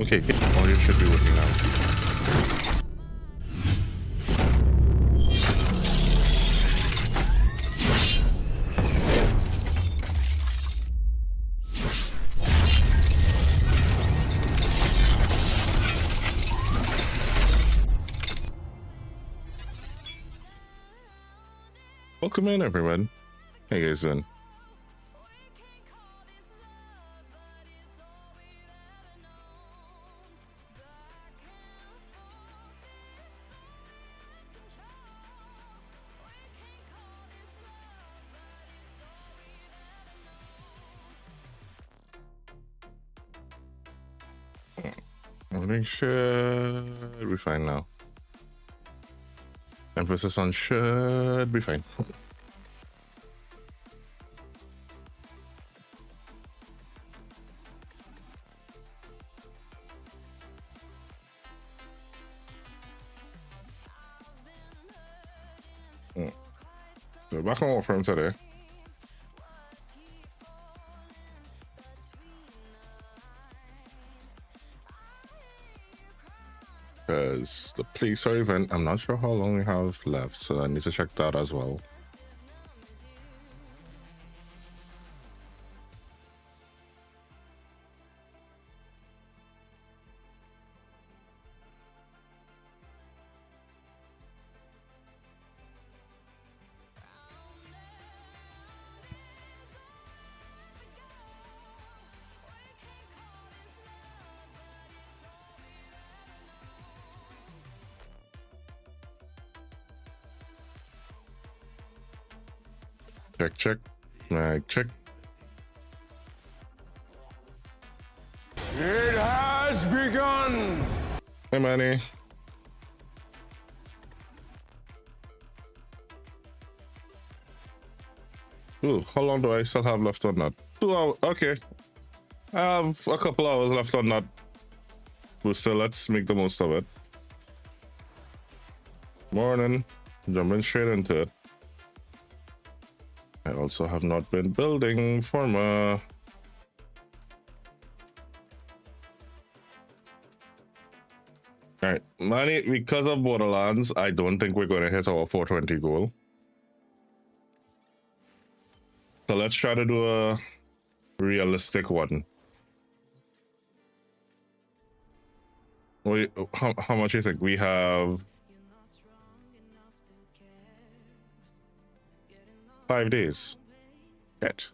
Okay, audio should be working now. Welcome in, everyone. How you guys doing? Everything should be fine now. Emphasis on should be fine. So back on Warframe today. Because the police event, I'm not sure how long we have left, so I need to check that as well. Check. Check. It has begun! Hey, Manny. Ooh, how long do I still have left on that? 2 hours. Okay. I have a couple hours left on that booster. Let's make the most of it. Morning. Jumping straight into it. I also have not been building Forma. Alright, Manny, because of Borderlands, I don't think we're going to hit our 420 goal. So let's try to do a realistic one. Wait, how much do you think? We have 5 days. Yet.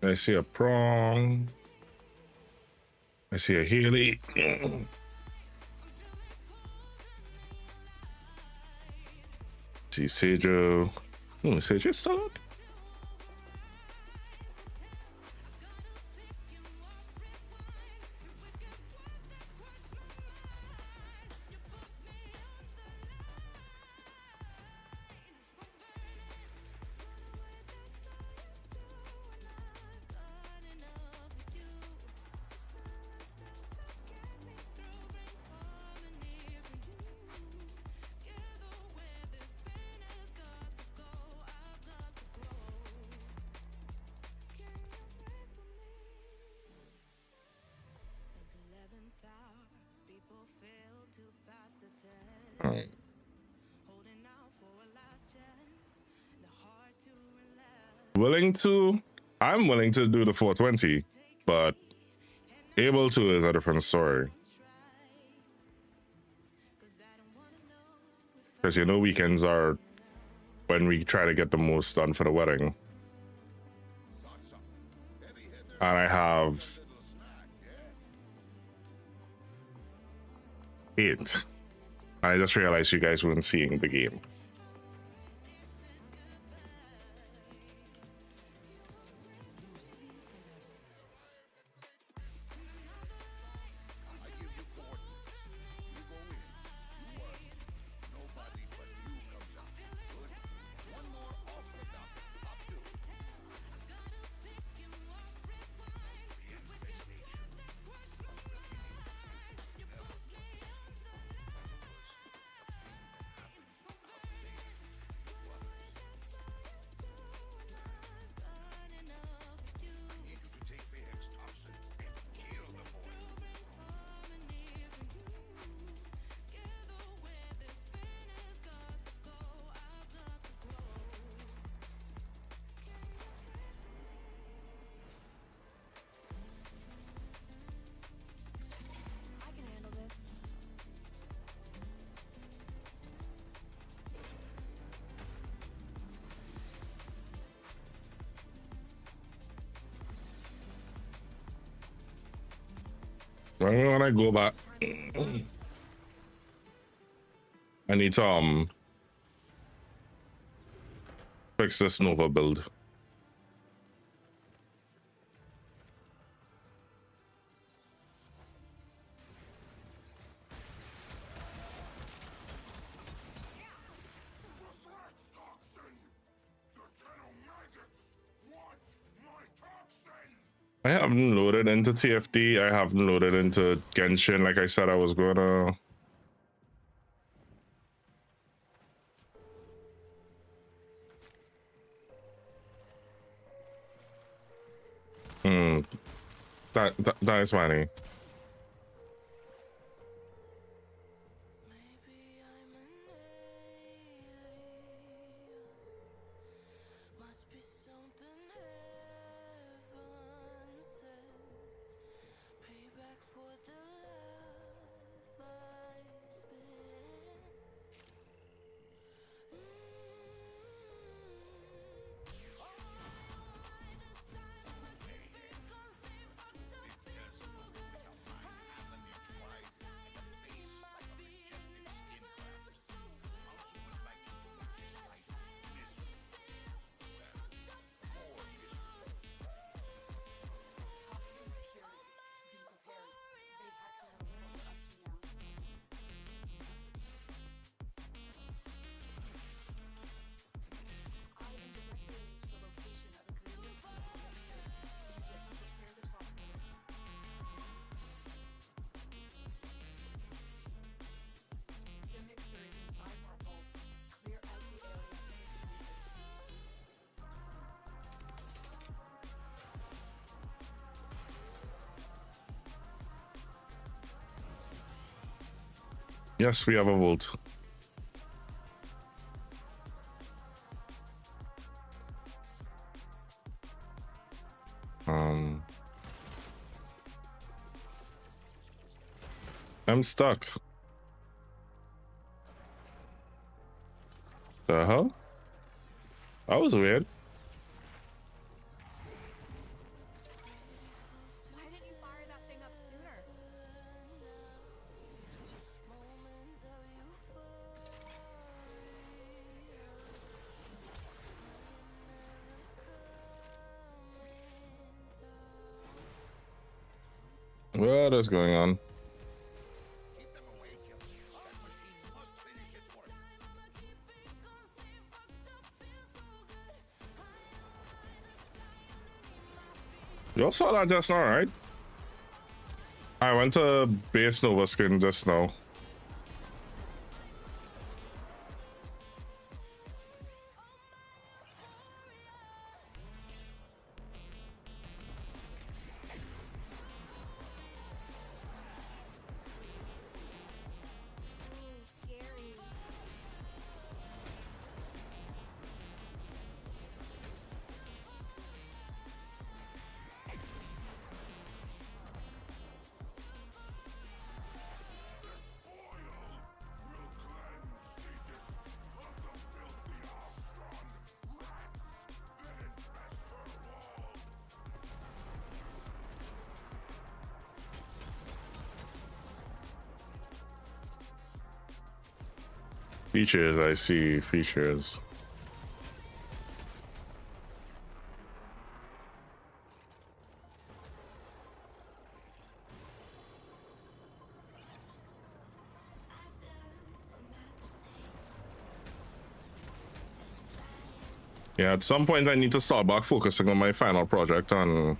I see a prong. I see a Healy. See Sejo. Sejo's still up. I'm willing to do the 420, but able to is a different story. Because you know weekends are when we try to get the most done for the wedding. And I have 8. I just realized you guys weren't seeing the game. When I go back, I need to fix this Nova build. I haven't loaded into TFD. I haven't loaded into Genshin like I said I was gonna. That is funny. Yes, we have a vault. I'm stuck. The hell? That was weird. Why didn't you fire that thing up sooner? What is going on? You all saw that just now, right? I went to base Nova skin just now. Scary. Features, I see features. Yeah, at some point I need to start back focusing on my final project and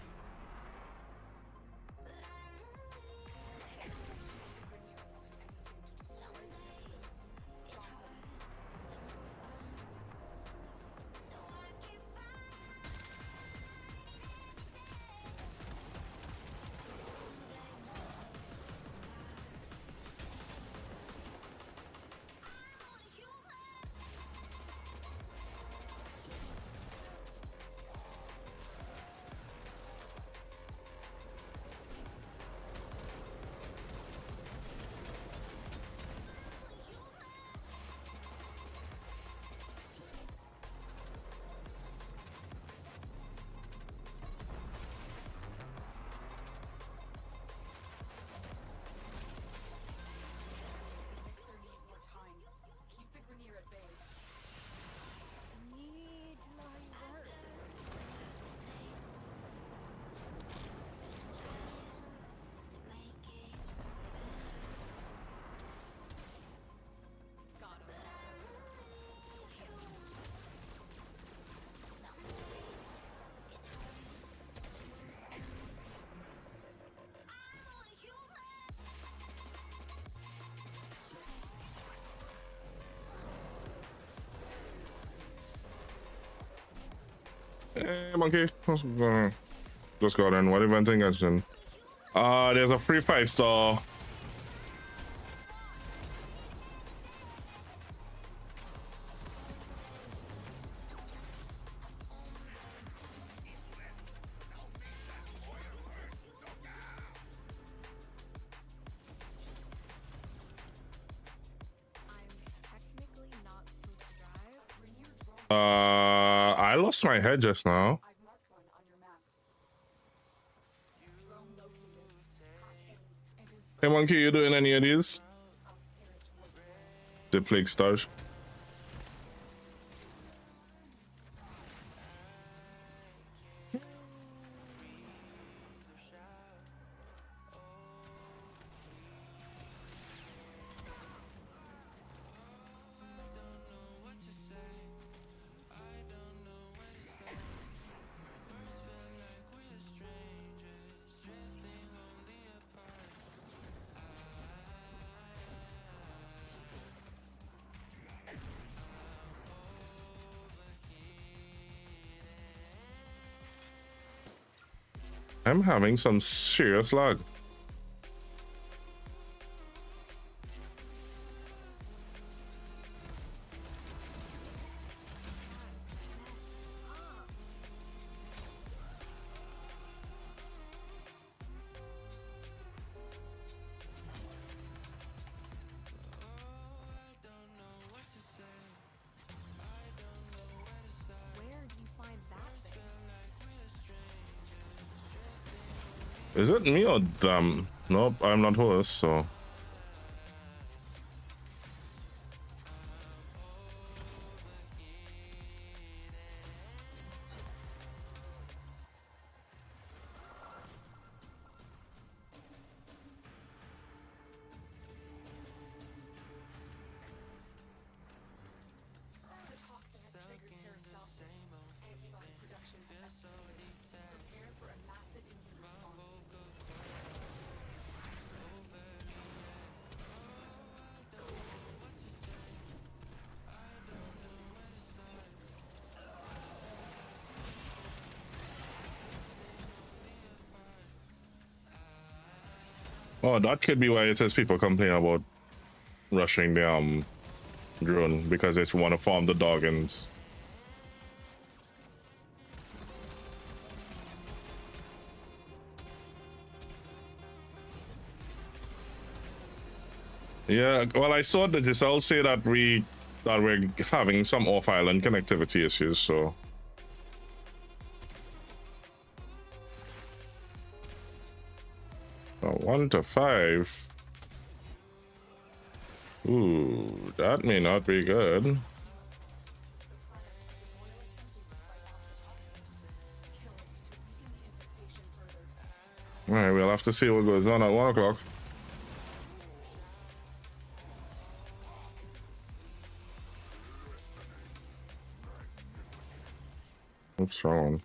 Hey, monkey. Just go then. What event engagement? There's a free 5-star. I lost my head just now. Hey monkey, you doing any of these? The plague stars. I'm having some serious lag. Is it me or them? Nope, I'm not host, so. Oh, that could be why it says people complain about rushing the drone because they want to farm the doggins. Yeah, well, I saw that this. I'll say that we're having some off-island connectivity issues, so. Oh, 1 to 5. Ooh, that may not be good. All right, we'll have to see what goes on at 1 o'clock. What's wrong?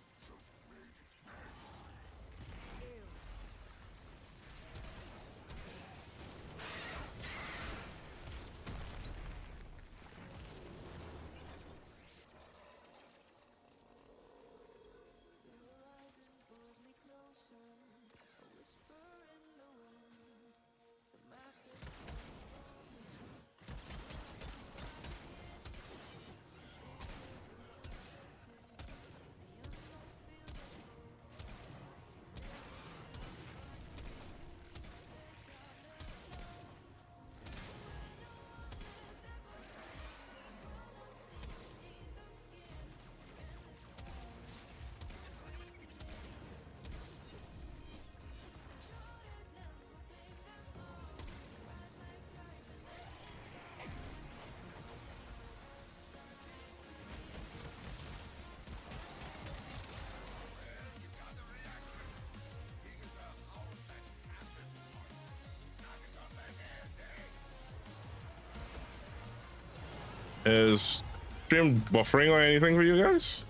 Is stream buffering or anything for you guys?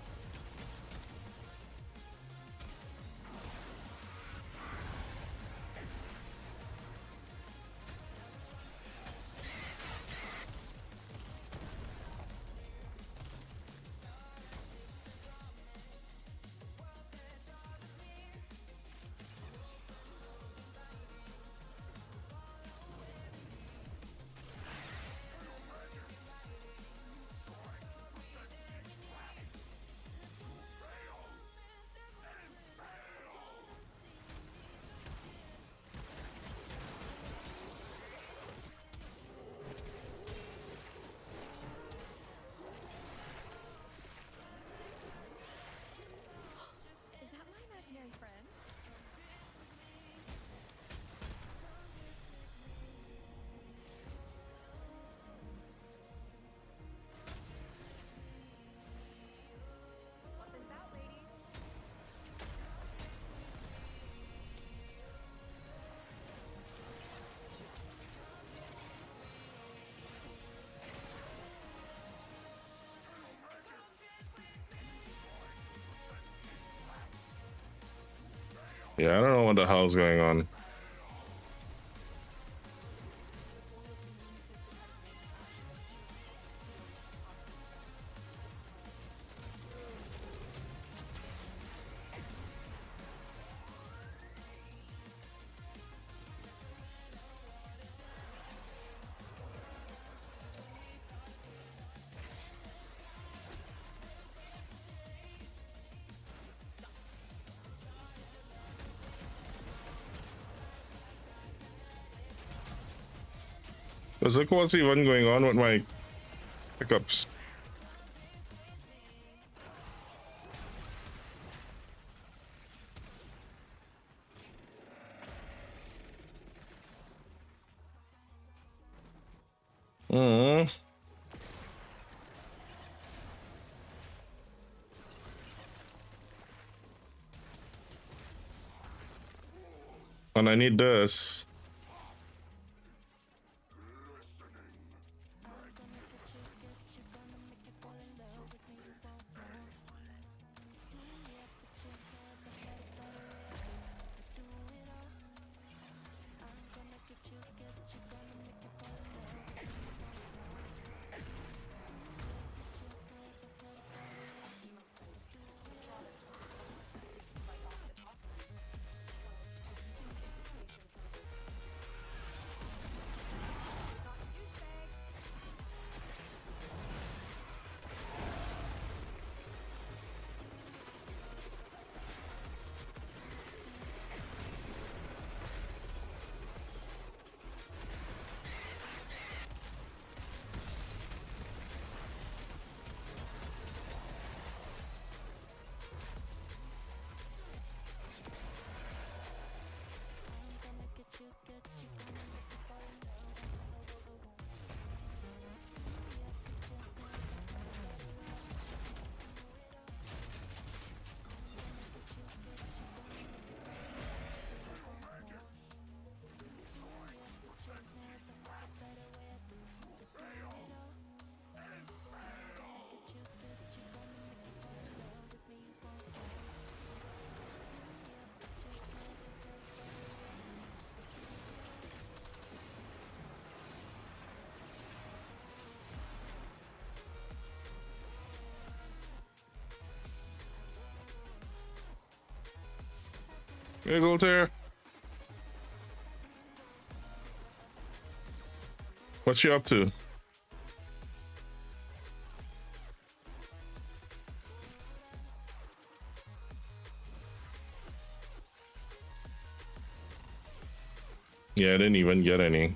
Yeah, I don't know what the hell's going on. Look what's even going on with my pickups. Mm. And I need this. Hey, Voltaire. What you up to? Yeah, I didn't even get any.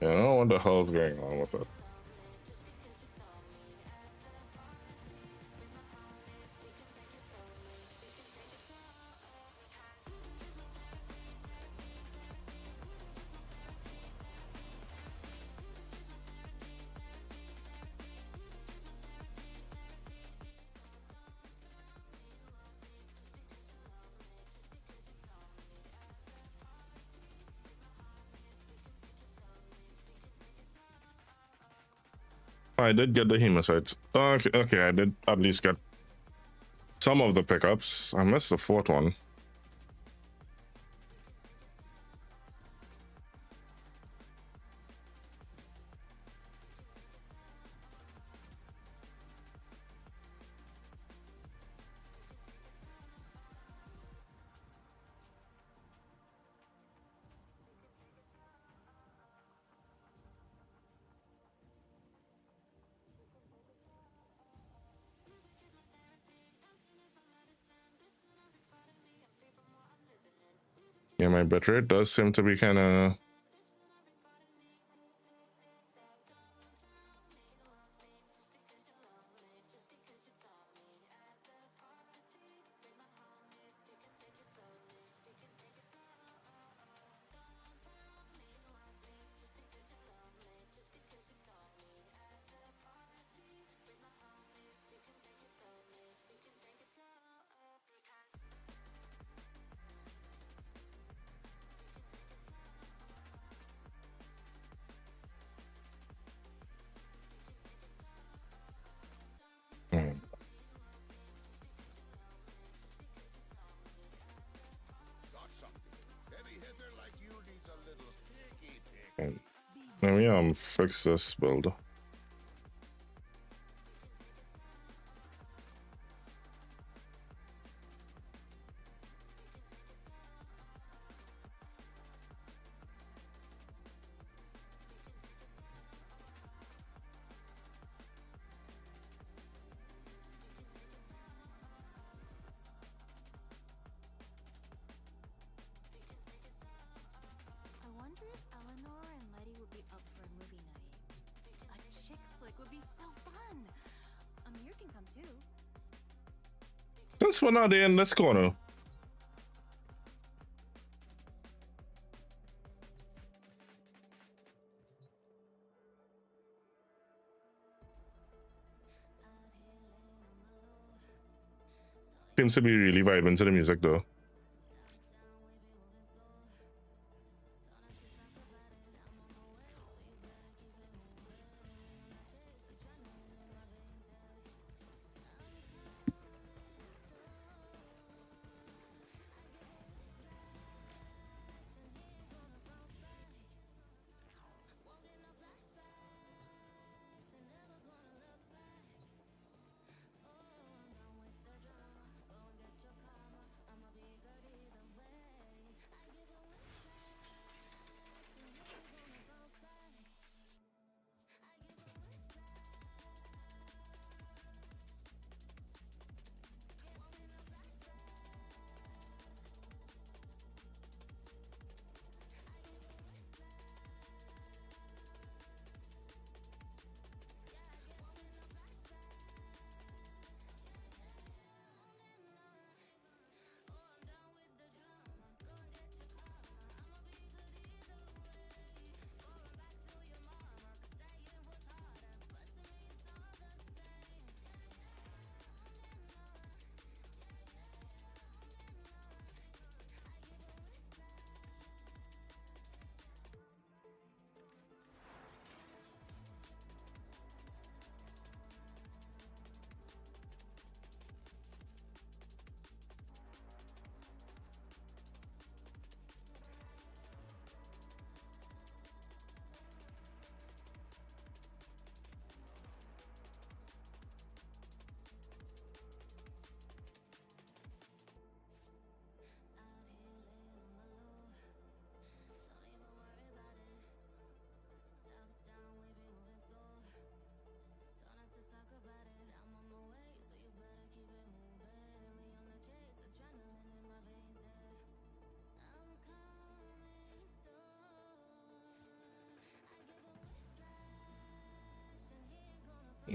Yeah, I don't know what the hell's going on with it. I did get the hemocytes. Okay, okay, I did at least get some of the pickups. I missed the fourth one. Yeah, my bitrate does seem to be kind of. Let me fix this build. I wonder if Eleanor and Letty would be up for a movie night. A chick flick would be so fun. Amir can come too. Since we're not in this corner. Seems to be really vibing to the music though.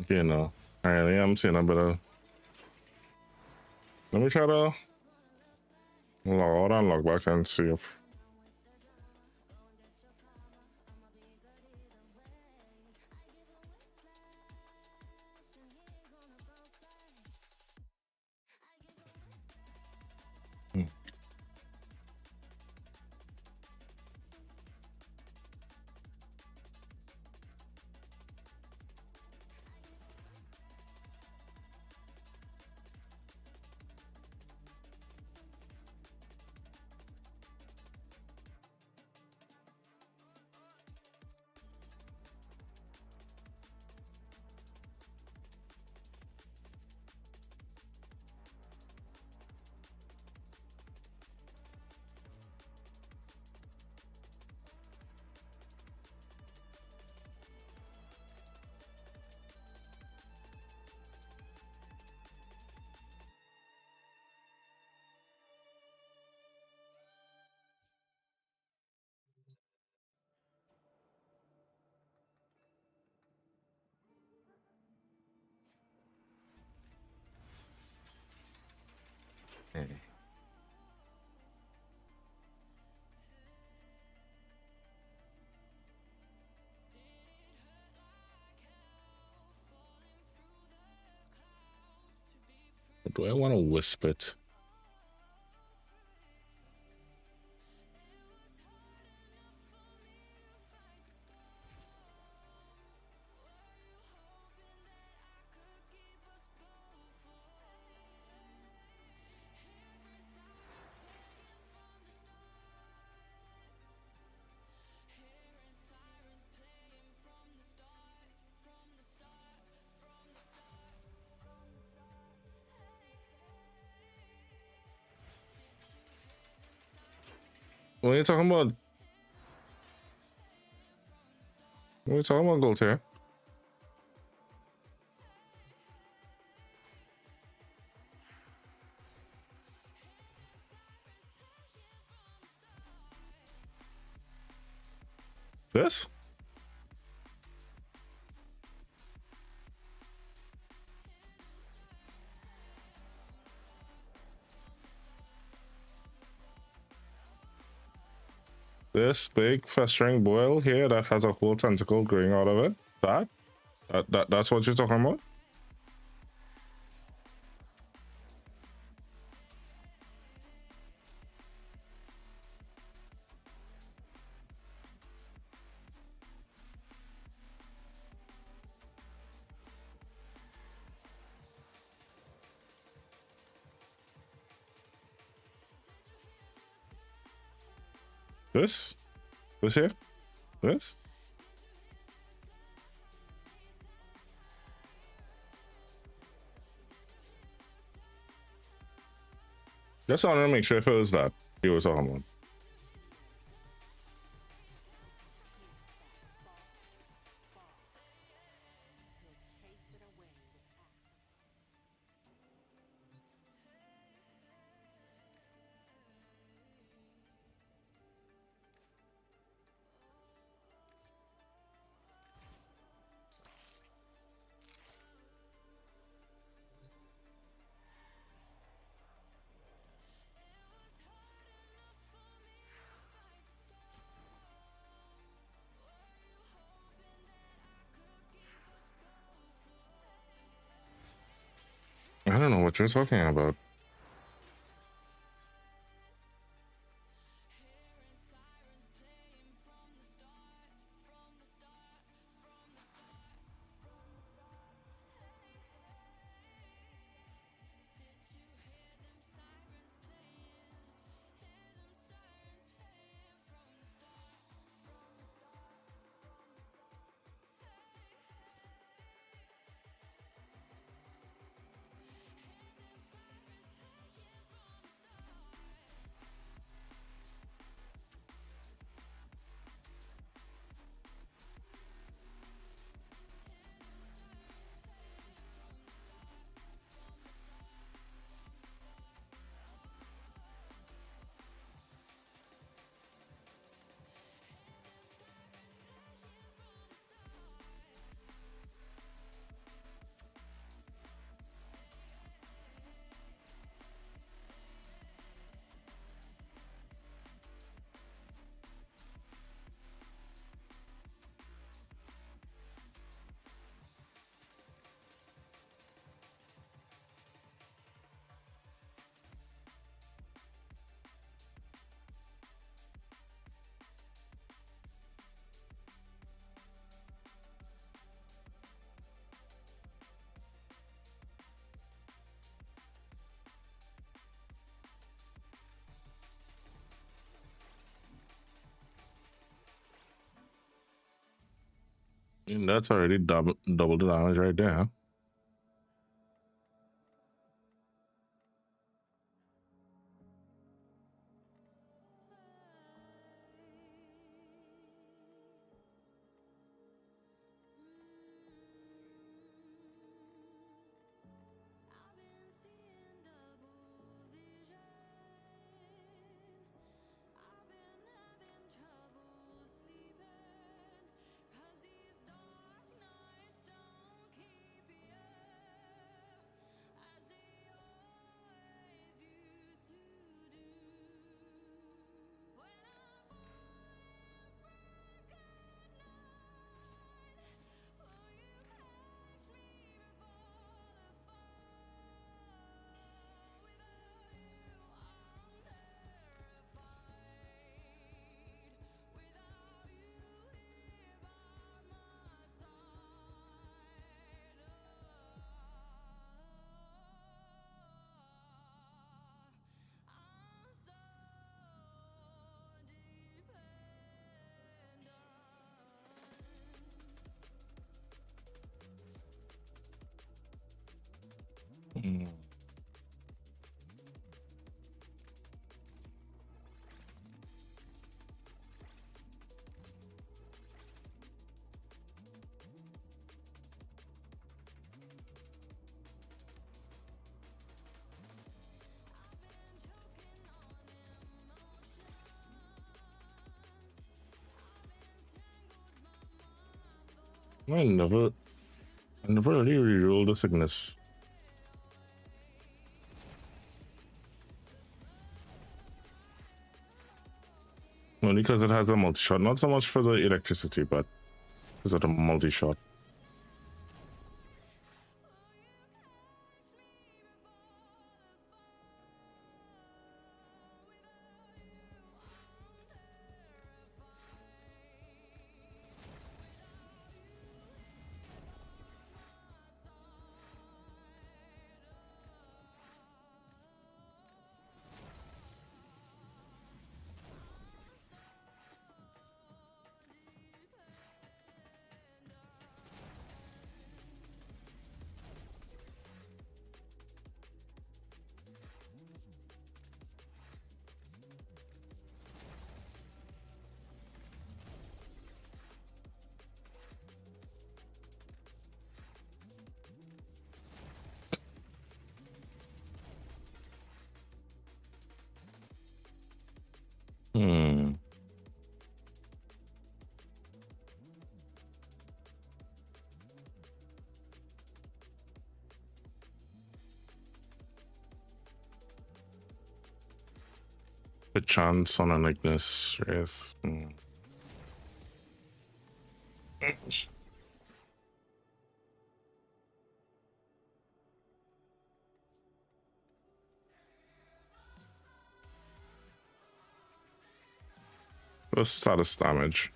You know, I am seeing a bit of. Let me try to log back and see if. Hey. Do I want to whisper it? What are you talking about? What are you talking about, Gold here? This? This big festering boil here that has a whole tentacle growing out of it? That's what you're talking about? This? This here? This? Just wanted to make sure if it was that you were talking about. I don't know what you're talking about. And that's already double the damage right there. I never really rerolled the sickness. Only because it has a multi-shot, not so much for the electricity, but because of the multi-shot. Hmm. The chance on an Ignis Wraith. The status damage.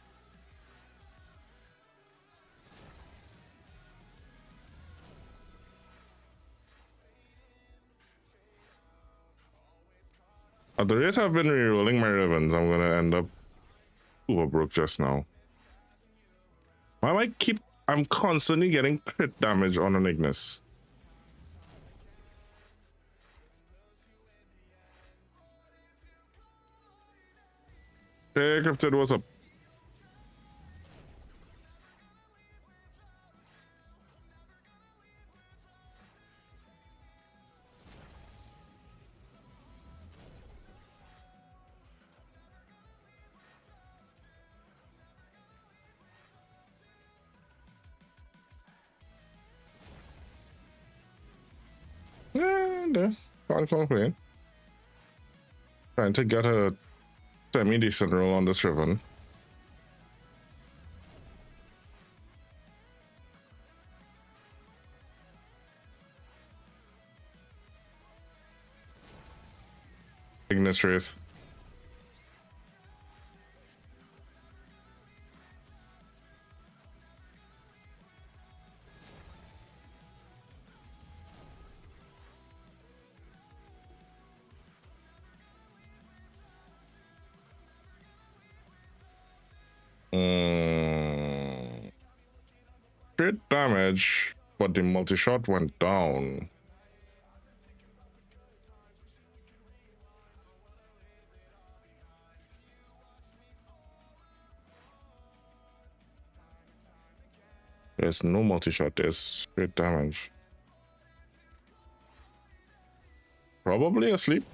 At the rate I've been rerolling my ribbons, I'm gonna end up overbroke just now. Why am I I'm constantly getting crit damage on an Ignis. Hey, Cryptid, what's up? Yeah, no, can't complain. Trying to get a semi-decent roll on this ribbon. Ignis Wraith. Crit damage, but the multi-shot went down. There's no multi-shot, there's crit damage. Probably asleep.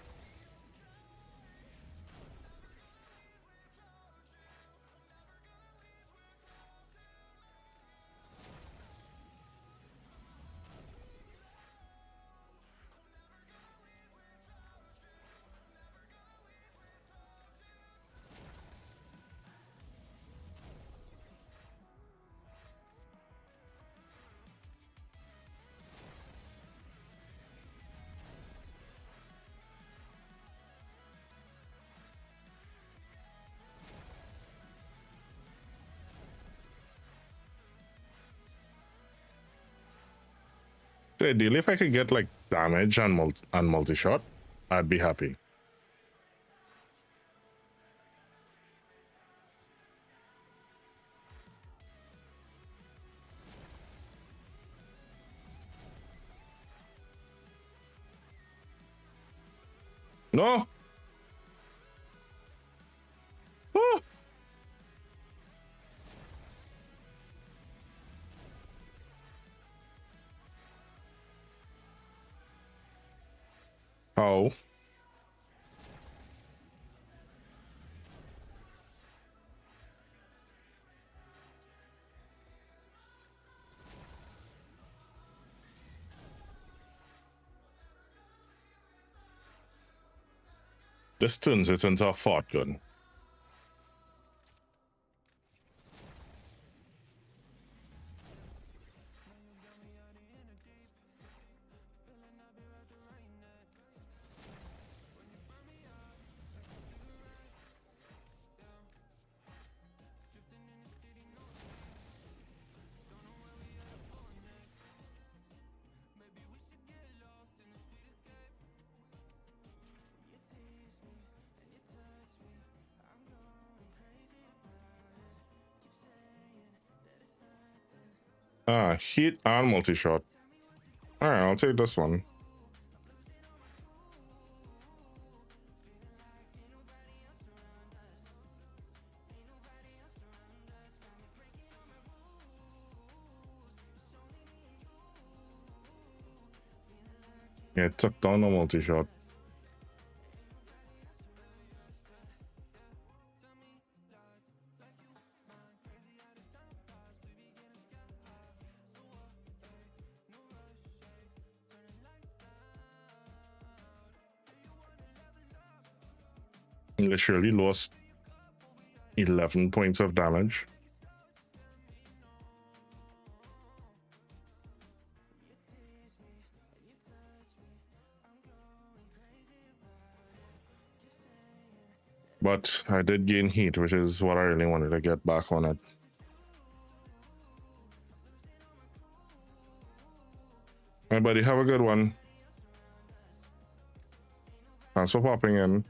So ideally, if I could get like damage and multi-shot, I'd be happy. No. Oh. Oh. This turns it into a fart gun. Ah, heat and multi-shot. Alright, I'll take this one. Yeah, it took down the multi-shot. Literally lost 11 points of damage. But I did gain heat, which is what I really wanted to get back on it. Hey, buddy, have a good one. Thanks for popping in.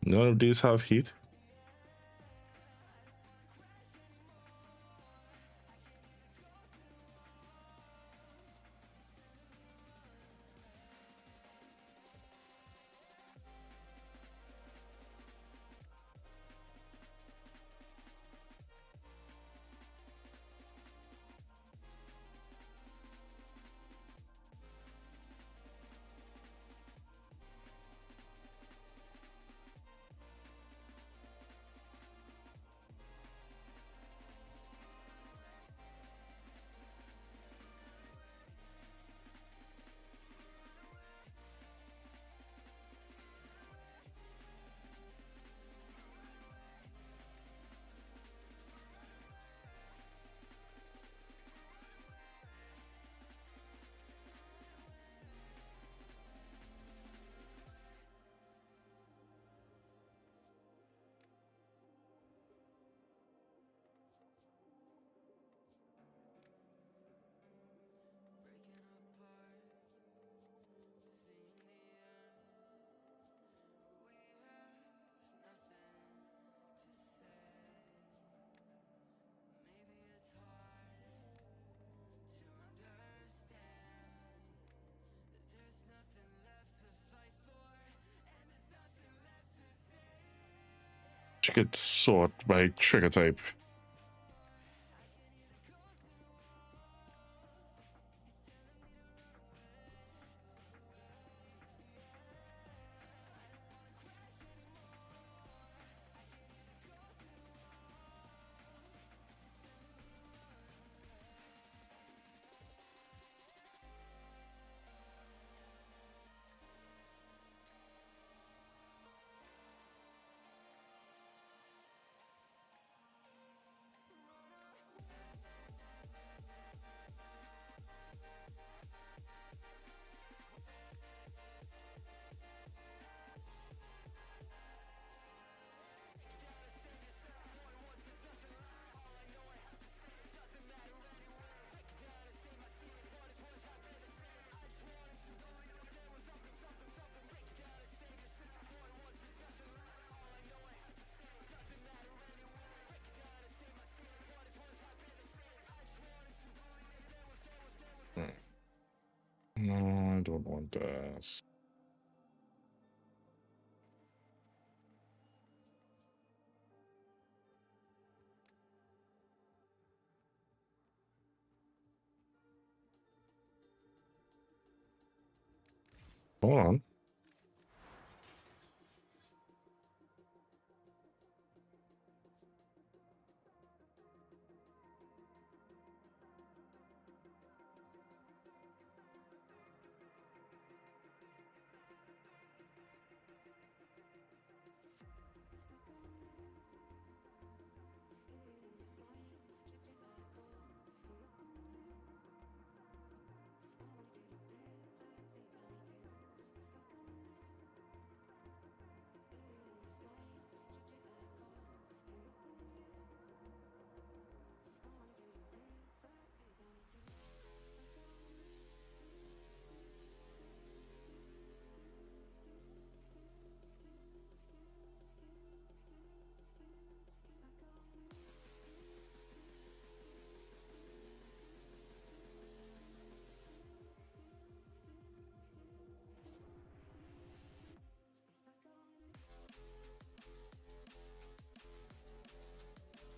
None of these have heat. She gets sort by trigger type. don't want this. Hold on.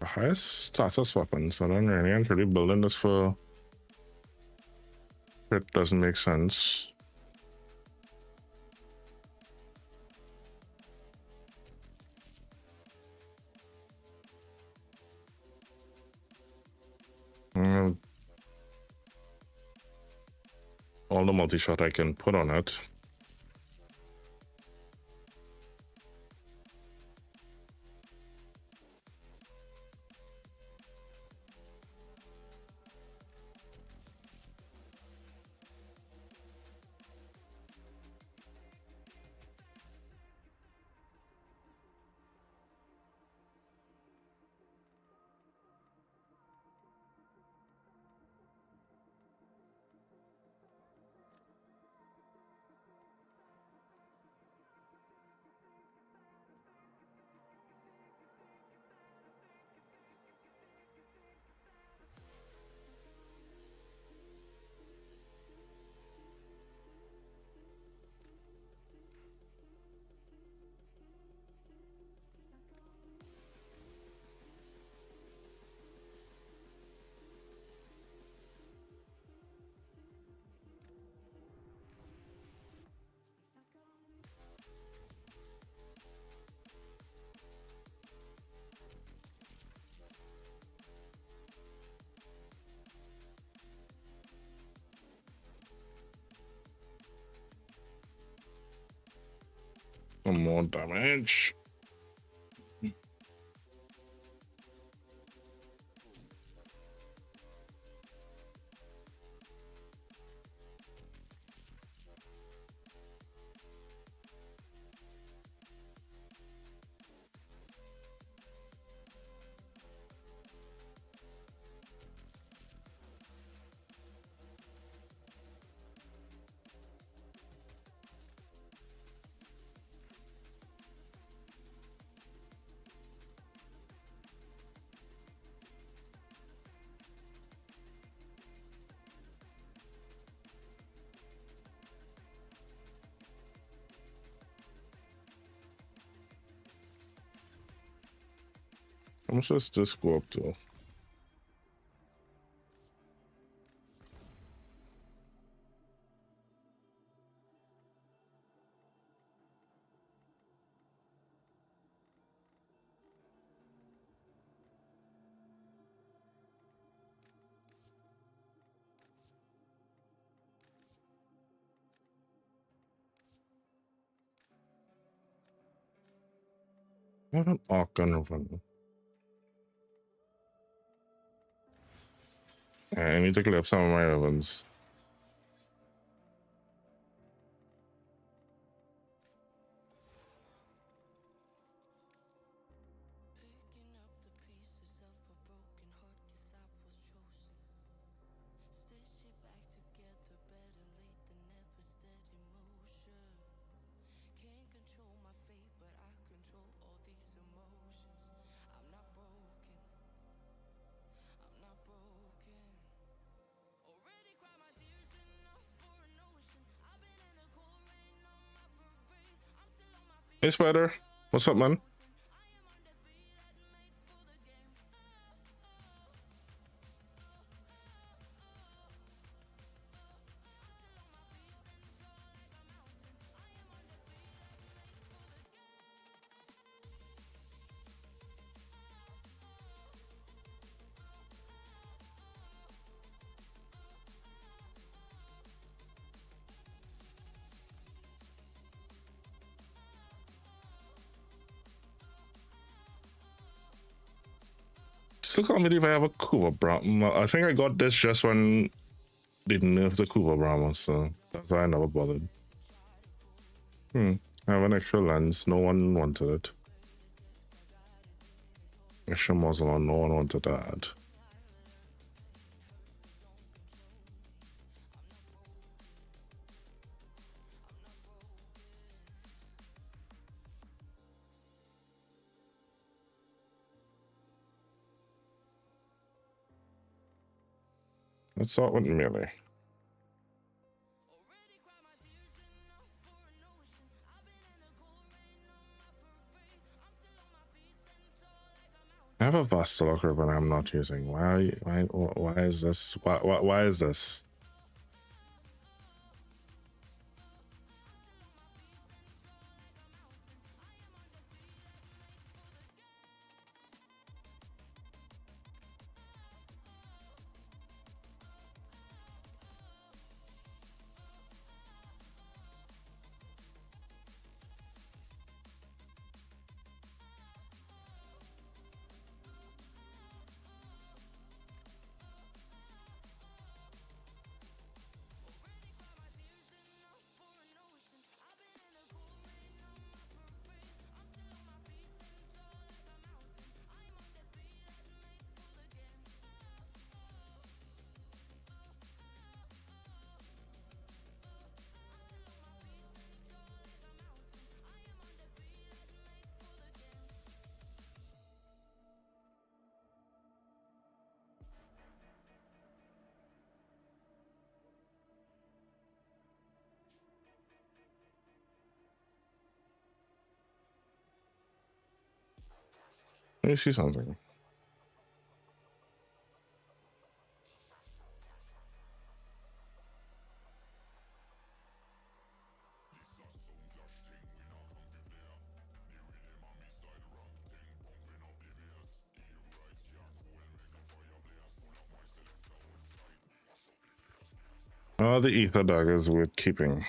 The highest status weapon, so then really I'm really building this for it doesn't make sense. All the multi-shot I can put on it. Some more damage. How much does this go up to? What an arc gun revenue. I need to clear up some of my ovens. Hey Spider, what's up, man? Still can't believe I have a Kuba Brahma. I think I got this just when they nerfed the Kuba Brahma, so that's why I never bothered. I have an extra lens. No one wanted it. Extra muzzle on. No one wanted that. Let's start with melee. I have a Vastelocker, but I'm not using. Why is this? Why is this? Let me see something. Oh, the ether daggers worth keeping.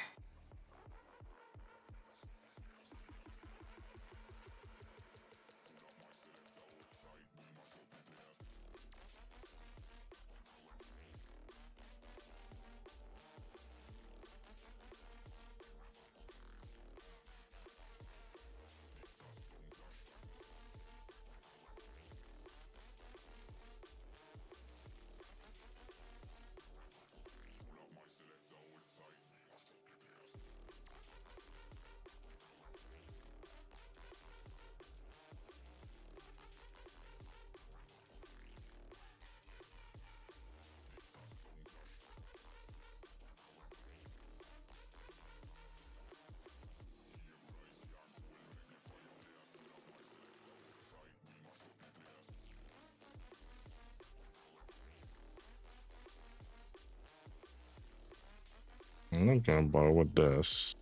I'm not gonna bother with this.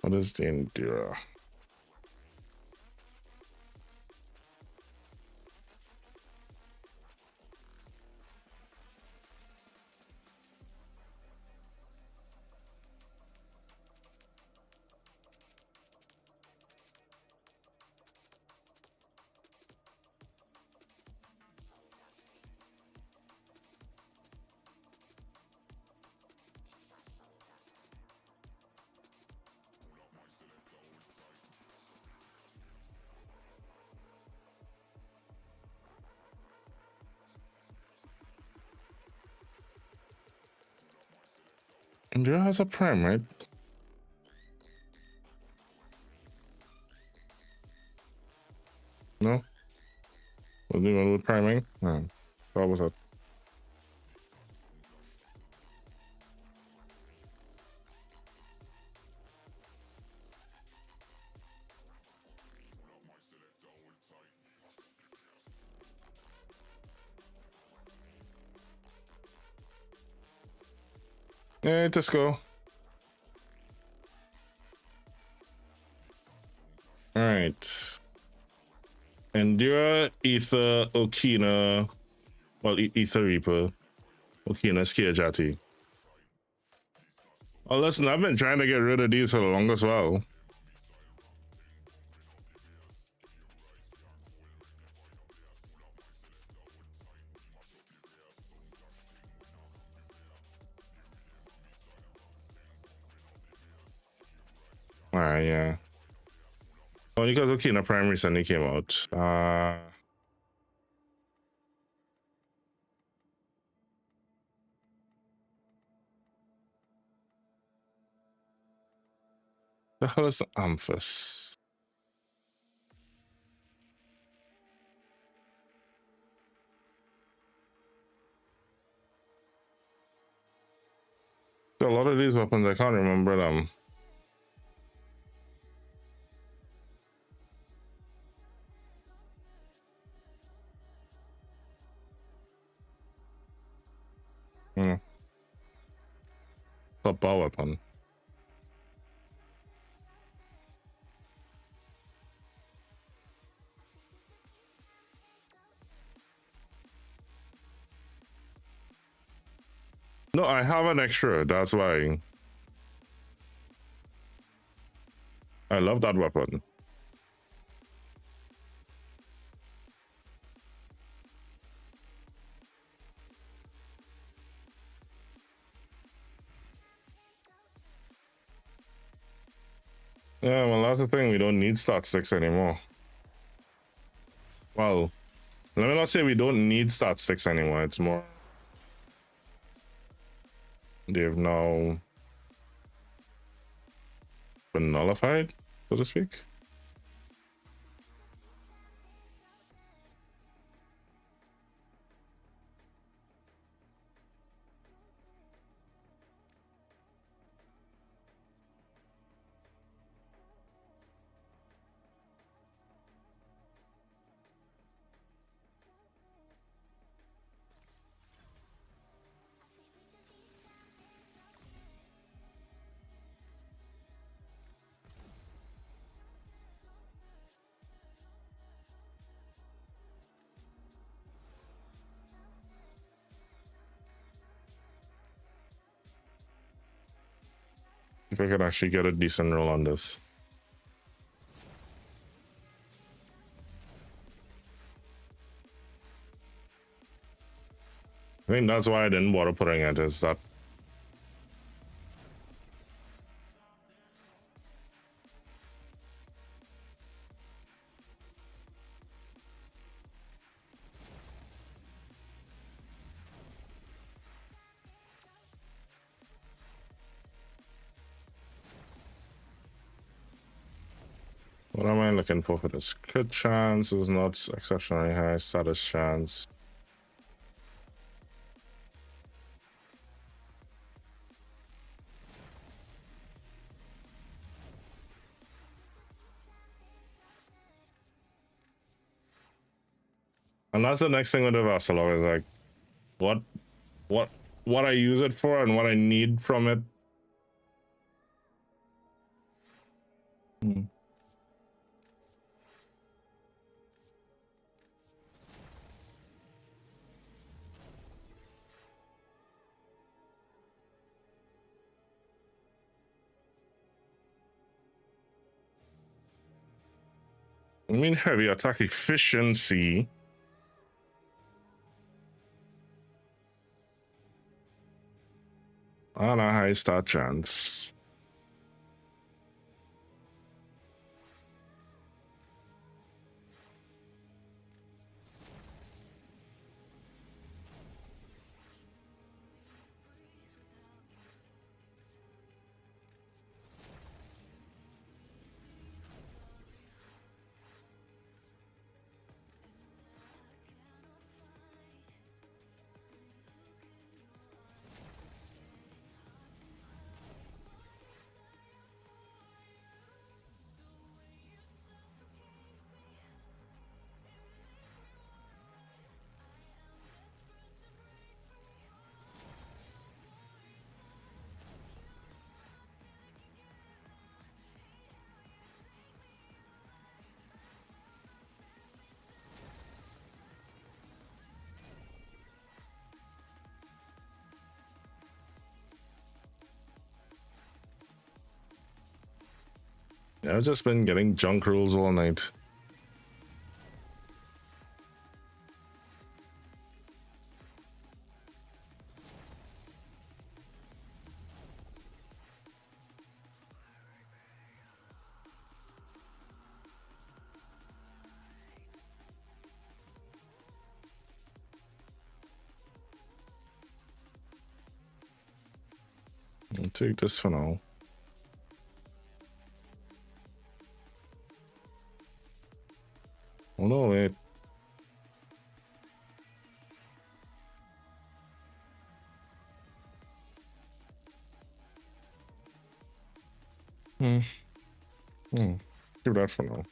What is the Endura? Endura has a prime, right? No? Was the one with priming? No. What was that? Yeah, just go. All right. Endura, Ether, Okina. Well, Ether Reaper. Okina, Skiajati. Oh, listen, I've been trying to get rid of these for the longest while. Alright, yeah. Only because Okina Prime recently came out. The hell is the Amphis? A lot of these weapons, I can't remember them. Hmm. The bow weapon. No, I have an extra. That's why I love that weapon. Yeah, well, that's the thing. We don't need stat 6 anymore. Well, let me not say we don't need stat 6 anymore. It's more they've now been nullified, so to speak. If I could actually get a decent roll on this. I think that's why I didn't bother putting it, is that what am I looking for this? Crit chance is not exceptionally high, status chance. And that's the next thing with the Vassalog is like what I use it for and what I need from it. Hmm. I mean, heavy attack efficiency. And a high stat chance. I've just been getting junk rolls all night. I'll take this for now. Oh no, wait. Give that for now.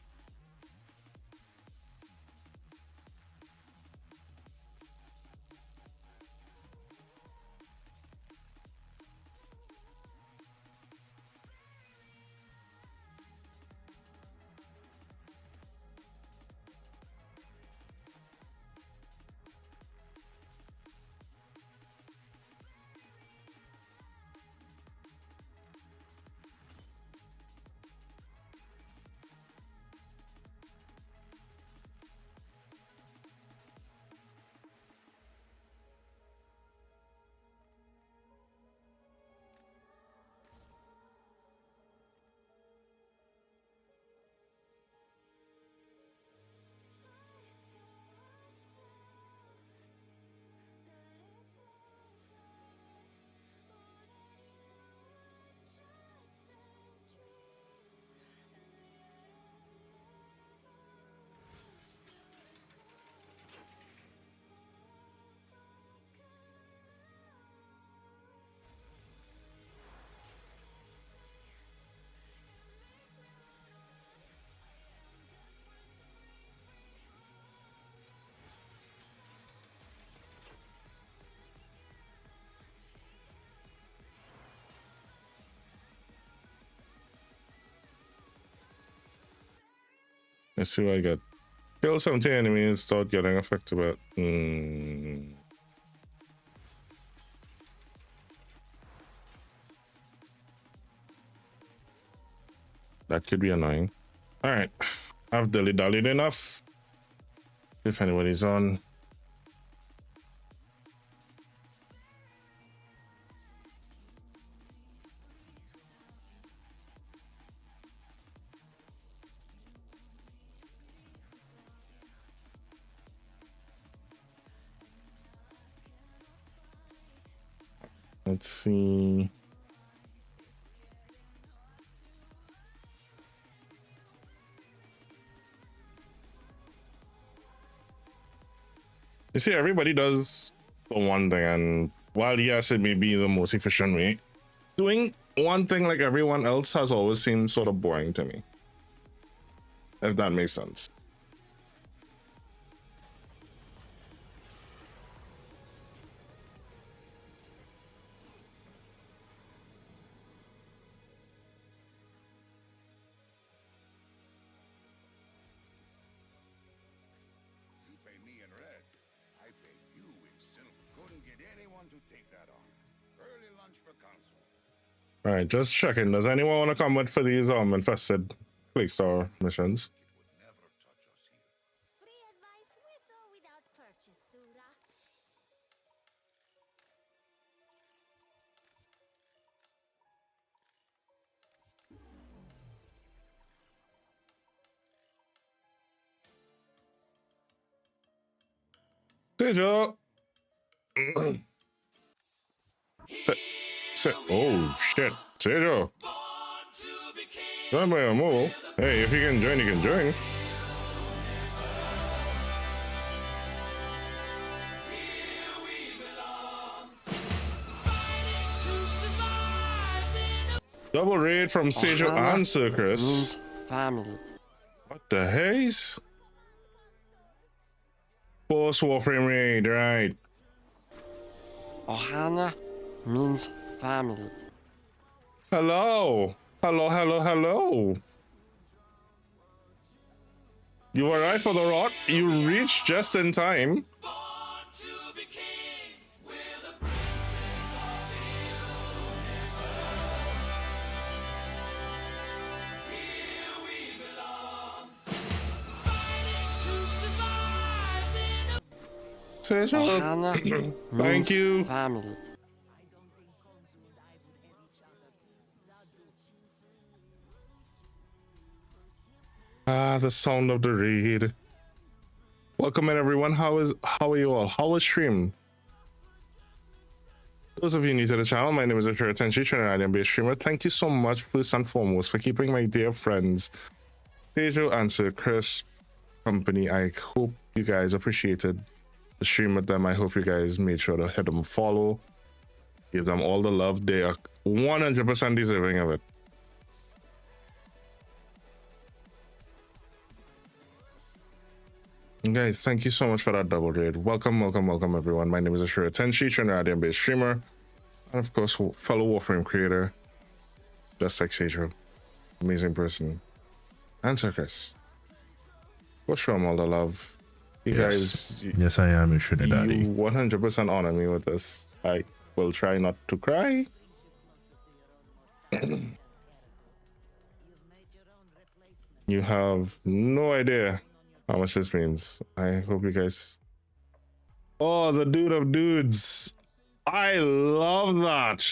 Let's see what I get. Kill 17 enemies, start getting affected by it. That could be annoying. Alright. I've dilly-dallied enough. If anybody's on. Let's see. You see, everybody does the one thing, and while yes, it may be the most efficient way, doing one thing like everyone else has always seemed sort of boring to me. If that makes sense. All right, just checking. Does anyone want to come with for these infested Plague missions? Free advice with or without purchase, Sura. Tejo. Oh shit, Tejo. Join by a mobile. Hey, if you can join, you can join. Double raid from Sejo and Circus. Family. What the haze? Post Warframe raid, right? Ohana means family. Hello. Hello. You arrived for the rot. You reached just in time. Sergio. Ohana Thank means you. family. Ah, the sound of the raid. Welcome in, everyone. How are you all? How was stream? Those of you new to the channel, my name is Richard Tenchi, Trinidadian-based streamer. Thank you so much, first and foremost, for keeping my dear friends Pedro and Sir Chris company. I hope you guys appreciated the stream with them. I hope you guys made sure to hit them follow, give them all the love. They are 100% deserving of it. Guys, thank you so much for that double raid. Welcome, everyone. My name is Ashura Tenshi, Trinidadian-based streamer, and of course, fellow Warframe creator, just like Sage, amazing person, and Circus. Go show them all the love. You guys, yes, I am in Trinidad. you 100% honor me with this. I will try not to cry. You have no idea how much this means. I hope you guys. Oh, the dude of dudes. I love that.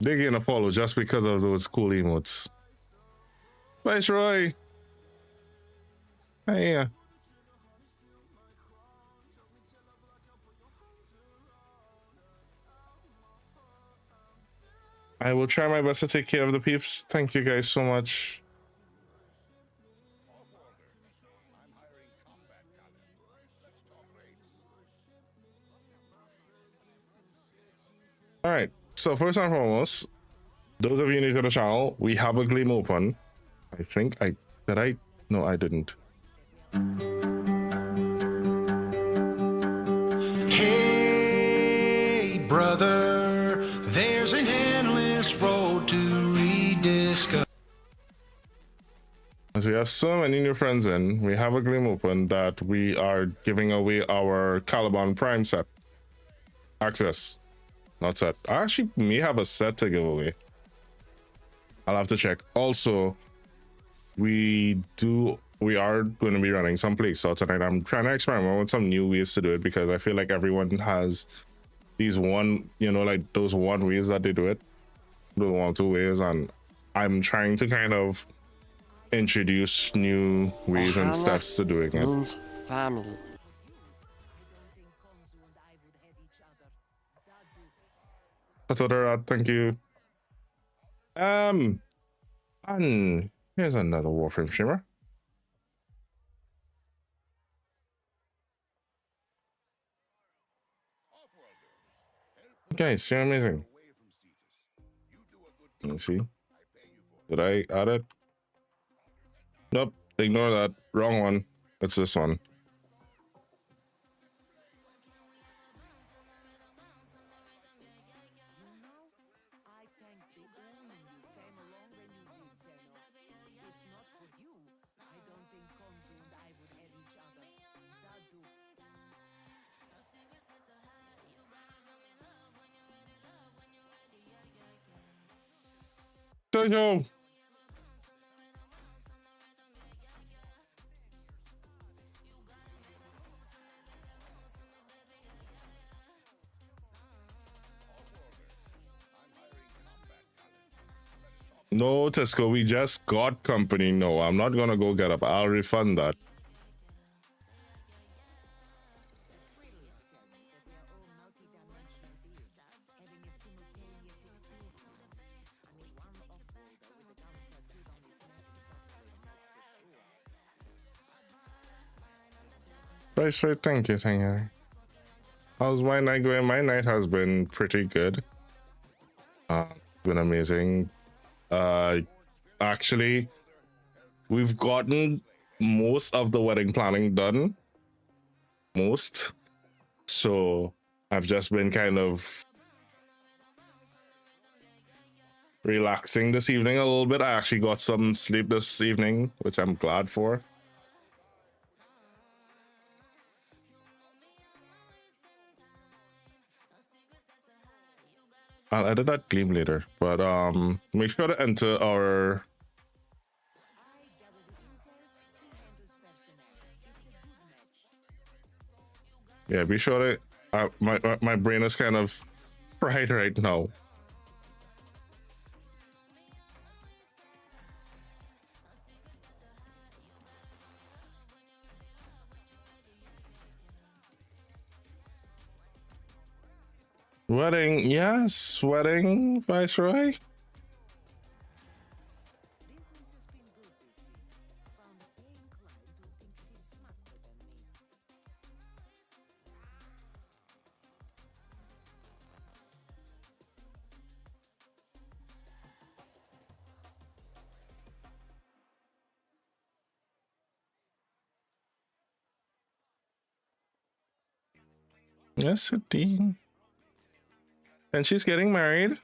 They're getting a follow just because of those cool emotes. Viceroy. Hey. I will try my best to take care of the peeps. Thank you guys so much. All right. So first and foremost, those of you new to the channel, we have a Gleam open. I think no, I didn't. Hey, brother, there's an endless road to rediscover. As we have so many new friends in, we have a Gleam open that we are giving away our Caliban Prime set. Access. Not set. I actually may have a set to give away. I'll have to check. Also, we are going to be running some play out tonight. I'm trying to experiment with some new ways to do it because I feel like everyone has these like those one ways that they do it, the 1 2 ways, and I'm trying to kind of introduce new ways and Ohana steps to doing it. means family. Thank you. And here's another Warframe streamer. Guys, you're amazing. Let me see. Did I add it? Nope. Ignore that. Wrong one. It's this one. Sergio. No, Tesco, we just got company. No, I'm not gonna go get up. I'll refund that. Nice, right? Thank you, thank you. How's my night going? My night has been pretty good. Been amazing. Actually, we've gotten most of the wedding planning done. Most. So I've just been kind of relaxing this evening a little bit. I actually got some sleep this evening, which I'm glad for. I'll edit that gleam later, but make sure to enter our. Yeah, be sure to. My brain is kind of fried right now. Wedding, yes, wedding, Viceroy. Yes, indeed. And she's getting married.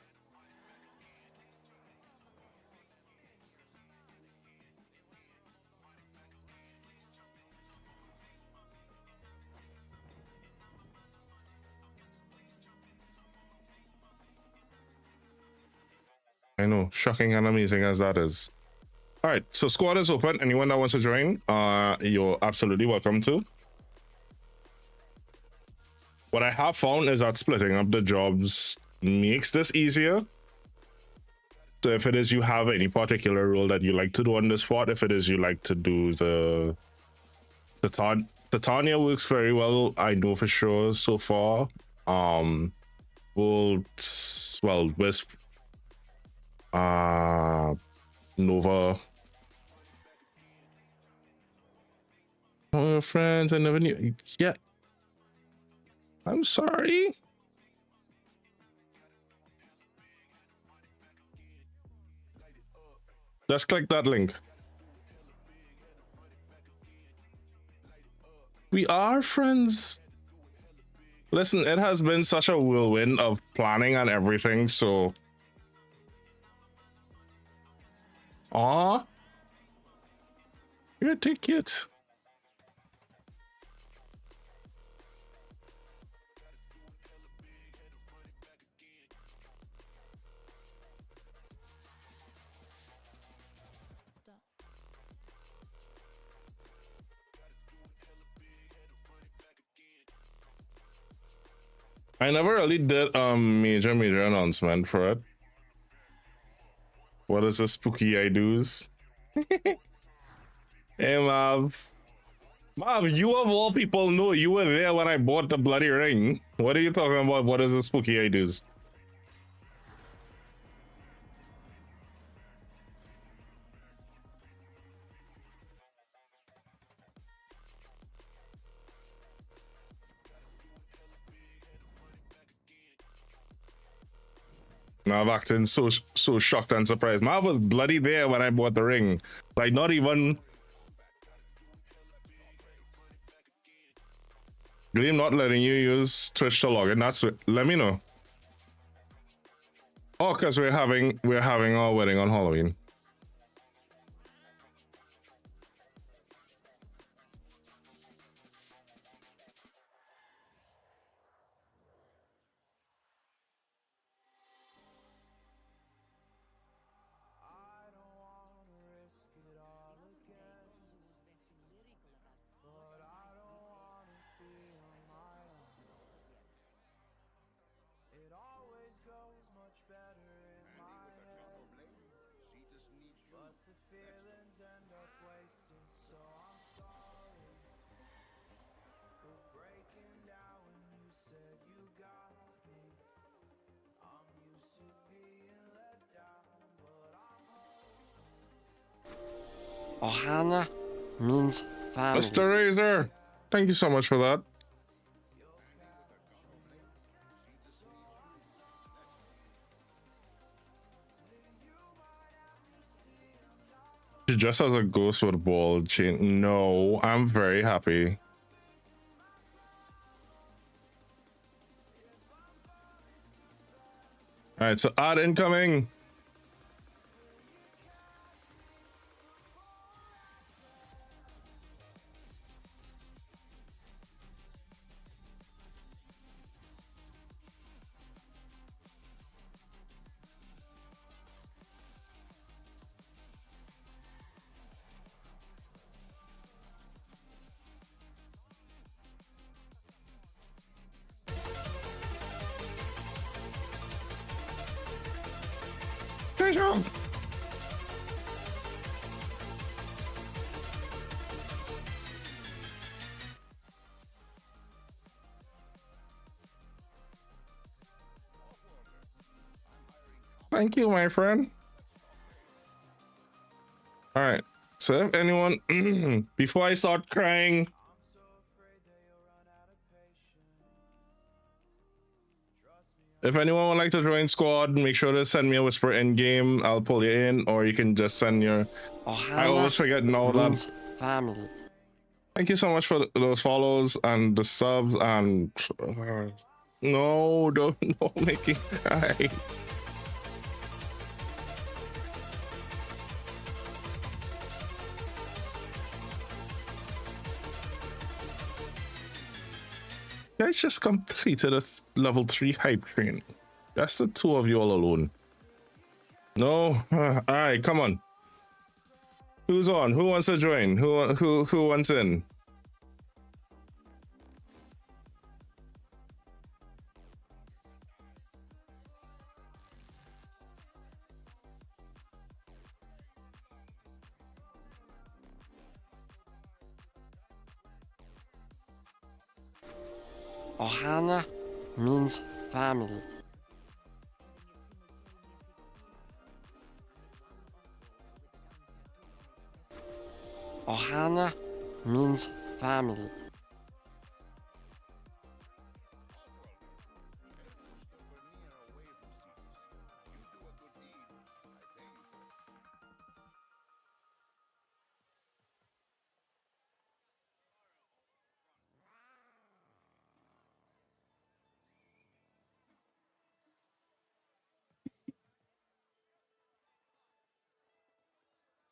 I know, shocking and amazing as that is. All right, so squad is open. Anyone that wants to join, you're absolutely welcome to. What I have found is that splitting up the jobs makes this easier. So if it is you have any particular role that you like to do on the spot, if it is you like to do the Titania works very well, I know for sure so far. Wisp, Nova. Oh, your friends, I never knew. Yeah. I'm sorry. Just click that link. We are friends. Listen, it has been such a whirlwind of planning and everything, so. Aw. You're too cute. I never really did a major announcement for it. What is the spooky I do's? Hey Mav. Mav, you of all people know you were there when I bought the bloody ring. What are you talking about? What is the spooky I do's? Mav acting so shocked and surprised. Mav was bloody there when I bought the ring. Like not even. Gleam not letting you use Twitch to log in. That's it. Let me know. Oh, because we're having our wedding on Halloween. Ohana means family. Mr. Razor, thank you so much for that. She just has a ghost with ball chain. No, I'm very happy. All right, so ad incoming. Rachel. Thank you, my friend. All right. So if anyone, before I start crying, if anyone would like to join squad, make sure to send me a whisper in game. I'll pull you in, or you can just send your. I always forget now that. Family. Thank you so much for those follows and the subs and. No, don't make me cry. You guys just completed a level 3 hype training. That's the two of you all alone. No, all right, come on. Who's on? Who wants to join? Who wants in? Ohana means family. Ohana means family.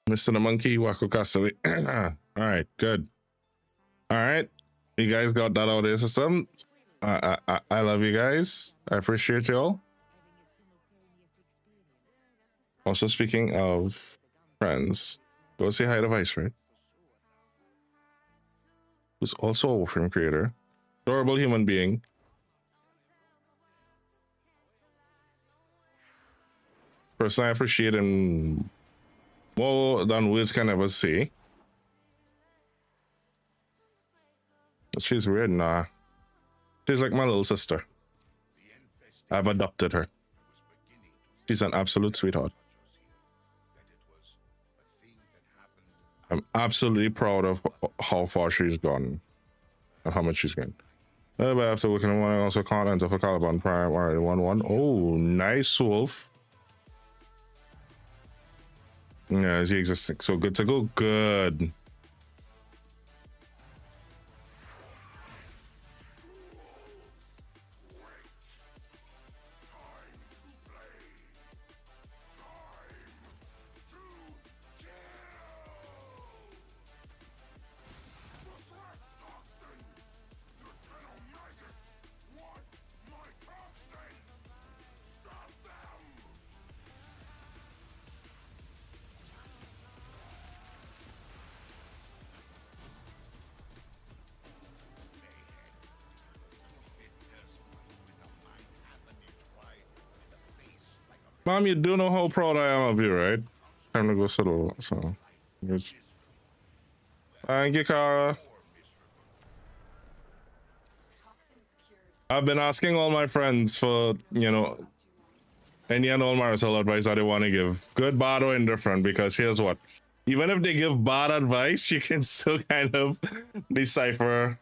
Mr. the Monkey, Waku Castaway. All right, good. All right, you guys got that out of your system. I love you guys. I appreciate y'all. Also, speaking of friends, go say hi to Vice, right? Who's also a Warframe creator, adorable human being. Person I appreciate him more than words can ever say. She's weird, nah. She's like my little sister. I've adopted her. She's an absolute sweetheart. I'm absolutely proud of how far she's gone and how much she's grown. But after working on one, I also can't enter for Caliban Prime. All right, 1-1. Oh, nice wolf. Yeah, is he existing? So good to go. Good. Mom, you do know how proud I am of you, right? Time to go settle. So, thank you, Kara. I've been asking all my friends for, you know, any and all marital advice that they want to give, good, bad, or indifferent. Because here's what: even if they give bad advice, you can still kind of decipher.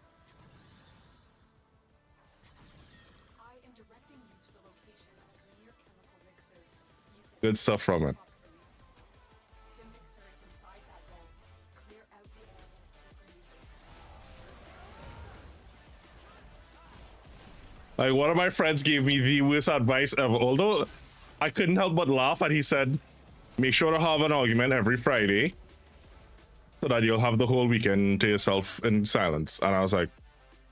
Good stuff from it. Like, one of my friends gave me the worst advice ever. Although I couldn't help but laugh, and he said, make sure to have an argument every Friday so that you'll have the whole weekend to yourself in silence. And I was like,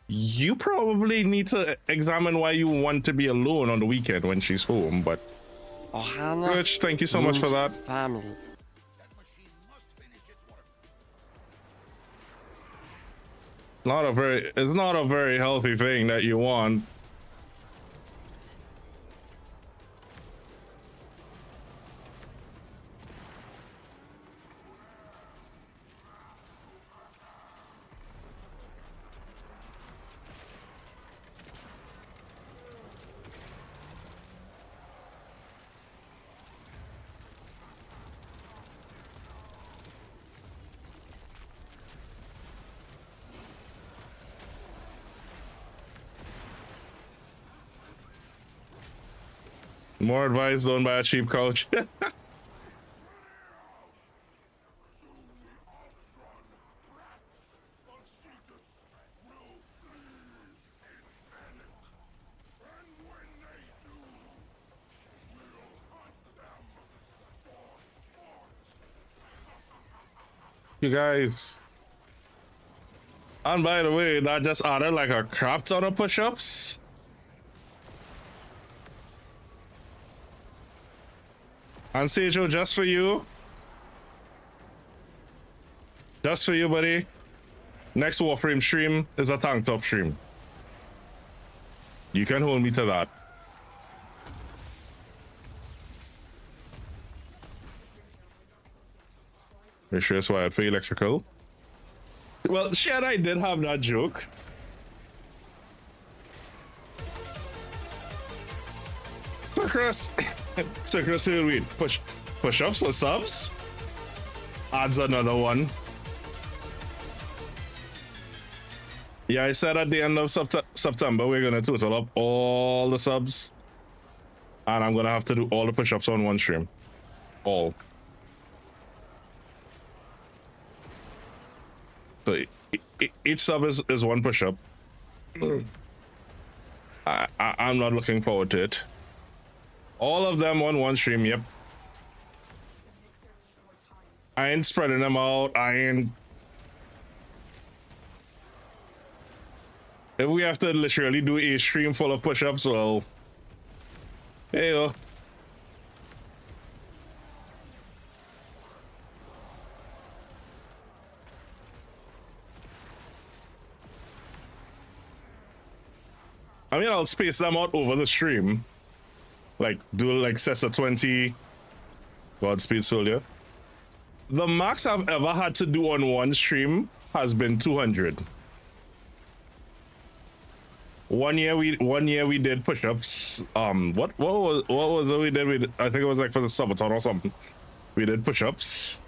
you probably need to examine why you want to be alone on the weekend when she's home. But Ohana Rich, thank you so much for that. Family. It's not a very healthy thing that you want. More advice, don't buy a cheap couch. You guys. And by the way, that just added like a crap ton of push-ups. And Sejo, just for you. Just for you, buddy. Next Warframe stream is a tank top stream. You can hold me to that. You sure it's wired for electrical? Well, shit, I did have that joke. So Chris, here we push-ups for subs. Adds another one. Yeah, I said at the end of September we're gonna total up all the subs, and I'm gonna have to do all the push-ups on one stream. All. So each sub is one push-up. I'm not looking forward to it. All of them on one stream, yep. I ain't spreading them out. I ain't. If we have to literally do a stream full of push-ups, well, hey yo. I mean, I'll space them out over the stream. Like, do like sets of 20. Godspeed, soldier. The max I've ever had to do on one stream has been 200. One year we did push-ups. What was it we did? I think it was like for the subathon or something. We did push-ups.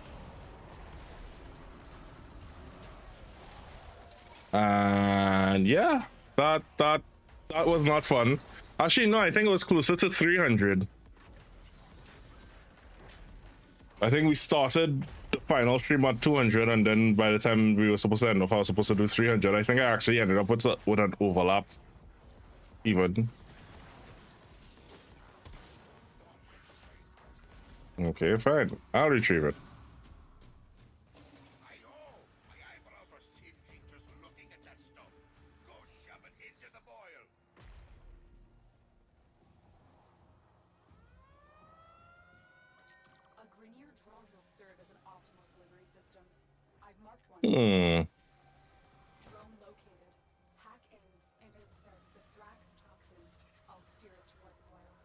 And yeah, that was not fun. Actually, no, I think it was closer to 300. I think we started the final stream at 200, and then by the time we were supposed to end off, I was supposed to do 300. I think I actually ended up with an overlap. Even. Okay, fine. I'll retrieve it. Hmm. Drone located. Hack in and insert the Thrax toxin. I'll steer it toward the oil.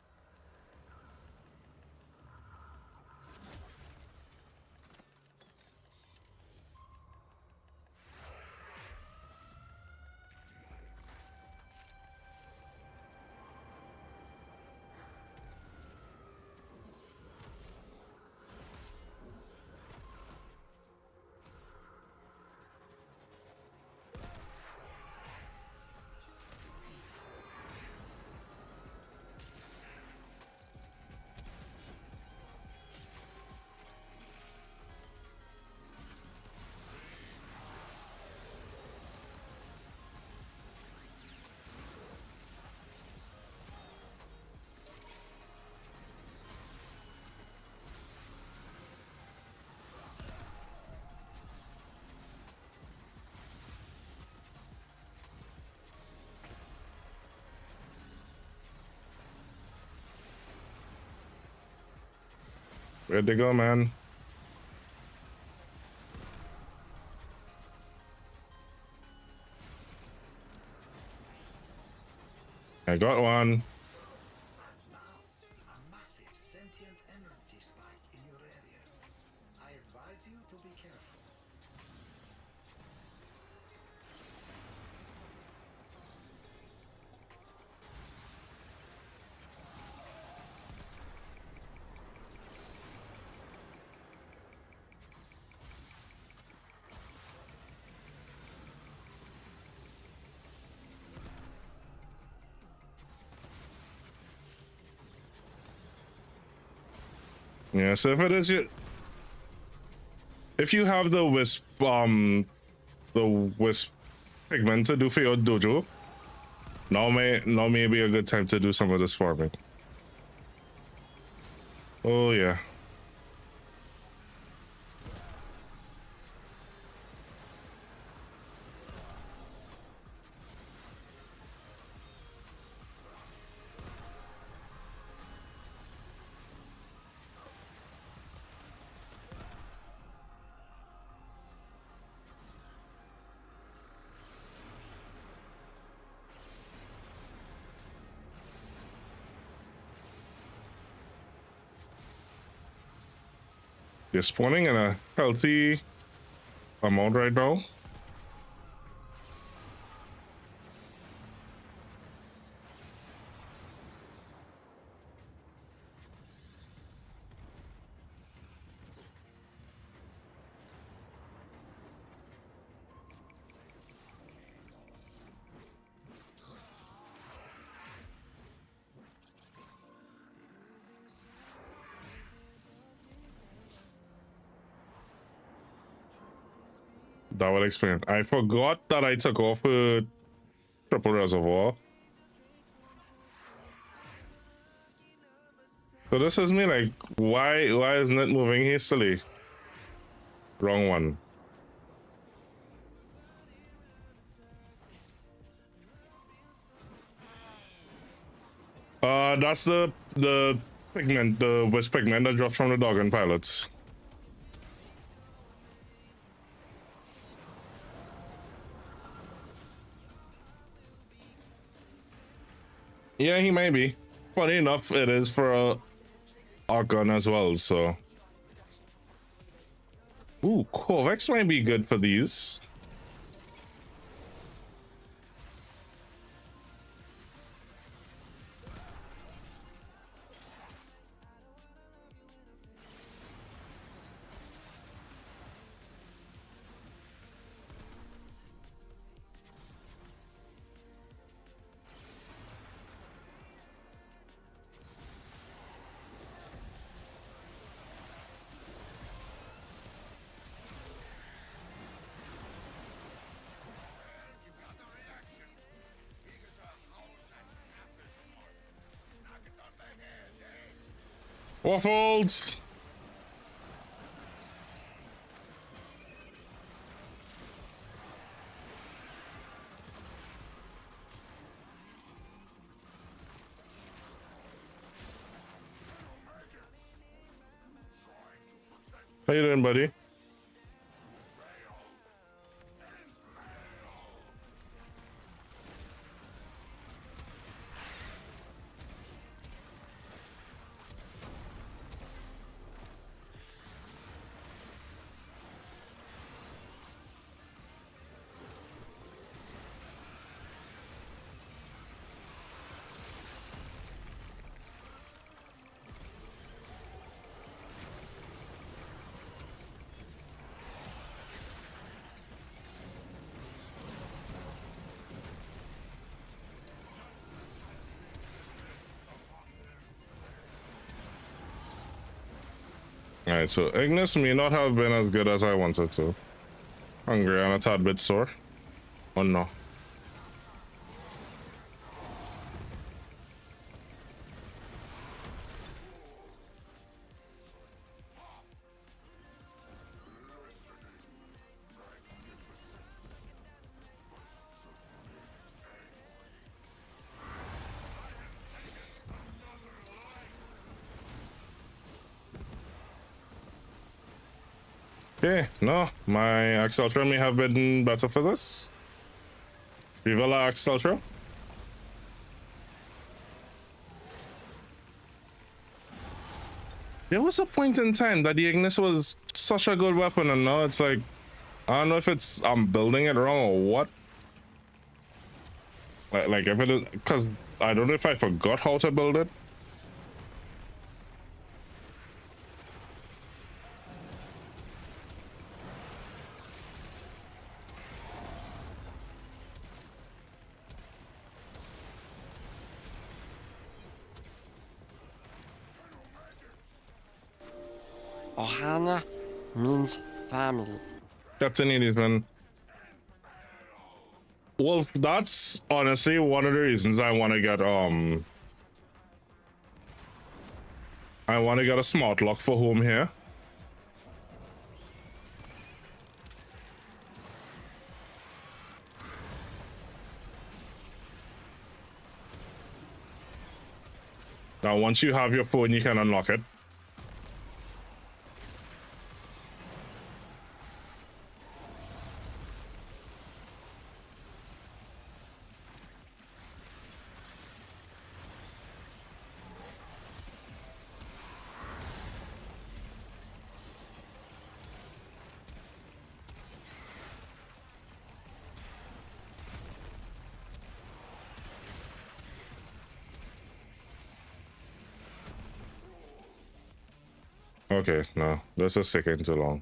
Where'd they go, man? I got one. A massive sentient energy spike in your area. I advise you to be careful. Yeah, so if it is your, if you have the wisp pigment to do for your dojo, now may be a good time to do some of this farming. Oh yeah. You're spawning in a healthy amount right now. That would explain. I forgot that I took off a triple reservoir. So this is me like, why isn't it moving hastily? Wrong one. That's the pigment, the wisp pigment that drops from the dog and pilots. Yeah, he may be. Funny enough, it is for a gun as well, so. Ooh, Corvex might be good for these. Waffles! How you doing, buddy? Alright, so Ignis may not have been as good as I wanted to. Hungry and a tad bit sore. Oh no. Okay, no, my Axe Ultra may have been better for this. Viva la Axe Ultra. There was a point in time that the Ignis was such a good weapon, and now it's like, I don't know if it's I'm building it wrong or what. Like if it is, because I don't know if I forgot how to build it. Ohana means family. Captain Edie's, man. Well, that's honestly one of the reasons I want to get a smart lock for home here. Now, once you have your phone, you can unlock it. Okay, no, this is taking too long.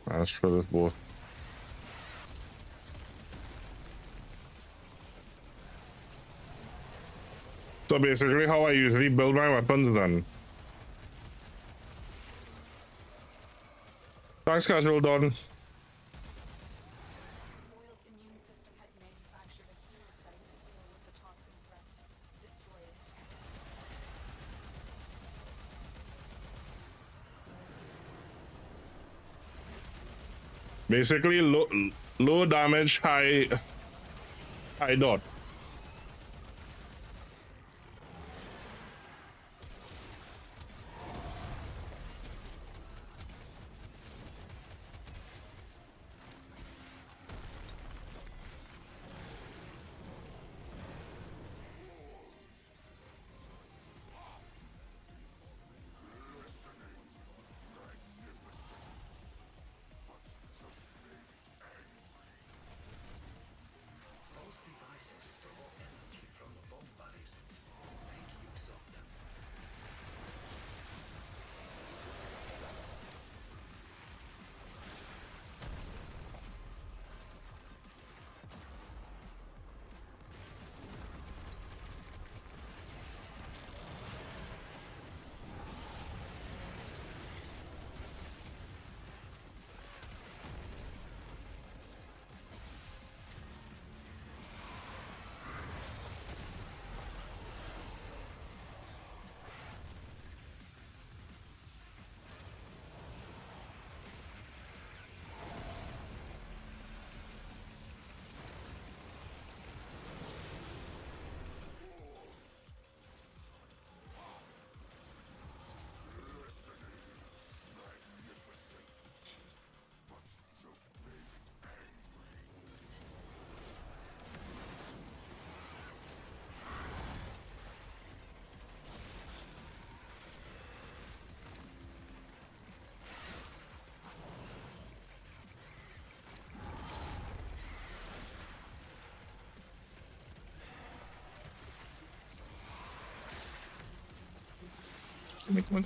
Let's for this boy. So basically, how I usually build my weapons then. Thanks, casual Don. Moyle's immune system has manufactured a healing site to deal with the toxin threat. Destroy it. Basically, low damage, high dot. Those devices draw energy from the bomb ballists. Make use of them.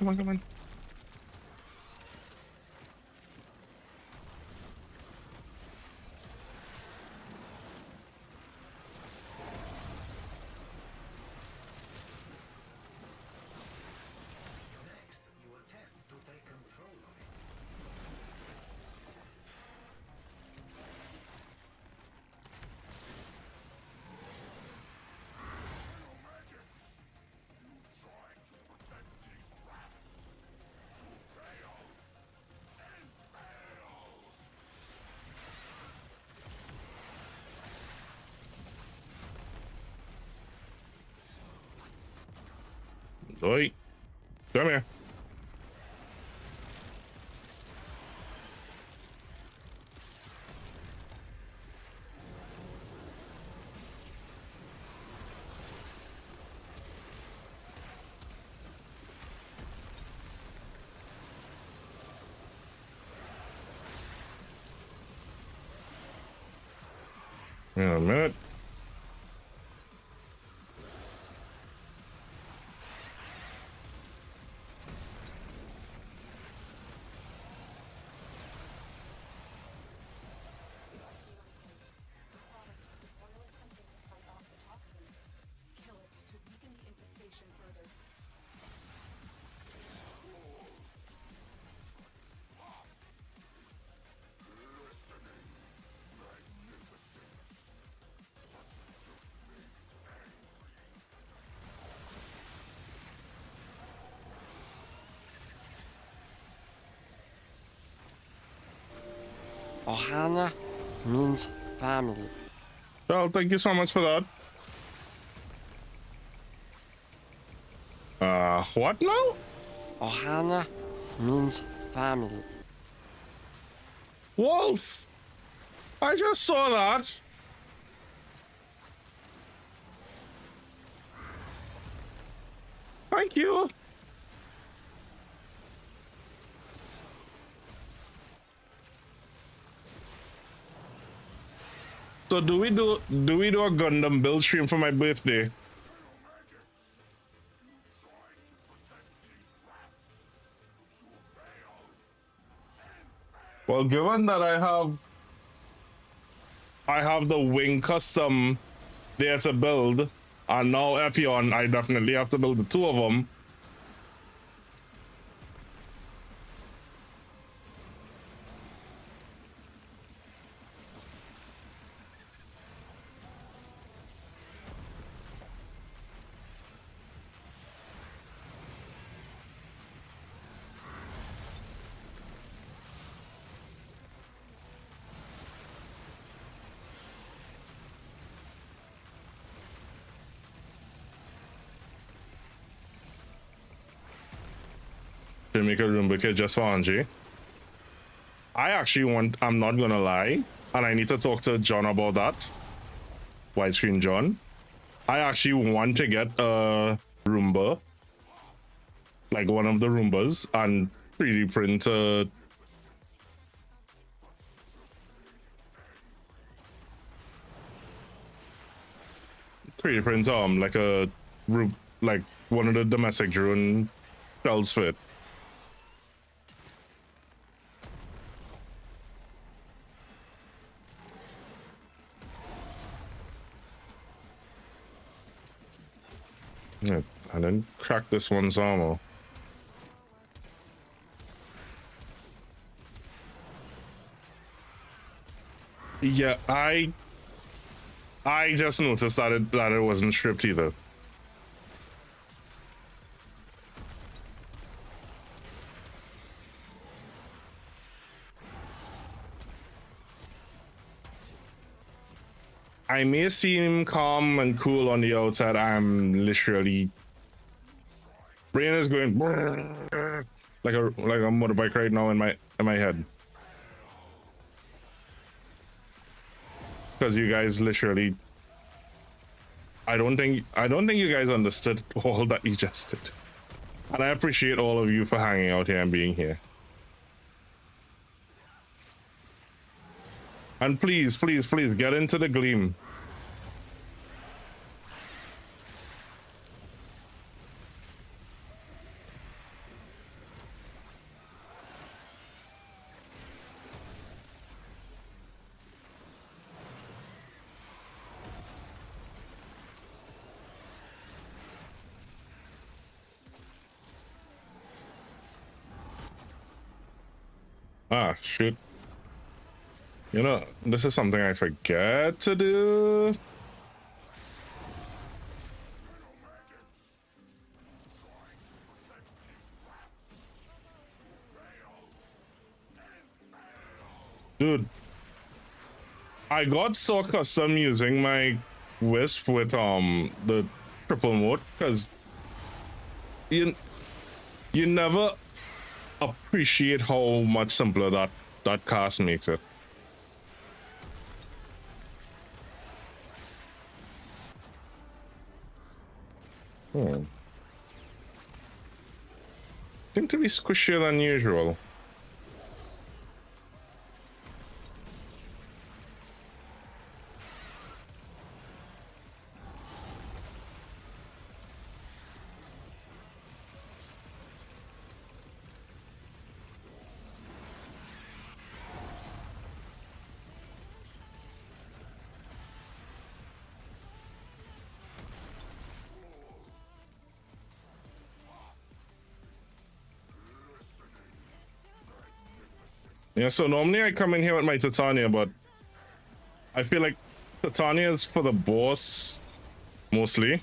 Come on. Next, you attempt to take control of it. Oi. Come here. In a minute. Oil attempting to fight off the toxin. Kill it to weaken the infestation further. Ohana means family. Well, thank you so much for that. What now? Ohana means family. Wolf! I just saw that. Thank you. So do we do a Gundam build stream for my birthday? Well, given that I have the wing custom there to build, and now Epion, I definitely have to build the two of them. To make a room bouquet just for Angie. I'm not gonna lie, and I need to talk to John about that. Widescreen John. I actually want to get a Roomba, like one of the Roombas, and 3D print a 3D print like a room, like one of the domestic drone shells fit. Yeah, and then crack this one's armor. Yeah, I just noticed that it wasn't stripped either. I may seem calm and cool on the outside. I'm literally brain is going like a motorbike right now in my head. Because you guys literally I don't think you guys understood all that you just did. And I appreciate all of you for hanging out here and being here. And please, please, please get into the gleam. Ah, shoot. You know, this is something I forget to do. Dude, I got so accustomed using my Wisp with the triple mode because you never appreciate how much simpler that cast makes it. Seem to be squishier than usual. Yeah, so normally I come in here with my Titania, but I feel like Titania is for the boss mostly.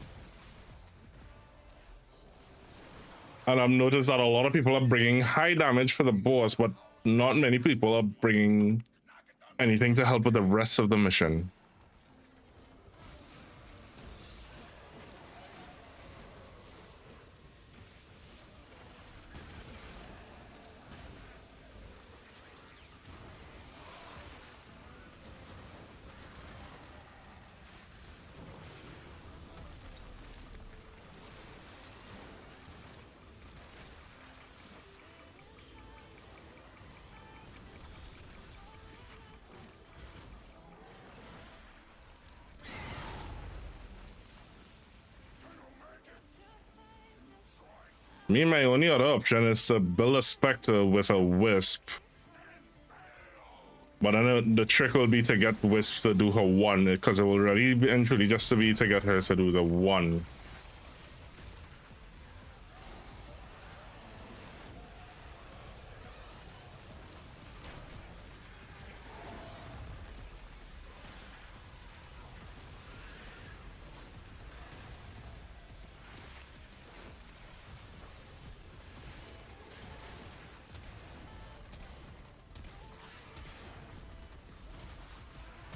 And I've noticed that a lot of people are bringing high damage for the boss, but not many people are bringing anything to help with the rest of the mission. Me, my only other option is to build a Spectre with a Wisp. But I know the trick will be to get Wisp to do her one, because it will really and truly just to be to get her to do the one.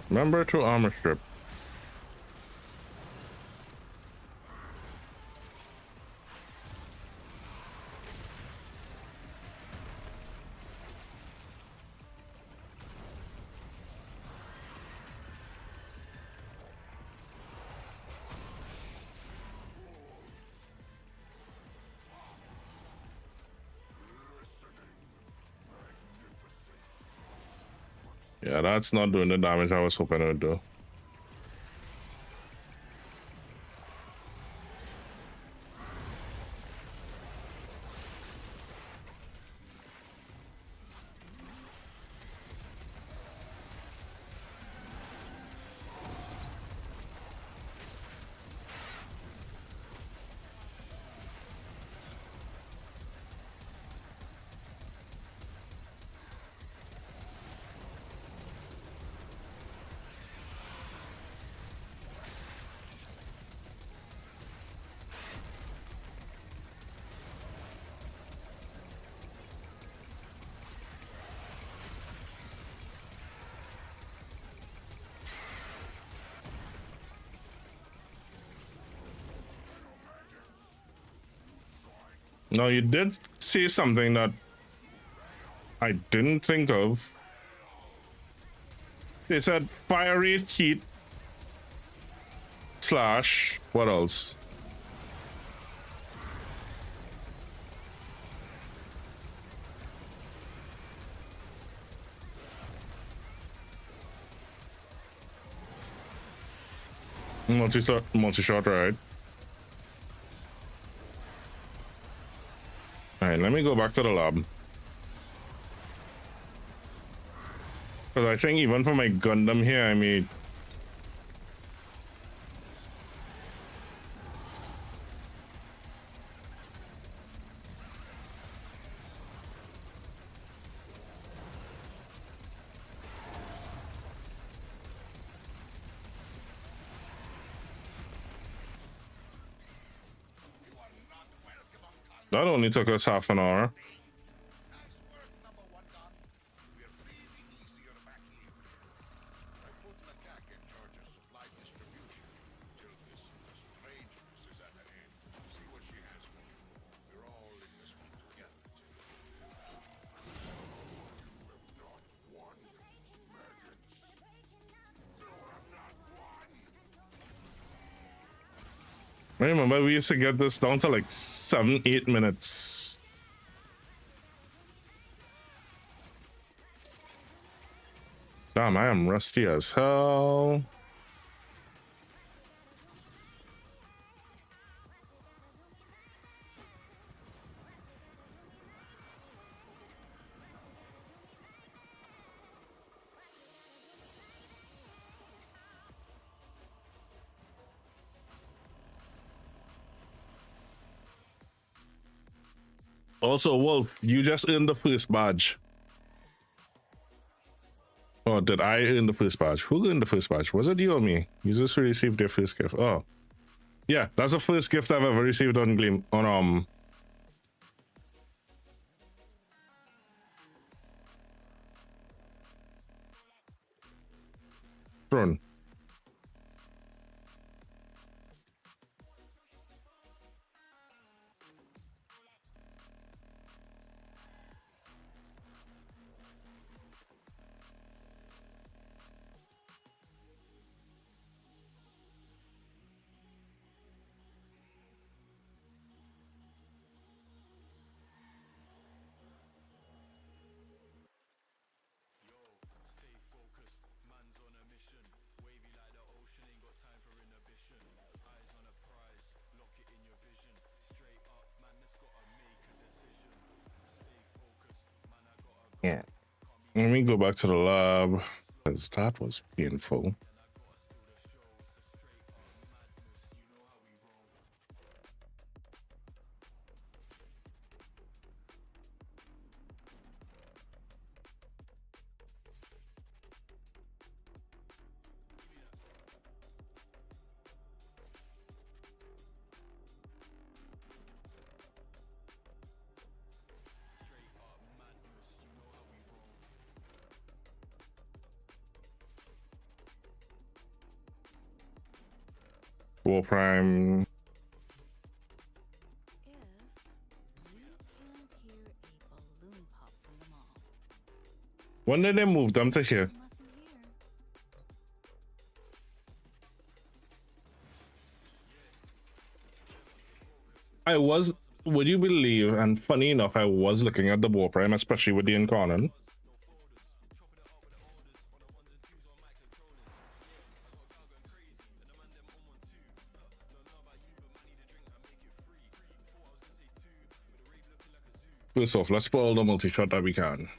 Remember to armor strip. Yeah, that's not doing the damage I was hoping it would do. No, you did say something that I didn't think of. They said fire rate, heat, slash, what else? Multi-shot, right? Alright, let me go back to the lab. Because I think even for my Gundam here, I made... That only took us half an hour. I remember we used to get this down to like 7-8 minutes. Damn, I am rusty as hell. Also, Wolf, you just earned the first badge. Or did I earn the first badge? Who earned the first badge? Was it you or me? You just received their first gift. Oh, yeah, that's the first gift I've ever received on Gleam on Throne. Yeah. Let me go back to the lab because that was painful. Warframe. If you can't hear a balloon pop from the mall, When did they move them to here? you mustn't hear. I was, would you believe, and funny enough, I was looking at the Warframe, especially with the Incarnon. First off, let's spoil the multi-shot that we can.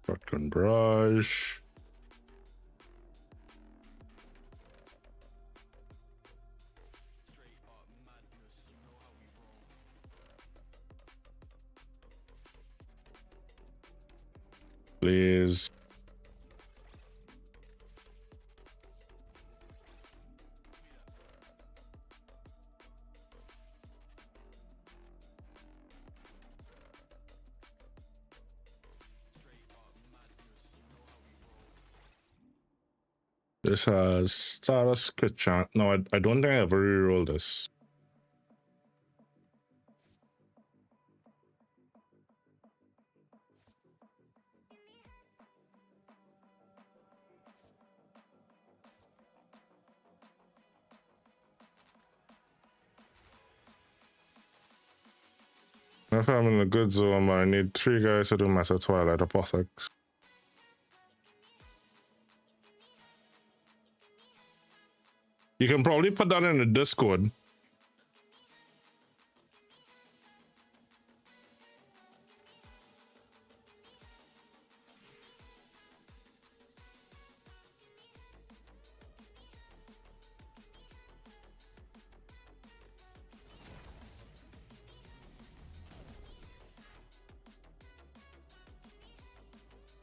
Shotgun barrage. Please. This has status good chance. No, I don't think I ever reroll this. If I'm in a good zone, I need 3 guys to do Master Twilight Apothex. You can probably put that in the Discord.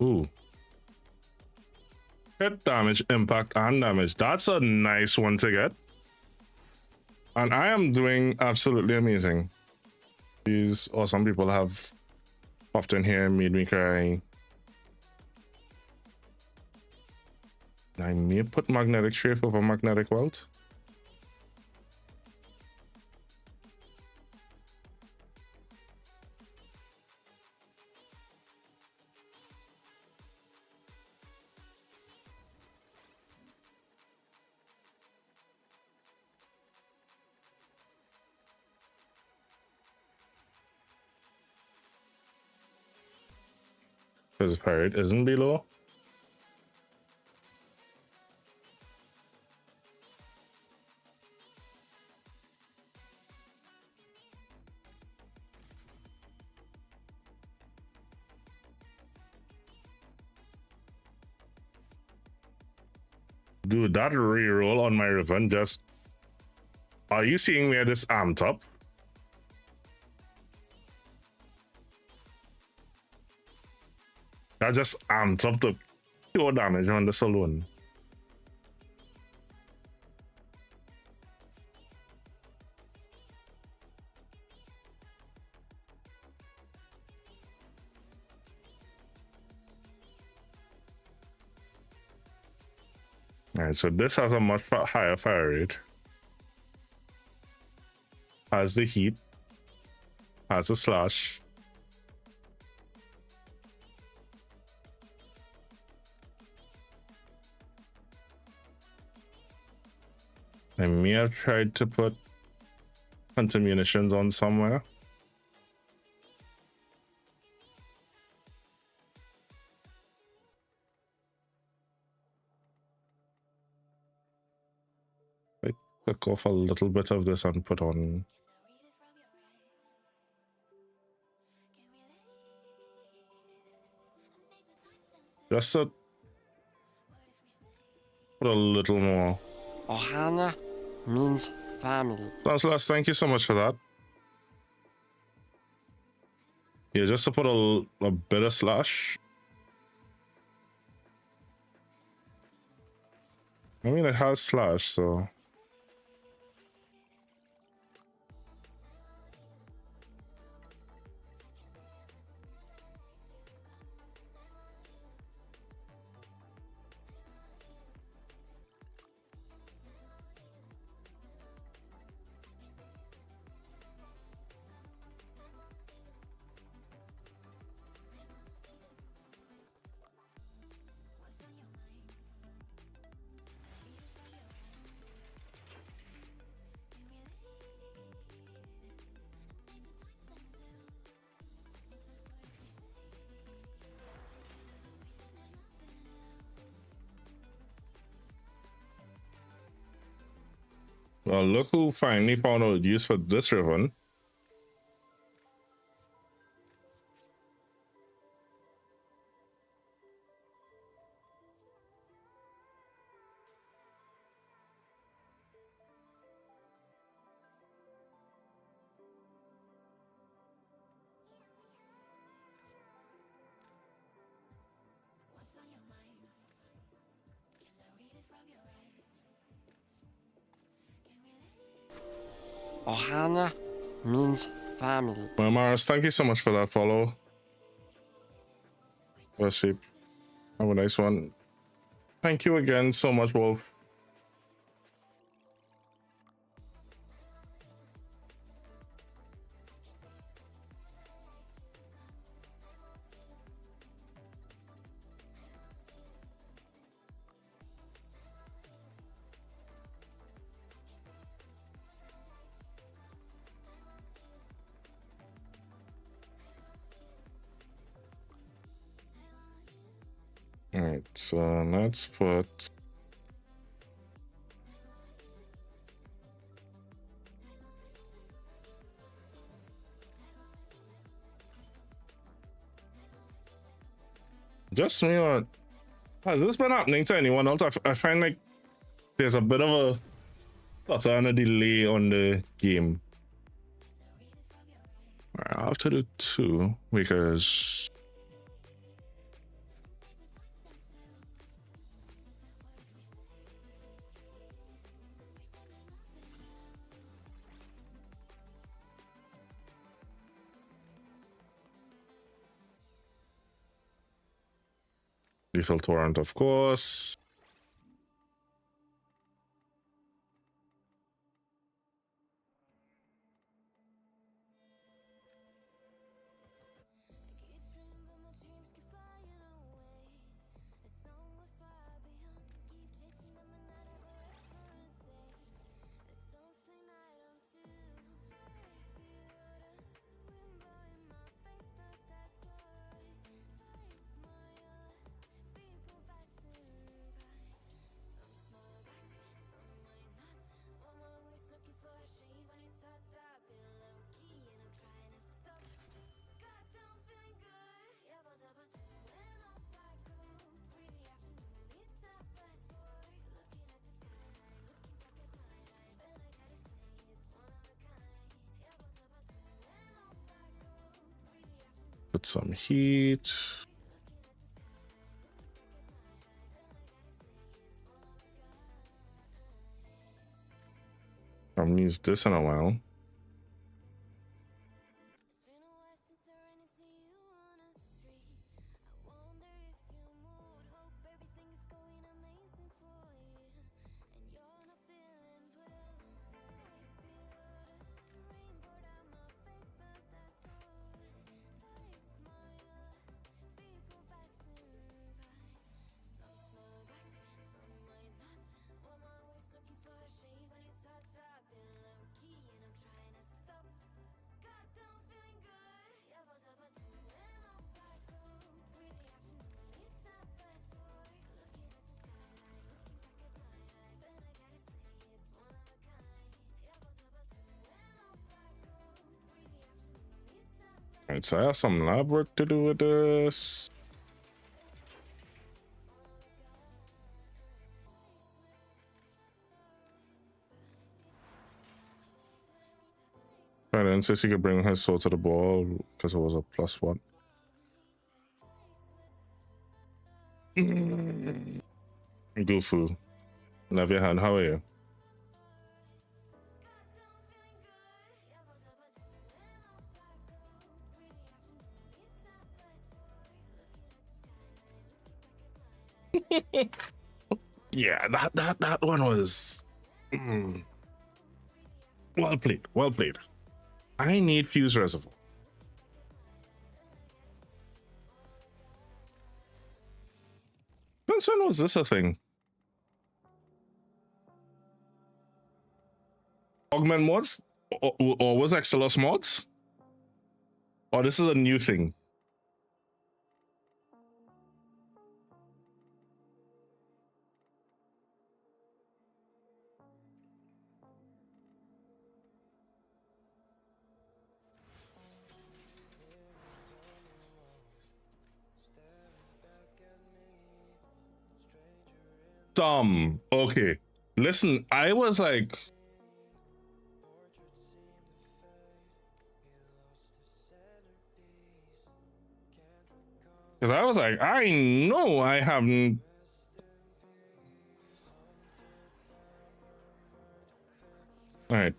Ooh. Hit damage, impact, and damage. That's a nice one to get. And I am doing absolutely amazing. These awesome people have popped in here and made me cry. I may put magnetic strafe over magnetic welt. Because pirate isn't below. Dude, that reroll on my Riven just... Are you seeing me at this arm top? That just amped up the pure damage on this alone. Alright, so this has a much higher fire rate. Has the heat. Has a slash. I may have tried to put hunter munitions on somewhere. I took off a little bit of this and put on. Just to put a little more. Ohana means family. Lancelot, thank you so much for that. Yeah, just to put a bit of slash. I mean, it has slash, so. Well, look who finally found out use for this ribbon. Ohana means family. Well, Mars, thank you so much for that follow. Worship. Have a nice one. Thank you again so much, Wolf. Alright, so let's put just me, or has this been happening to anyone else? I find like there's a bit of a stutter and a delay on the game. Alright, I have to do 2 because Lethal Torrent, of course. Put some heat. I haven't used this in a while. Alright, so I have some lab work to do with this. And then says he could bring his sword to the ball because it was a +1. Goofu. Navihan, how are you? Yeah, that one was well played. Well played. I need Fuse Reservoir. Since when was this a thing? Augment mods? Or was Excelos mods? Or this is a new thing? Okay. Listen, I was like, because I was like, I know I haven't. All right.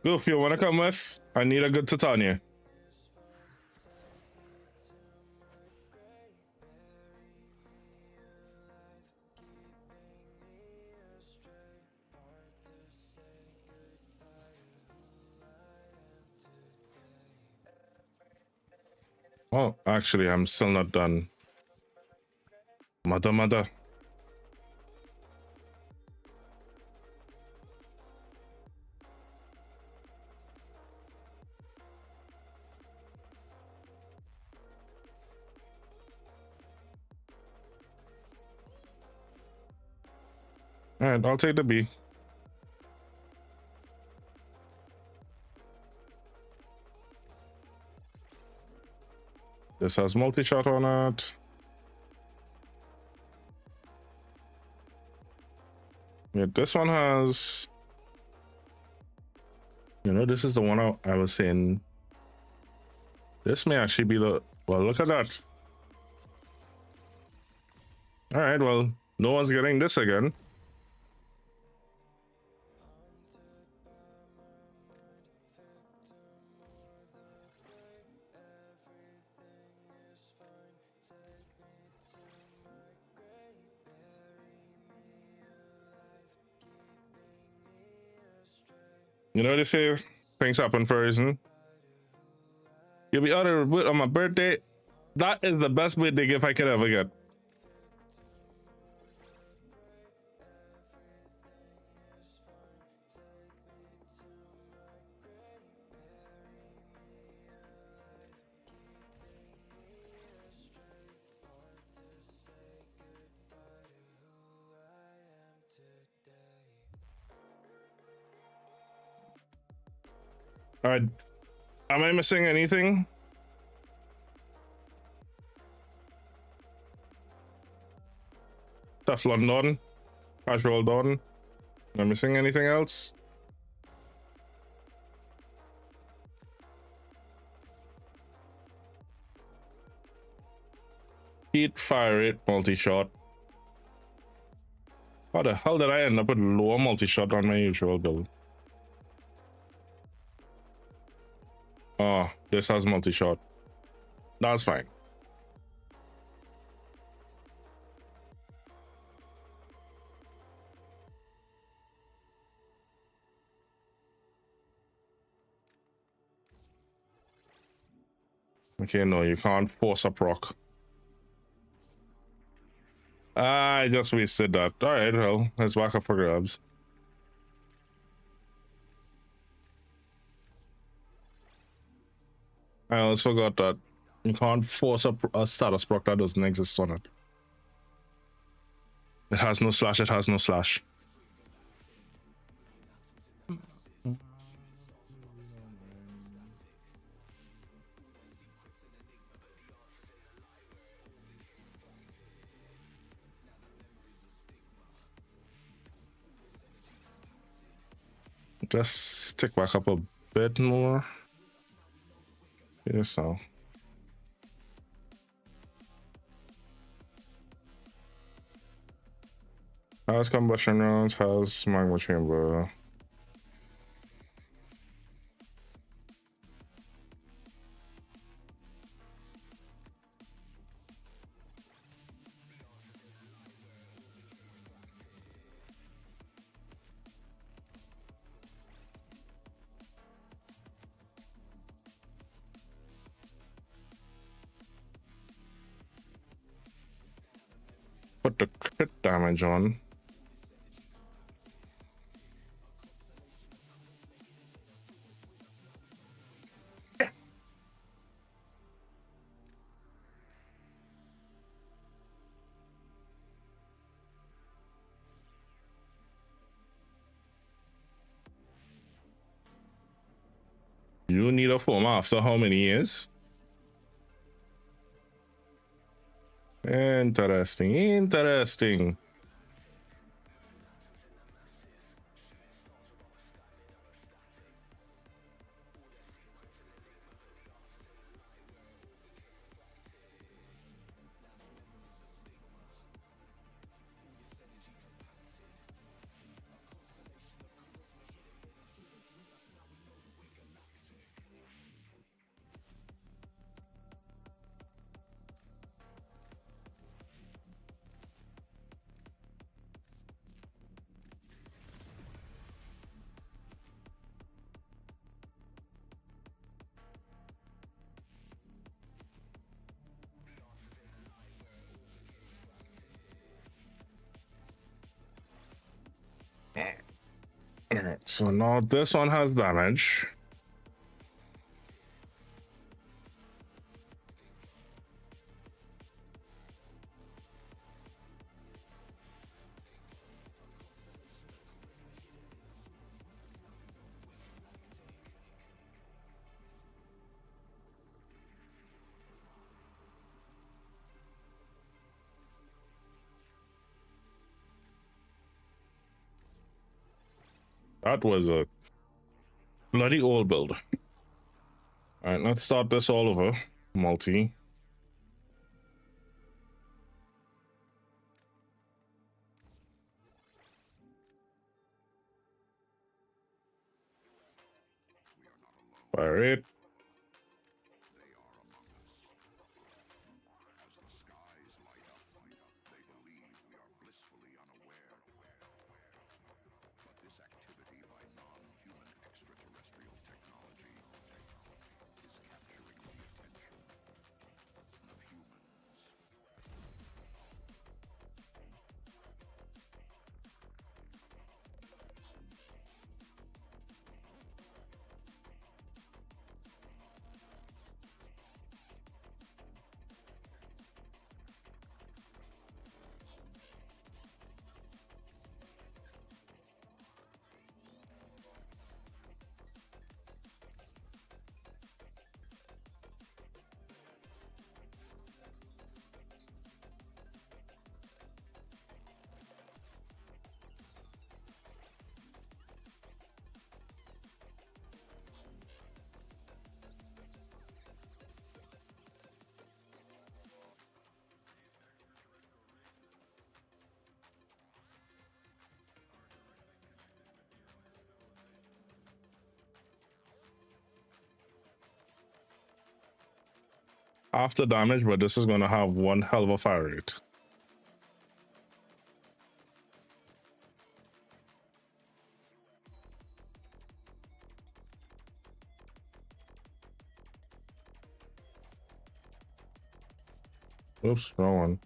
Go if you want to come with. I need a good Titania. Oh, actually, I'm still not done. Mother. All right, I'll take the B. This has multi-shot on it. Yeah, this one has... You know, this is the one I was saying. This may actually be the... Well, look at that. All right, well, no one's getting this again. You know they say things happen for a reason. You'll be out of the wood on my birthday. That is the best birthday gift I could ever get. All right, am I missing anything? Teflon done. Casual done. Am I missing anything else? Heat, fire rate, multi-shot. How the hell did I end up with lower multi-shot on my usual build? Oh, this has multi-shot. That's fine. Okay, no, you can't force a proc. I just wasted that. All right, well, let's back up for grabs. I also forgot that you can't force a status proc that doesn't exist on it. It has no slash, it has no slash. Just tick back up a bit more. Yes, so. Has combustion rounds, has magma chamber. Put the crit damage on. You need a form after how many years? Interesting, interesting. Alright, so now this one has damage. That was a bloody old build. Alright, let's start this all over. Multi. Fire it. after damage, but this is going to have one hell of a fire rate. Oops, wrong one.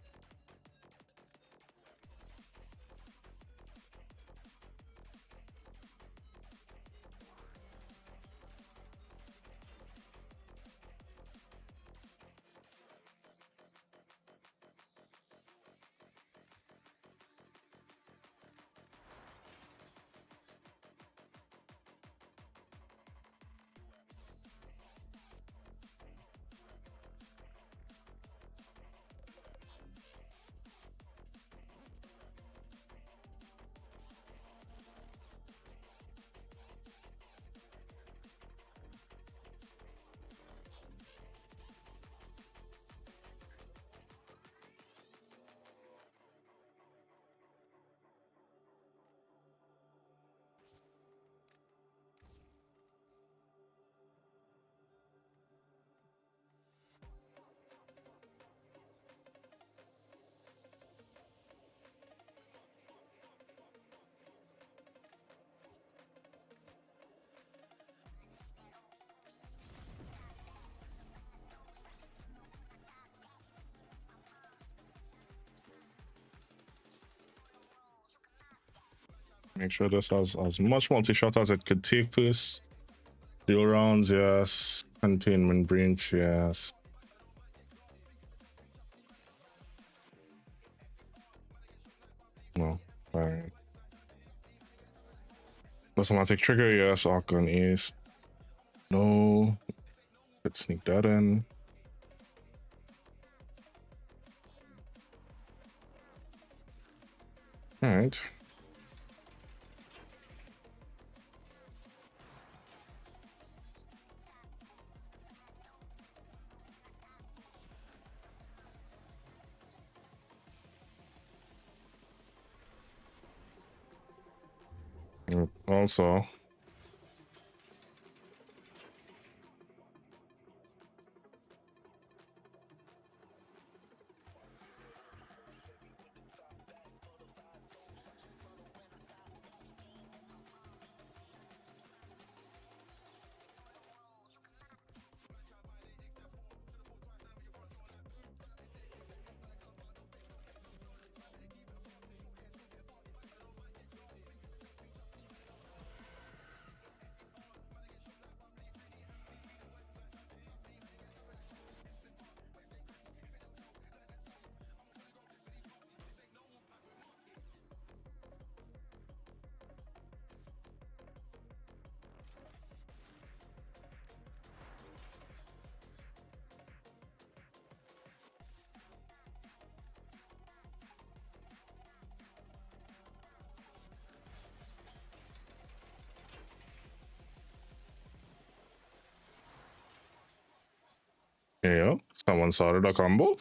Make sure this has as much multi-shot as it could take place. Dual rounds, yes. Containment breach, yes. No, alright. Automatic trigger, yes. Arc gun ace. No. Let's sneak that in. Alright. Also, there you go. Someone started a combo.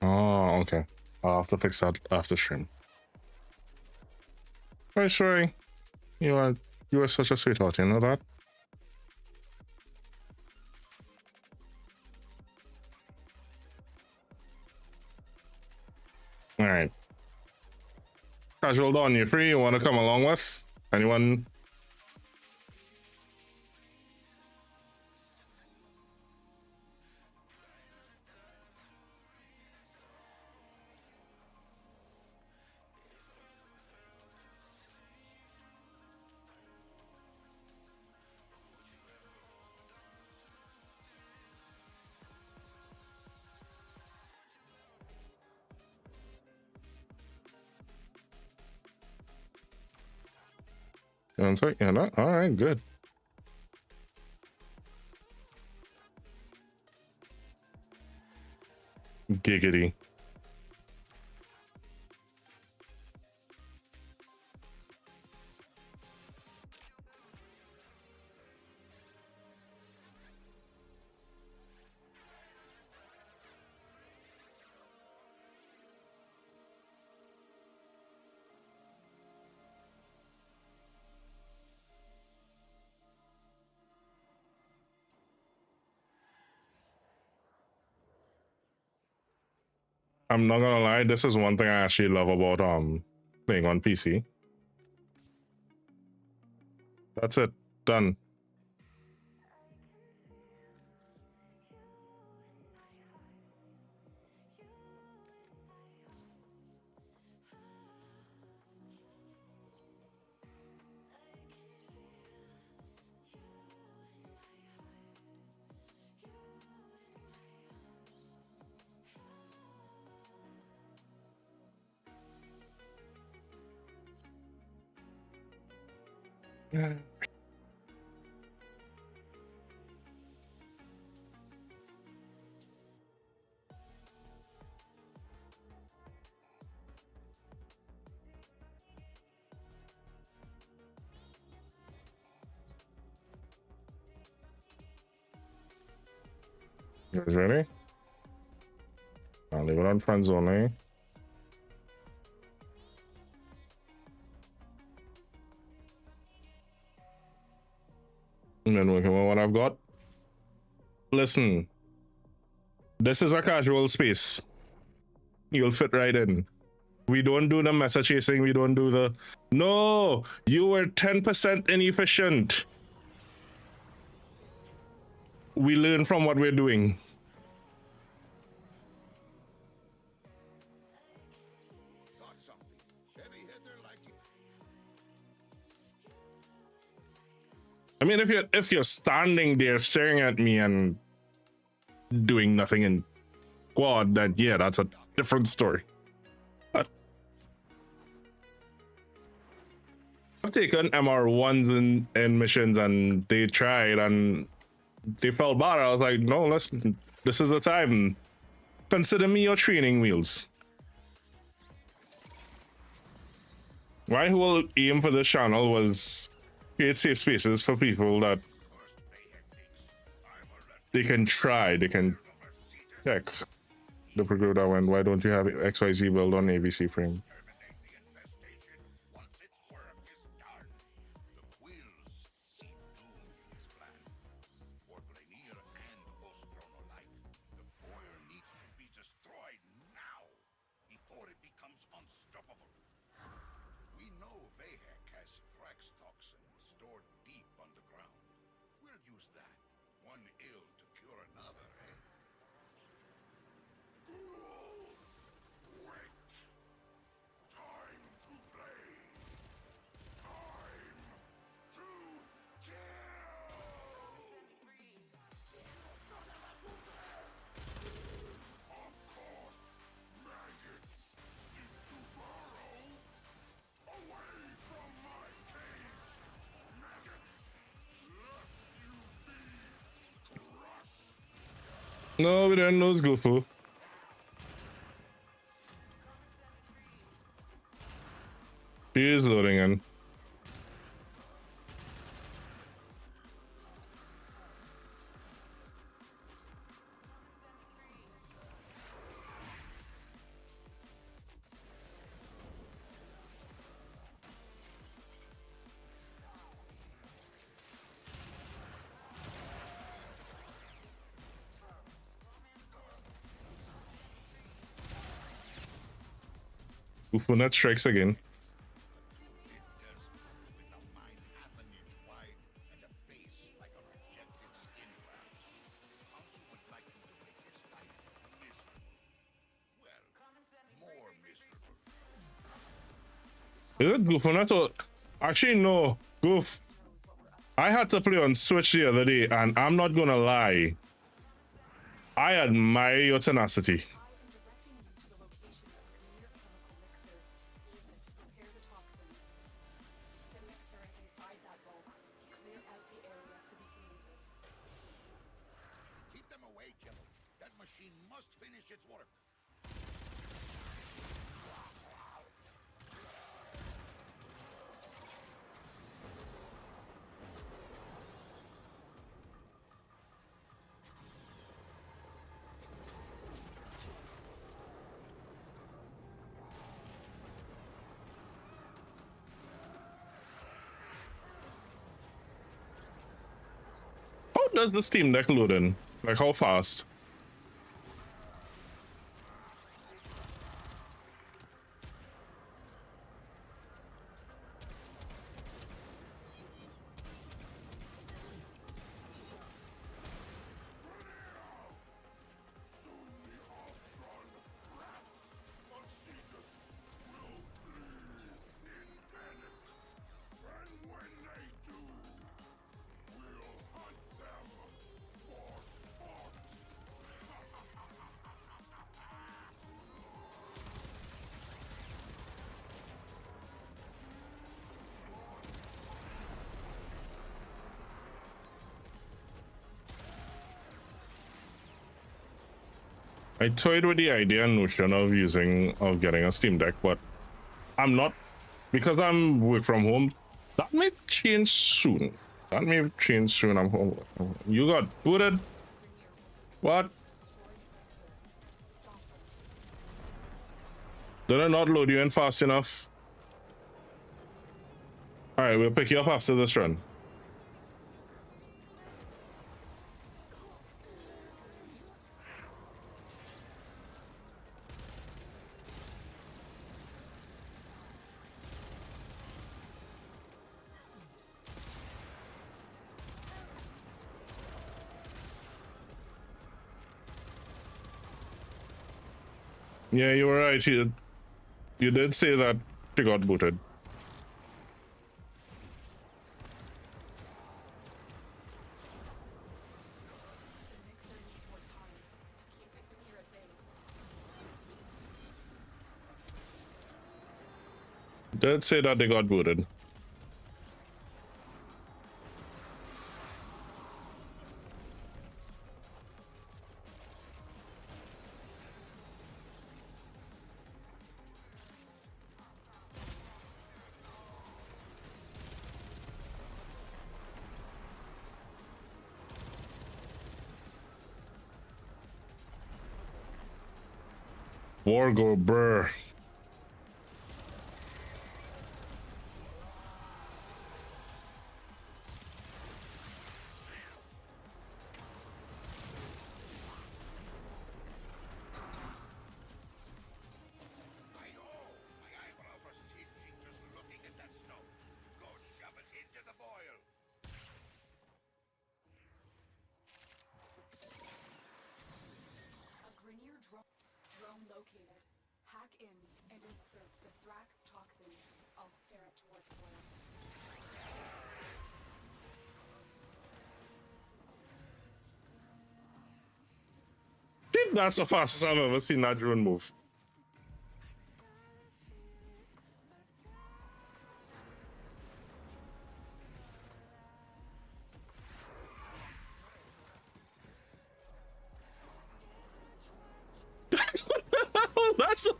Oh, okay. I'll have to fix that after stream. Right, sure. You are such a sweetheart, you know that? Alright. Casual Dawn, you free? You wanna come along with? Anyone? One sec. Yeah, no? All right, good. Giggity. I'm not gonna lie, this is one thing I actually love about playing on PC. That's it. Done. You guys ready? I'll leave it on friends only. And then working with what I've got. Listen, this is a casual space. You'll fit right in. We don't do the mesa chasing. We don't do the, no, you were 10% inefficient. We learn from what we're doing. I mean, if you're standing there staring at me and doing nothing in quad, then yeah, that's a different story. But I've taken MR1s in missions and they tried and they felt bad. I was like, no, listen, this is the time. Consider me your training wheels. My whole aim for this channel was create safe spaces for people that they can try, they can check. The group that went, why don't you have XYZ build on ABC frame? No, we didn't lose Goofy. She is loading in. Ufunet strikes again. Is it Goofunet or actually no, Goof. I had to play on Switch the other day, and I'm not gonna lie. I admire your tenacity. I am directing you to the location of the near chemical mixer used to prepare the toxin. The mixer is inside machine must finish its work. How does the Steam Deck load in? Like how fast? I toyed with the idea and notion of getting a Steam Deck, but I'm not, because I'm work from home. That may change soon. That may change soon. I'm home. You got booted. What? Did I not load you in fast enough? All right, we'll pick you up after this run. Yeah, you were right. You did say that she got booted. Did say that they got booted. Wargo brr. Drone located. Hack in and insert the Thrax toxin. I'll steer it toward the boil. That's the fastest I've ever seen that drone move. That's a...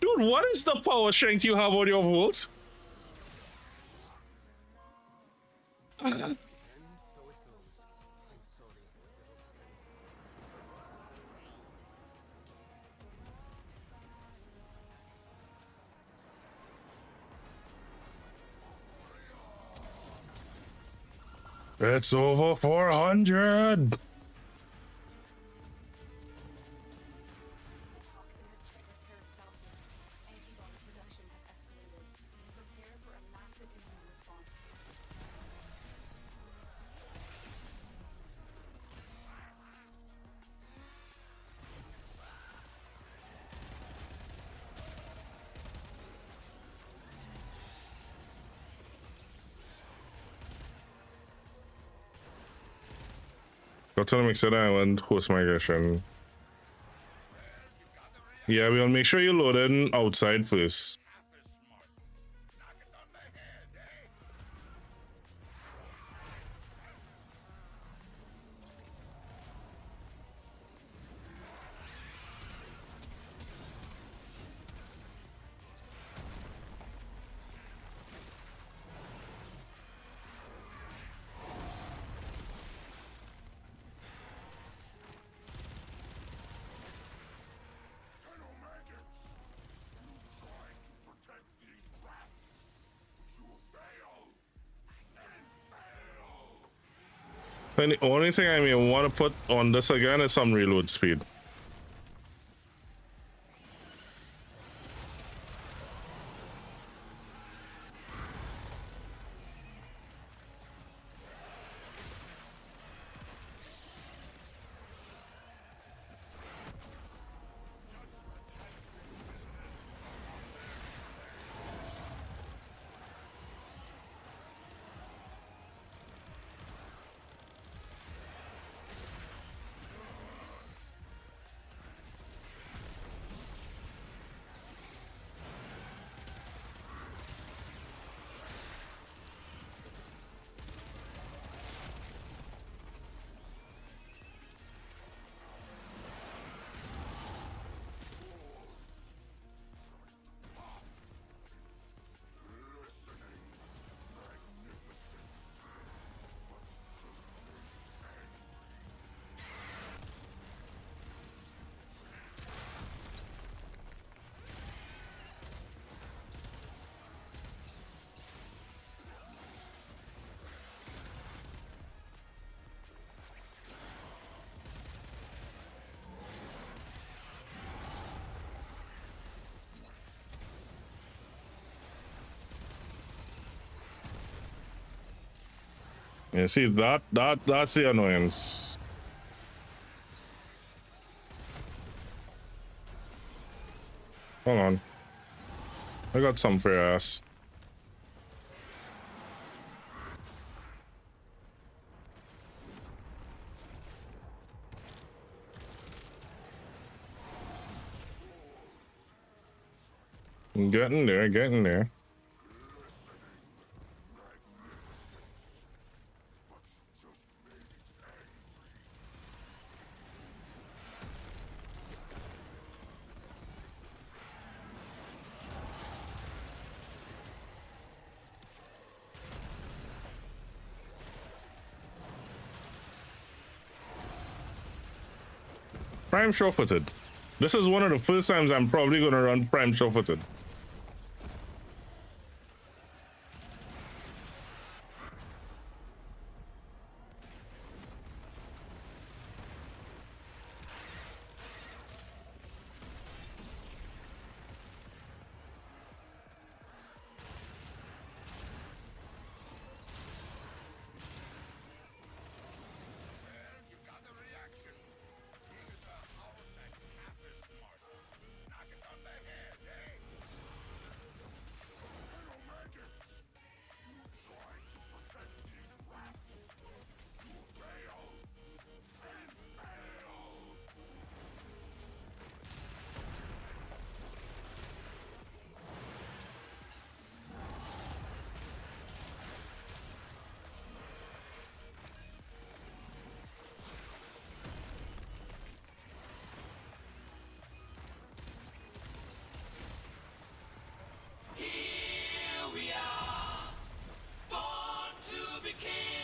Dude, what is the power strength you have on your volt? It's over 400. Toxin has triggered peristalsis. Antibody production has escalated. Prepare for a massive immune response. Got to Mixed Island host migration. Yeah, we'll make sure you load in outside first. And the only thing I may want to put on this again is some reload speed. Yeah, see that's the annoyance. Hold on. I got some for your ass. Getting there, getting there. Prime sure-footed. This is one of the first times I'm probably gonna run Prime sure-footed.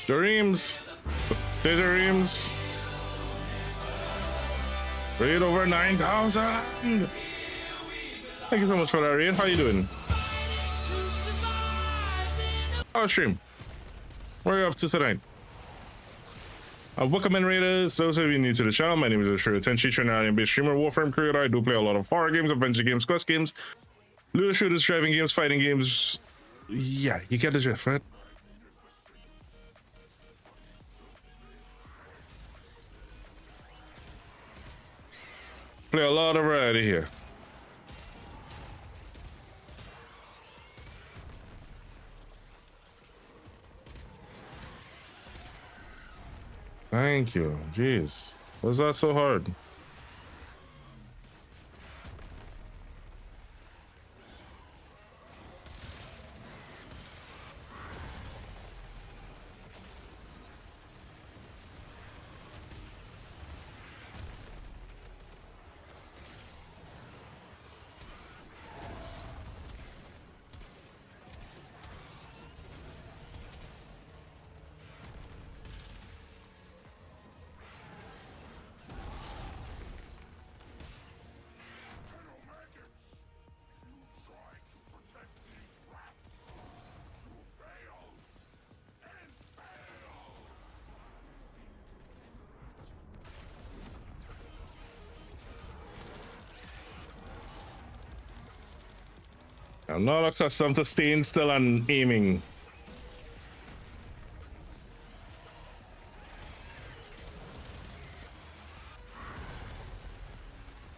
Dreams. The dreams. Raid over 9,000. Thank you so much for that raid. How you doing? Oh, stream. What are you up to tonight? Welcome in, Raiders. Those of you new to the channel, my name is Ashura Tenchi, Trinidadian-based streamer, Warframe creator. I do play a lot of horror games, adventure games, quest games, looter shooters, driving games, fighting games. Yeah, you get the gist, right? Play a lot of variety here. Thank you. Jeez. Was that so hard? I'm not accustomed to staying still and aiming.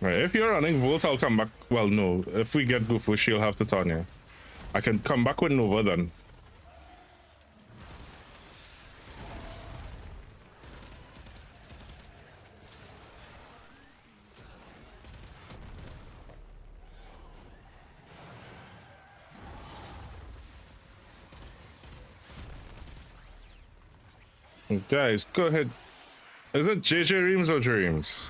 Right, if you're running Volt, I'll come back. Well, no. If we get Gufu, she'll have to Tanya. I can come back with Nova then. Guys, go ahead. Is it JJ Reams or Dreams?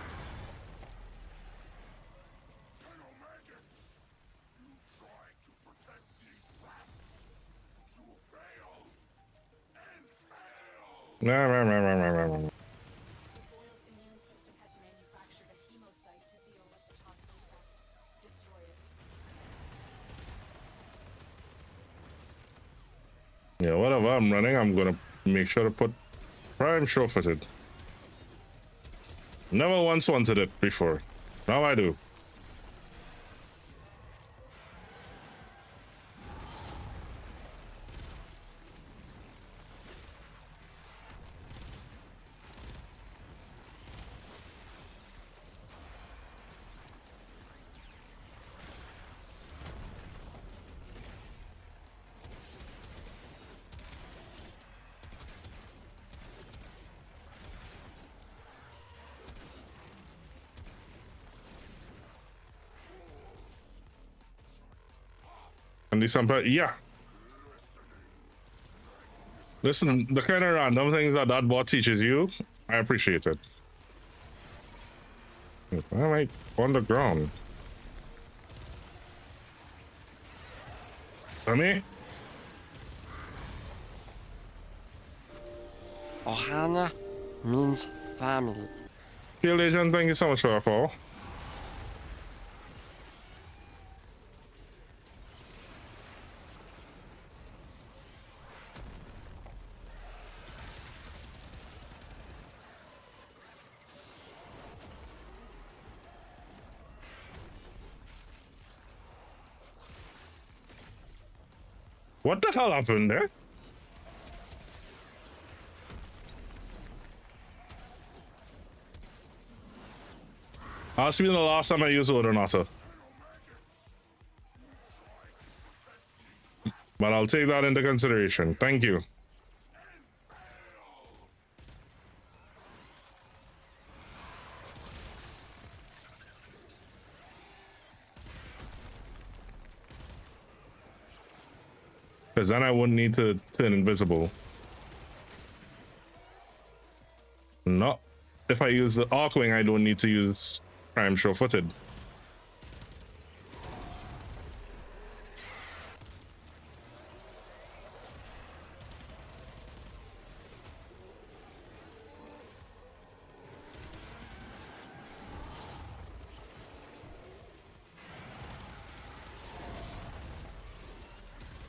Nah, nah, nah, nah, nah, nah, nah. Boyle's immune system has manufactured a hemocyte to deal with the toxin threat. Destroy it. Yeah, whatever I'm running, I'm gonna make sure to put Prime sure-footed. Never once wanted it before. Now I do. And these some, yeah. Listen, the kind of random things that that bot teaches you, I appreciate it. All right, on the ground. Tommy? Ohana means family. Shield Agent, thank you so much for that follow. What the hell happened there? That's been the last time I used Odonata. But I'll take that into consideration. Thank you. Because then I wouldn't need to turn invisible. No. If I use the Arcwing, I don't need to use Prime Sure-Footed.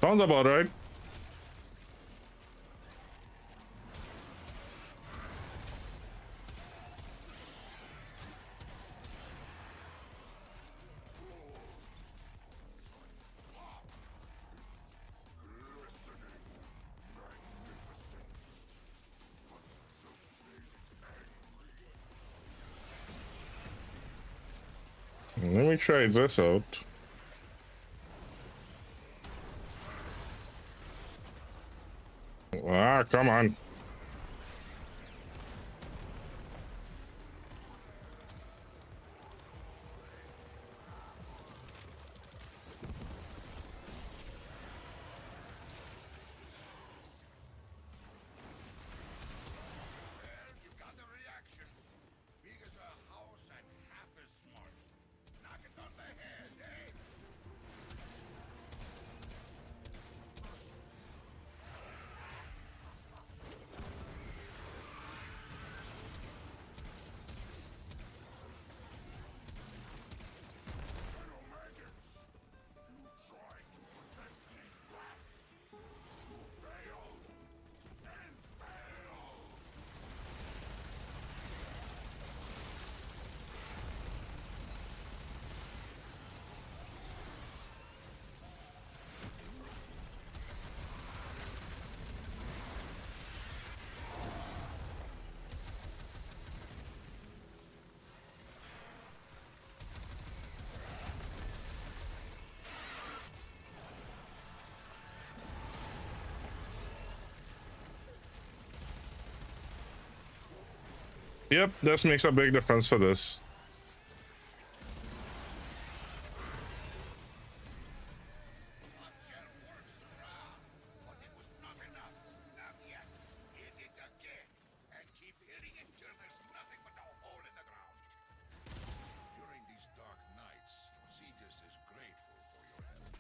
Sounds about right. Let me try this out. Ah, come on. Yep, this makes a big difference for this.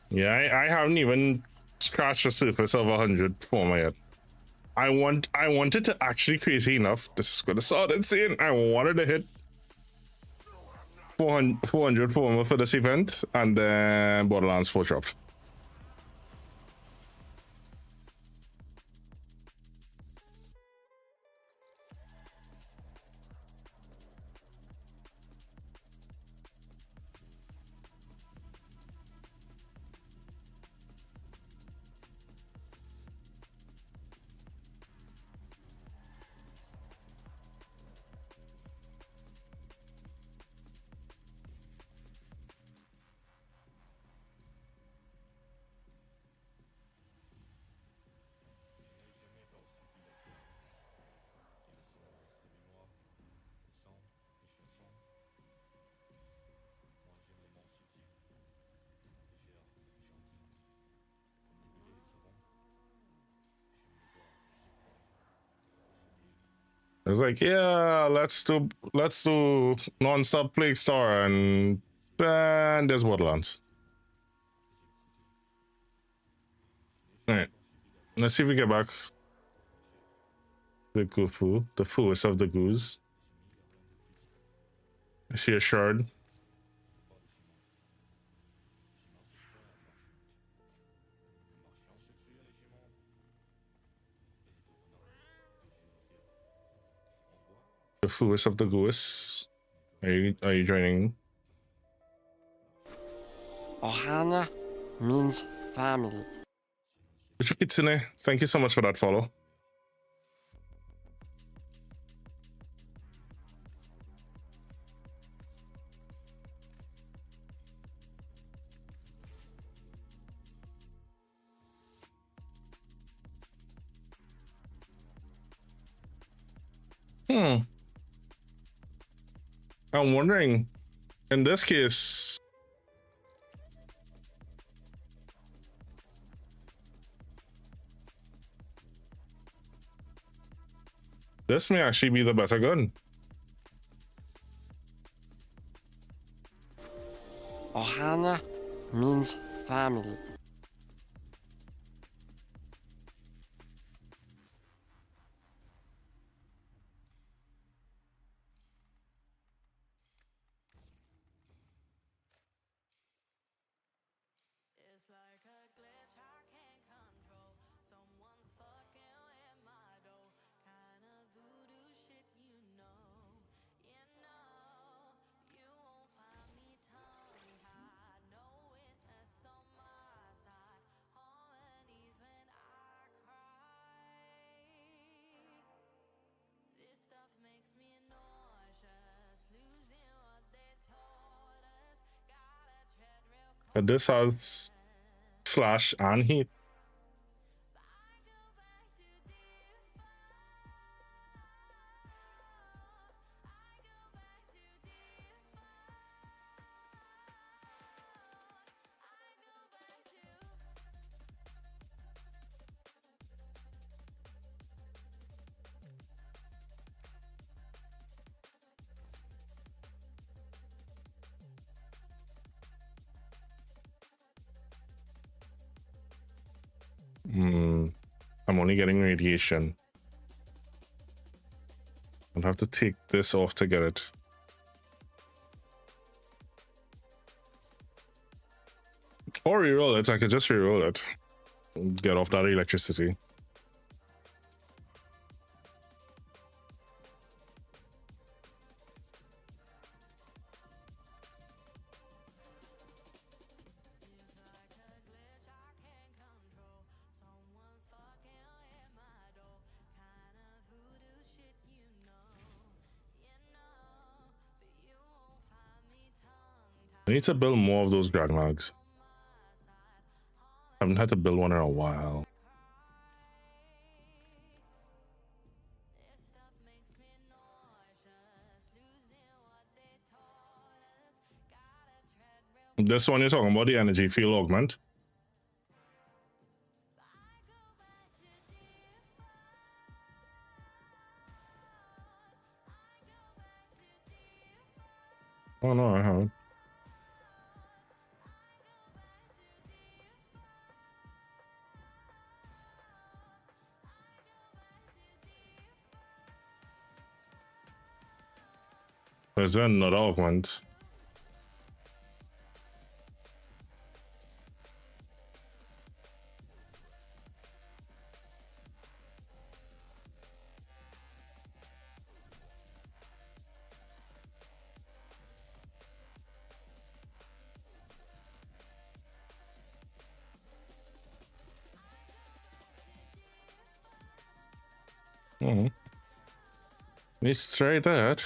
Yeah, I haven't even scratched the surface of 100 former yet. I wanted to actually crazy enough. This is gonna sound insane. I wanted to hit 400 former for this event, and then Borderlands 4 dropped. It's like, yeah, let's do non-stop Plague Star, and then there's Borderlands. All right, let's see if we get back the Goofoo, the fooest of the goose. I see a shard. The fooest of the goose. Are you joining? Ohana means family. Kitsune, thank you so much for that follow. I'm wondering, in this case, this may actually be the better gun. Ohana means family. It's like a glitch I can't control. Someone's fucking with my dough. Kind of voodoo shit, you know. You won't find me tongue-tied. No witness on my side. Harmonies when I cry. This stuff makes me nauseous. Losing what they taught us. Gotta tread real close. But this has slash and heat. I'm only getting radiation. I'll have to take this off to get it. Or reroll it. I could just reroll it. Get off that electricity. I need to build more of those drag mags. I haven't had to build one in a while. This one you're talking about, the energy field augment. Oh no, I haven't. There's another augment. Mm-hmm. Let's try that.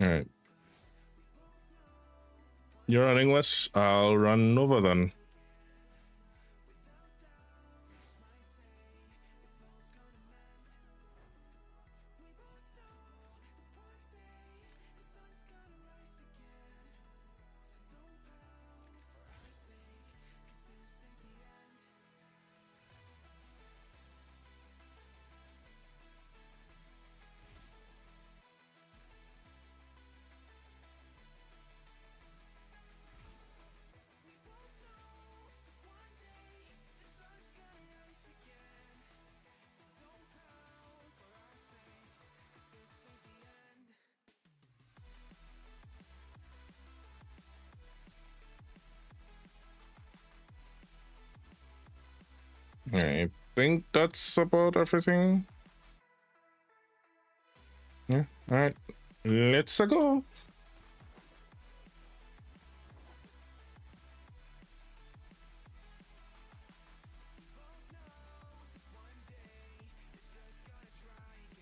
All right. You're running west. I'll run over then. I think that's about everything. Yeah. All right. Let's go.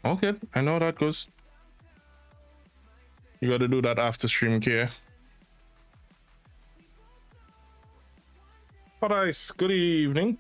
Okay, I know how that goes. You got to do that after stream care. Alright, good evening.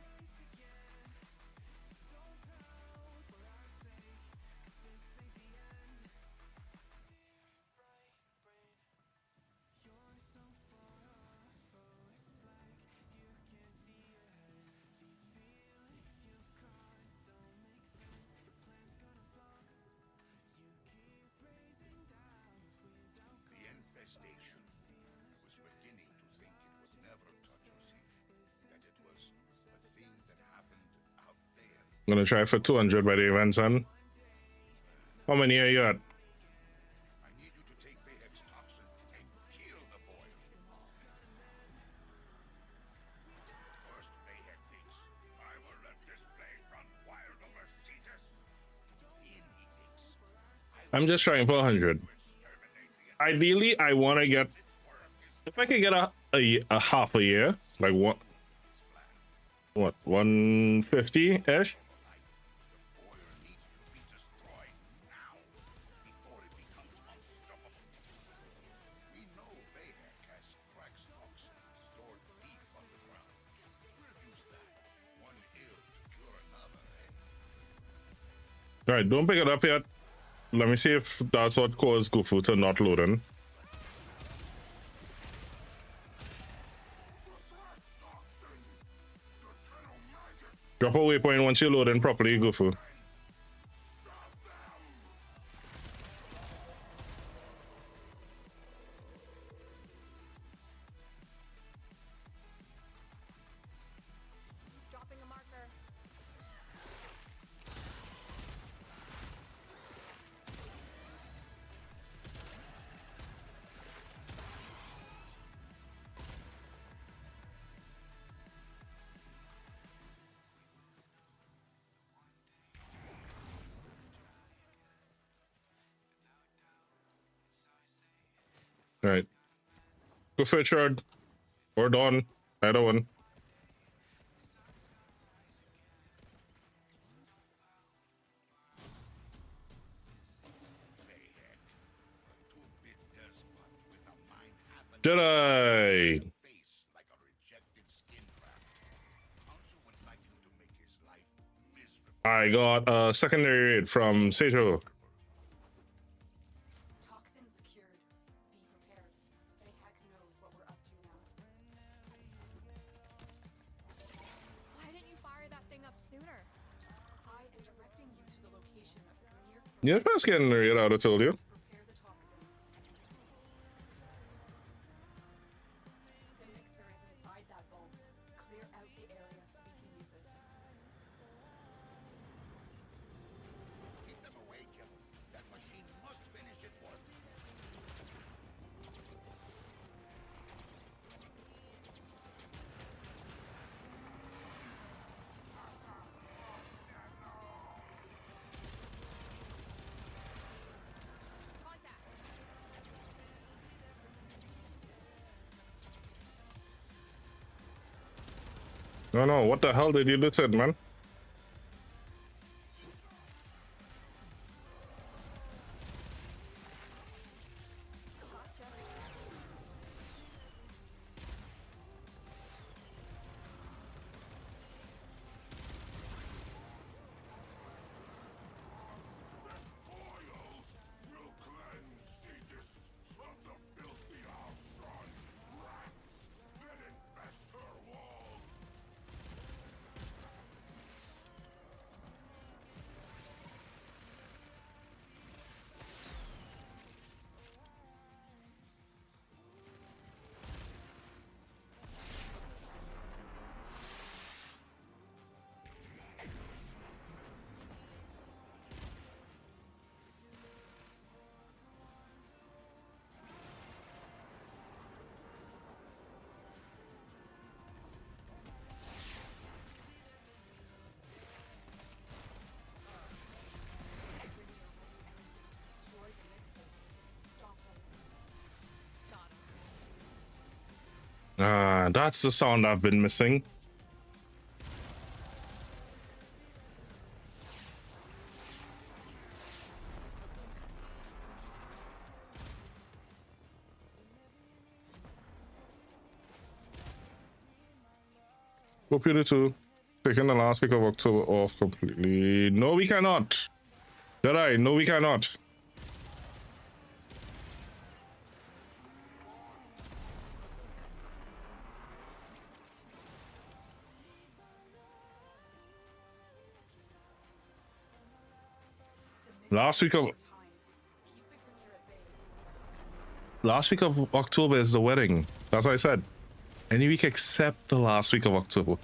The infestation was beginning to think it would never touch us here. That it was a thing that happened out there. I'm gonna try for 200 by the event, son. How many are you at? I need you to take Vahek's toxin and kill the boy. First, Vahek thinks, I will let this blade run wild over Cetus. Then he thinks, I'm just trying for 100. exterminate the Ideally, I want to get, if I could get a half a year, like what 150-ish? boiler needs to be destroyed now before it becomes unstoppable. We know Vahek has Thrax toxin stored deep underground. We'll use that. One ill to cure another, eh? All right, don't pick it up yet. Let me see if that's what caused Gufu to not loading. Drop a waypoint once you load in properly, Gufu. Dropping a marker. All right. Go for it, Shard. Or Dawn. Either one. Two-bit despot with a mind half an Jedi. face like a rejected skin trap. Also would like you to make his life miserable. I got a secondary raid from Seijo. Toxin secured. Be prepared. Vahak knows what we're up to now. Why didn't you fire that thing up sooner? I am directing you to the location of the Premier. Yeah, first getting raid, I would have told you. Prepare the toxin. The mixer is inside that vault. Clear out the area so we can use it. Keep them away, killer. That machine must finish its work. Contact. No, no, what the hell did you do to it, man? Gotcha. Oils will cleanse Cetus of the filthy Alstron rats that infest her walls. Destroy the mixer. Stop them. That's the sound I've been missing. Hope you do too. Taking the last week of October off completely. No, we cannot. Jedi, no, we cannot. Last week of Time. Keep the Premier at bay. last week of October is the wedding. That's what I said. Any week except the last week of October.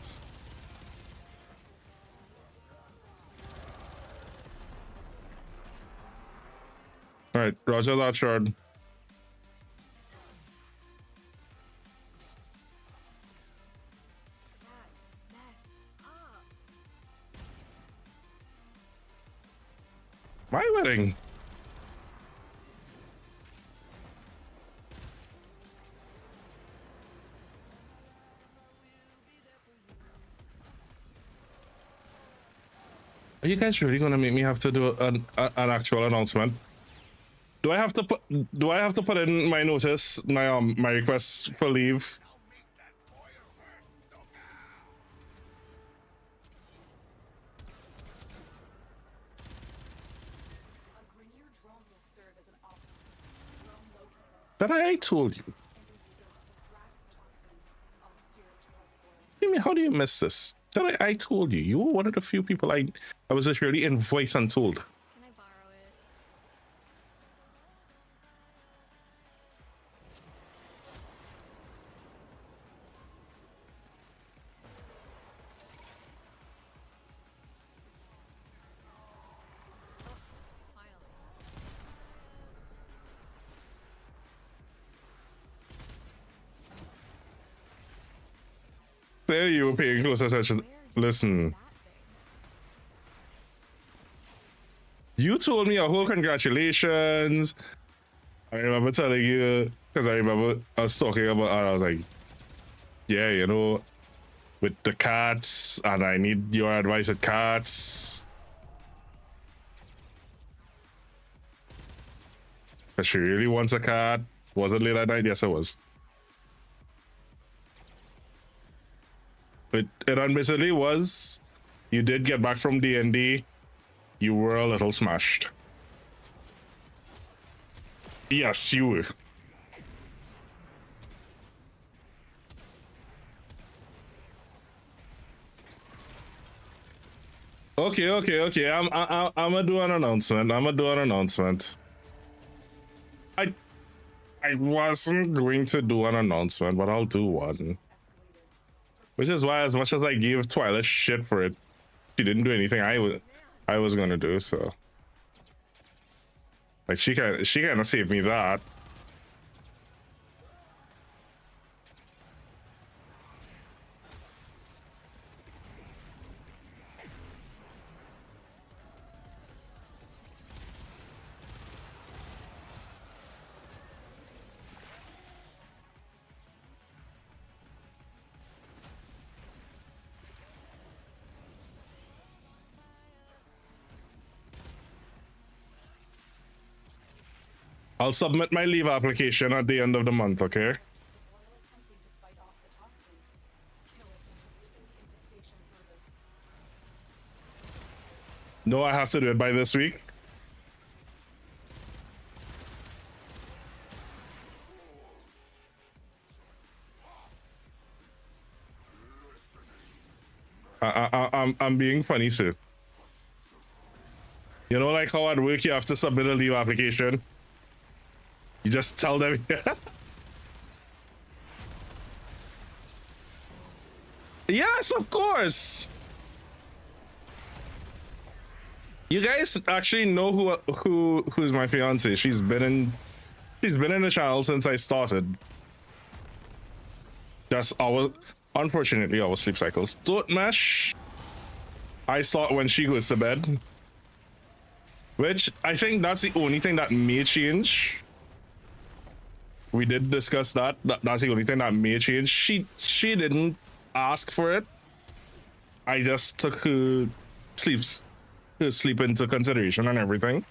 All right, Roger that, Shard. That's messed up. My wedding. Are you guys really gonna make me have to do an actual announcement? Do I have to put in my notice, my request for leave? I'll make that boil hurt, Doga. A Grenier drone will serve as an option. Drone located. That I told you. And insert the Thrax toxin. I'll steer it toward the boil. What do you mean, how do you miss this? That I told you. You were one of the few people I was just really in voice and told. Can I borrow it? Finally. There you were paying close attention. Where did Listen, that thing? you told me a whole congratulations. I remember telling you because I remember us talking about. I was like, yeah, you know, with the cats, and I need your advice with cats. Cause she really wants a cat. Was it late at night? Yes, it was. It admittedly was. You did get back from D&D. You were a little smashed. Yes, you were. Okay. I'm gonna do an announcement. I wasn't going to do an announcement, but I'll do one. Which is why, as much as I gave Twyla shit for it, she didn't do anything I was gonna do. So, like, she kind of saved me that. I'll submit my leave application at the end of the month, okay? While attempting to fight off the toxin, kill it to weaken the infestation further. No, I have to do it by this week. I'm being funny, sir. You know, like how at work you have to submit a leave application. You just tell them. Yes, of course. You guys actually know who's my fiance. She's been in the channel since I started. Just unfortunately our sleep cycles don't mesh. I start when she goes to bed, which I think that's the only thing that may change. We did discuss that. That's the only thing that may change. She didn't ask for it. I just took her sleep into consideration and everything.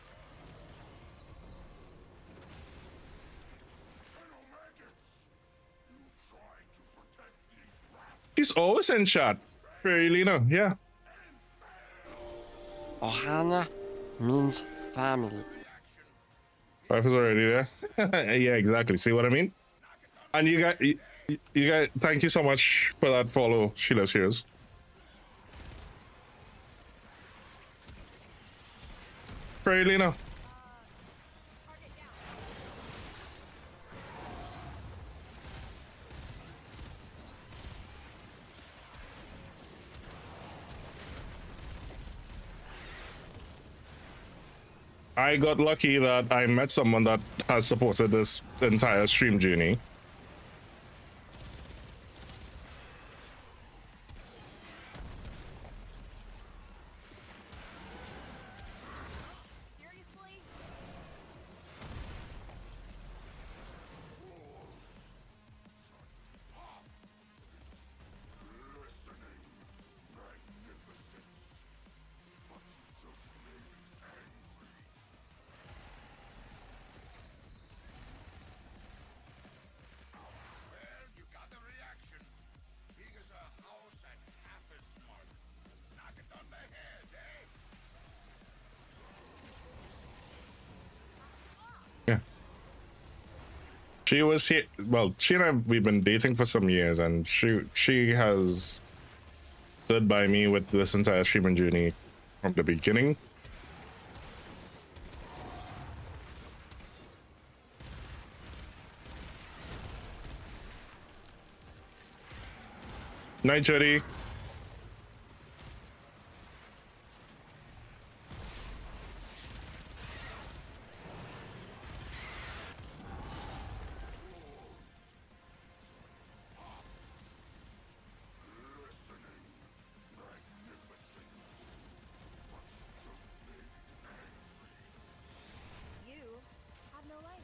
She's always in chat. Really, no, yeah. Ohana means family. Wife is already there. Yeah, exactly. See what I mean? And you guys, thank you so much for that follow, Sheila's Heroes. Really, no. I got lucky that I met someone that has supported this entire stream journey. Seriously? Well, you got the reaction. Big as a house and half as smart. Knock it on the head, eh? Yeah. She was here. Well, she and I, we've been dating for some years, and she has stood by me with this entire streaming journey from the beginning. Night, Jody. You have no life.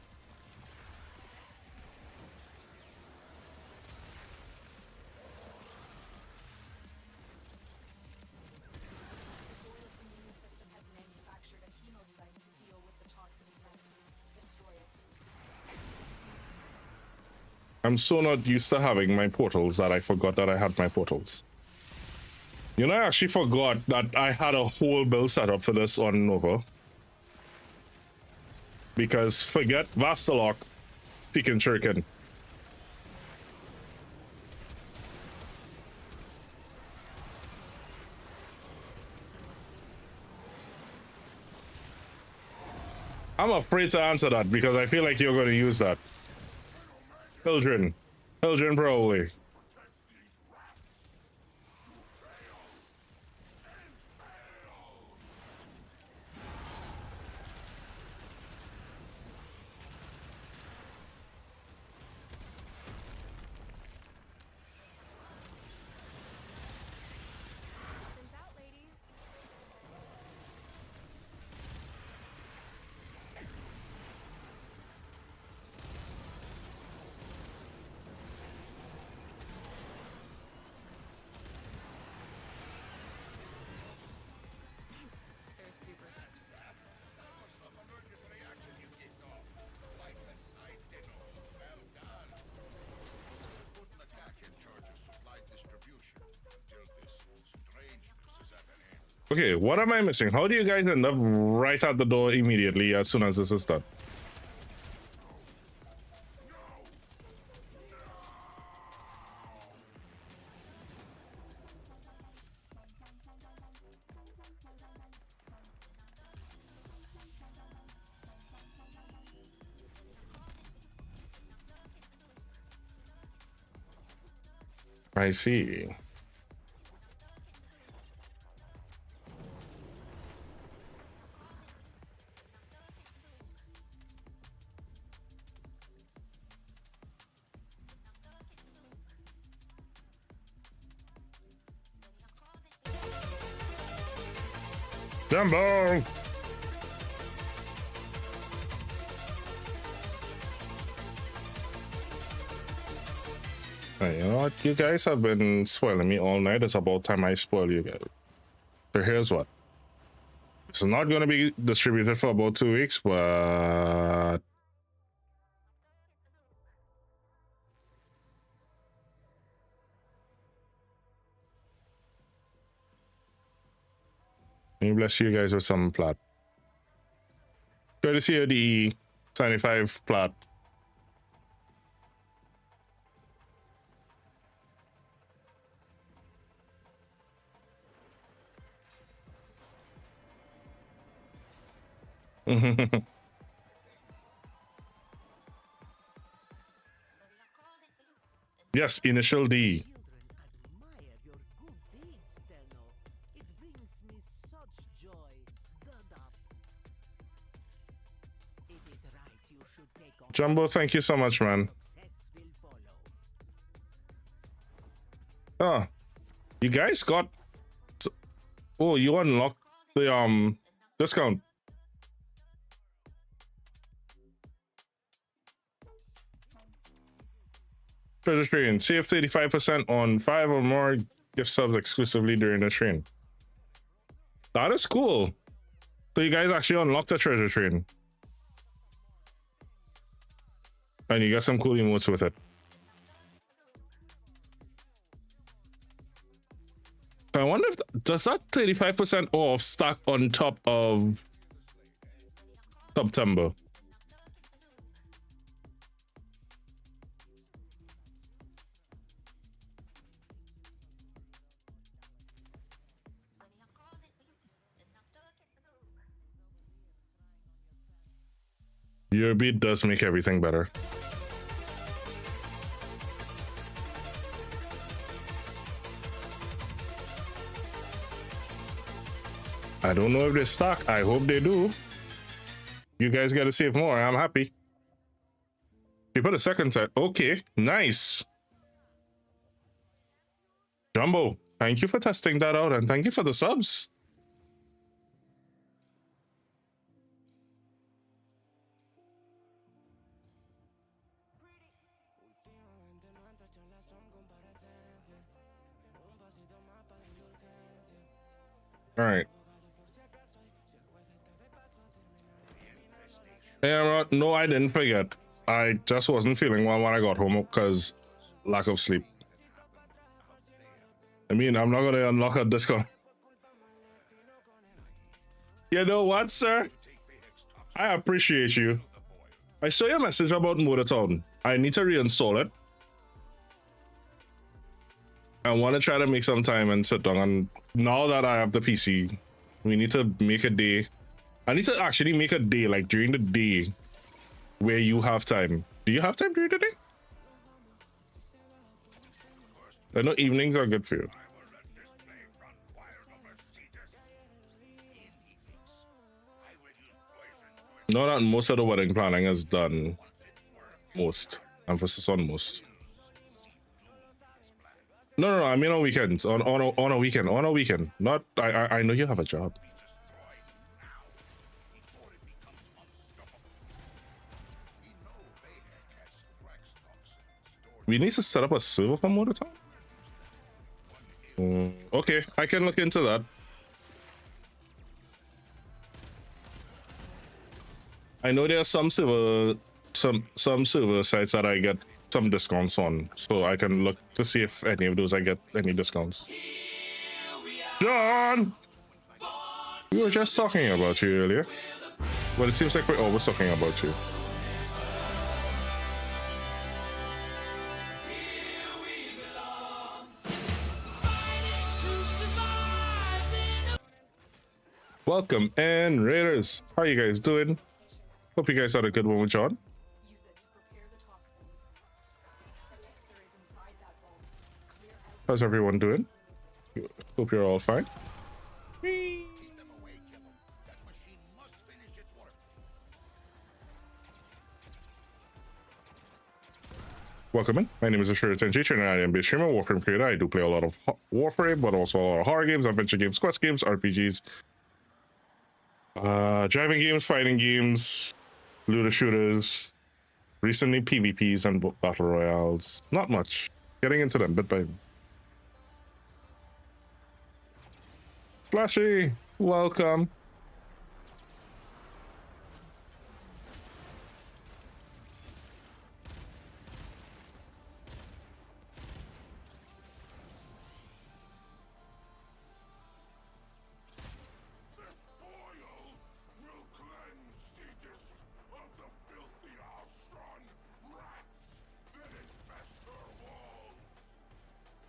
I'm so not used to having my portals that I forgot that I had my portals. You know, I actually forgot that I had a whole build set up for this on Nova. Because forget Vastalok, Pekin Shuriken. I'm afraid to answer that because I feel like you're going to use that. Children. Children, probably. Opens out, ladies. They're super good. Some emergent reaction you kicked off. Like a side dinner. Well done. Put an attack in charge of supply distribution until this strangeness is at an end. Okay, what am I missing? How do you guys end up right at the door immediately as soon as this is done? I see. Jumbo! Hey, you know what? You guys have been spoiling me all night. It's about time I spoil you guys. So here's what. It's not going to be distributed for about 2 weeks, but... Let me bless you guys with some plat. Courtesy of the 75 plat. Yes, initial D. Admire your good deeds, Tenno. It brings me such joy. God up. It is right you should take on Jumbo, thank you so much, man. success will follow. Oh, you guys got... Oh, you unlocked the discount. Treasure train. Save 35% on 5 or more gift subs exclusively during the train. That is cool. So you guys actually unlocked a treasure train. And you got some cool emotes with it. I wonder if does that 35% off stack on top of September? Your beat does make everything better. I don't know if they stock. I hope they do. You guys got to save more. I'm happy. You put a second set. Okay, nice. Jumbo, thank you for testing that out and thank you for the subs. All right. Yeah, no, I didn't forget. I just wasn't feeling well when I got home because lack of sleep. I mean, I'm not gonna unlock a discount. You know what, sir? I appreciate you. I saw your message about Motortown. I need to reinstall it. I want to try to make some time and sit down. And now that I have the PC, we need to make a day. I need to actually make a day, like during the day, where you have time. Do you have time during the day? I know evenings are good for you. Know that most of the wedding planning is done. Most. Emphasis on most. No, I mean on weekends. On a weekend. On a weekend. Not. I know you have a job. We need to set up a server for Motortown. Okay, I can look into that. I know there are some server sites that I get some discounts on, so I can look to see if any of those I get any discounts. John, we were just talking about you earlier. Well, it seems like we're always talking about you. Welcome and Raiders. How you guys doing? Hope you guys had a good one with John. Use it to prepare the toxin. The elixir is inside that vault. Clear out. How's everyone doing? Hope you're all fine. Keep them away, kill them. That machine must finish its work. Welcome in. My name is Ashura Tenji, and I am a streamer, Warframe creator. I do play a lot of Warframe, but also a lot of horror games, adventure games, quest games, RPGs, driving games, fighting games, looter shooters, recently PvPs and battle royales. Not much. Getting into them bit by bit. Flashy, welcome.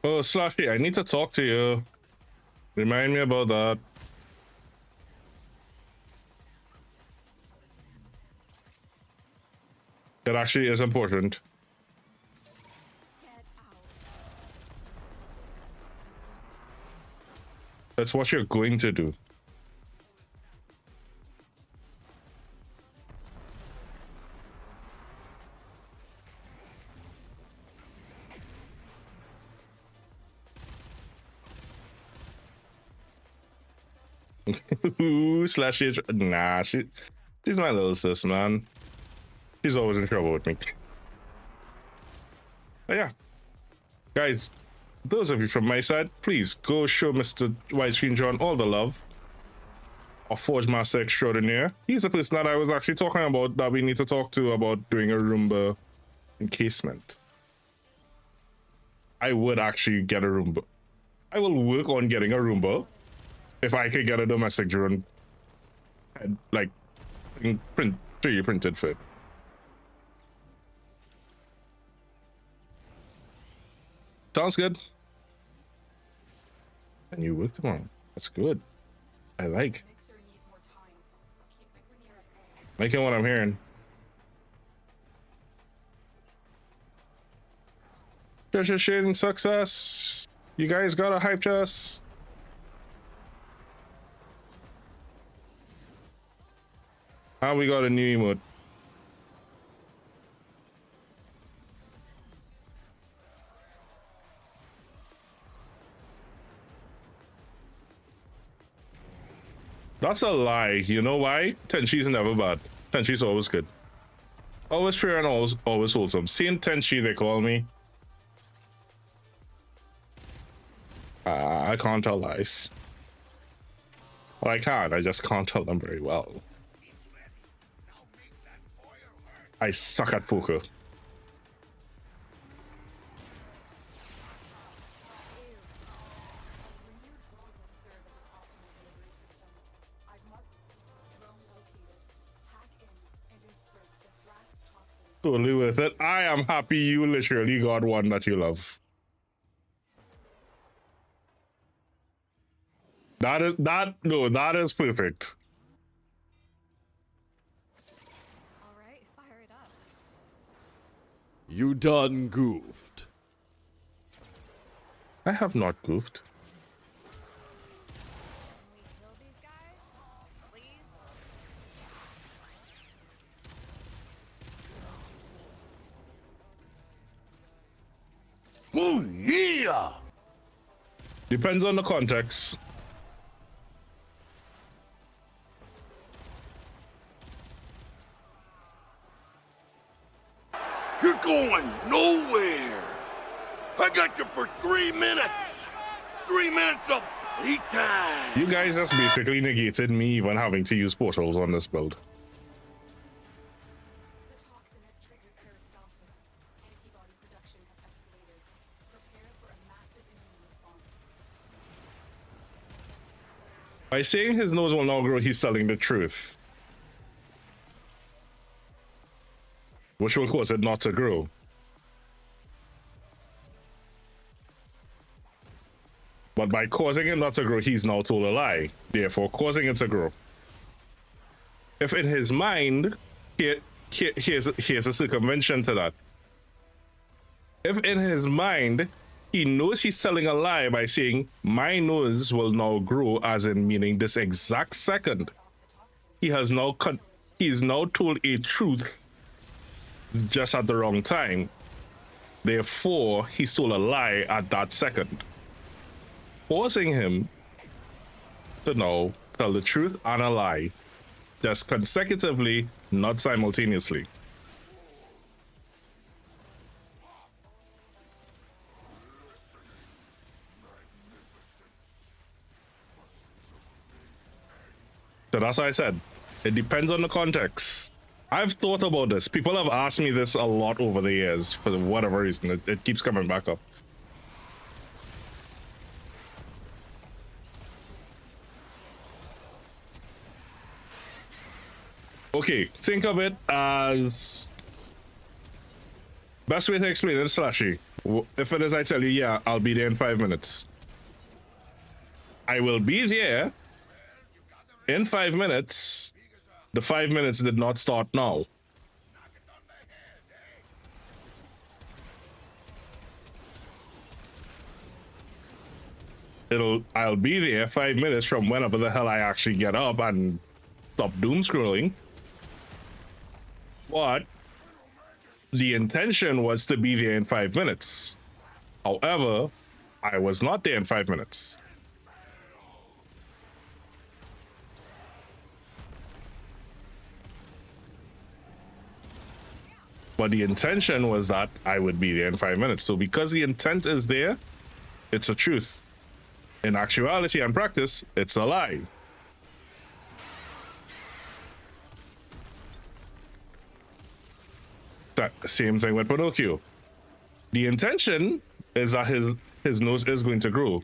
Oh, Slushy, I need to talk to you. Remind me about that. It actually is important. Get out. That's what you're going to do. Ooh, Slushy. Nah, she's my little sis, man. She's always in trouble with me. But yeah, guys, those of you from my side, please go show Mr. Widescreen John all the love. Or Forge Master Extraordinaire. He's the person that I was actually talking about that we need to talk to about doing a Roomba encasement. I would actually get a Roomba. I will work on getting a Roomba if I could get a domestic drone, like, 3D printed for it. Sounds good. And you work tomorrow. That's good. I like. Elixir needs more time. Keep the Grineer at bay. Liking what I'm hearing. Treasure shading success. You guys gotta hype us. And we got a new emote. That's a lie. You know why? Tenchi's never bad. Tenchi's always good. Always pure and always wholesome. Saint Tenchi, they call me. I can't tell lies. Well, I can. I just can't tell them very well. I suck at poker. Totally worth it. I am happy you literally got one that you love. That is perfect. All right, fire it up. You done goofed. I have not goofed. Can we kill these guys? Please? Oh, yeah! Depends on the context. You're going nowhere! I got you for 3 minutes! 3 minutes of heat time! You guys just basically negated me even having to use portals on this build. The toxin has triggered peristalsis. Antibody production has escalated. Prepare for a massive immune response. By saying his nose will now grow, he's telling the truth. Which will cause it not to grow. But by causing it not to grow, he's now told a lie, therefore causing it to grow. If in his mind, here's a circumvention to that. If in his mind, he knows he's telling a lie by saying, my nose will now grow, as in meaning this exact second, he's now told a truth just at the wrong time. Therefore, he's told a lie at that second, forcing him to now tell the truth and a lie, just consecutively, not simultaneously. So that's why I said, it depends on the context. I've thought about this. People have asked me this a lot over the years for whatever reason. It keeps coming back up. Okay, think of it as... Best way to explain it, Slashy. If it is, I tell you, yeah, I'll be there in 5 minutes. I will be there in 5 minutes. The 5 minutes did not start now. I'll be there 5 minutes from whenever the hell I actually get up and stop doom scrolling. But the intention was to be there in 5 minutes. However, I was not there in 5 minutes. But the intention was that I would be there in 5 minutes. So because the intent is there, it's a truth. In actuality and practice, it's a lie. Same thing with Pinocchio. The intention is that his nose is going to grow.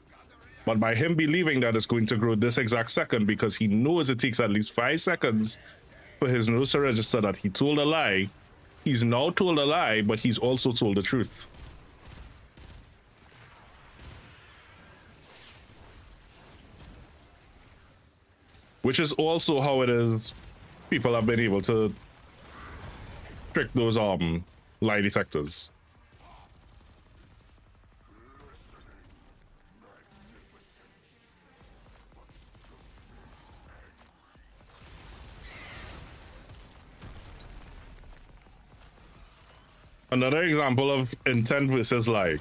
But by him believing that it's going to grow this exact second, because he knows it takes at least 5 seconds for his nose to register that he told a lie, he's now told a lie, but he's also told the truth. Which is also how it is people have been able to trick those lie detectors. Another example of intent versus lie.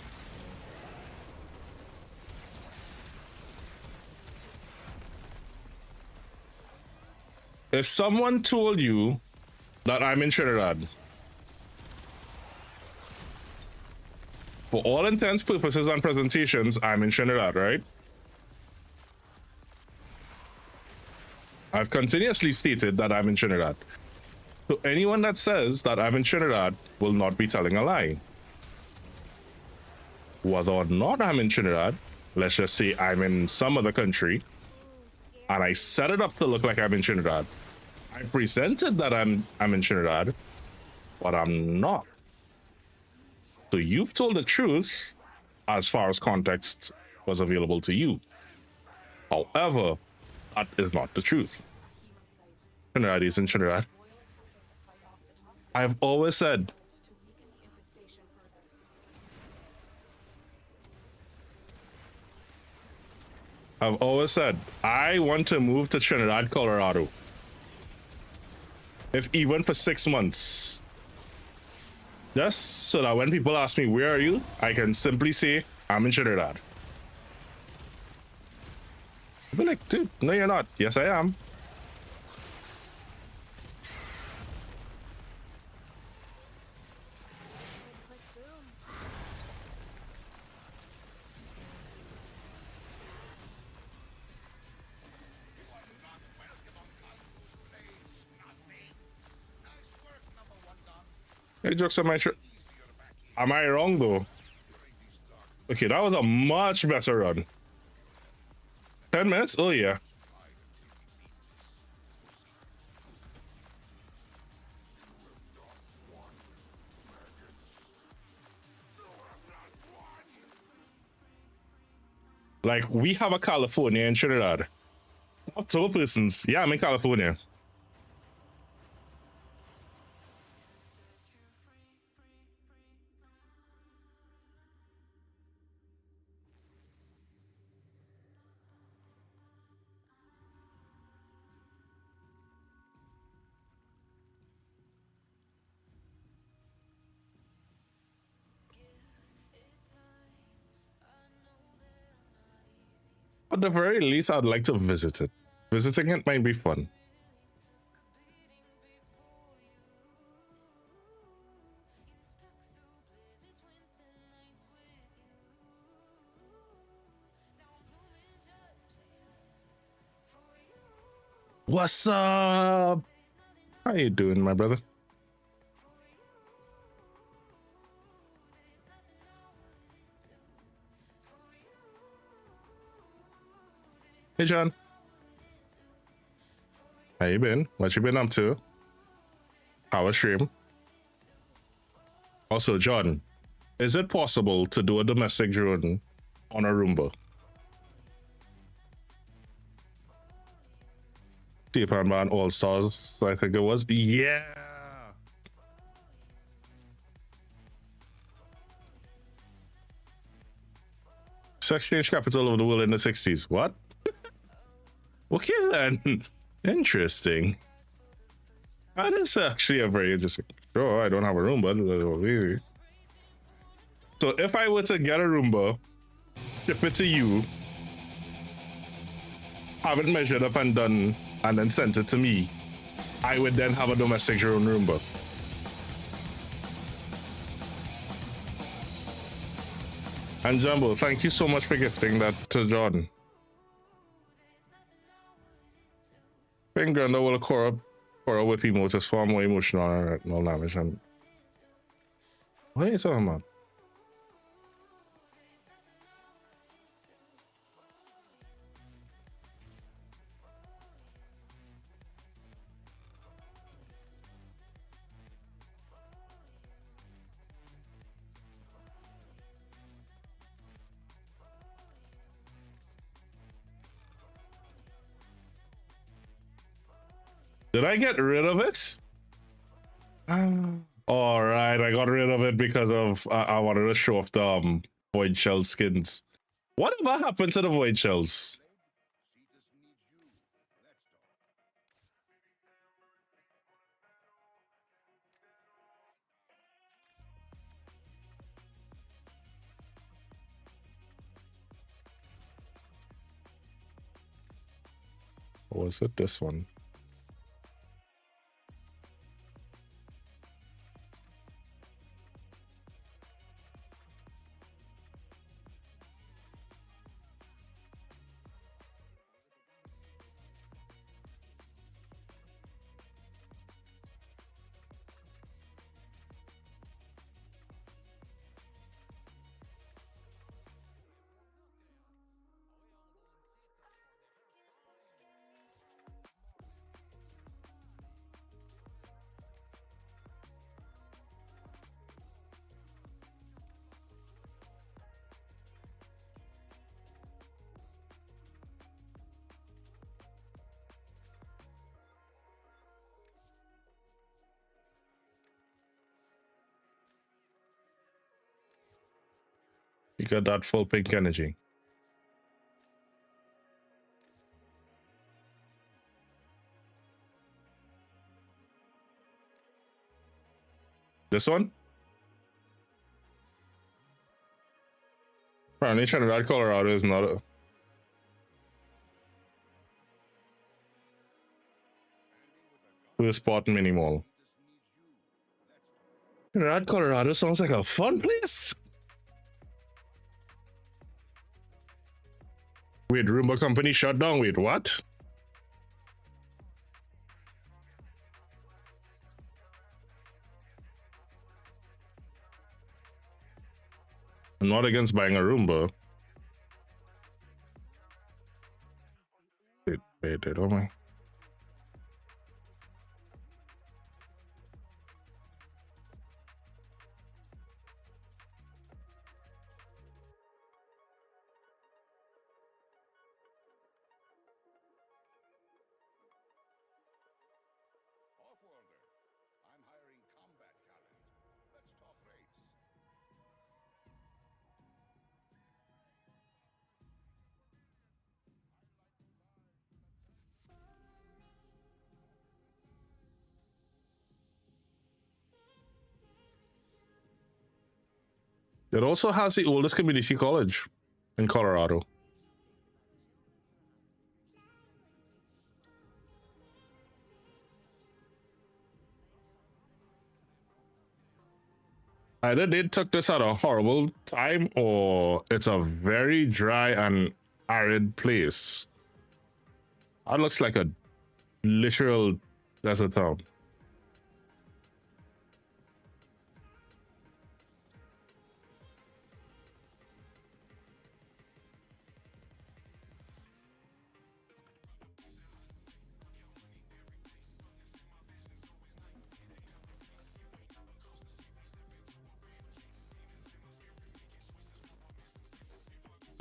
If someone told you that I'm in Trinidad, for all intents, purposes, and presentations, I'm in Trinidad, right? I've continuously stated that I'm in Trinidad. So anyone that says that I'm in Trinidad will not be telling a lie. Whether or not I'm in Trinidad, let's just say I'm in some other country, and I set it up to look like I'm in Trinidad. I presented that I'm in Trinidad, but I'm not. So you've told the truth as far as context was available to you. However, that is not the truth. Trinidad is in Trinidad. I've always said I want to move to Trinidad, Colorado. If even for 6 months. Just so that when people ask me, where are you? I can simply say, I'm in Trinidad. I'll be like, dude, no, you're not. Yes, I am. Hey, jokes on my shirt. Am I wrong though? Okay, that was a much better run. 10 minutes? Oh yeah. Like, we have a California in Trinidad. Of 2 persons. Yeah, I'm in California. At the very least, I'd like to visit it. Visiting it might be fun. What's up? How you doing, my brother? Hey, John. How you been? What you been up to? How was stream? Also, John, is it possible to do a domestic drone on a Roomba? T-Pan Man All Stars, I think it was. Yeah. Sex change capital of the world in the 60s. What? Okay then. Interesting. That is actually a very interesting. Sure, I don't have a Roomba. So if I were to get a Roomba, ship it to you, have it measured up and done, and then sent it to me, I would then have a domestic drone Roomba. And Jumbo, thank you so much for gifting that to Jordan. Finger and will core whip emotes far more emotional and no damage. And what are you talking about? Did I get rid of it? All right, I got rid of it because of I wanted to show off the void shell skins. Whatever happened to the void shells? Or was it this one? You got that full pink energy. This one? Apparently Trinidad, Colorado is not a... We're spot mini mall. Trinidad, Colorado sounds like a fun place. Wait, Roomba company shut down. Wait, what? I'm not against buying a Roomba. Wait, oh my. Offworlder, I'm hiring combat talent. Let's talk rates. It also has the oldest community college in Colorado. Either they took this at a horrible time or it's a very dry and arid place. That looks like a literal desert town.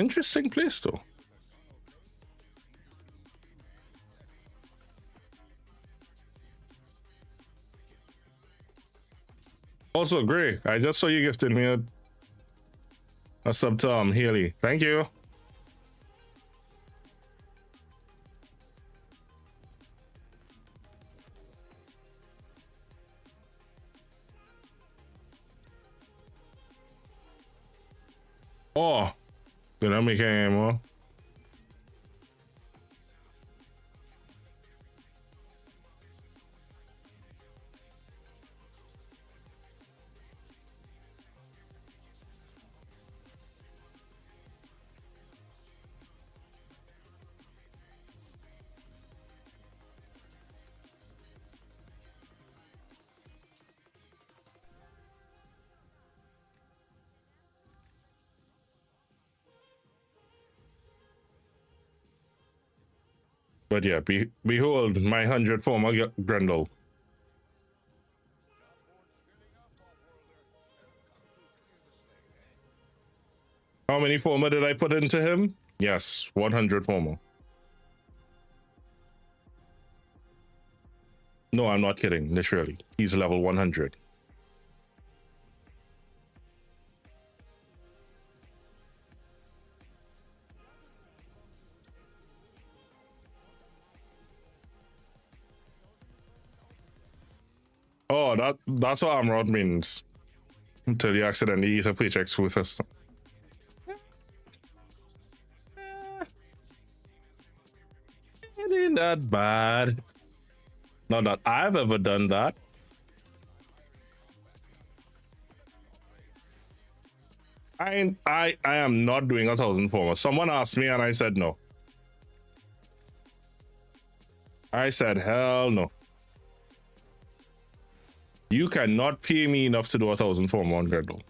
Interesting place though. Also, Gray, I just saw you gifted me a sub to Haley. Thank you. Oh, gonna make any more. But yeah, behold my 100 former Grendel. How many former did I put into him? Yes, 100 former. No, I'm not kidding. Literally, he's level 100. Oh, that's what Amrod means. Until you accidentally eat a paycheck with us. It ain't that bad. Not that I've ever done that. I am not doing 1,000 former. Someone asked me and I said no. I said hell no. You cannot pay me enough to do 1,000 former on Grendel.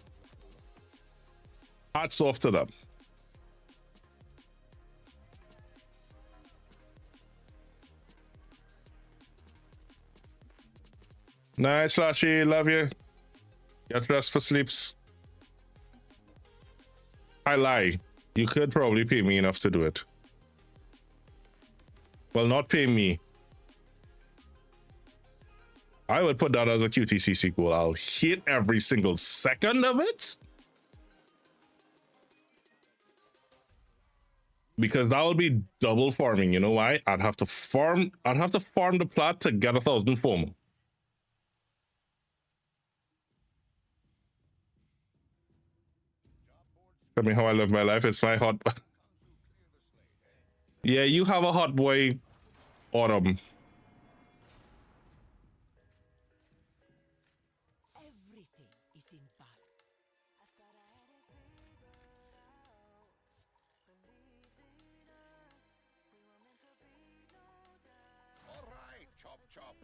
Hats off to them. Nice, Flashy. Love you. Get dressed for sleeps. I lie. You could probably pay me enough to do it. Well, not pay me. I would put that as a QTCC goal. I'll hit every single second of it. because that would be double farming. You know why? I'd have to farm the plot to get 1,000 former. Tell me how I live my life. It's my hot. Yeah, you have a hot boy autumn. Everything is in balance. All right, chop chop.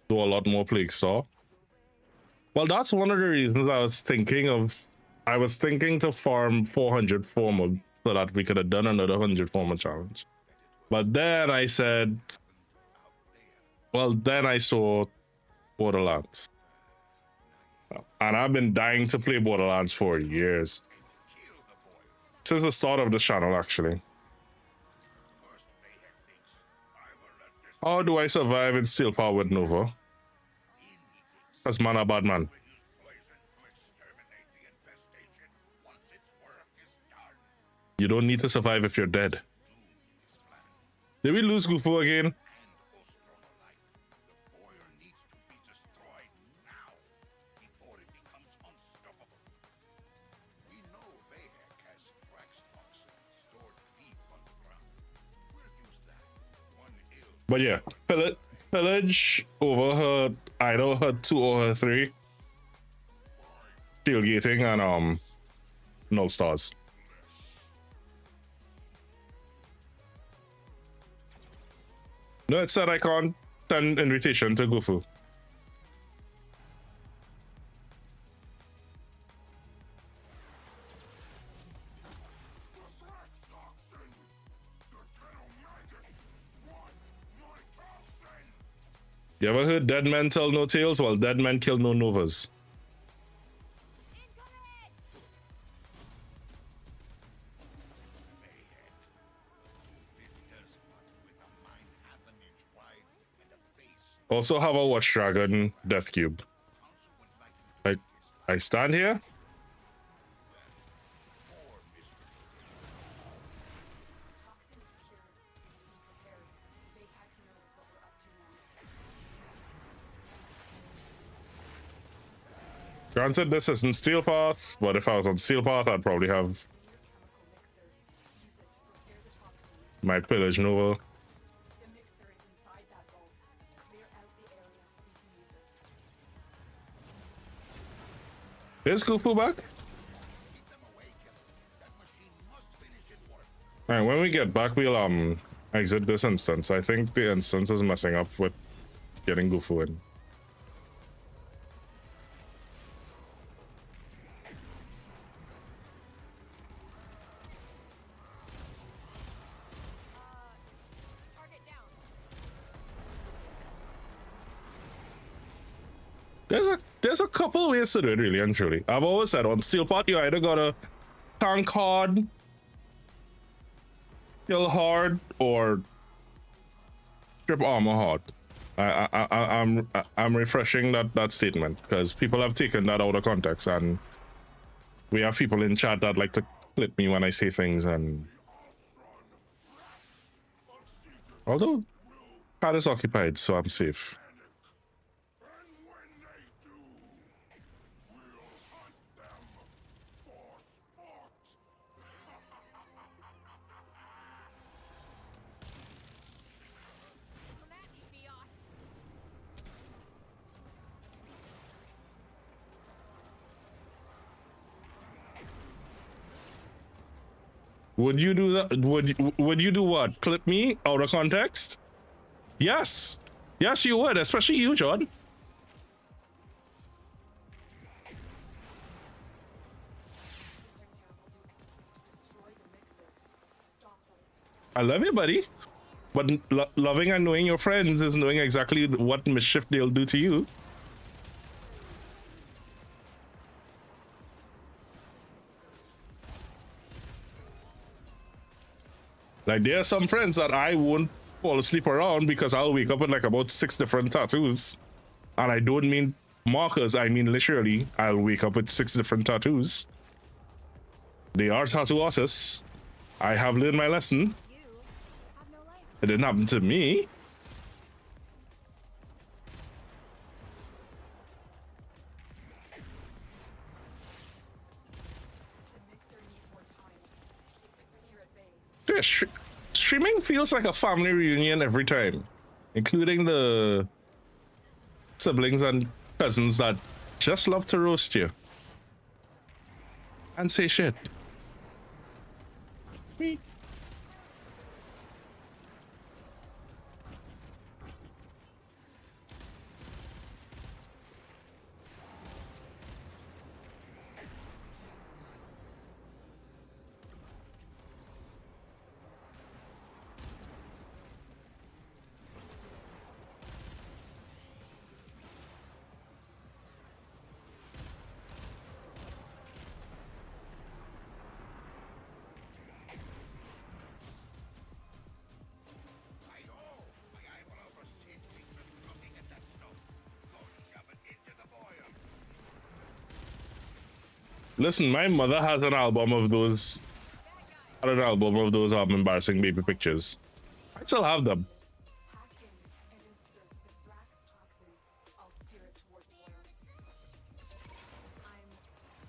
Do a lot more plague saw. Well, that's one of the reasons I was thinking of. I was thinking to farm 400 former so that we could have done another 100 former challenge. But then I said, well, then I saw Borderlands. And I've been dying to play Borderlands for years. Since the start of the channel, actually. How do I survive in Steel Power with Nova? That's man a bad man. You don't need to survive if you're dead. Did we lose Gufu again? But yeah, pillage over her, either her 2 or her 3. Tailgating and null stars. No, it said I can't send invitation to Gufu. You ever heard dead men tell no tales? Well, dead men kill no novas. Also have a Watch Dragon Death Cube. I stand here. Granted, this isn't Steel Path, but if I was on Steel Path, I'd probably have my Pillage Nova. Is Gufu back? Alright, when we get back, we'll exit this instance. I think the instance is messing up with getting Gufu in. There's a couple ways to do it, really and truly. I've always said on Steel Pot, you either gotta tank hard, kill hard, or strip armor hard. I'm refreshing that statement because people have taken that out of context, and we have people in chat that like to clip me when I say things. And although pad is occupied, so I'm safe. Would you do that? Would you do what? Clip me out of context? Yes. Yes, you would, especially you, John. I love you, buddy. But loving and knowing your friends is knowing exactly what mischief they'll do to you. Like, there are some friends that I won't fall asleep around because I'll wake up with like about 6 different tattoos. And I don't mean markers, I mean literally, I'll wake up with 6 different tattoos. They are tattoo artists. I have learned my lesson. You have no life. It didn't happen to me. The mixer needs more time. Keep the Grenadier at bay. Dude, streaming feels like a family reunion every time, including the siblings and cousins that just love to roast you and say shit. Me. My eyeballs are seething just looking at that stuff. Go shove it into the boil. Listen, my mother has an album of those. Embarrassing baby pictures. I still have them. Hack in and insert the Thrax toxin. I'll steer it toward the boil. I'm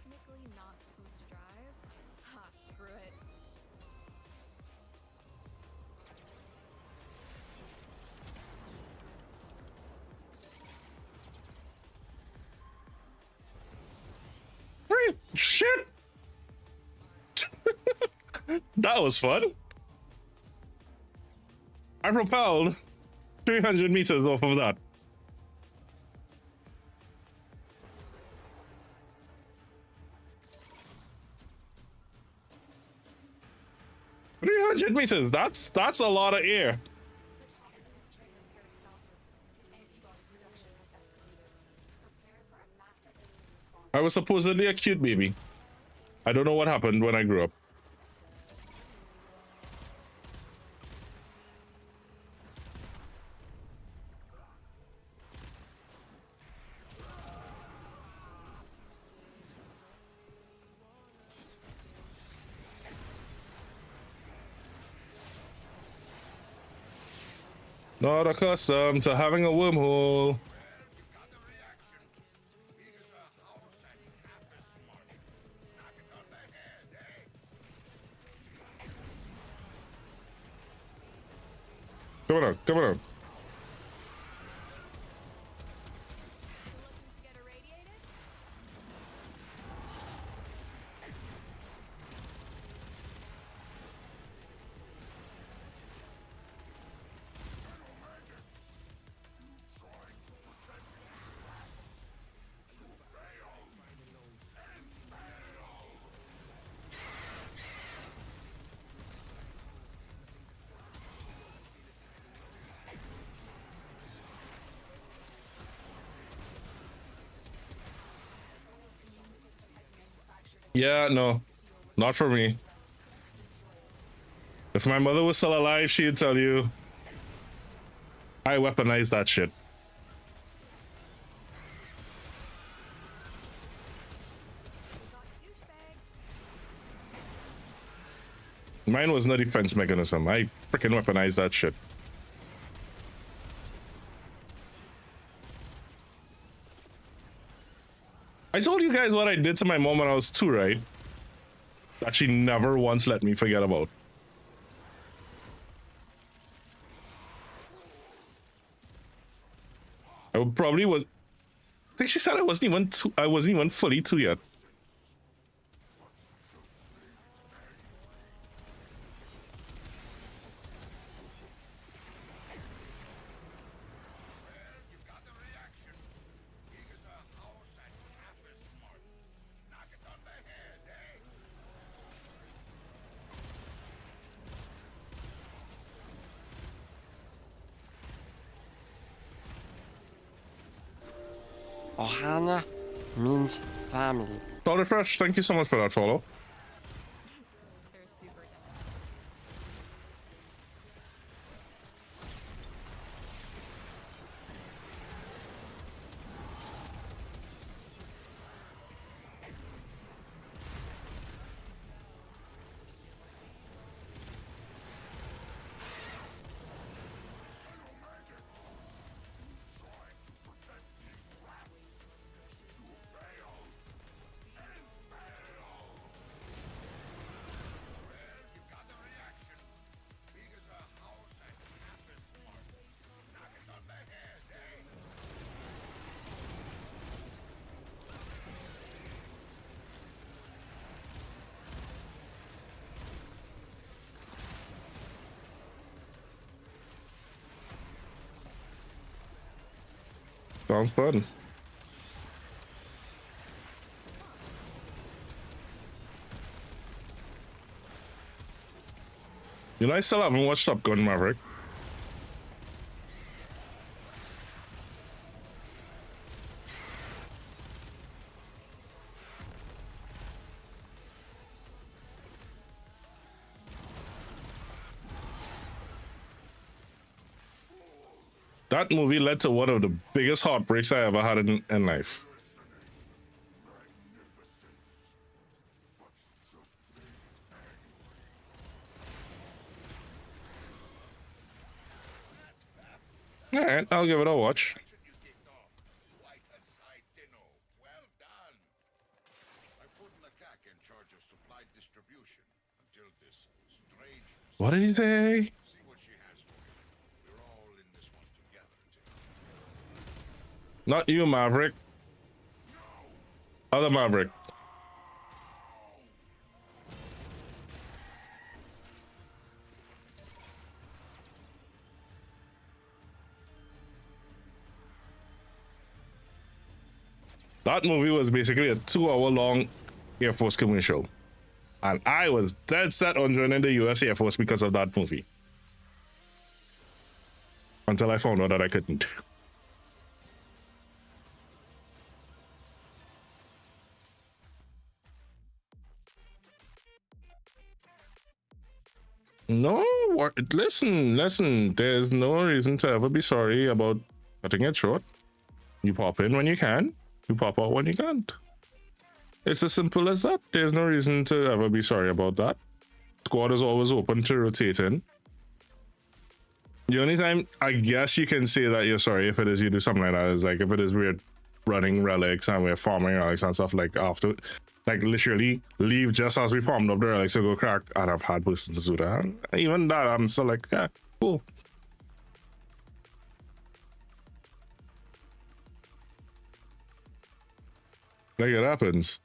technically not supposed to drive. Ha, screw it. Shit. That was fun. I propelled 300 meters off of that. $300. That's a lot of air. The toxin is triggering peristalsis. Antibody production has escalated. Prepare for a massive immune response. I was supposedly a cute baby. I don't know what happened when I grew up. Not accustomed to having a wormhole. Got the reaction. Big as a house and half as smart. Knock it on the head, eh? Come on, come on. Looking to get irradiated? Yeah, no, not for me. If my mother was still alive, she'd tell you I weaponized that shit. Mine was no defense mechanism. I freaking weaponized that shit. I told you guys what I did to my mom when I was 2, right? That she never once let me forget about. I would probably was. I think she said I wasn't even 2. I wasn't even fully 2 yet. Got the reaction. Big as a house and half as smart. Knock it on the head, eh? Ohana means family. Solid Fresh, thank you so much for that follow. They're super dumb. Sounds fun. You know, I still haven't watched Top Gun Maverick. That movie led to one of the biggest heartbreaks I ever had in life. All right, I'll give it a watch. You kicked off. Quite a sight, Dino. Well done. I put Nakak in charge of supply distribution until this strange. What did he say? See what she has for you. We're all in this one together. Not you, Maverick. Other Maverick. That movie was basically a 2-hour long Air Force commercial. And I was dead set on joining the US Air Force because of that movie. Until I found out that I couldn't. No, listen. There's no reason to ever be sorry about cutting it short. You pop in when you can, you pop out when you can't. It's as simple as that. There's no reason to ever be sorry about that. Squad is always open to rotating. The only time I guess you can say that you're sorry if it is you do something like that is like if it is we're running relics and we're farming relics and stuff like after, like literally leave just as we farmed up the relics to go crack, and I've had persons do that. And even that, I'm still like, yeah, cool. Like it happens.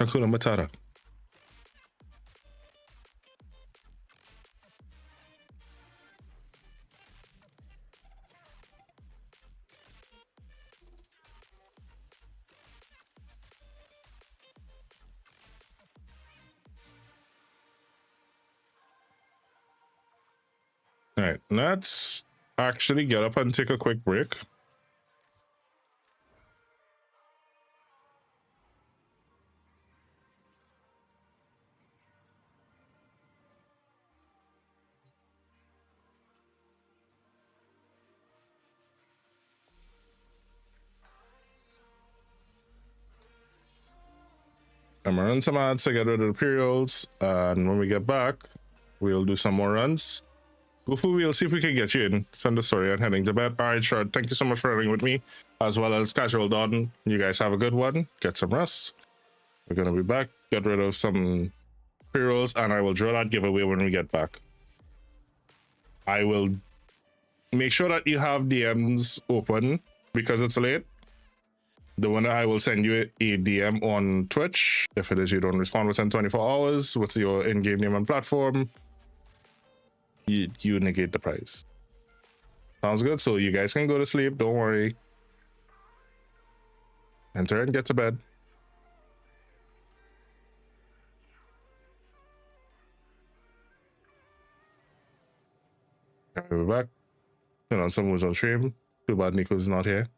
Hakuna Matata. All right, let's actually get up and take a quick break. I'm gonna run some ads to get rid of the perials, and when we get back, we'll do some more runs. Goofy, we'll see if we can get you in. Send the story and heading to bed. All right, sure. Thank you so much for running with me, as well as Casual Dawn. You guys have a good one. Get some rest. We're gonna be back. Get rid of some perials, and I will draw that giveaway when we get back. I will make sure that you have DMs open because it's late. The winner, I will send you a DM on Twitch. If it is you don't respond within 24 hours, what's your in-game name and platform? You negate the prize. Sounds good. So you guys can go to sleep. Don't worry. Enter and get to bed. We're back. Turn on some moves on stream. Too bad Nico's not here.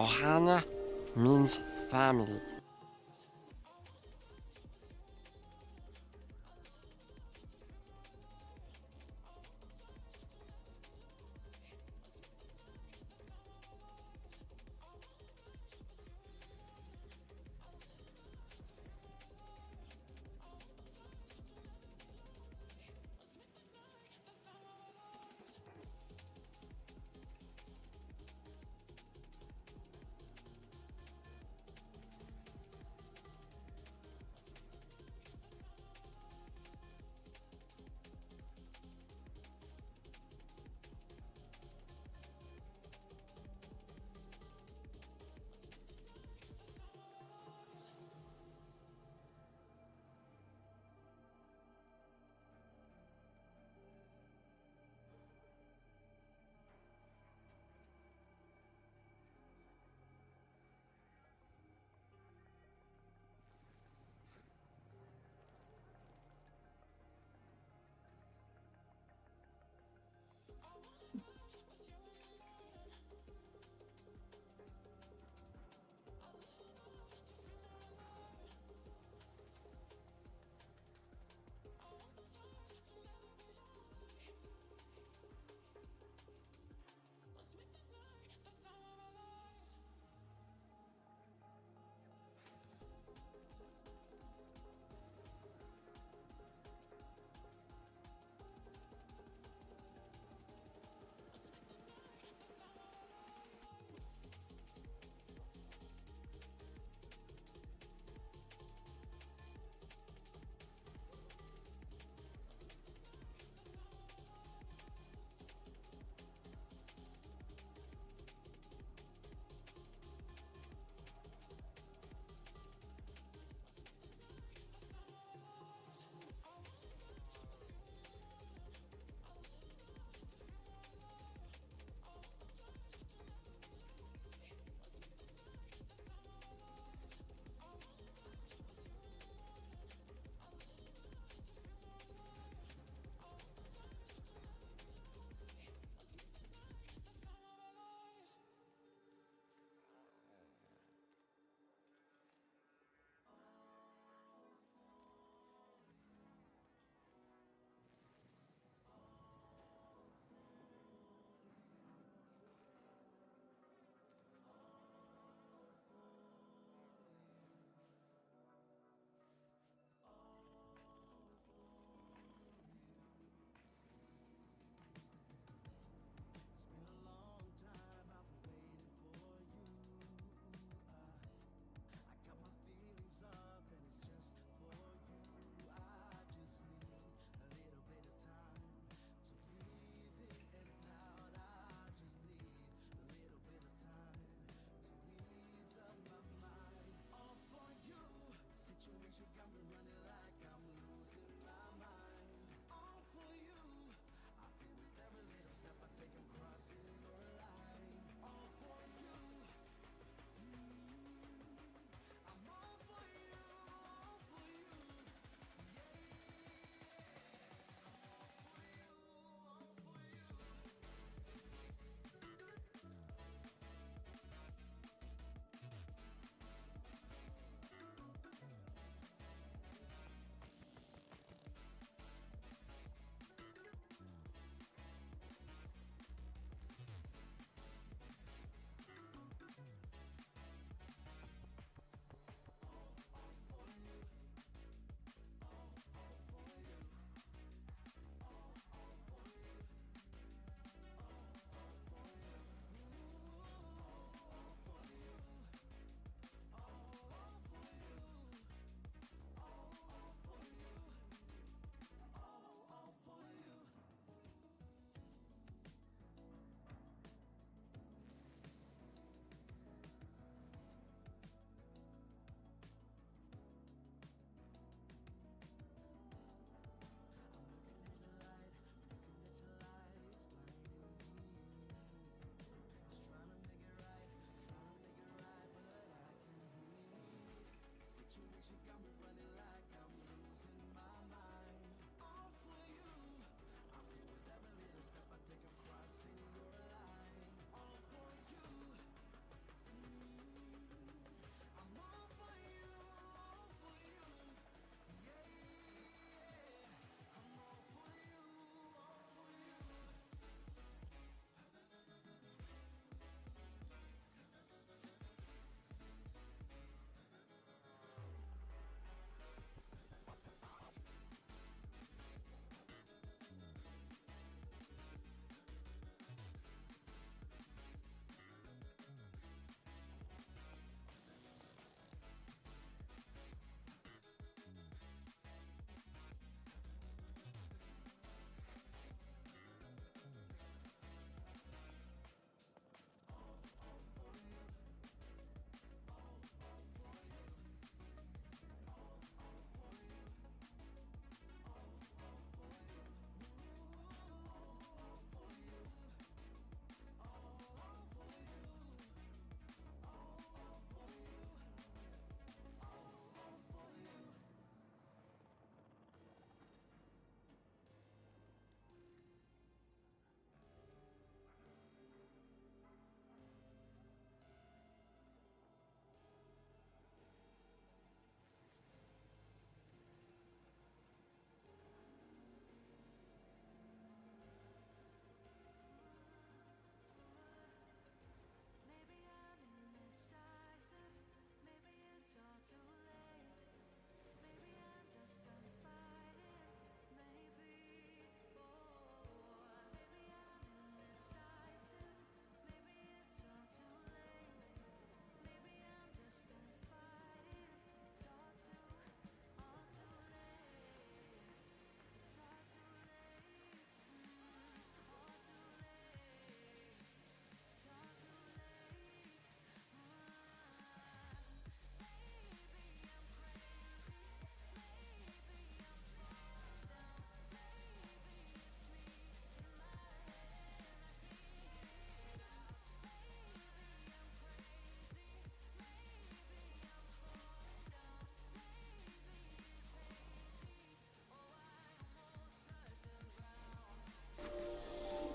Ohana means family.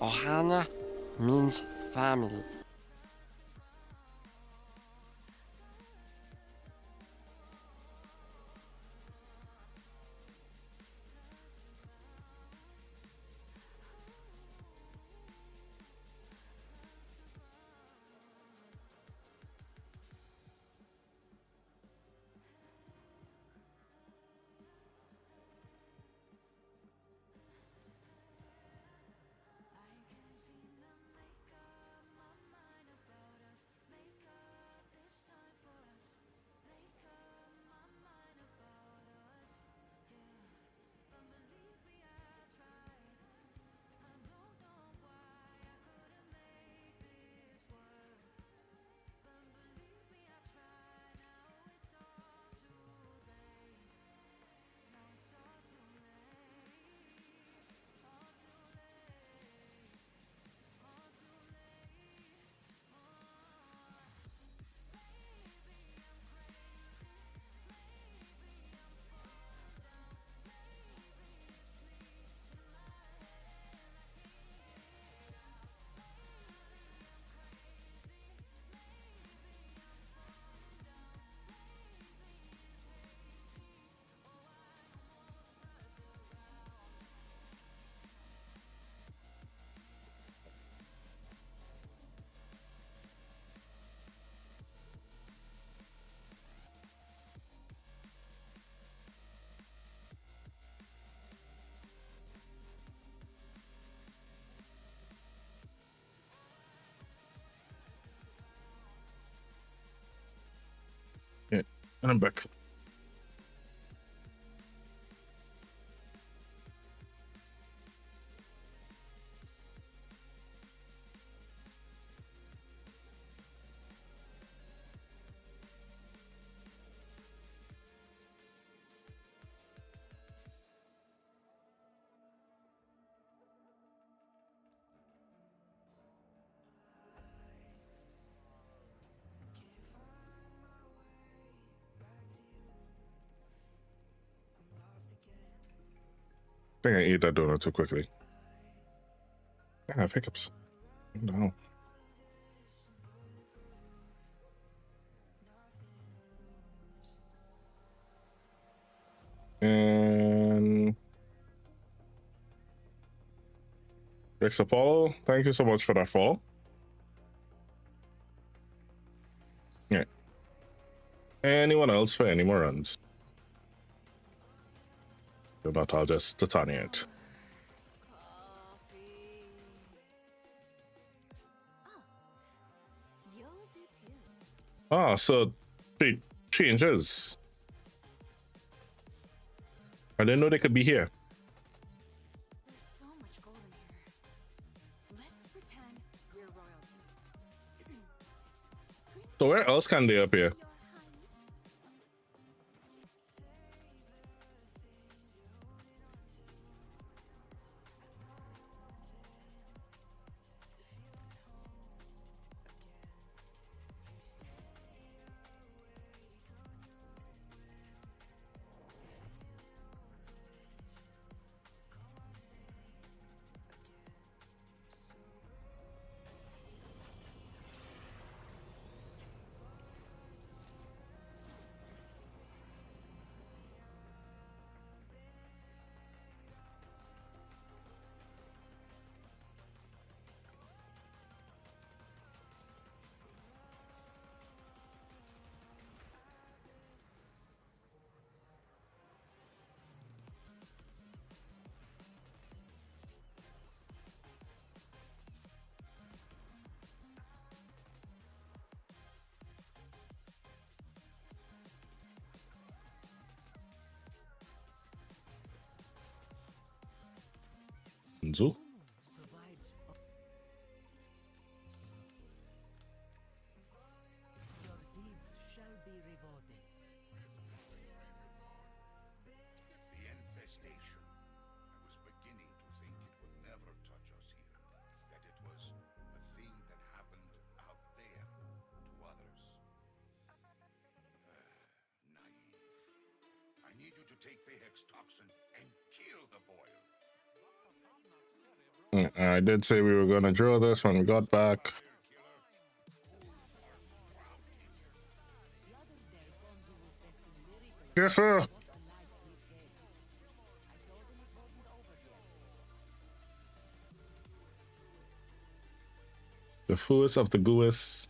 Ohana means family. Yeah, and I'm back. I think I ate that donut too quickly. I have hiccups. No. And Rex Apollo, thank you so much for that follow. Yeah. Anyone else for any more runs? If not, I'll just Titania it. Coffee. Oh, you'll do too. Ah, so it changes. I didn't know they could be here. There's so much gold in here. Let's pretend we're royalty. So where else can they appear? Your Highness. Zoo? Provides your deeds shall be rewarded. The infestation. I was beginning to think it would never touch us here. That it was a thing that happened out there to others. Naive. I need you to take Vehex toxin and kill the boil. Yeah. I did say we were gonna drill this when we got back. Careful! The fooest of the gooest.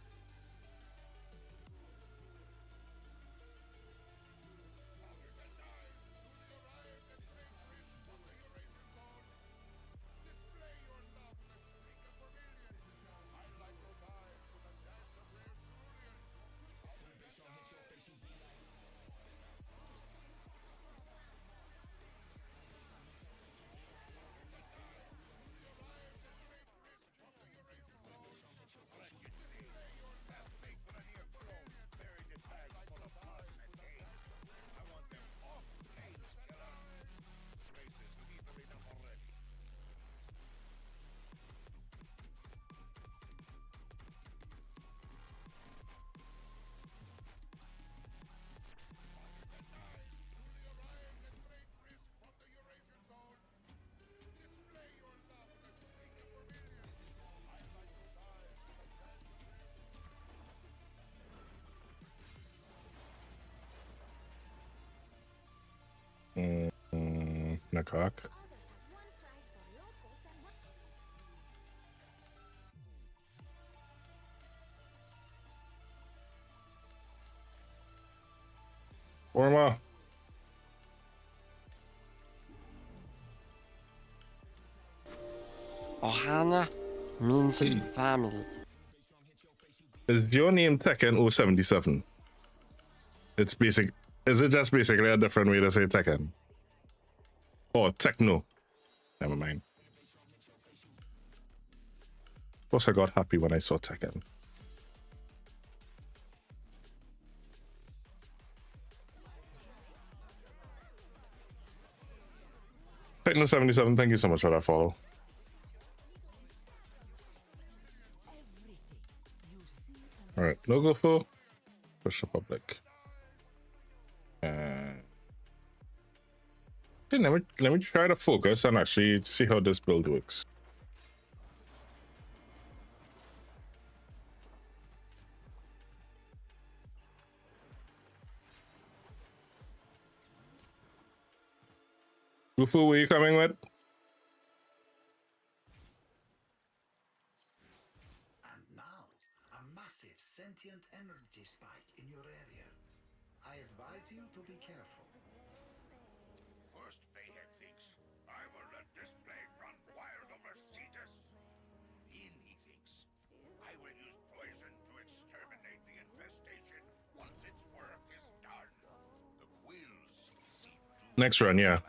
Nakak. Orma. Ohana means family. Is your name Tekken or 77? It's basic. Is it just basically a different way to say Tekken? Or Techno? Never mind. Of course, I got happy when I saw Tekken. Techno 77, thank you so much for that follow. All right, no go for push the public. Okay, let me try to focus and actually see how this build works. Gufu, where you coming with? And now, a massive sentient energy spike in your area. I advise you to be careful. First, Bayhead thinks, I will let this plague run wild over Cetus. Then he thinks, I will use poison to exterminate the infestation once its work is done. The quills see doom. Next run, yeah.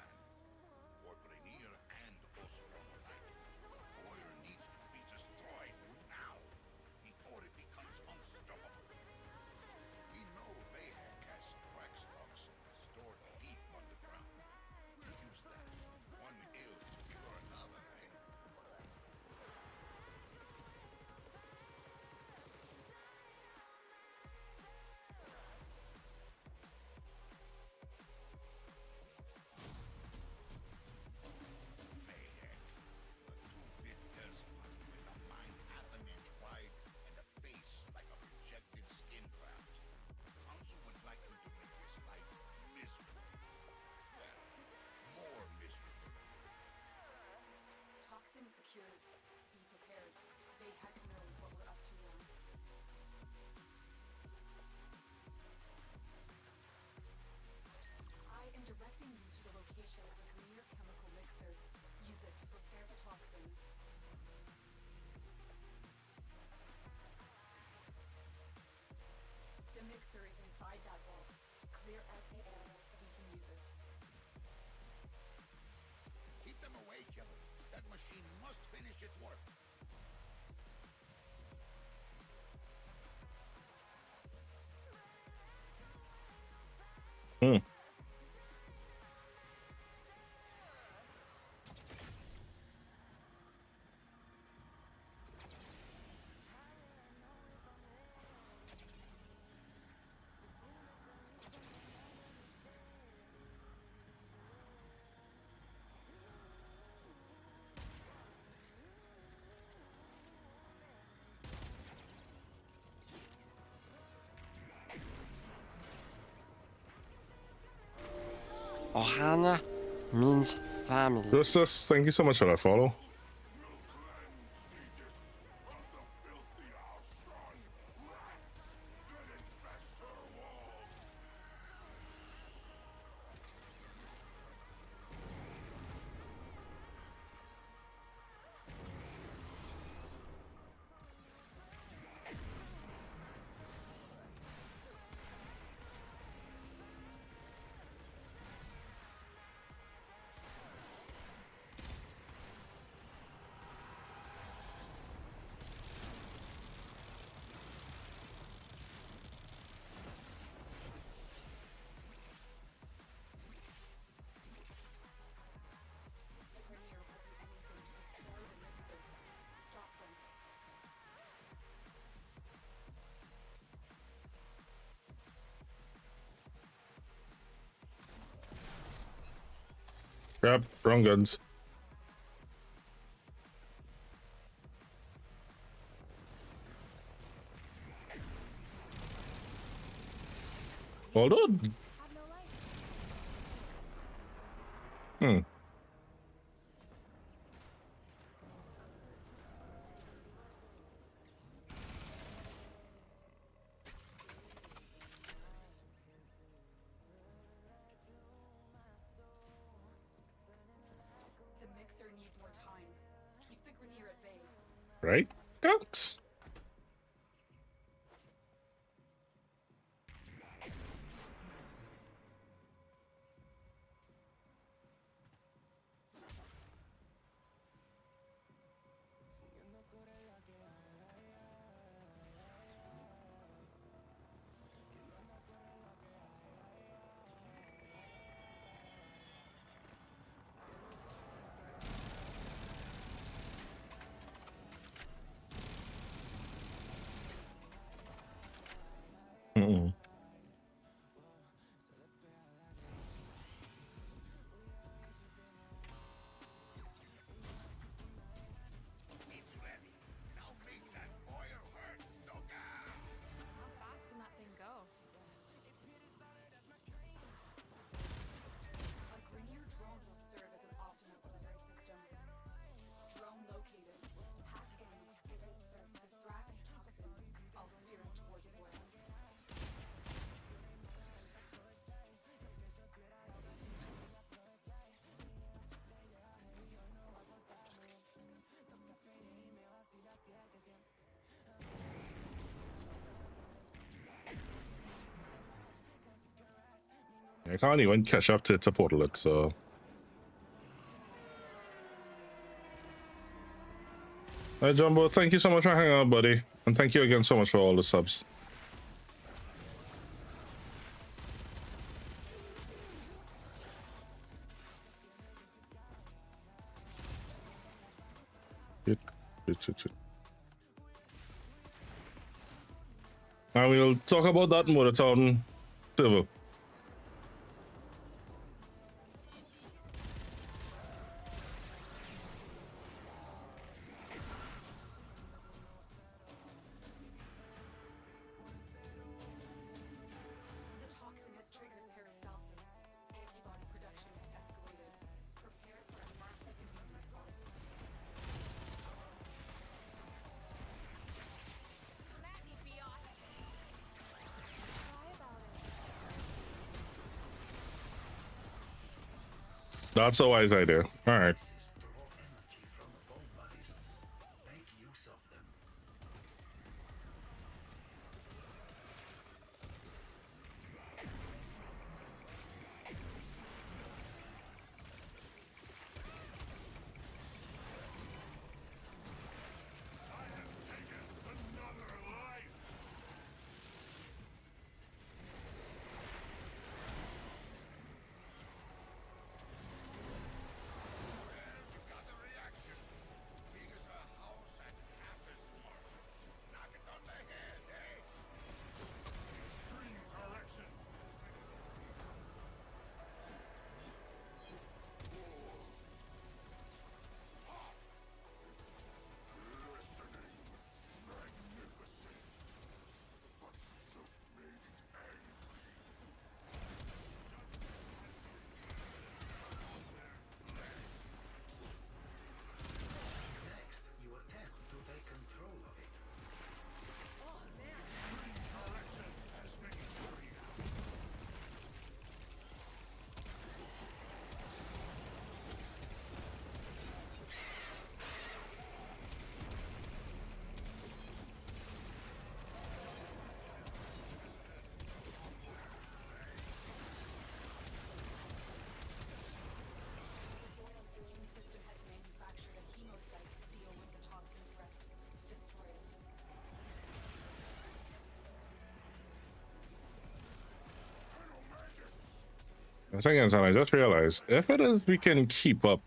Secured. Be prepared. Bayheck knows what we're up to now. I am directing you to the location of a clear chemical mixer. Use it to prepare the toxin. The mixer is inside that vault. Clear out the area so we can use it. Keep them away, killer. That machine must finish its work. Ohana means family. Justus, thank you so much for that follow. The Grenier will do anything to destroy the Mixer. Stop them. Yep, wrong guns. Hold on. Have no life. Hmm. The Mixer needs more time. Keep the Grenier at bay. Right? Thanks. Mm-mm. It's ready. Now make that oil hurt, Doga. How fast can that thing go? A Grenier drone will serve as an optimal delivery system. Drone located. Hack in and insert the Thrax toxin. I'll steer it toward the boiler. I can't even catch up to portal it, so. Hey, Jumbo, thank you so much for hanging out, buddy. And thank you again so much for all the subs. Shit. And we'll talk about that more town server. The toxin has triggered peristalsis. Antibody production has escalated. Prepare for a massive immune response. Come at me, Fiat. Cry about it. That's a wise idea. All right. Second time, I just realized if it is we can keep up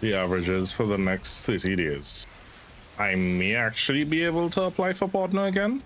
the averages for the next 30 days, I may actually be able to apply for partner again.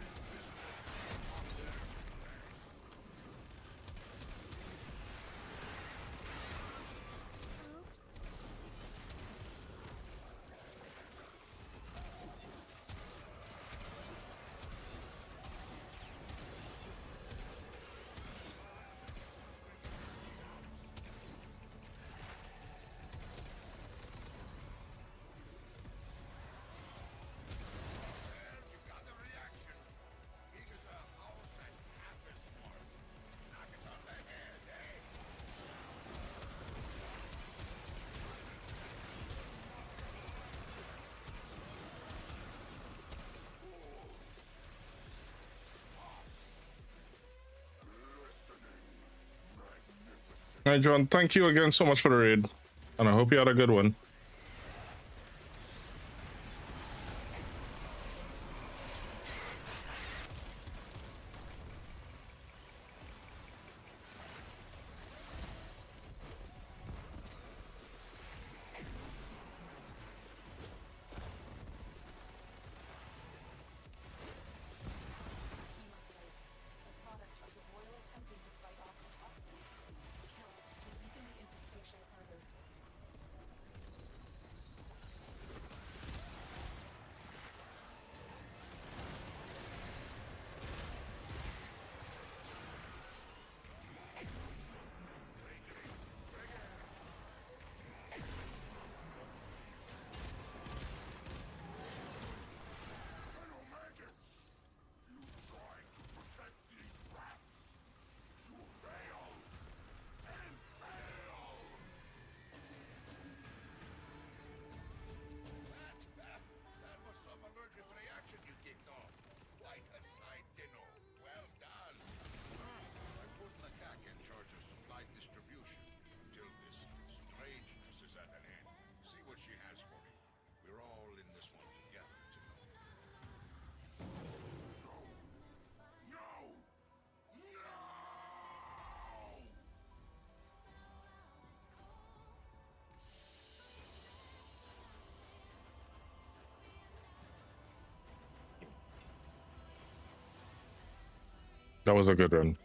All right, John, thank you again so much for the raid, and I hope you had a good one. That was a good one.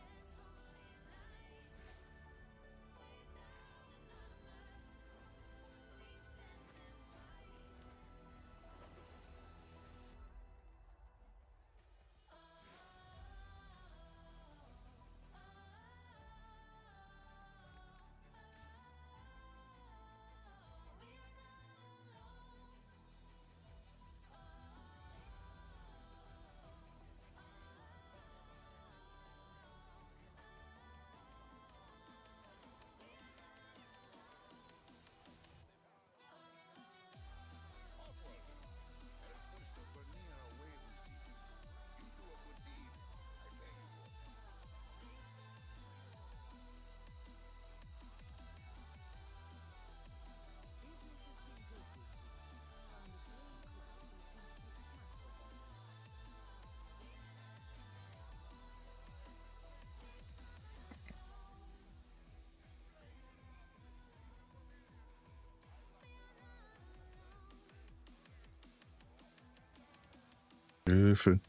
Beautiful.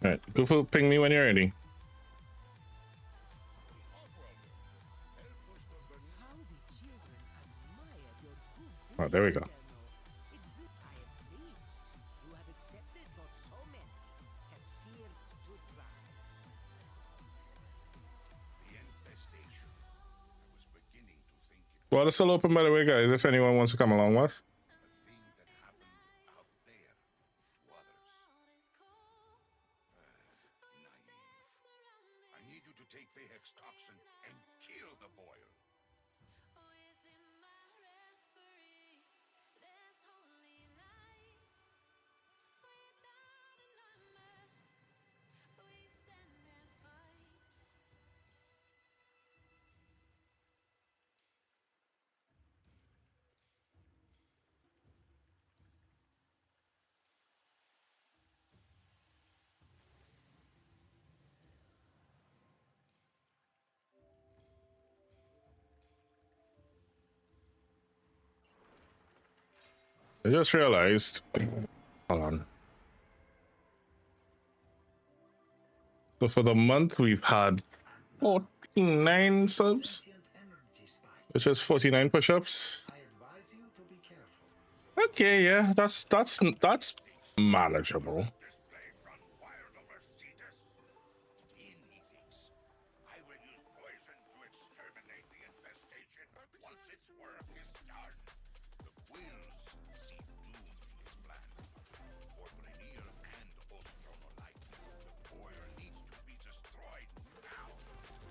All right, go for ping me when you're ready. How the children admire your good Oh, there we go. It do I am pleased. You have accepted what so many have feared to try. The infestation. I was beginning to think it Well, it's still open, by the way, guys, if anyone wants to come along with. was a thing that happened out there to others. Naive. I need you to take Vahek's toxin and kill the boil. I just realized. Hold on. So for the month, we've had 49 subs, which is 49 push-ups. Okay, yeah, that's manageable. Display run wild over Cetus. In, methinks. I will use poison to exterminate the infestation once its work is done. The quills see doom in his plan. For Brenier and Ostrom alike, the boiler needs to be destroyed now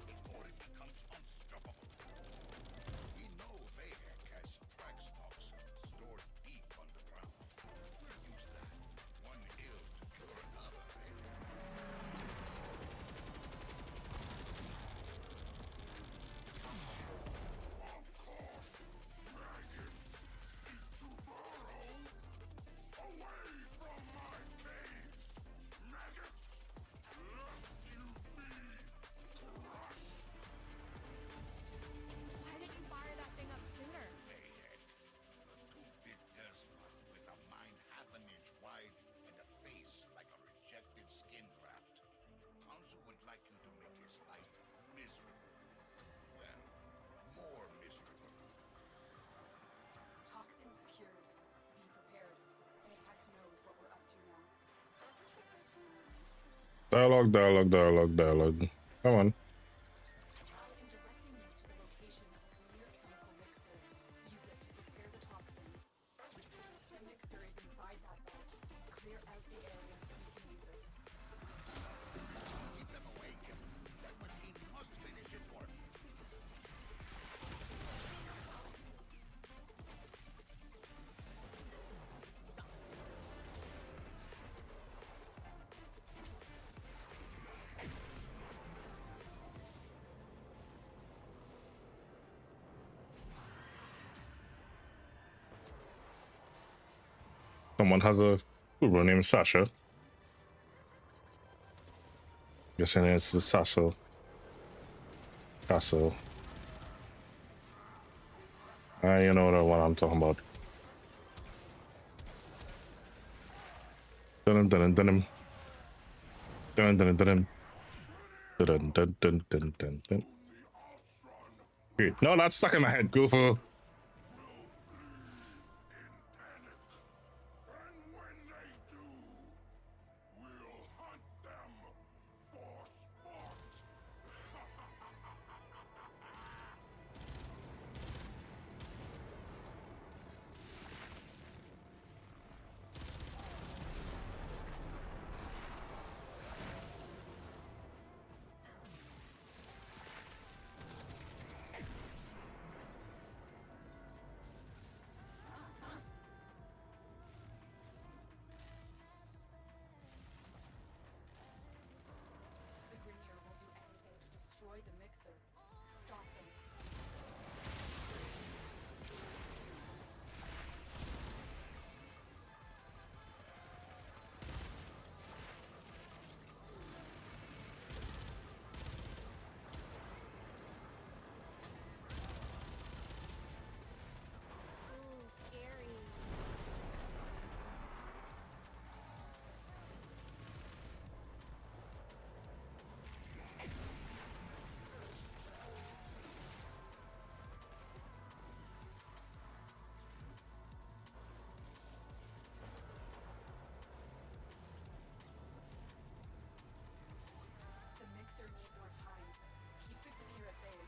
before it becomes unstoppable. We know Vahek has frax toxin stored deep underground. We'll use that. One ill to cure another, eh? Why didn't you fire that thing up sooner? Vahek, a two-bit despot with a mind half an inch wide and a face like a rejected skin graft. Council would like you to make his life miserable. Well, more miserable. Toxin secured. Be prepared. Vahak knows what we're up to now. Dialogue. Come on. I am directing you to the location of a premier chemical mixer. Use it to prepare the toxin. The mixer is inside that vault. Clear out the area so we can use it. Keep them awake. That machine must finish its work. Someone has a Uber named Sasha. Guessing it's the Sasso. Sasso. You know what I'm talking about. Dun dun dun dun dun dun dun dun dun dun dun dun dun dun. Wait, no, that's stuck in my head, Goofo. And when they do, we'll hunt them for sport. The Grenier will do anything to destroy the mixer. Stop them. Ooh, scary. The mixer needs more time. Keep the Grenier at bay.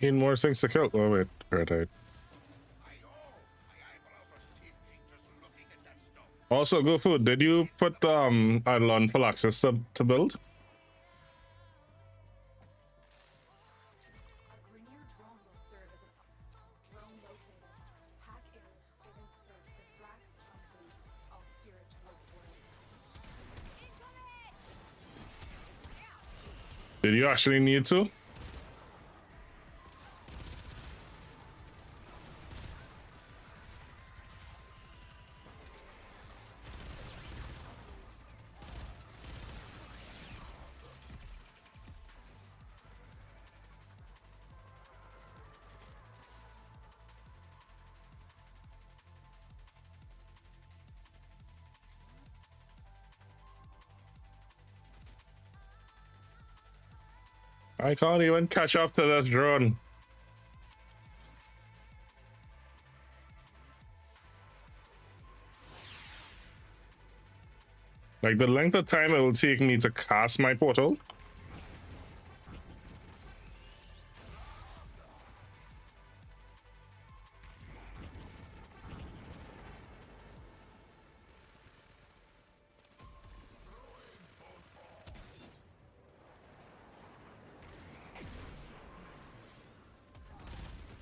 Need more things to kill. Oh, wait. Right, right. My eyeballs are singy just looking at that stuff. Also, Go Food, did you put Eidolon Phylaxis to build? A Grineer drone will serve as a drone located. Hack in and insert the Thrax toxin. I'll steer it toward the world. Did you actually need to? I can't even catch up to this drone. Like the length of time it will take me to cast my portal.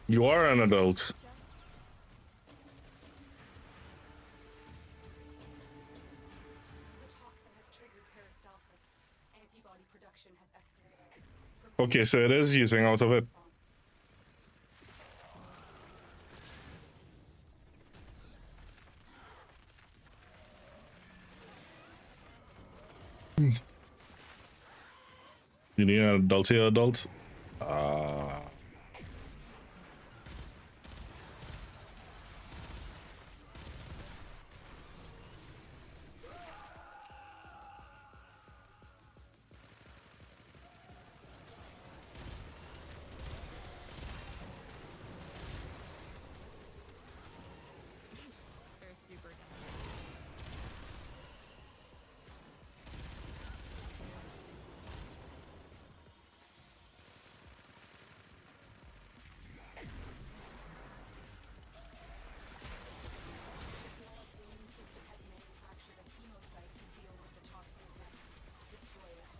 You are an adult. The toxin has triggered peristalsis. Antibody production has escalated. Okay, so it is using out of it. You need an adult here, adult. They're super dumb. Flawless immune system has manufactured a hemocyte to deal with the toxin effect. Destroy it.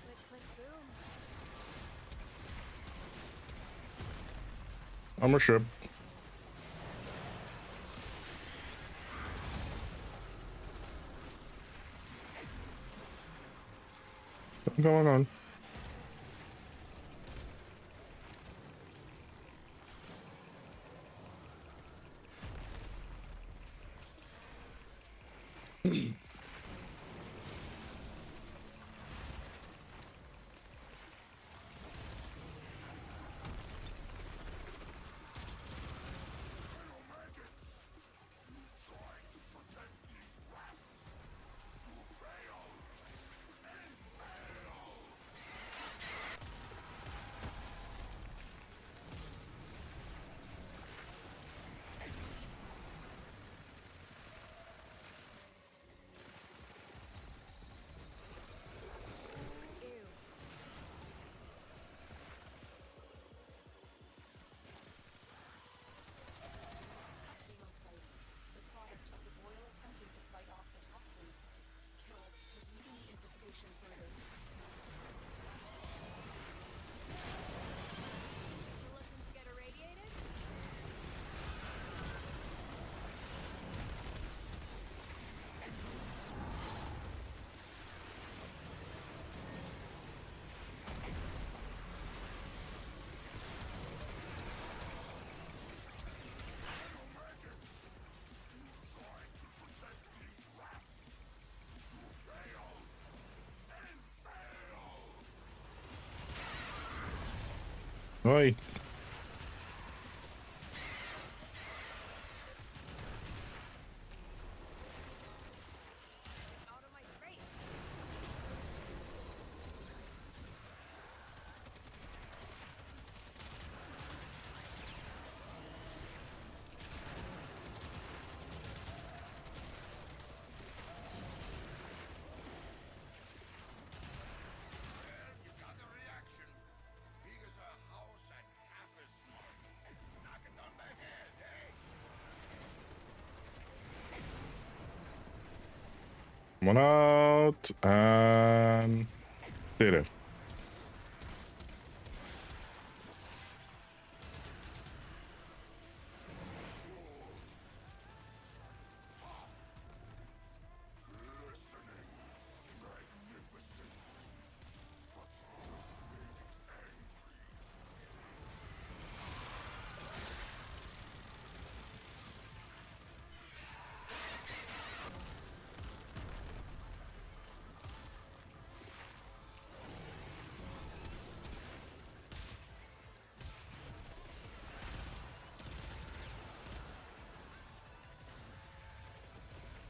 Click, click, boom. I'm a ship. What's going on? Hemocyte, the product of the boil attempting to fight off the toxin. Kill it to weaken the infestation further. You looking to get irradiated? Oi. Out of my face! Come on out and stay there.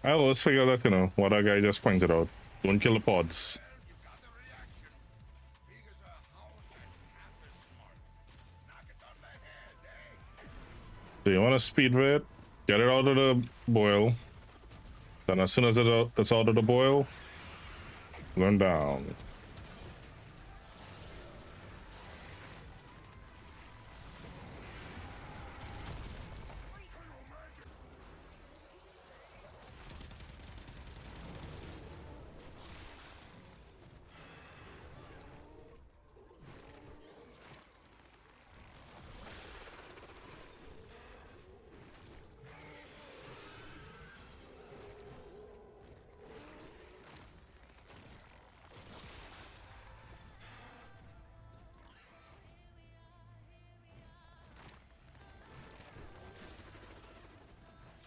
I always figure that, you know, what that guy just pointed out. Don't kill the pods. You got the reaction. Big as a house and half as smart. Knock it on the head, eh? So you want to speed it, get it out of the boil. Then as soon as it's out of the boil, run down.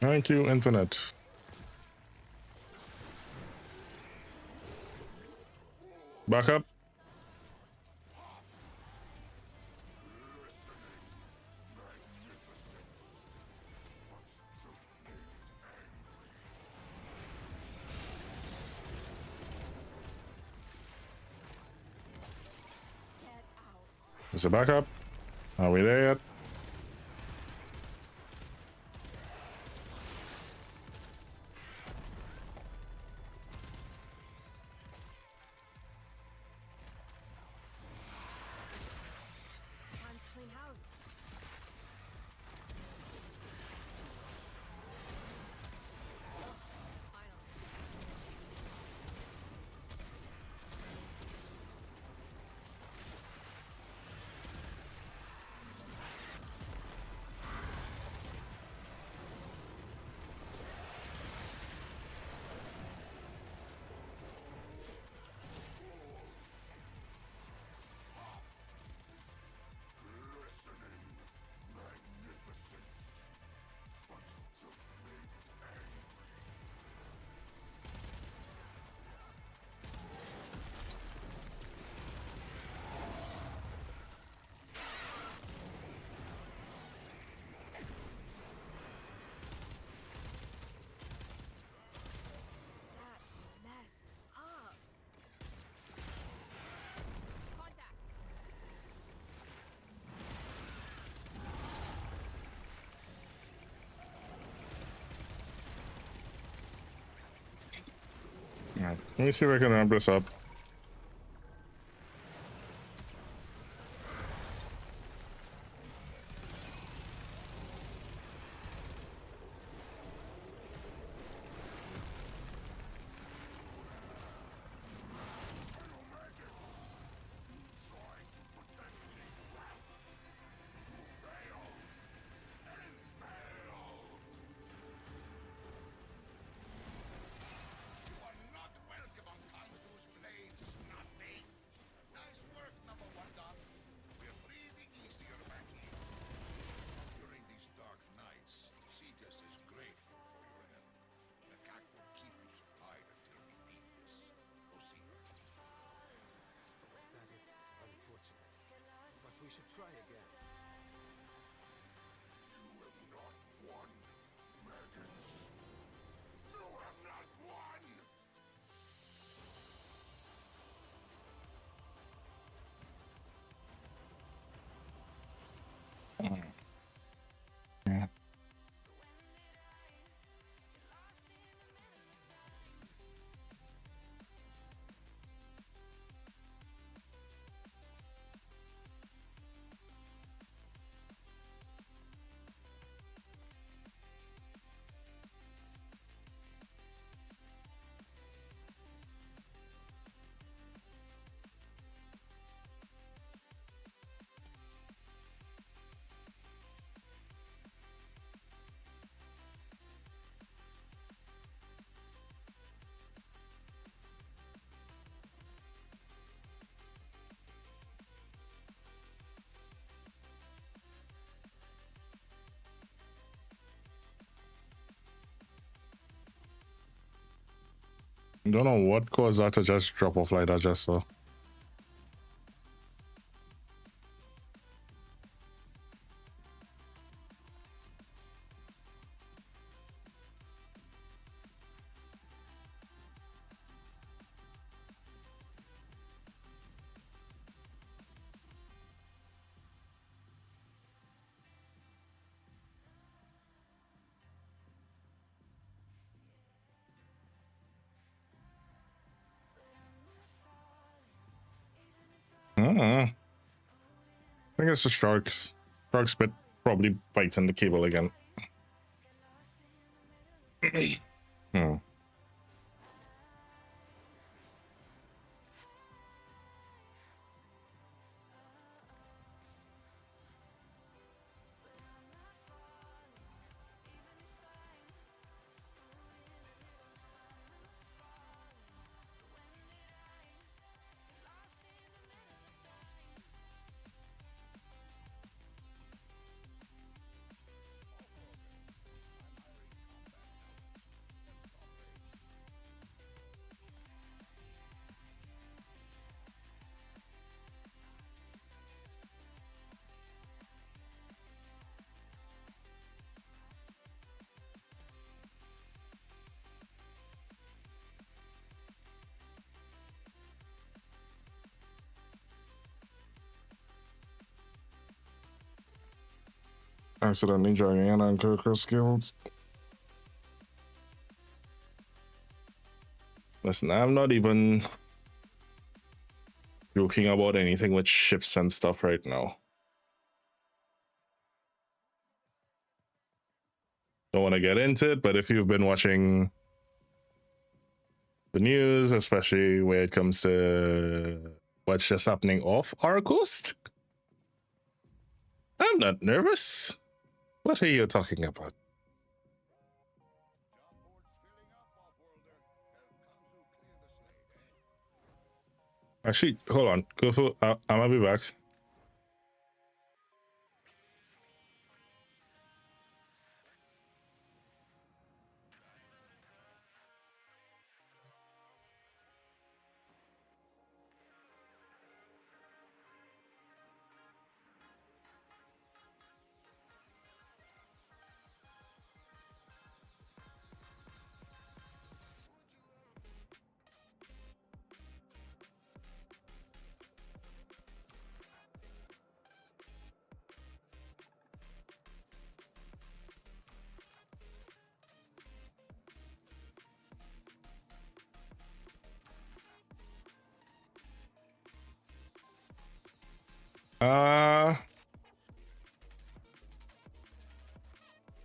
Thank you, internet. Back up. Is it back up? Are we there yet? Time to clean house. Finally. That's messed up. Contact. Alright, let me see if I can ramp this up. You are not welcome on Kansu's blades, snotty. Nice work, number one doc. We're breathing easier back here. During these dark nights, Cetus is grateful for your help. The cat will keep you supplied until we need this. Go see her. That is unfortunate. But we should try again. You have not won, Megas. You have not won! Don't know what caused that to just drop off like that just so. I think it's the sharks. Sharks bit probably biting the cable again. Hmm. Accidentally dragging Anna and Kirker's skills. Listen, I'm not even joking about anything with ships and stuff right now. Don't want to get into it, but if you've been watching the news, especially where it comes to what's just happening off our coast, I'm not nervous. What are you talking about? Actually, hold on. Go for. I'm gonna be back.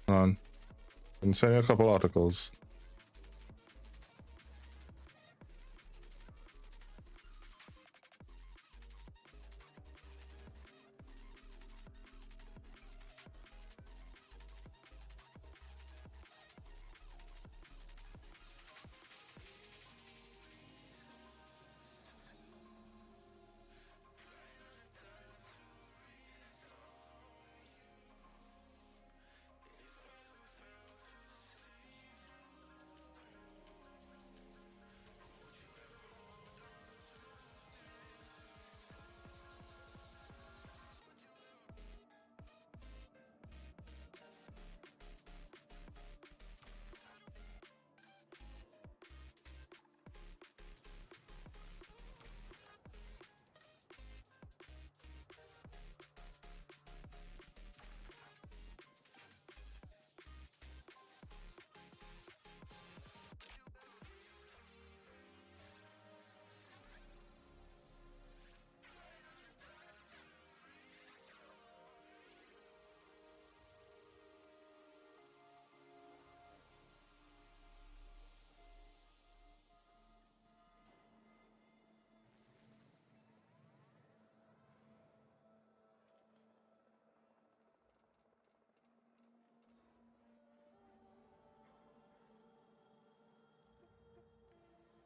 Hold on. I'm sending a couple articles.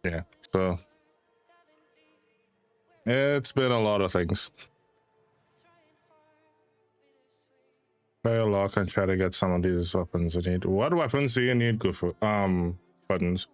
Yeah. So it's been a lot of things. Try a lock and try to get some of these weapons I need. What weapons do you need, good for? Buttons.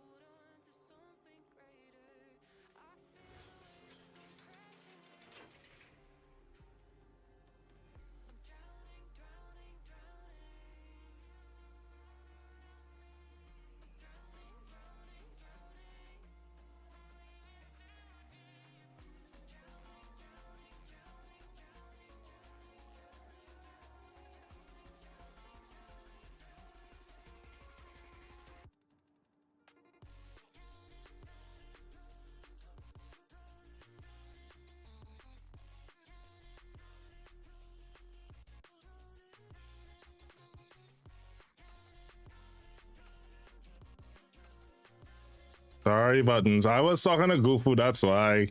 Sorry, Buttons. I was talking to Goofy, that's why.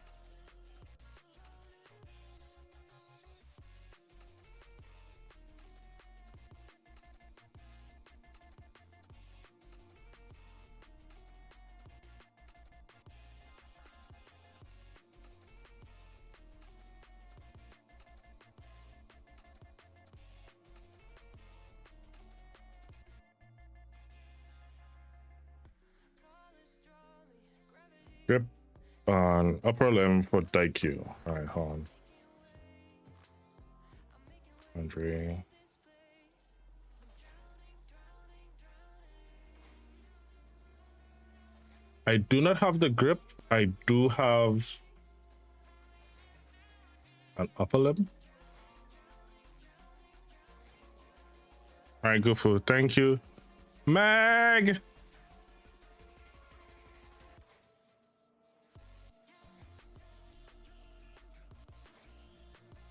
Grip on upper limb for Daikyu. All right, hold on. Andre. I do not have the grip. I do have an upper limb. All right, Goofy. Thank you. Meg!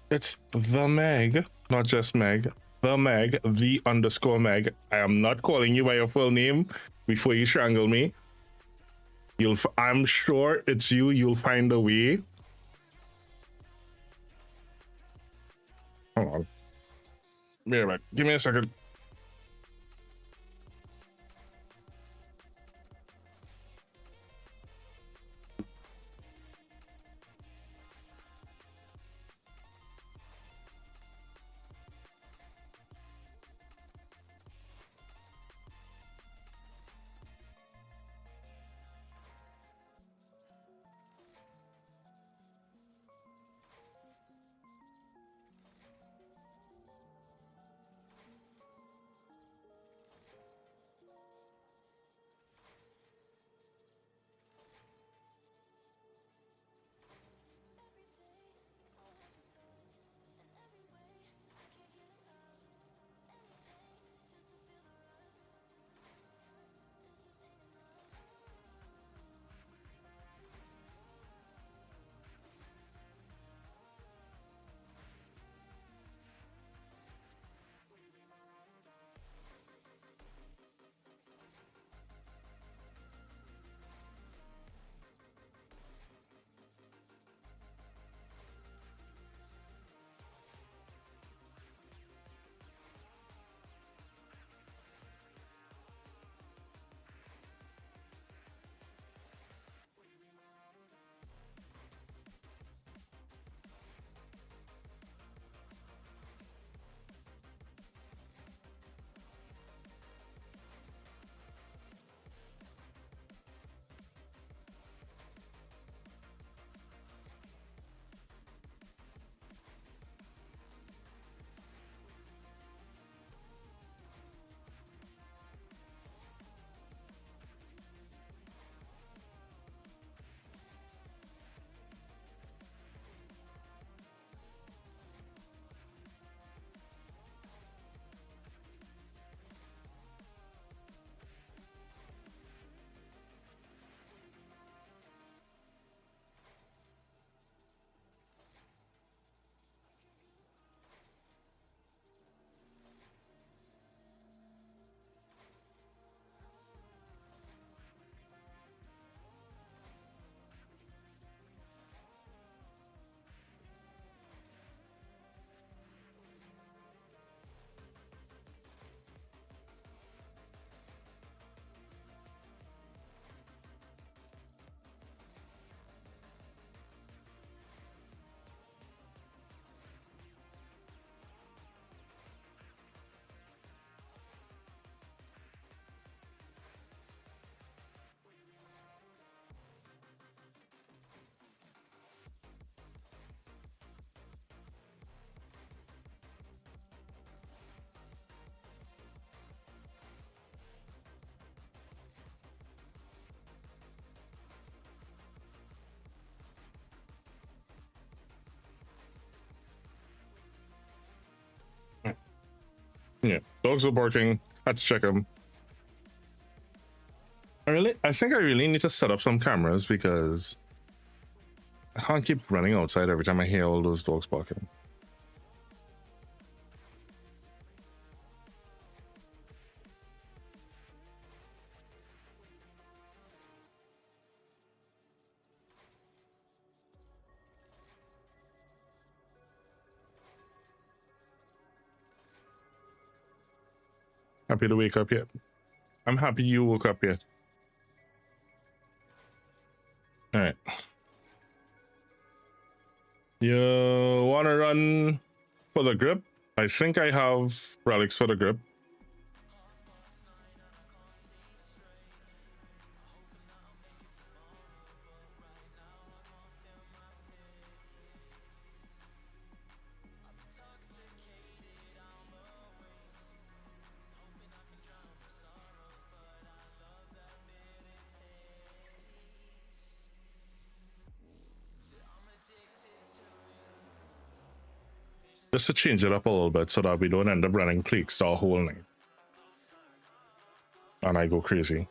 It's the Meg, not just Meg. The Meg, the underscore Meg. I am not calling you by your full name before you strangle me. I'm sure it's you. You'll find a way. Hold on. Be right back. Give me a second. Yeah, dogs are barking. Let's check them. I think I really need to set up some cameras because I can't keep running outside every time I hear all those dogs barking. Happy to wake up yet? I'm happy you woke up yet. All right. You want to run for the grip? I think I have relics for the grip. Just to change it up a little bit so that we don't end up running Plague Star whole night. And I go crazy.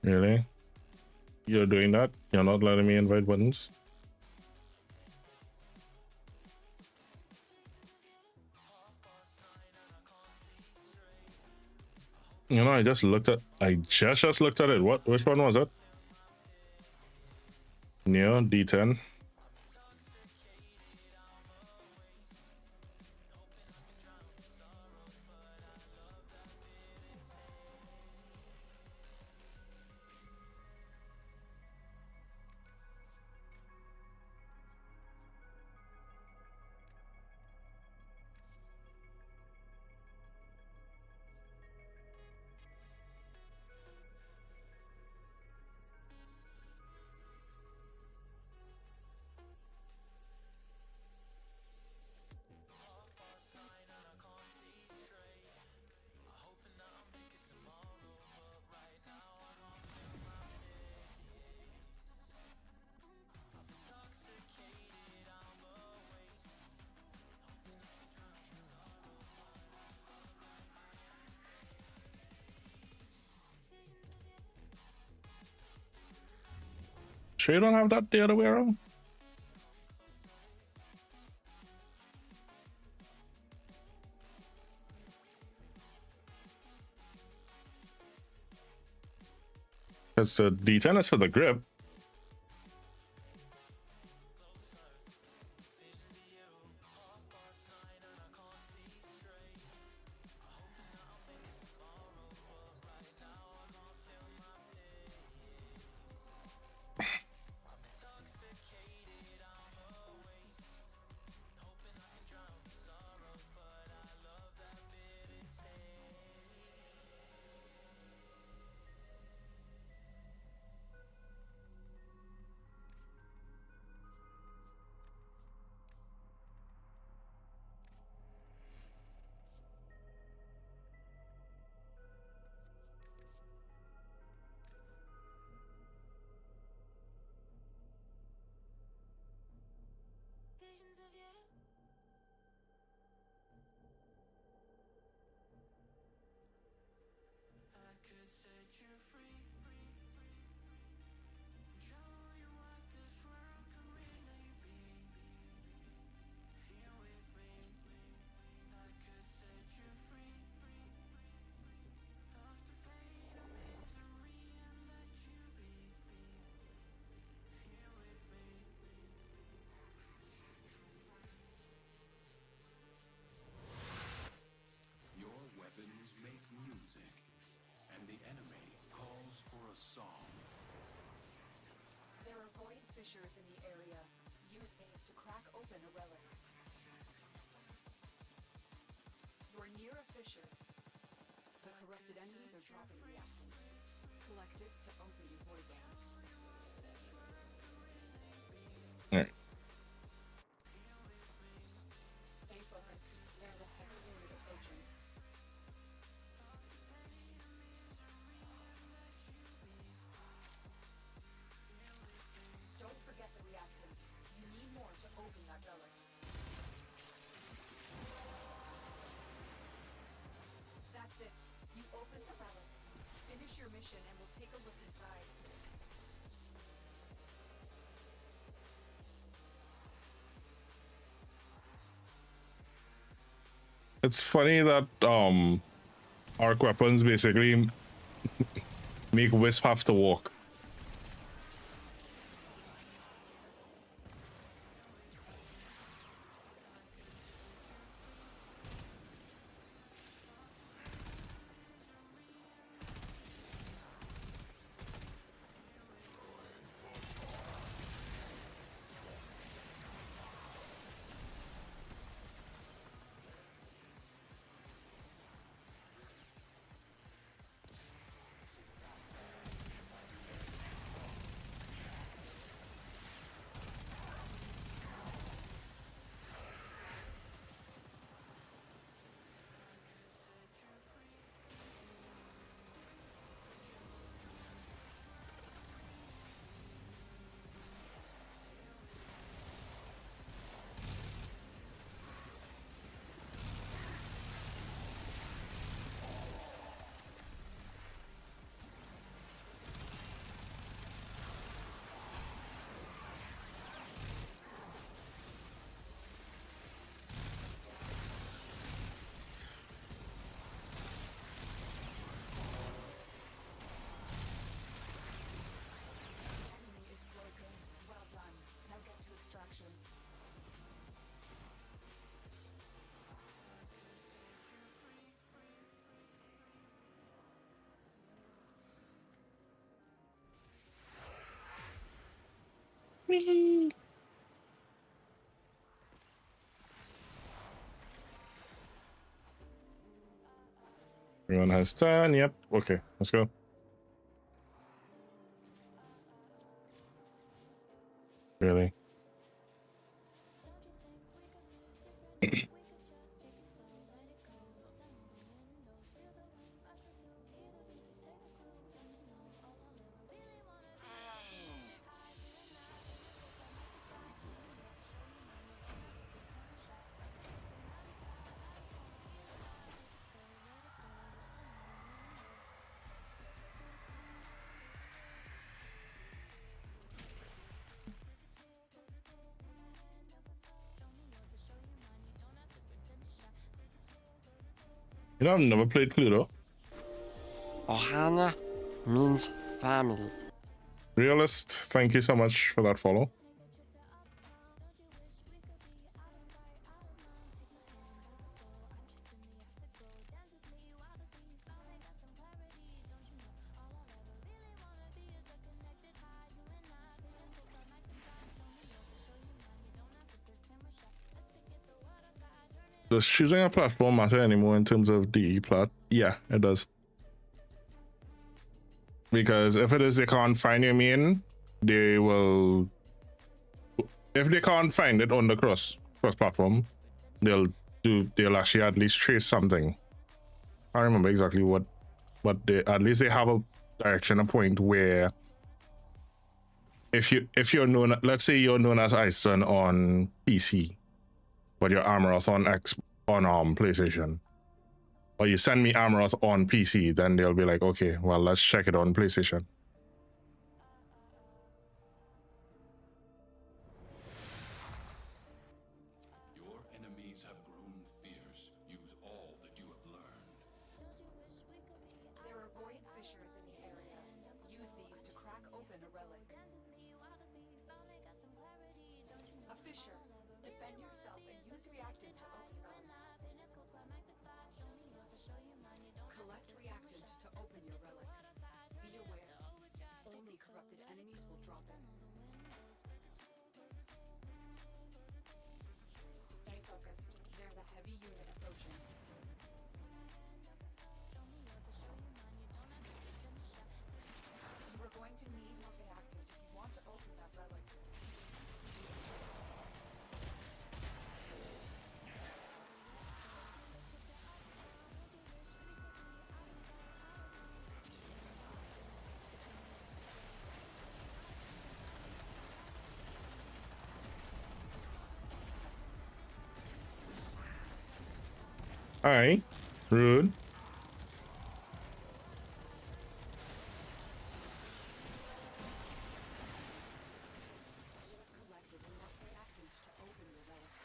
Really? You're doing that? You're not letting me invite buttons? You know, I just looked at it. Which one was it? Neo D10. Sure you don't have that the other way around? Because the D10 is for the grip. Visions of you. I could set you free. Show you what this world can really be. Here with me. I could set you free. Of the pain and misery and let you be. Here with me. Your weapons make music, and the enemy calls for a song. There are void fissures in the area. Use these to crack open a relic. You're near a fissure. The corrupted entities are dropping reactant. Collect it to open the void dam. Alright. Stay focused. There's a heavy unit approaching. Don't forget the reactant. You need more to open that relic. That's it. You opened the relic. Finish your mission and we'll take a look inside. It's funny that arc weapons basically make Wisp have to walk. Enemy is broken. Well done. Now get to extraction. Everyone has 10. Yep. Okay, let's go. Really? You know, I've never played Cluedo. Ohana means family. Realist, thank you so much for that follow. Does choosing a platform matter anymore in terms of DE plat? Yeah, it does. Because if it is they can't find your main, they will. If they can't find it on the cross platform, they'll actually at least trace something. I don't remember exactly what, but they at least they have a direction, a point where if you're known, let's say you're known as Ison on PC, but your Amaryllis on PlayStation, or you send me Amaryllis on PC, then they'll be like, okay, well, let's check it on PlayStation. Your enemies have grown fierce. Use all that you have learned. There are void fissures in the area. Use these to crack open a relic. A fissure. Defend yourself and use reactant to open relics. Collect reactant to open your relic. Be aware. Only corrupted enemies will drop it. Stay focused. There's a heavy unit approaching. You are going to need more reactant if you want to open that relic. All right, rude. You have collected enough reactant to open your relic.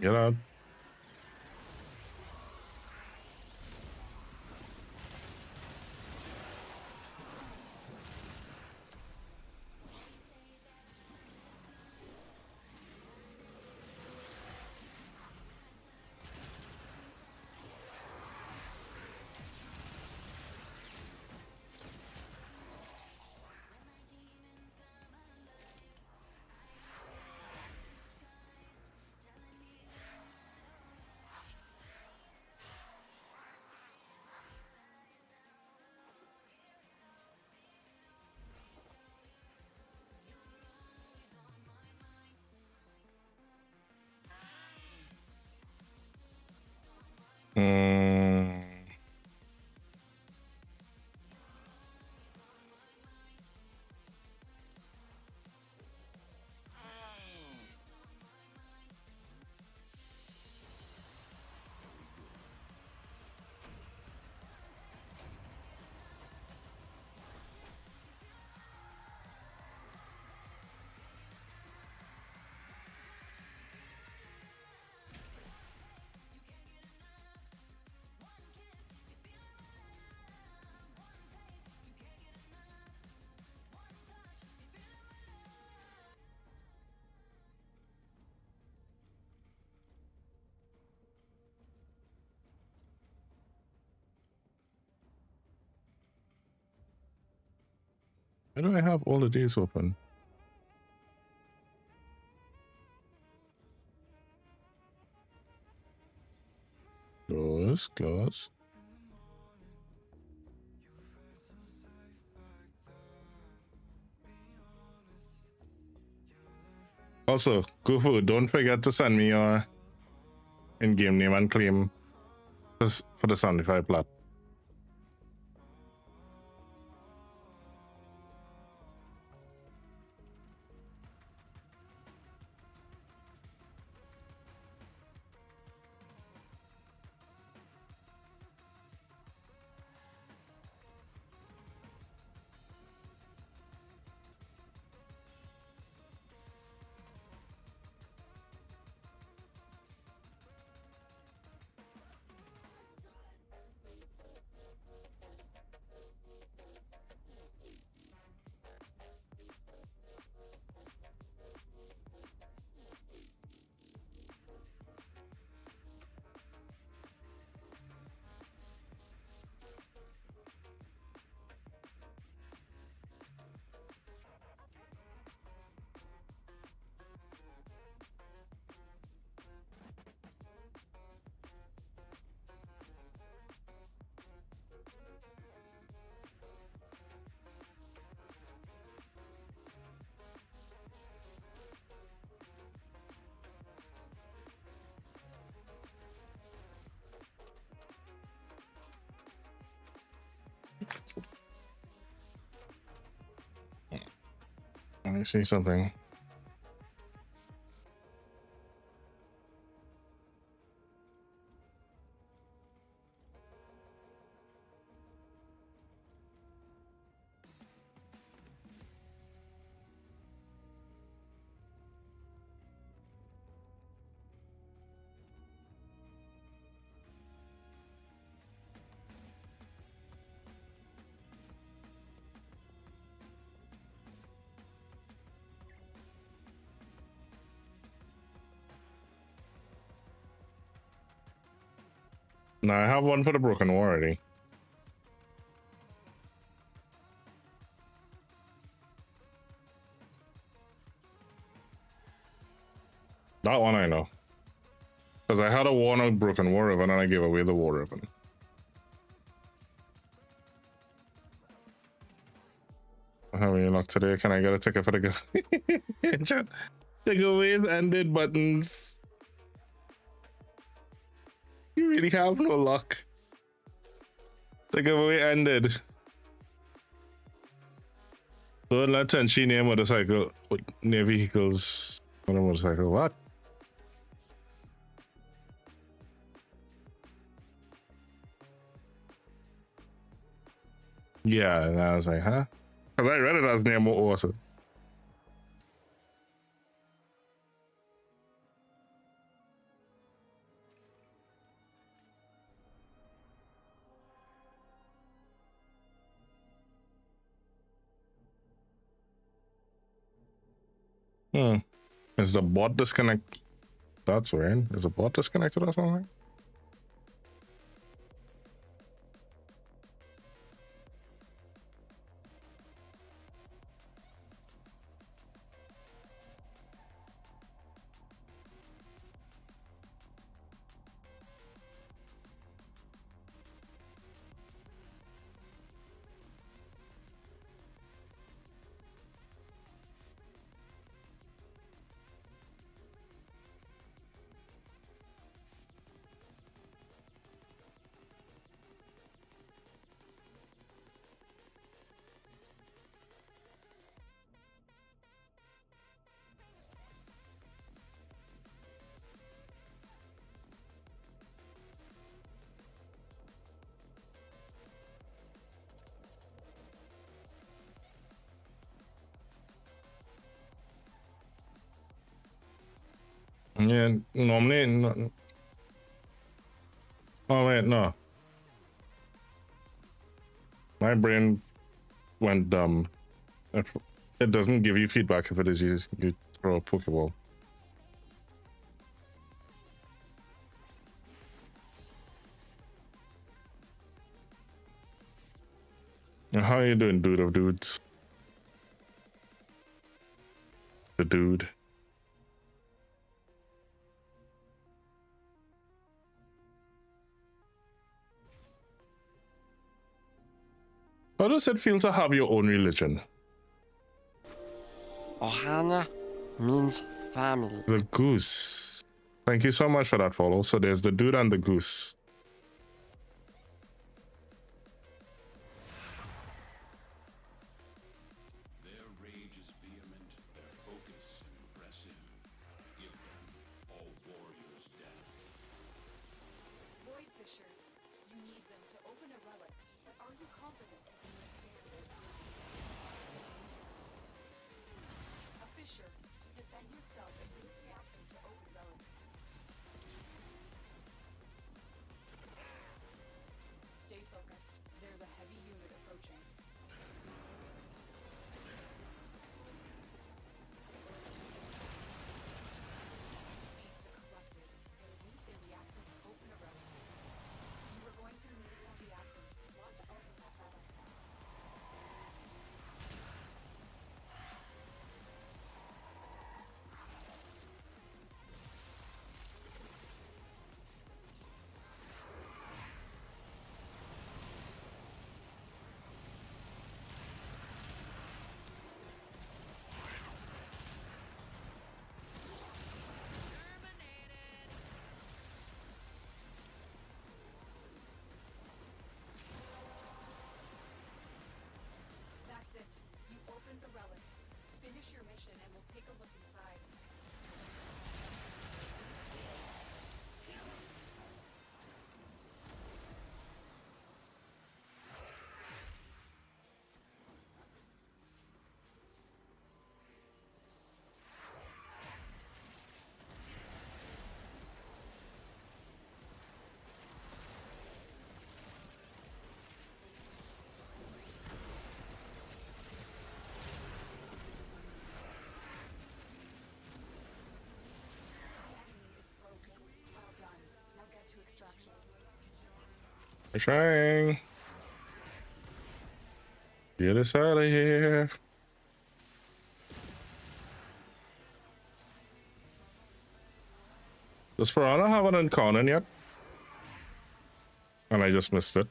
Get out. Mm. Why do I have all of these open? Close, close. Also, Kufu, don't forget to send me your in-game name and claim for the 75 plat. Let me see something. No, I have one for the Broken War already. That one I know. Because I had a worn out Broken War Ribbon and I gave away the War Ribbon. How many luck today? Can I get a ticket for the go? The giveaways ended buttons. You really have no luck. The giveaway ended. Don't let Tenchi near motorcycle near vehicles on a motorcycle. What? Yeah, and I was like, huh? Because I read it as near more also. Hmm. Is the bot disconnect? That's weird. Is the bot disconnected or something? Yeah, normally. No, oh wait, no. My brain went dumb. If it doesn't give you feedback if it is you throw a Pokeball. How are you doing, dude of dudes? The dude. How does it feel to have your own religion? Ohana means family. The goose. Thank you so much for that follow. So there's the dude and the goose. Their rage is vehement, their focus impressive. Give them all warriors death. Void Fishers, you need them to open a relic, but are you confident you can withstand it? A Fisher, defend yourself and use the action to open relics. Stay focused. There's a heavy unit approaching. Feed the collective. They'll use their reactor to open a relic. You are going to need that reactor. Want to open that relic. That's it. You opened the relic. Finish your mission and we'll take a look inside. The enemy is broken. Well done. Now get to extraction. I'm trying. Get us out of here. Does Piranha have an encounter yet? And I just missed it.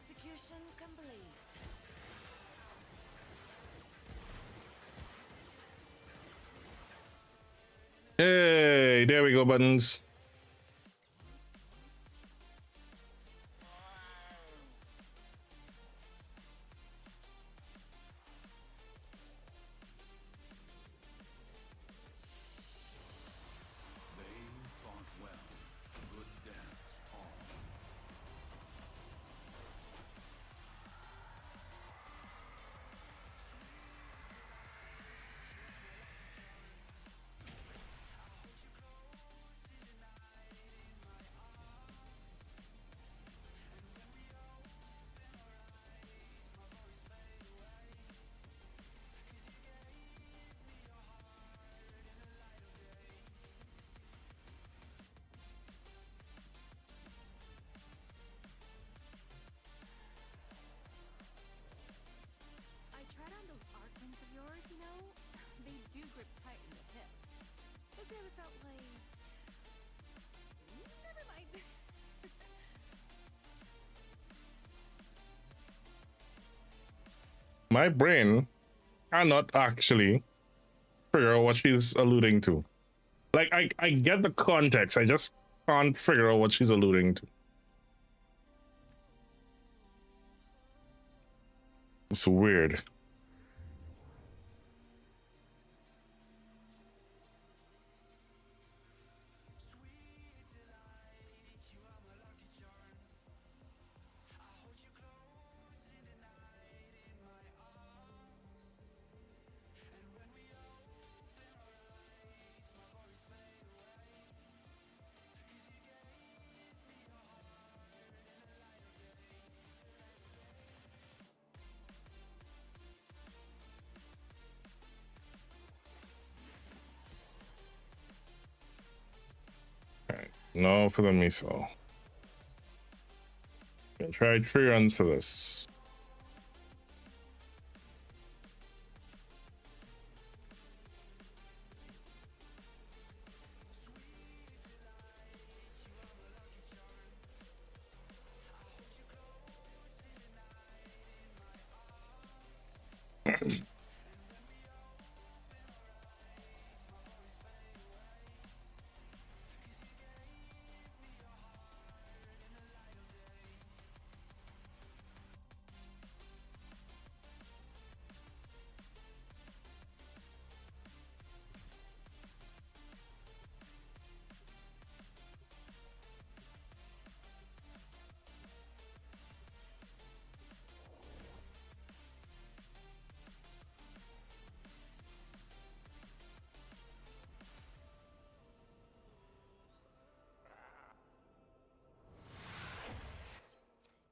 Execution complete. Hey, there we go, buttons. They fought well. Good dance all. felt like. Never mind. My brain cannot actually figure out what she's alluding to. Like I get the context, I just can't figure out what she's alluding to. It's weird. Alright, no for the miso. Okay, try 3 runs to this.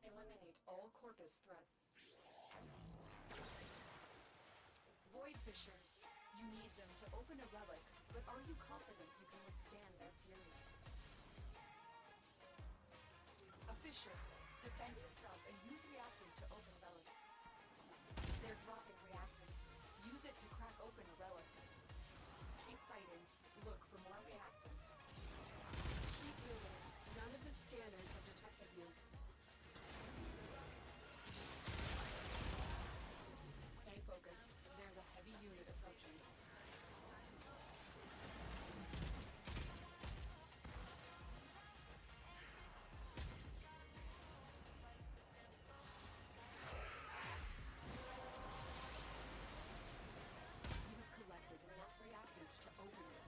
Eliminate all Corpus threats. Void Fishers. You need them to open a relic, but are you confident you can withstand their fury? A Fisher. Defend yourself and use reactant to open relics. They're dropping reactant. Use it to crack open a relic. Keep fighting. Look for more reactant. Keep moving. None of the scanners have detected you. Stay focused. There's a heavy unit approaching. You have collected enough reactant to open it.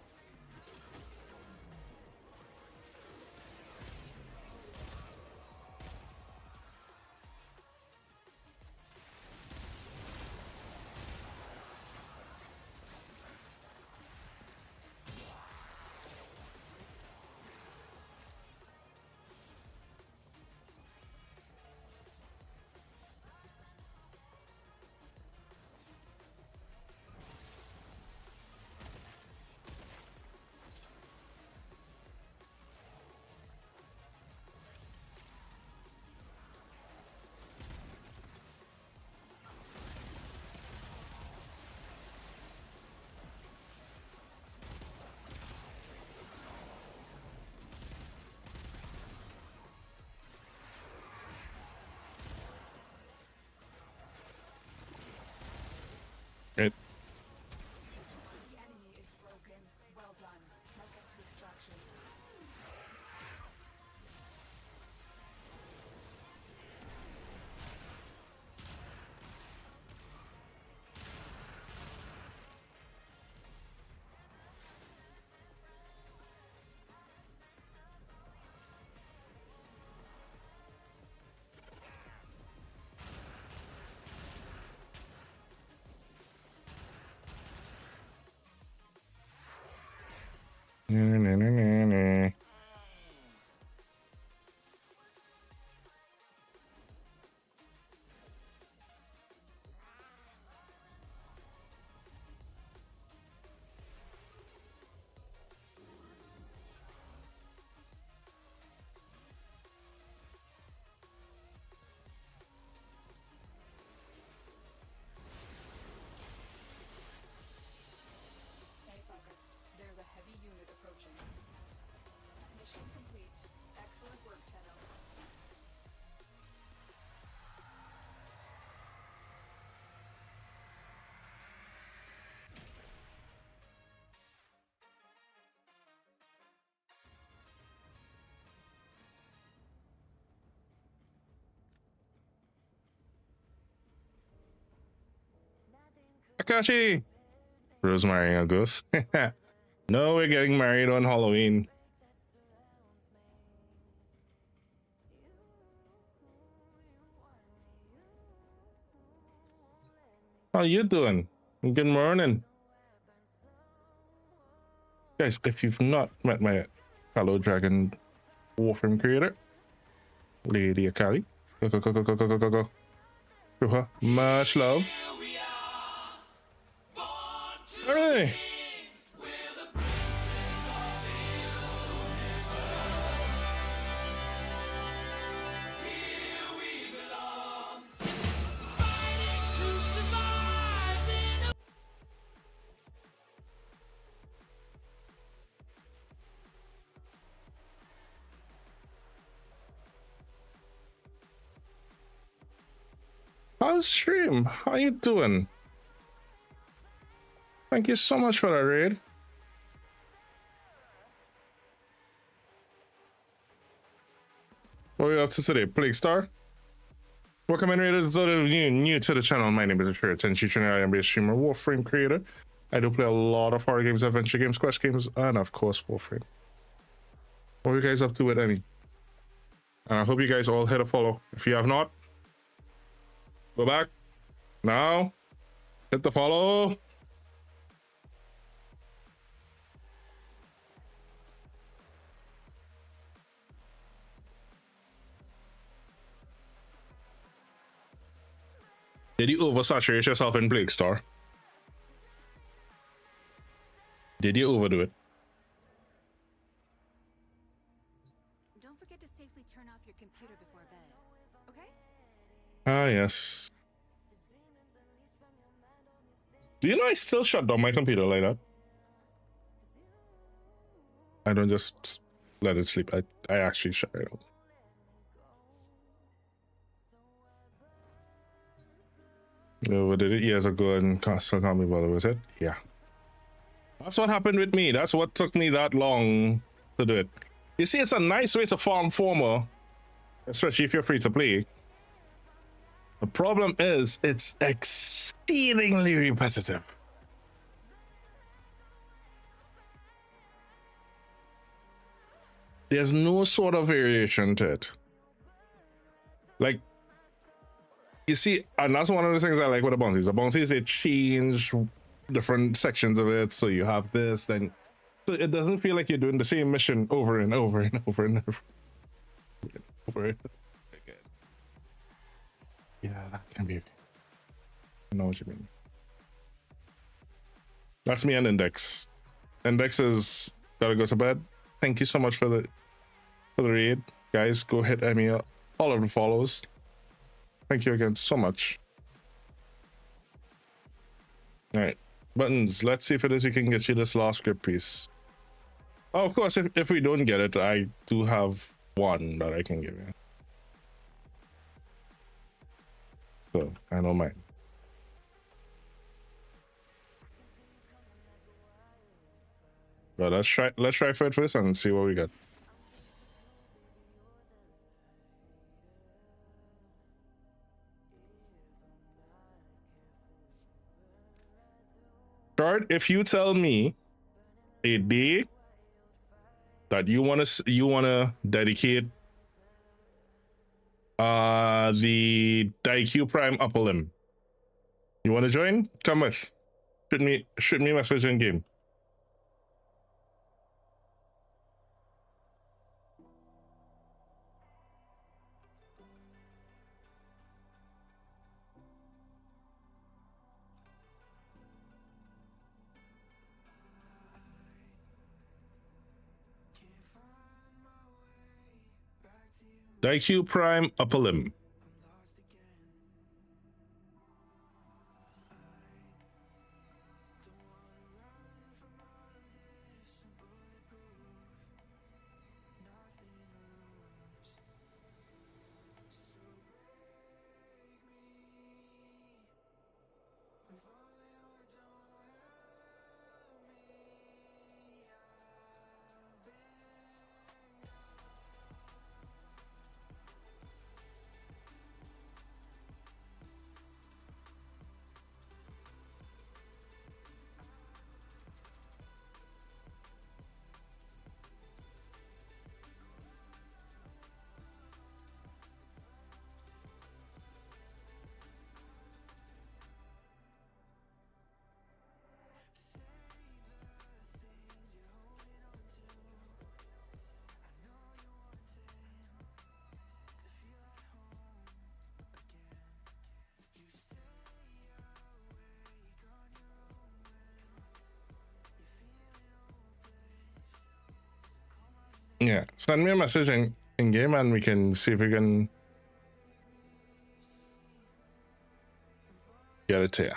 It The enemy is broken. Well done. Now get to extraction. Takashi! Rose marrying a ghost. No, we're getting married on Halloween. How you doing? Good morning. Guys, if you've not met my fellow dragon Warframe creator, Lady Akali, go. To her, much love. Alright. How's stream? How you doing? Thank you so much for that raid. What are we up to today? Plague Star? Welcome in, raiders. Those of you new to the channel, my name is Richard, and I am a streamer, Warframe creator. I do play a lot of horror games, adventure games, quest games, and of course Warframe. What are you guys up to with Emmy? And I hope you guys all hit a follow. If you have not, go back now, hit the follow. Did you oversaturate yourself in Plague Star? Did you overdo it? Don't forget to safely turn off your computer before bed, okay? Ah, yes. Do you know I still shut down my computer like that? I don't just let it sleep. I actually shut it off. We did it years ago and still can't be bothered with it. Yeah. That's what happened with me. That's what took me that long to do it. You see, it's a nice way to farm former, especially if you're free to play. The problem is it's exceedingly repetitive. There's no sort of variation to it. Like, you see, and that's one of the things I like with the bounties. The bounties, they change different sections of it. So you have this, then so it doesn't feel like you're doing the same mission over and over and over and over again. Yeah, that can be. I know what you mean. That's me and Index. Index is gotta go to bed. Thank you so much for the raid, guys. Go hit Emmy all of the follows. Thank you again so much. All right, buttons. Let's see if it is we can get you this last script piece. Oh, of course, if we don't get it, I do have one that I can give you. So I don't mind. But let's try for it first and see what we got. Chart, if you tell me a day that you wanna dedicate the Daikyu Prime upper limb, you wanna join? Come with. Shoot me message in game. Daikyu Prime upper limb. Yeah, send me a message in game and we can see if we can get it here.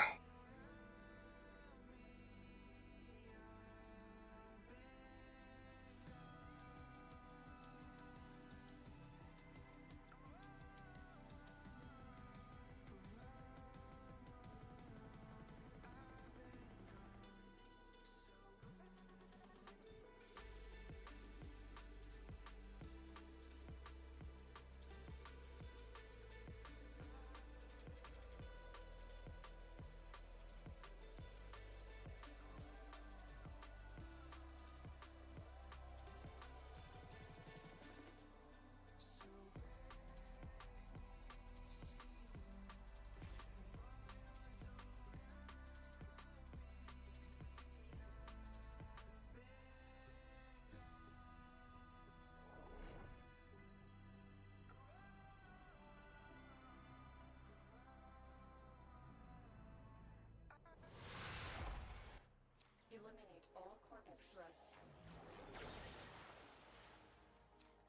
Eliminate all corpus threats.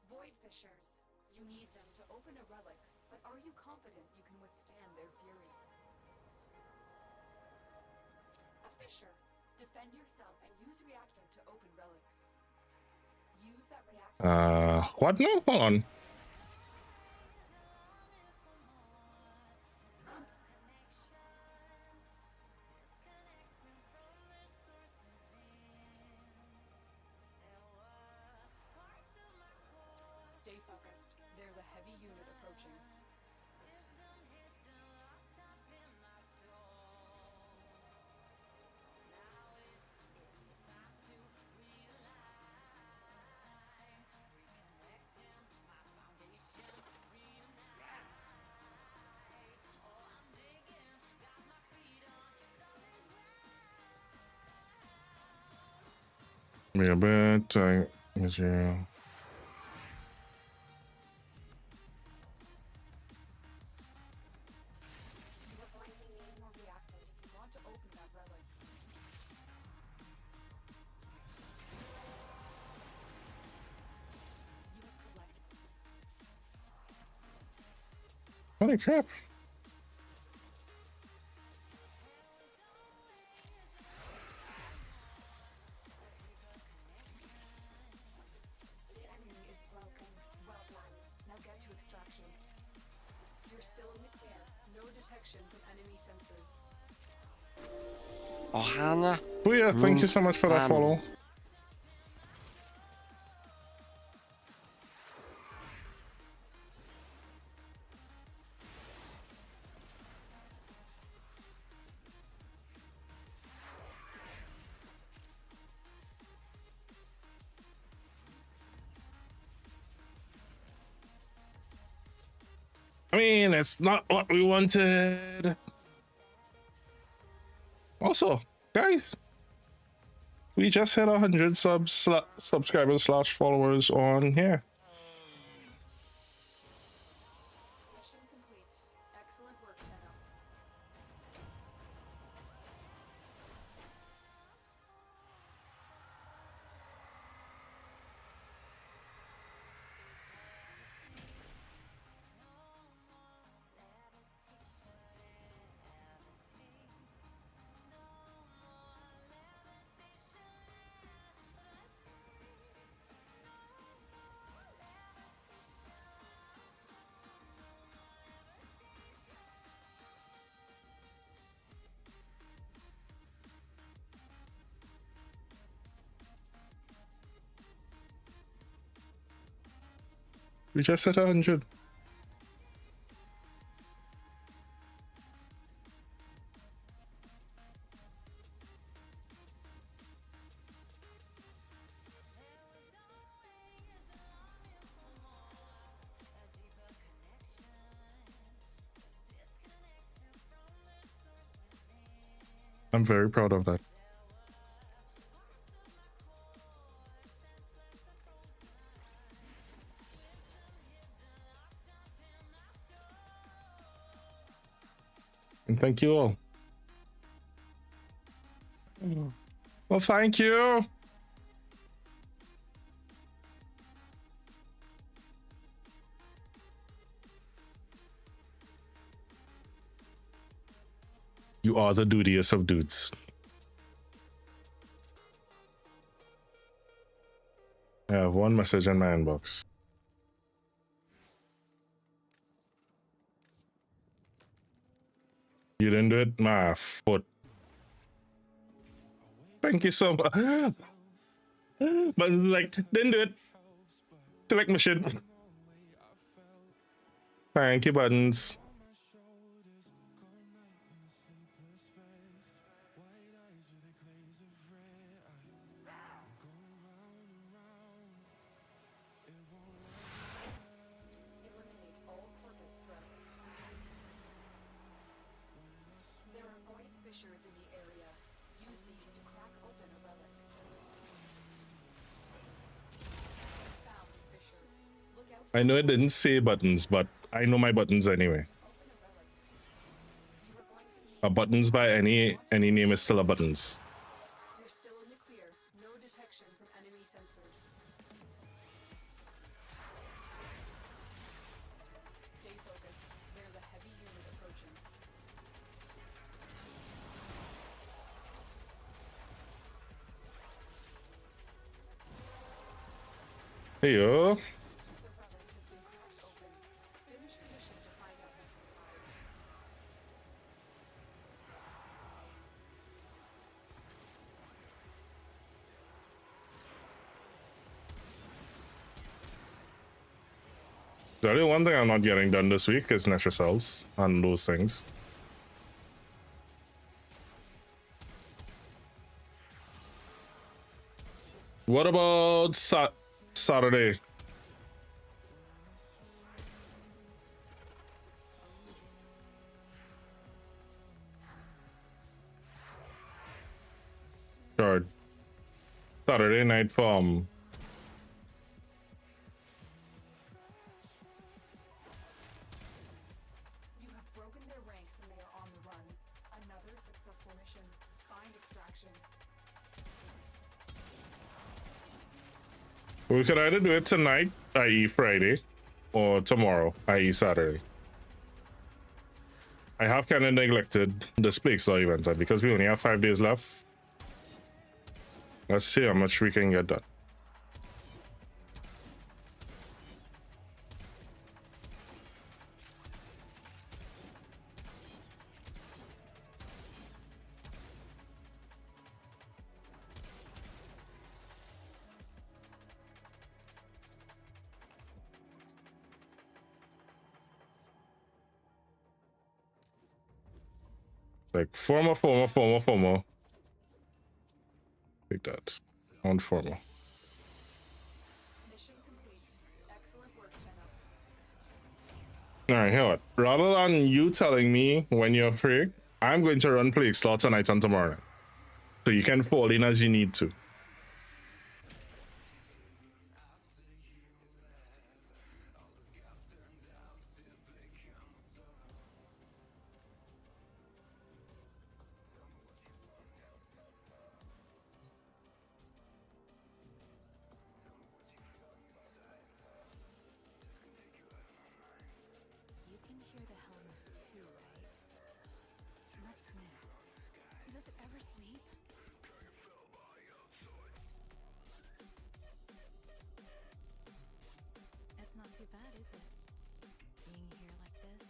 Void fissures. You need them to open a relic, but are you confident you can withstand their fury? A fissure. Defend yourself and use reactant to open relics. Use that reactant. What now? Hold on. Stay focused. There's a heavy unit approaching. Be a bit material. You are going to need more reactant if you want to open that relic. You have collected. Holy crap. The enemy is broken. Well done. Now get to extraction. You're still in the clear. No detection from enemy sensors. Ohana Oh yeah, thank you so much for that follow. I mean, it's not what we wanted. Also, guys, we just hit 100 subscribers / followers on here. Mission complete. Excellent work, Tenno. We just hit 100. I'm very proud of that. And thank you all. Well, thank you. You are the dudiest of dudes. I have one message in my inbox. You didn't do it? My foot. Thank you so much. But like, didn't do it. Select mission. Thank you, buttons. Eliminate all porpoise threats. There are void fissures in the area. Use these to crack open a relic. Found fissure. Look out for I know it didn't say buttons, but I know my buttons anyway. open a relic. You are going to need A buttons by any name is still a buttons. You're still in the clear. No detection from enemy sensors. Stay focused. There's a heavy unit approaching. Hey yo. The relic has been cracked open. Finish your mission to find out what's inside. The only one thing I'm not getting done this week is Nesher cells and those things. What about Saturday? Sure. Saturday night from You have broken their ranks and they are on the run. Another successful mission. Find extraction. we could either do it tonight, i.e. Friday, or tomorrow, i.e. Saturday. I have kind of neglected the Plague Slaw event because we only have 5 days left. Let's see how much we can get done. Like former. Take that. On former. Mission complete. Excellent work, Tenno. Alright, here what? Rather than you telling me when you're free, I'm going to run Plague Slaw tonight and tomorrow. So you can fall in as you need to. You can hear the helmet too, right? Not just me. Does it ever sleep? It's not too bad, is it? Being here like this.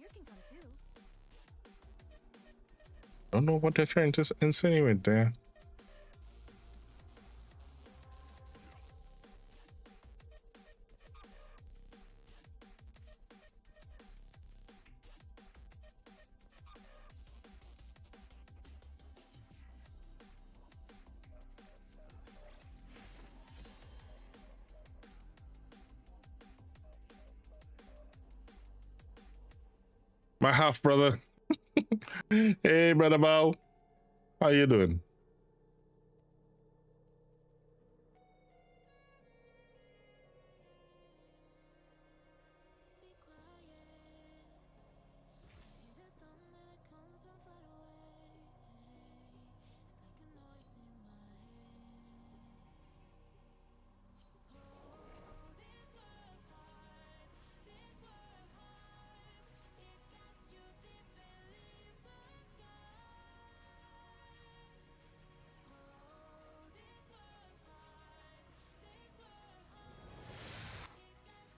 You can come too. Don't know what they're trying to insinuate there. My half brother. Hey, brother Bow. How you doing?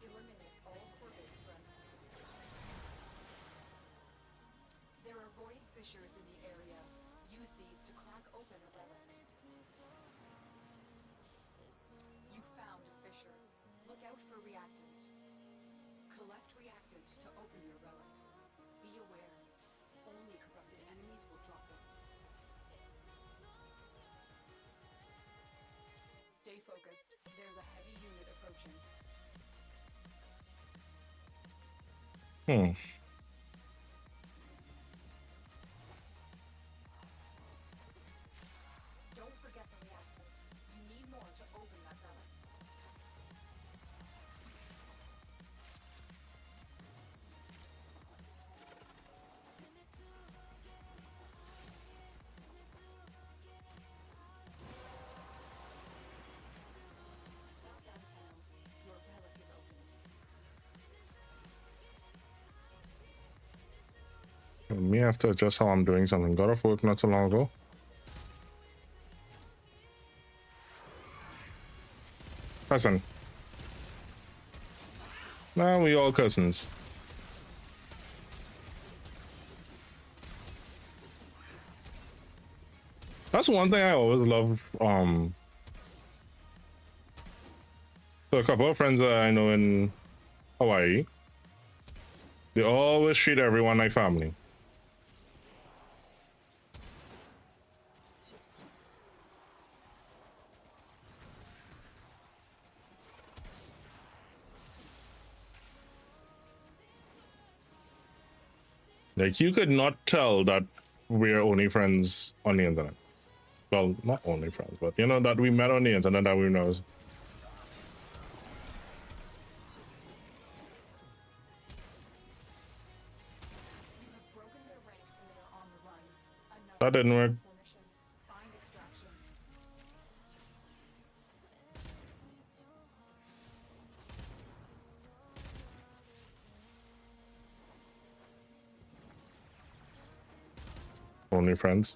Eliminate all Corvus threats. There are void fissures in the area. Use these to crack open a relic. You found a fissure. Look out for reactant. Collect reactant to open your relic. Be aware. Only corrupted enemies will drop it. Stay focused. There's a heavy unit approaching. Don't forget the reactant. You need more to open that relic. Well done, Cal. Your relic is opened. Me have to adjust how I'm doing something. Got off work not so long ago. Cousin. Nah, we all cousins. That's one thing I always love. So a couple of friends that I know in Hawaii, they always treat everyone like family. Like, you could not tell that we're only friends on the internet. Well, not only friends, but you know, that we met on the internet, that we know. You have broken their ranks and they are on the run. Another That didn't work. successful mission. Find extraction. Only friends.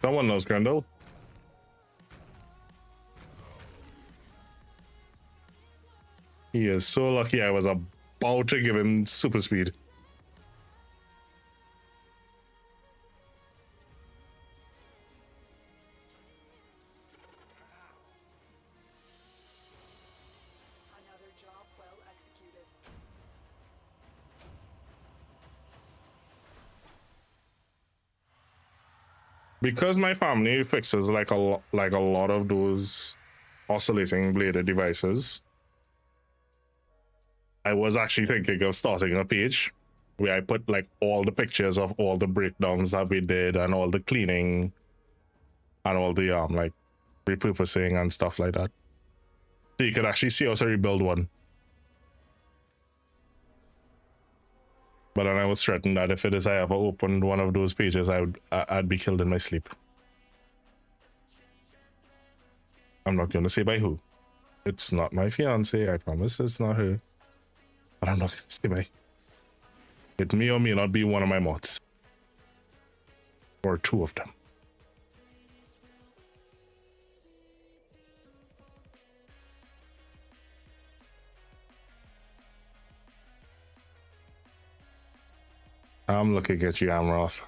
Someone knows Grendel. He is so lucky I was about to give him super speed. Another job well executed. Because my family fixes like a lot of those oscillating bladed devices, I was actually thinking of starting a page where I put like all the pictures of all the breakdowns that we did and all the cleaning and all the like repurposing and stuff like that. So you could actually see us rebuild one. But then I was threatened that if it is I ever opened one of those pages, I'd be killed in my sleep. I'm not gonna say by who. It's not my fiance. I promise it's not her. But I'm not gonna say by. It may or may not be one of my mods. Or two of them. I'm looking at you, Amroth.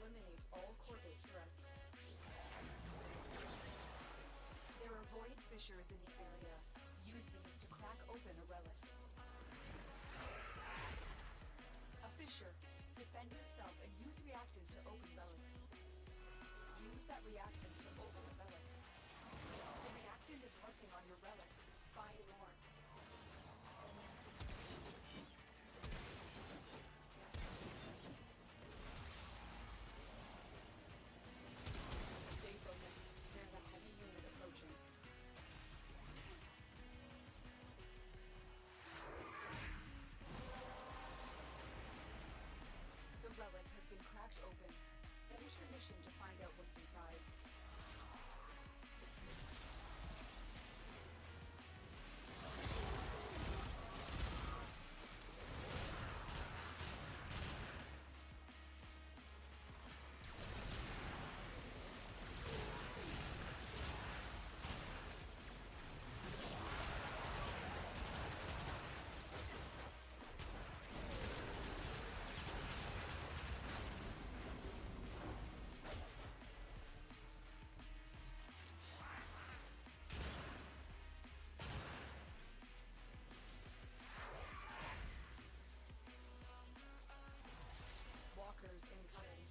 Eliminate all Corvus threats. There are void fissures in the area. Use these to crack open a relic. A fissure. Defend yourself and use reactant to open relics. Use that reactant to open a relic. The reactant is working on your relic. Find more. Stay focused. There's a heavy unit approaching. The relic has been cracked open. Finish your mission to find out what's inside. Walkers incoming.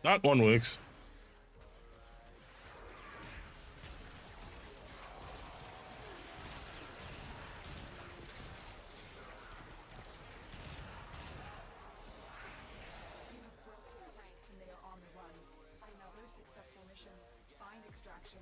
That one works. You've broken the ranks and they are on the run. Another successful mission. Find extraction.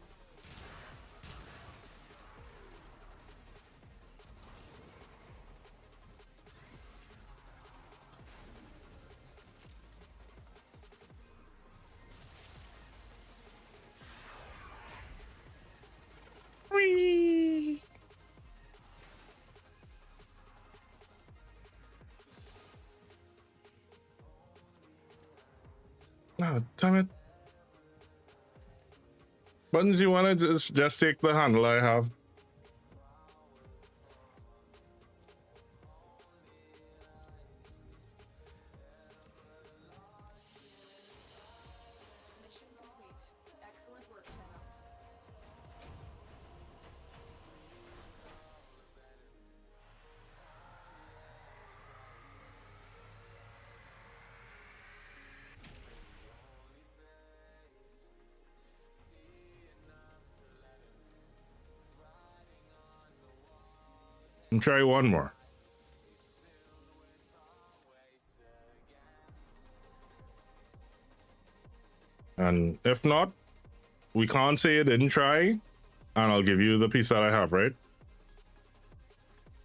Oh, damn it. Buttons, you wanna just take the handle I have? Mission complete. Excellent work, Tenno. And try one more. And if not, we can't say it didn't try, and I'll give you the piece that I have, right?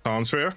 Sounds fair?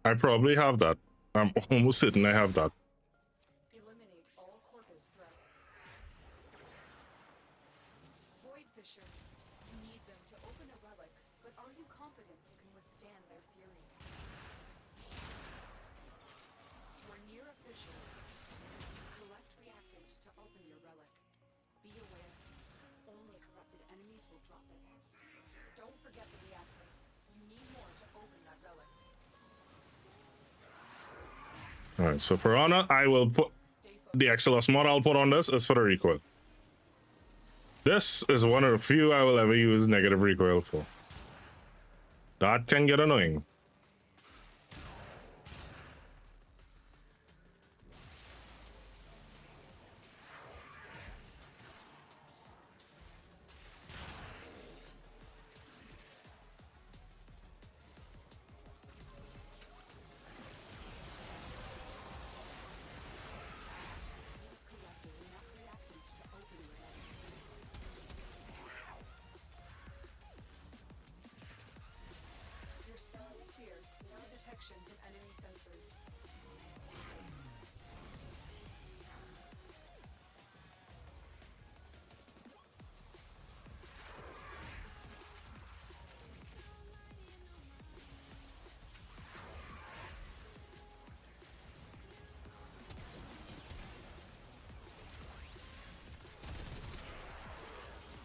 I probably have that. I'm almost certain I have that. Eliminate all corpus threats. Void fissures. You need them to open a relic, but are you confident you can withstand their fury? We're near a fissure. Collect reactant to open your relic. Be aware. Only corrupted enemies will drop it. Don't forget the reactant. You need more to open that relic. All right, so Piranha, I will put Stay focused. the Excelos mod I'll put on this is for the recoil. This is one of the few I will ever use negative recoil for. That can get annoying. Collected enough reactants to open your relic. You're still in the clear. No detection from enemy sensors.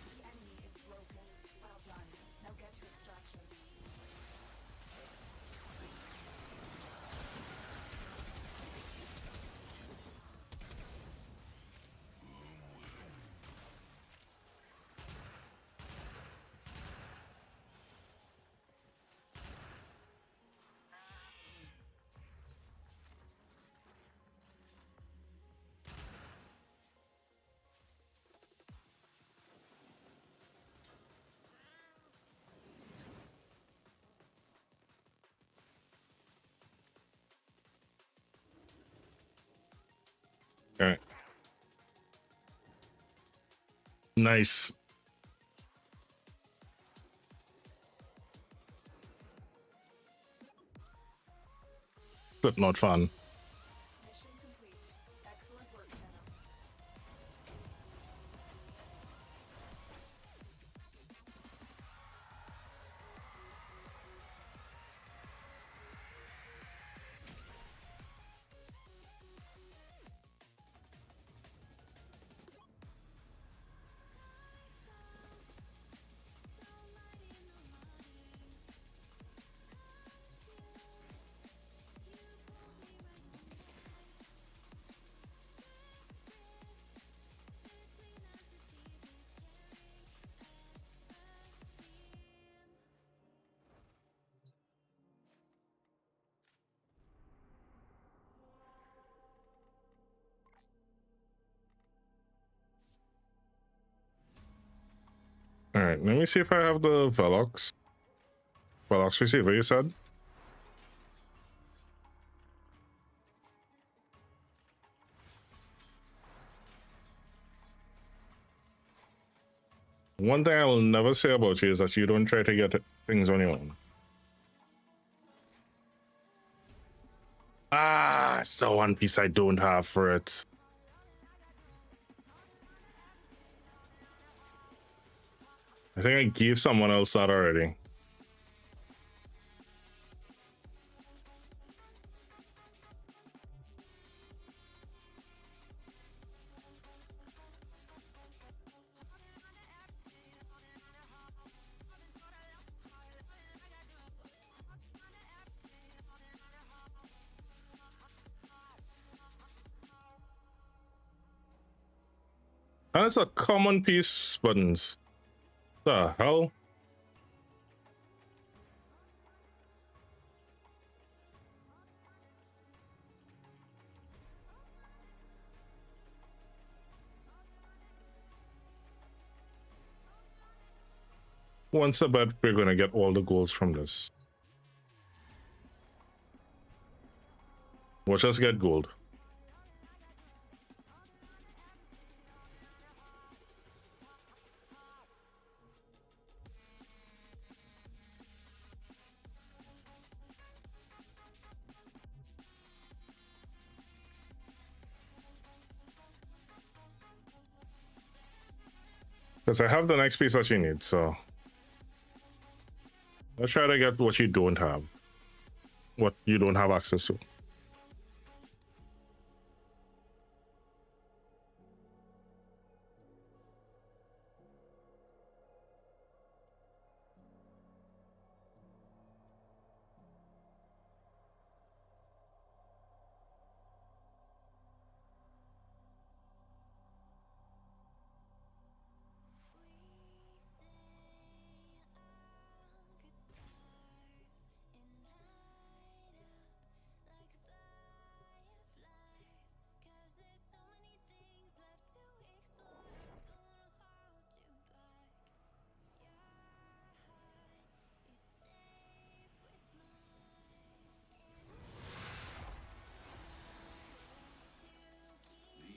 The enemy is broken. Well done. Now get to extraction. All right. Nice. But not fun. Mission complete. Excellent work, Tenno. All right, let me see if I have the Velox. Velox receiver, you said? One thing I will never say about you is that you don't try to get things on your own. Ah, it's the one piece I don't have for it. I think I gave someone else that already. And it's a common piece buttons. The hell? Once a bet, we're gonna get all the goals from this. Watch us get gold. Because I have the next piece that she needs, so let's try to get what you don't have. What you don't have access to.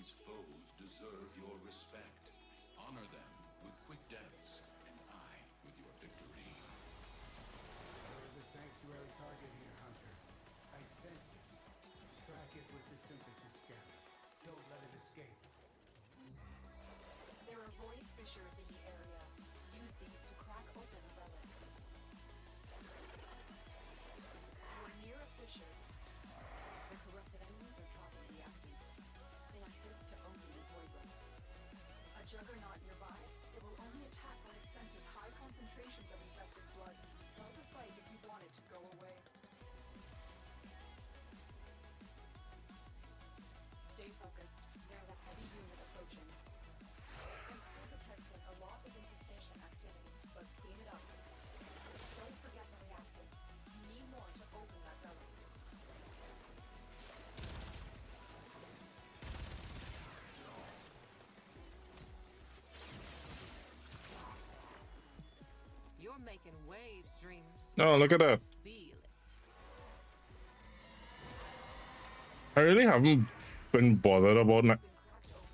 These foes deserve your respect. Honor them with quick deaths, and I with your victory. There is a sanctuary target here, Hunter. I sense it. Track it with the synthesis scanner. Don't let it escape. There are void fissures in the area. Use these to crack open a relic. You are near a fissure. The corrupted enemies are trapped in the active. Connected to open the void relic. A juggernaut nearby? It will only attack when it senses high concentrations of infested blood. Start the fight if you want it to go away. Stay focused. There's a heavy unit approaching. I'm still detecting a lot of infestation activity. Let's clean it up. Don't forget the reactant. You need more to open that relic. You're making waves, dreamers. Oh, look at that. Feel it. I really haven't been bothered about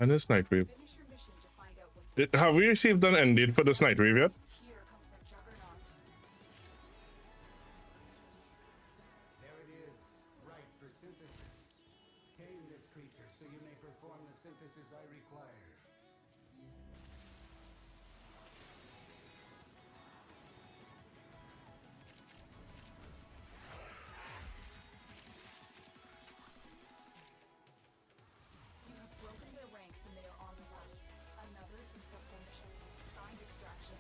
and this night wave. Finish your mission to find out what's Have we received an end date for this night wave yet? here. Comes the juggernaut. There it is. Ripe for synthesis. Tame this creature so you may perform the synthesis I require. You have broken their ranks and they are on the run. Another successful mission. Find extraction.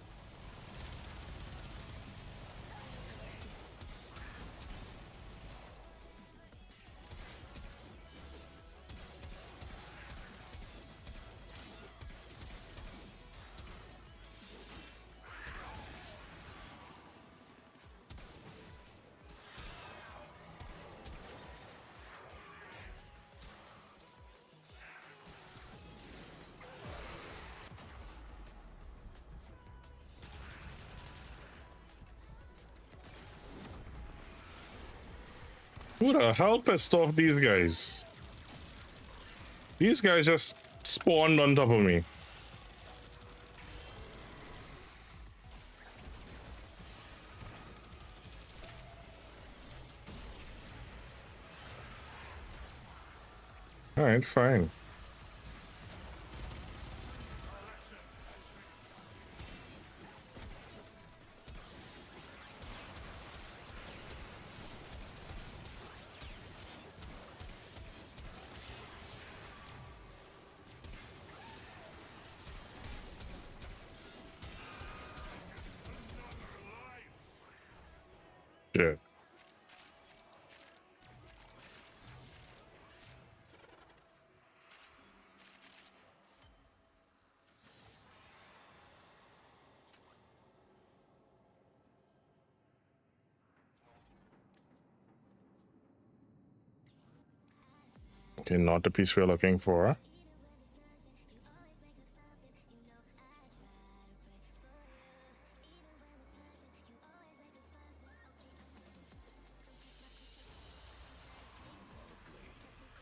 Who the hell pissed off these guys? These guys just spawned on top of me. Alright, fine. Yeah. Okay, not the piece we're looking for.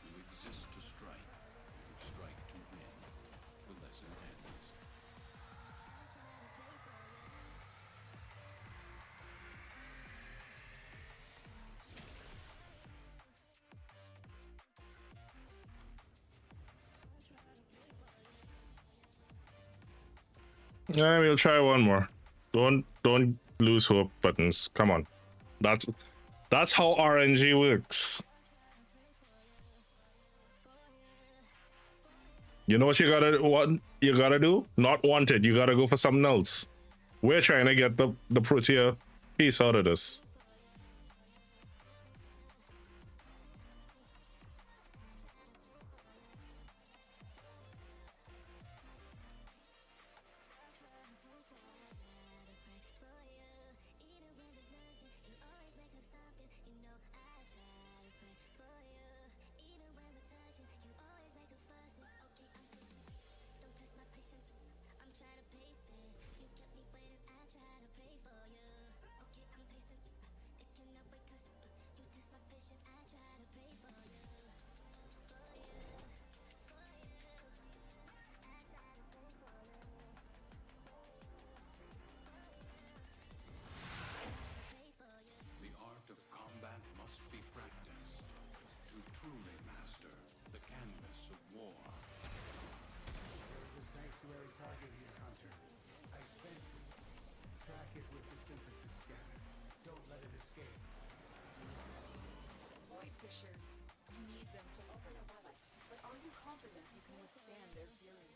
You exist to strike. You strike to win. The lesson ends. Yeah, we'll try one more. Don't lose hope, Buttons. Come on. That's how RNG works. You know what you gotta do? Not want it. You gotta go for something else. We're trying to get the Protea piece out of this. The art of combat must be practiced to truly master the canvas of war. There is a sanctuary target here, Hunter. I sense it. Track it with the synthesis scanner. Don't let it escape. Void fissures. You need them to open a relic, but are you confident you can withstand their fury?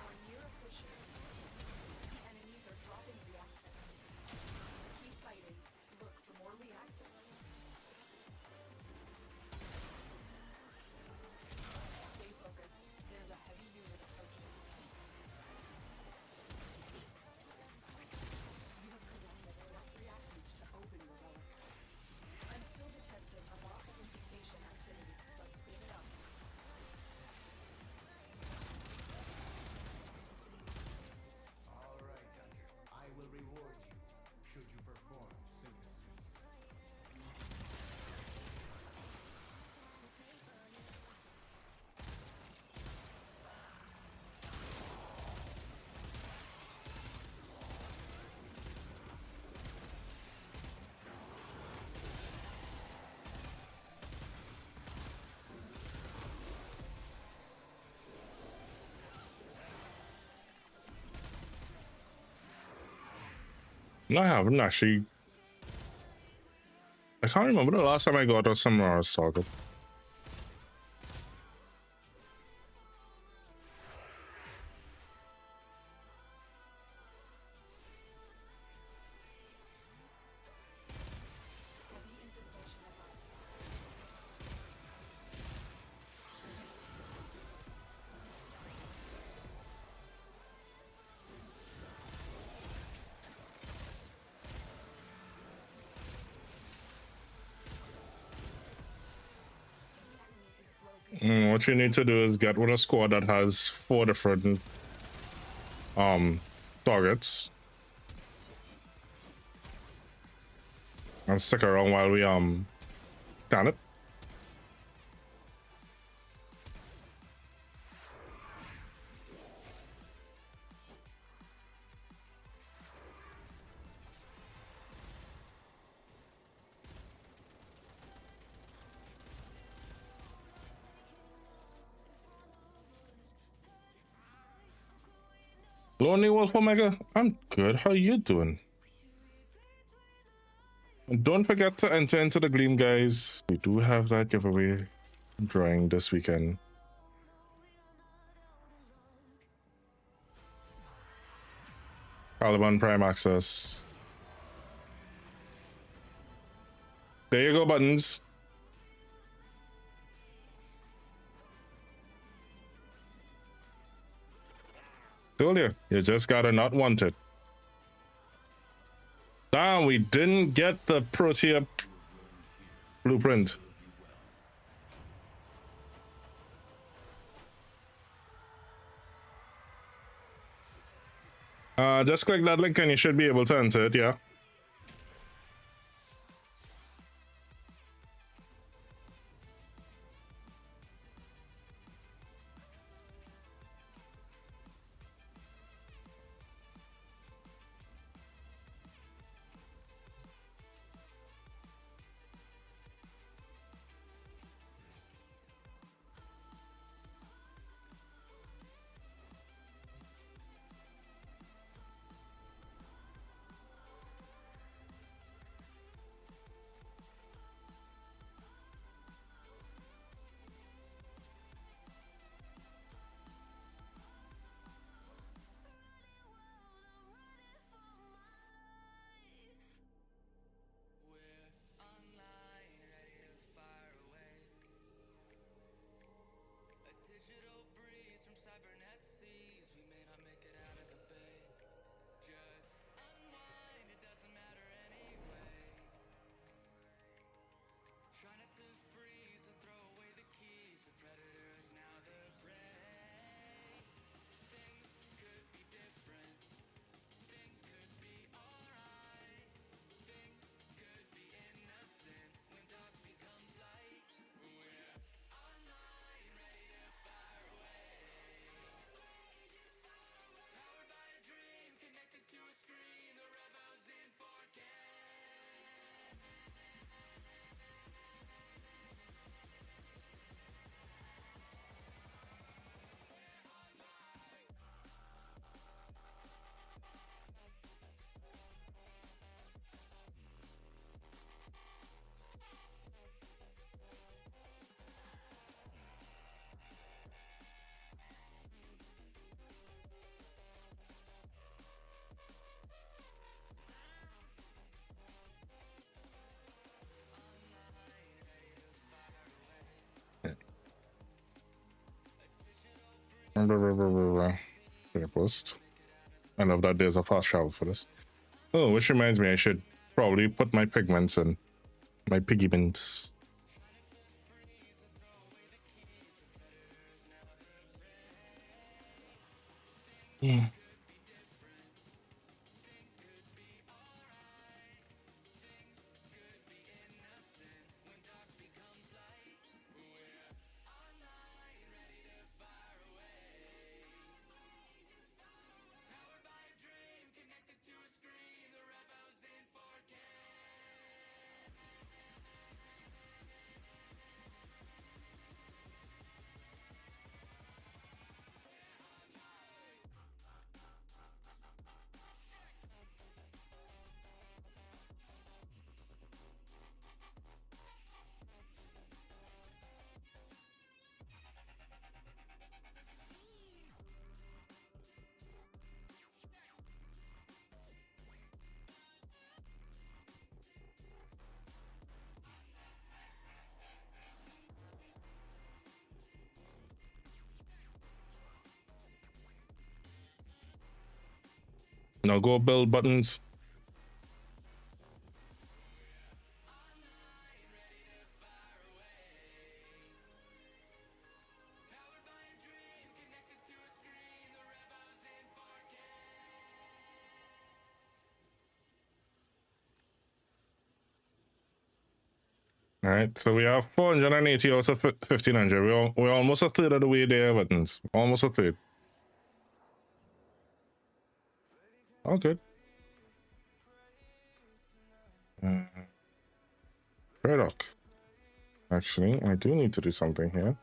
We're near a fissure. The enemies are dropping reactants. Keep fighting. Look for more reactants. Stay focused. There's a heavy unit approaching. You have collected enough reactants to open your relic. I'm still detecting a lot of infestation activity. Let's clean it up. All right, Hunter. I will reward you should you perform synthesis. No, I haven't actually. I can't remember the last time I got some Mars Target. Heavy infestation ahead. The enemy is broken. What you need to do is get with a squad that has 4 different targets. And stick around while we can it. Lonely Wolf Omega, I'm good. How you doing? And don't forget to enter into the Gleam, guys. We do have that giveaway drawing this weekend. Caliban Prime Access. There you go, Buttons. Told you just gotta not want it. Damn, we didn't get the Protea blueprint. Just click that link and you should be able to enter it, yeah. Post. I love that there's a fast travel for this. Oh, which reminds me, I should probably put my pigments in my pigments. Yeah. Now go build buttons. All right, so we have 480 also 1500. We're almost a third of the way there, buttons. Almost a third. All good. Reddock. Actually, I do need to do something here.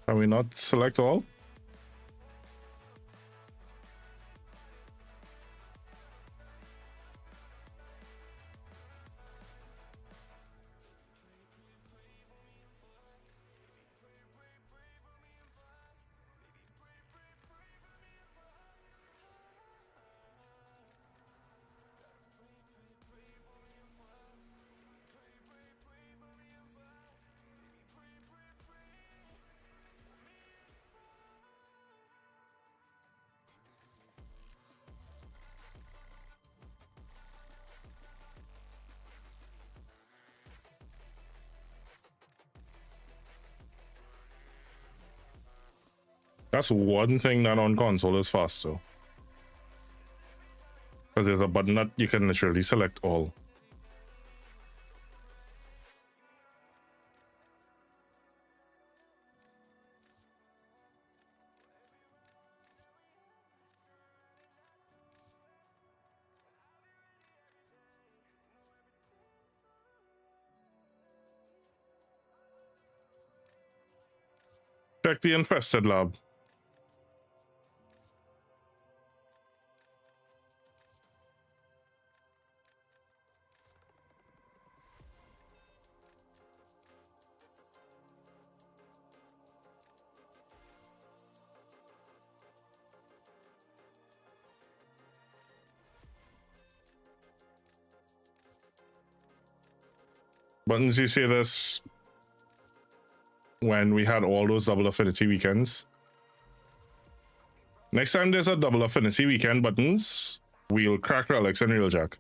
Can we not select all? That's one thing that on console is faster. Because there's a button that you can literally select all. Check the infested lab. Buttons, you see this when we had all those double affinity weekends. Next time there's a double affinity weekend, buttons, we'll crack relics and real jack.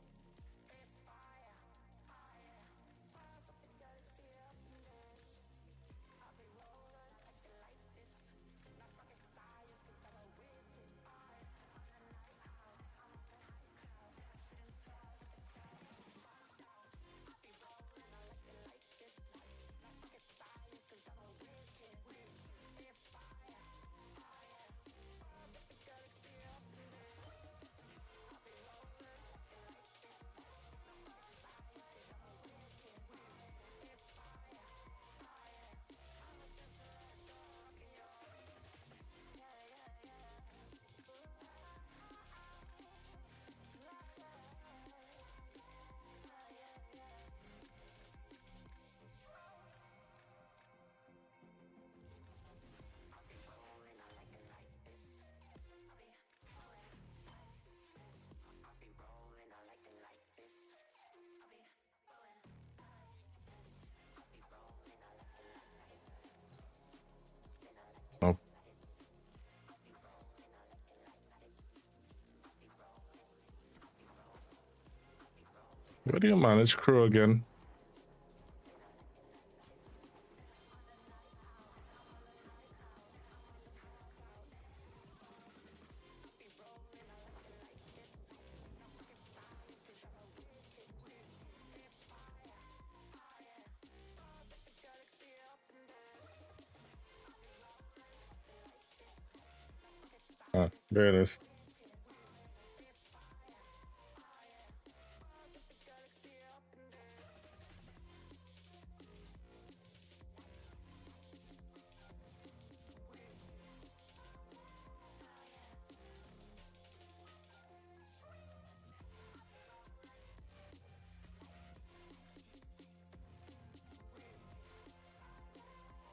Where do you manage crew again? Ah, there it is.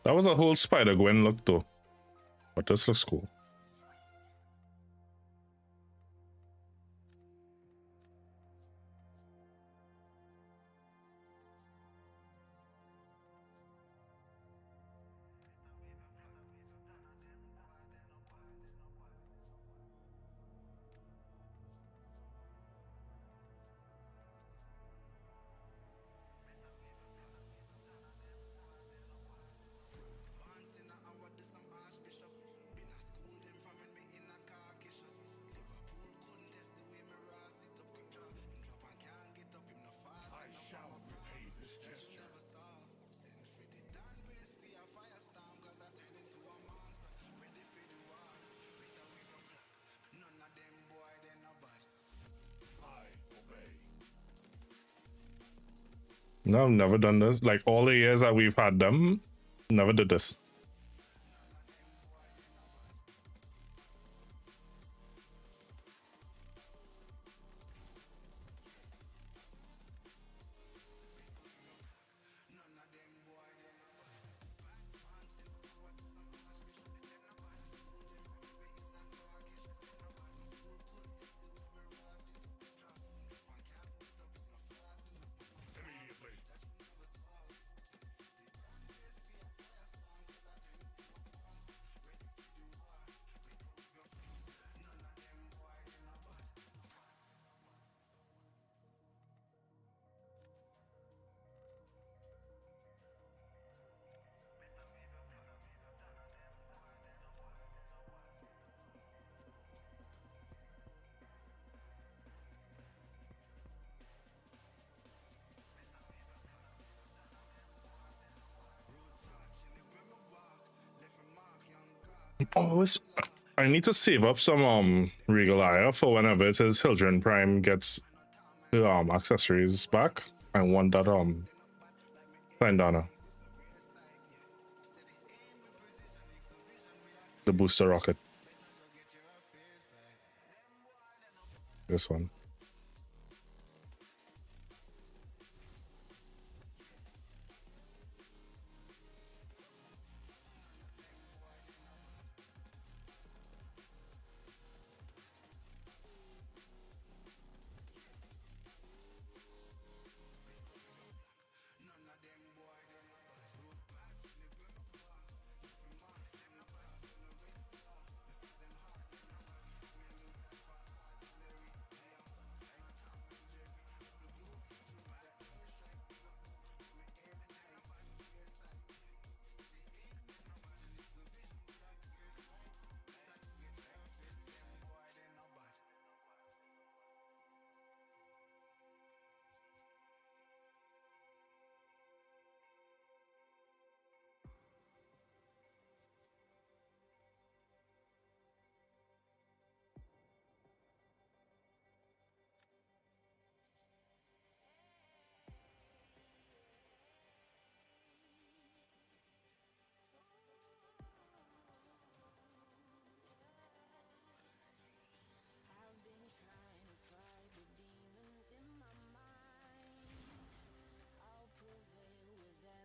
That was a whole Spider-Gwen look though. But this looks cool. No, I've never done this. Like all the years that we've had them, never did this. Oh, I need to save up some Regal Ire for whenever it says Children Prime gets the accessories back. I want that bandana. The booster rocket. This one.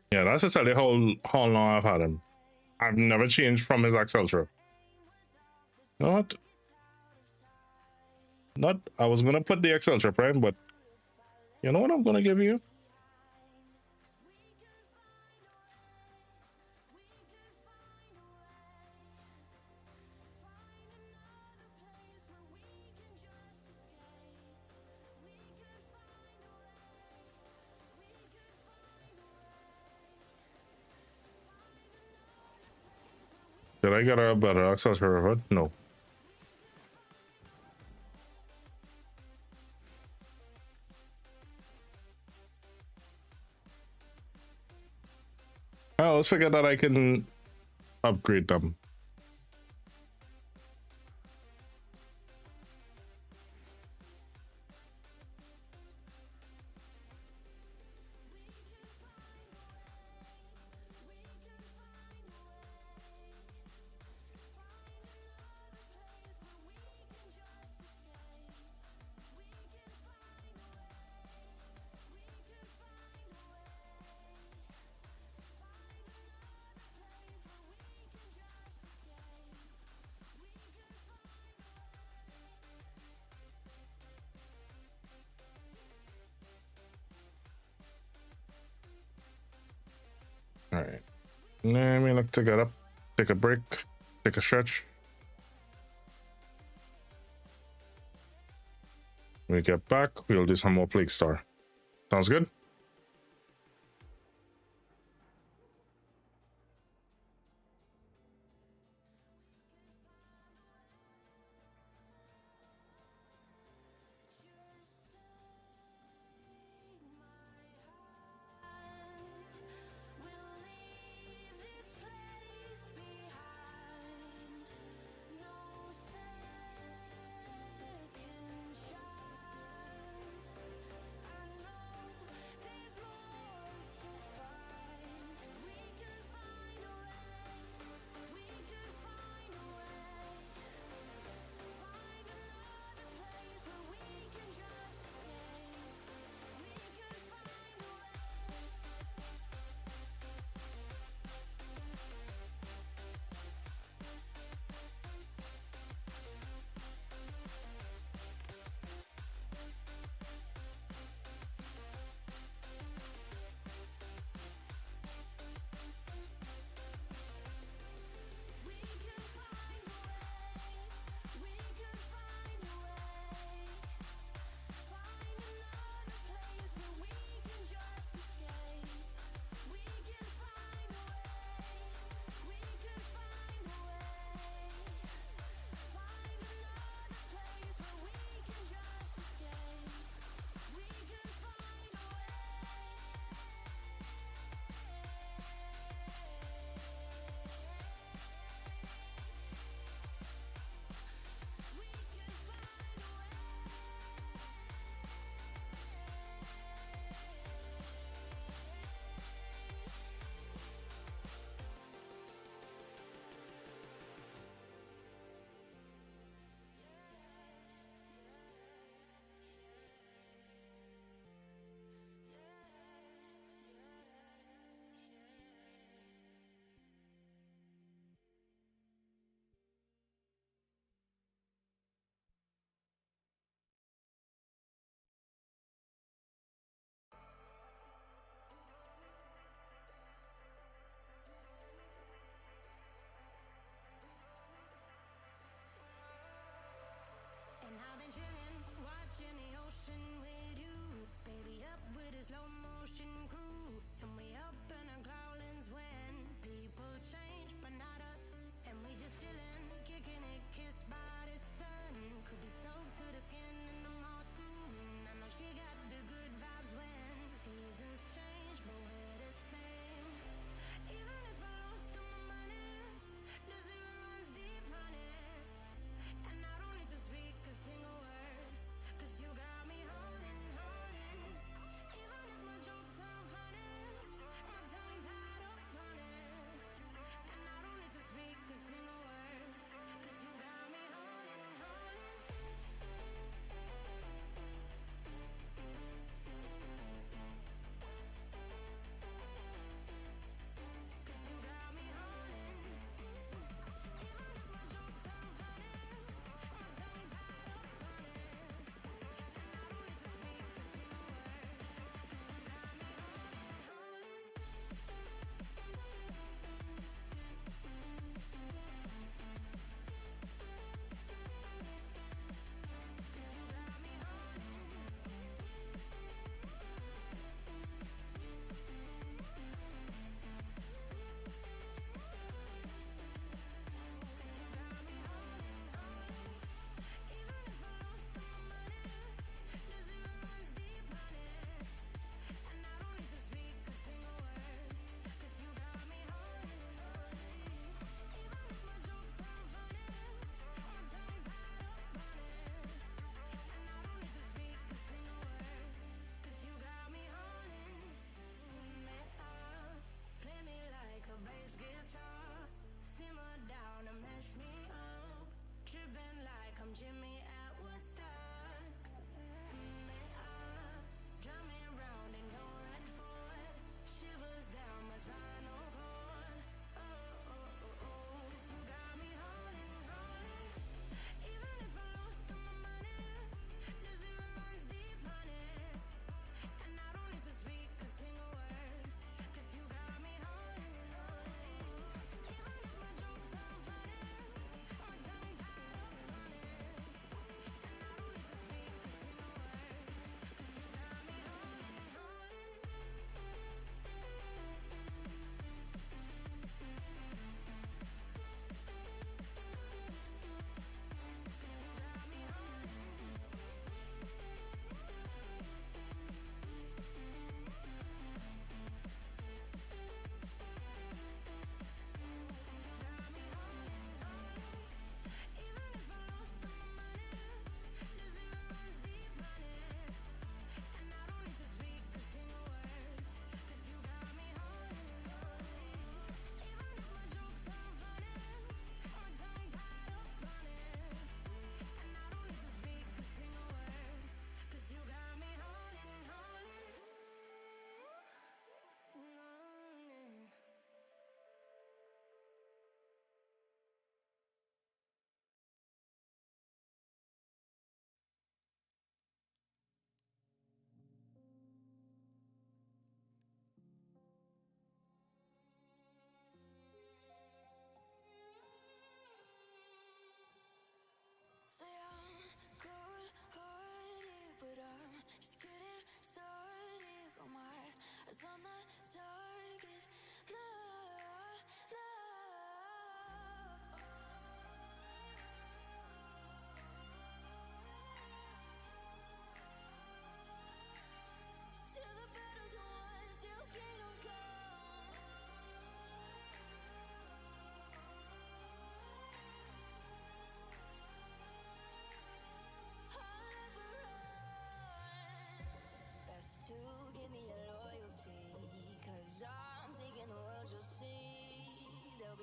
Yeah, that's just how long I've had him. I've never changed from his Exceltra. Not. I was gonna put the Exceltra Prime, but you know what I'm gonna give you? Did I get a better access to her hood? No. I always forget that I can upgrade them. All right. Let me look to get up, take a break, take a stretch. When we get back, we'll do some more Plague Star. Sounds good?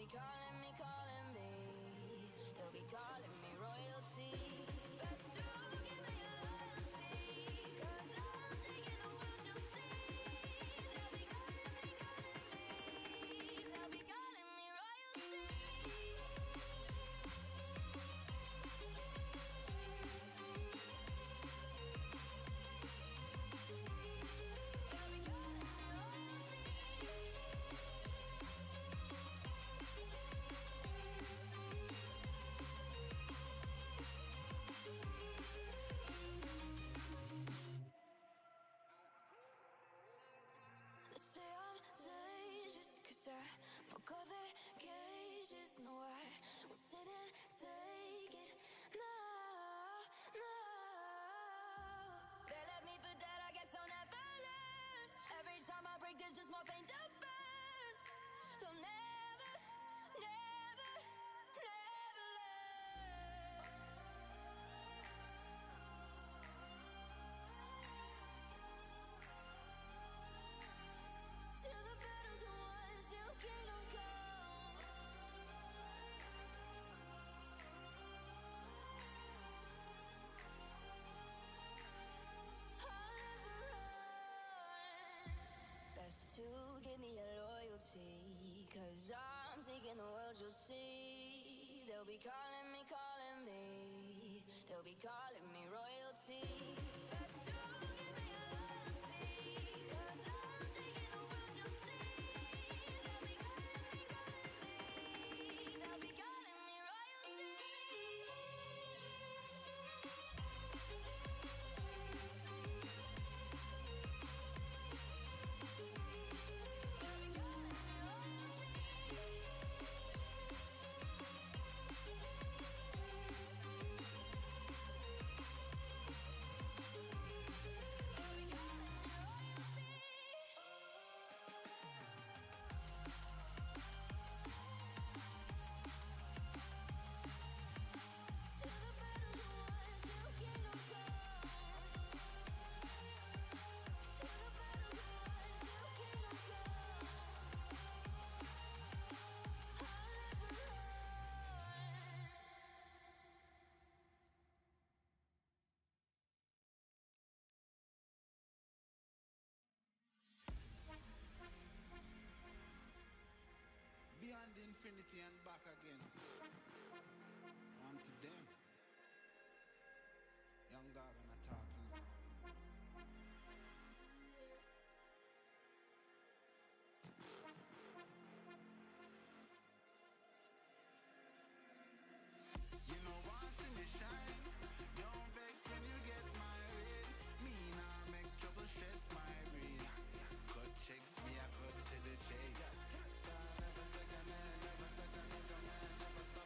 be calling me. They'll be calling me royalty. Best to give me your loyalty, 'cause I'm taking the world, you'll see. They'll be calling me. They'll be calling me royalty. They say I'm dangerous 'cause I broke all their cages. No, I won't sit and take it. No, no. They left me for dead, I guess I'll never learn. Every time I break, there's just more pain to burn. They'll never, never, never learn. Till the battle's won, till kingdom come. I'll never run. Best to give me your loyalty, 'cause I'm taking the world, you'll see. They'll be calling me. They'll be calling me royalty. Best to give me your loyalty, 'cause I'm taking the world, you'll see. They'll be calling me. They'll be calling me royalty. Till the battle's won, till kingdom come. Till the battle's won, till kingdom come. I'll never run. Beyond infinity and back again. I'm to them. Young dog and I talking. You know once in the shine, don't vex when you get married. Me nah make trouble stress my brain. Cut checks me, I cut to the chase. Star never second hand, never second, never man, never stop.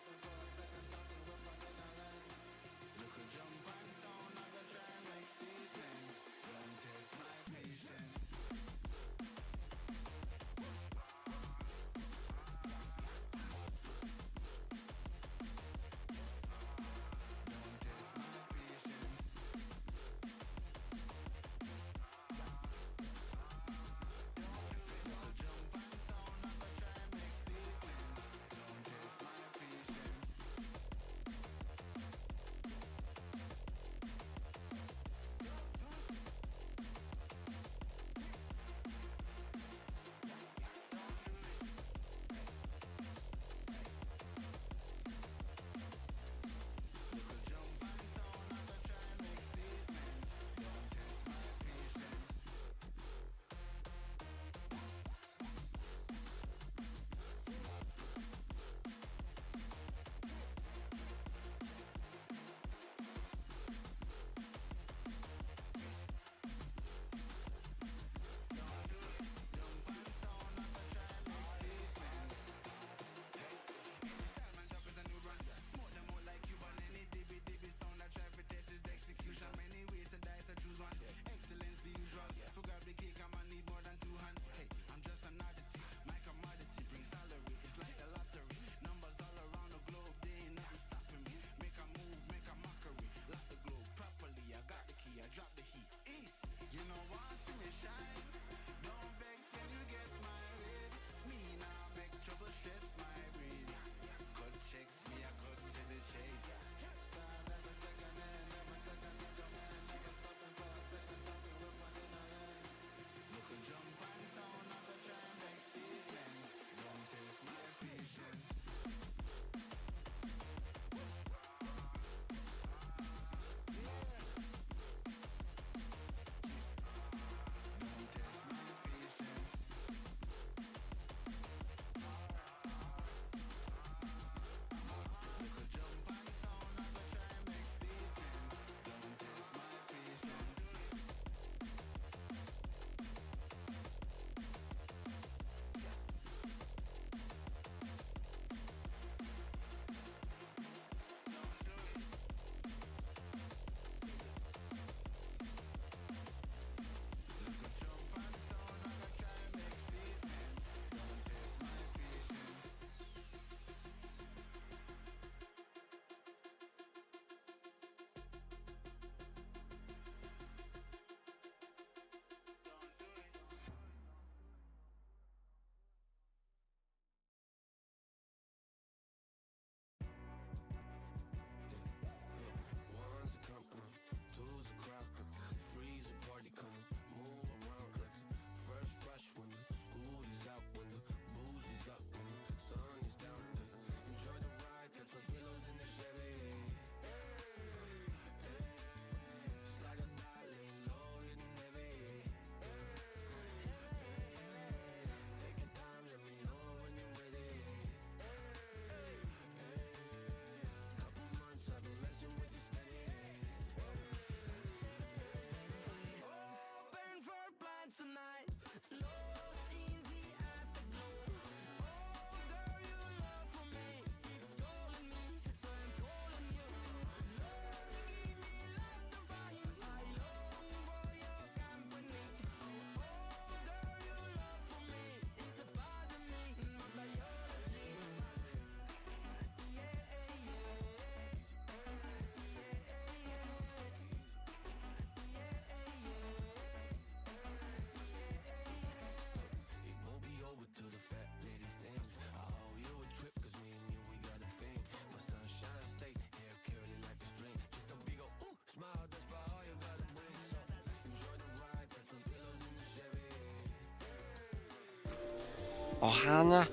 Ohana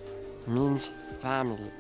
means family.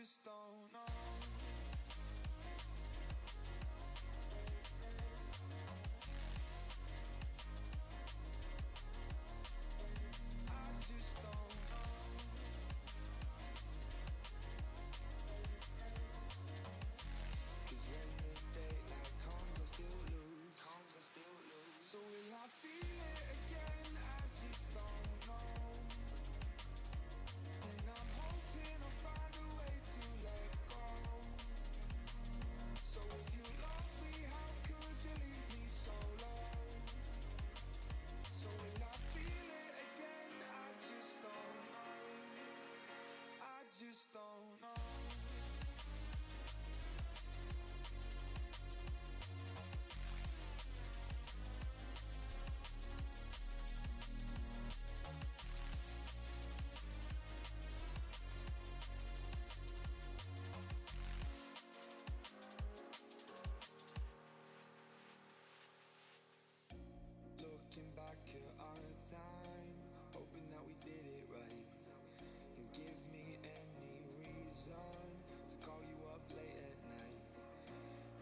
just don't know. I just don't know. Cause when the daylight comes, I still lose. So will I feel it again? I just don't know. And I'm hoping I'll find a way to let go. So if you love me, how could you leave me so low? So will I feel it again? I just don't know. I just don't know. Looking back at our time, hoping that we did it right. And give me any reason to call you up late at night.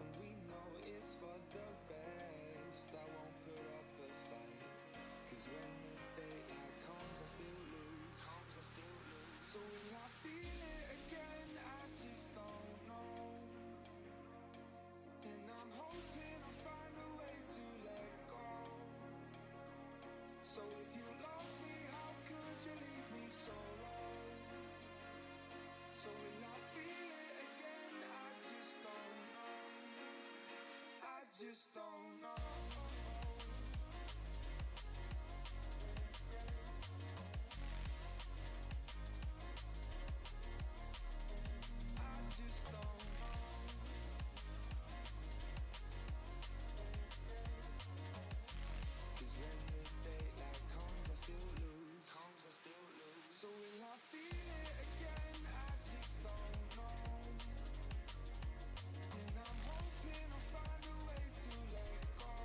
And we know it's for the best, I won't put up a fight. Cause when the daylight comes, I still lose. So will I feel it again? I just don't know. And I'm hoping I'll find a way to let go. So if you love me, how could you leave me so low? So will I feel it again? I just don't know. I just don't know. I just don't know. Cause when the daylight comes, I still lose. So will I feel it again? I just don't know. And I'm hoping I'll find a way to let go.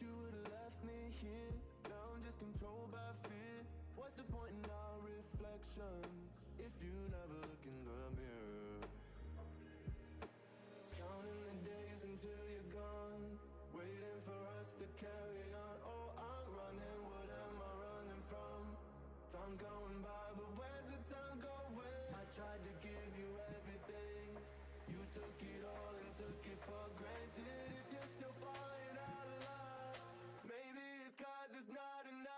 you would've left me here. Now I'm just controlled by fear. What's the point in our reflection if you never look in the mirror? Counting the days until you're gone, waiting for us to carry on. Oh, I'm running, what am I running from? Time's going by, but where's the time going? I tried to give you everything, you took it all and took it for granted. If you're still falling out of love, maybe it's 'cause it's not enough.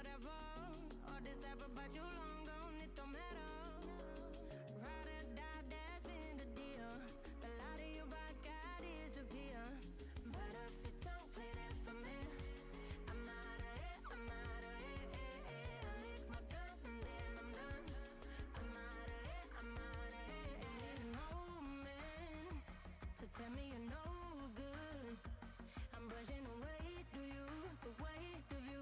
whatever. All this rap about you long gone, it don't matter. Ride or die, that's been the deal. The light of your back, I disappear. But if you don't play that for me, I'm out of it, I'm out of it. I lick my gun and then I'm done. I'm out of it, I'm out of it. No man to tell me you're no good. I'm brushing away to you, the weight of you,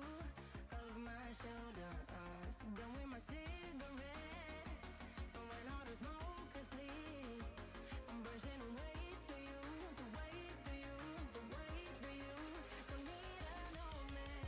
of my shoulder. So done with my cigarette, and when all the smoke is clear, I'm brushing away to you, the weight of you, the weight of you. Don't need a no man.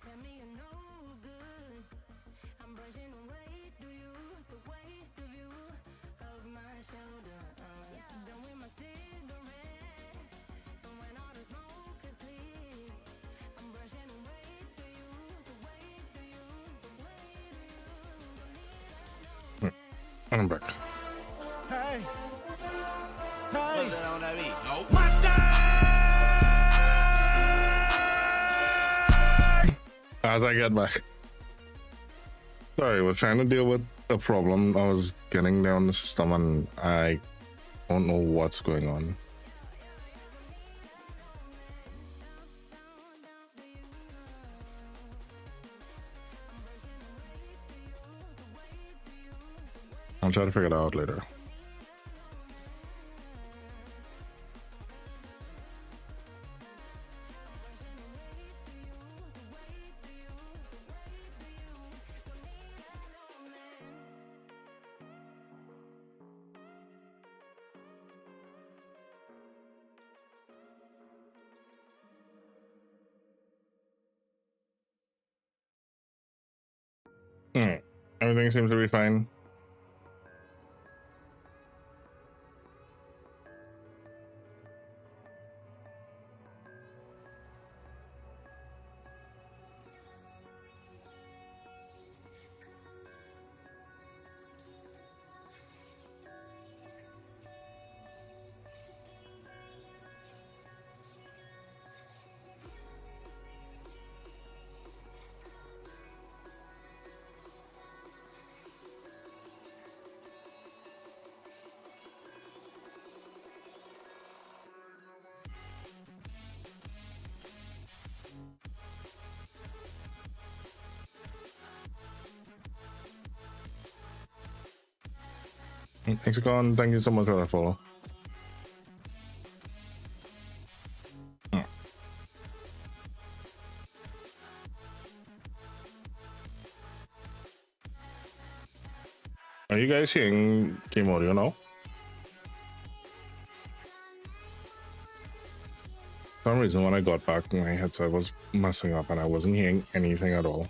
Tell me you're no good. I'm brushing away to you, the weight of you, of my shoulder. So done with my cigarette, and when all the smoke is clear, I'm brushing away to you, the weight of you, the weight of you. Don't need a no man. I'm back. Hey. Hey. Put that on that beat. No. As I get back. Sorry, we're trying to deal with a problem. I was getting down the system and I don't know what's going on. I'll try to figure it out later. Everything seems to be fine. Hexagon, thank you so much for that follow. Are you guys hearing game audio now? For some reason, when I got back, my headset was messing up and I wasn't hearing anything at all.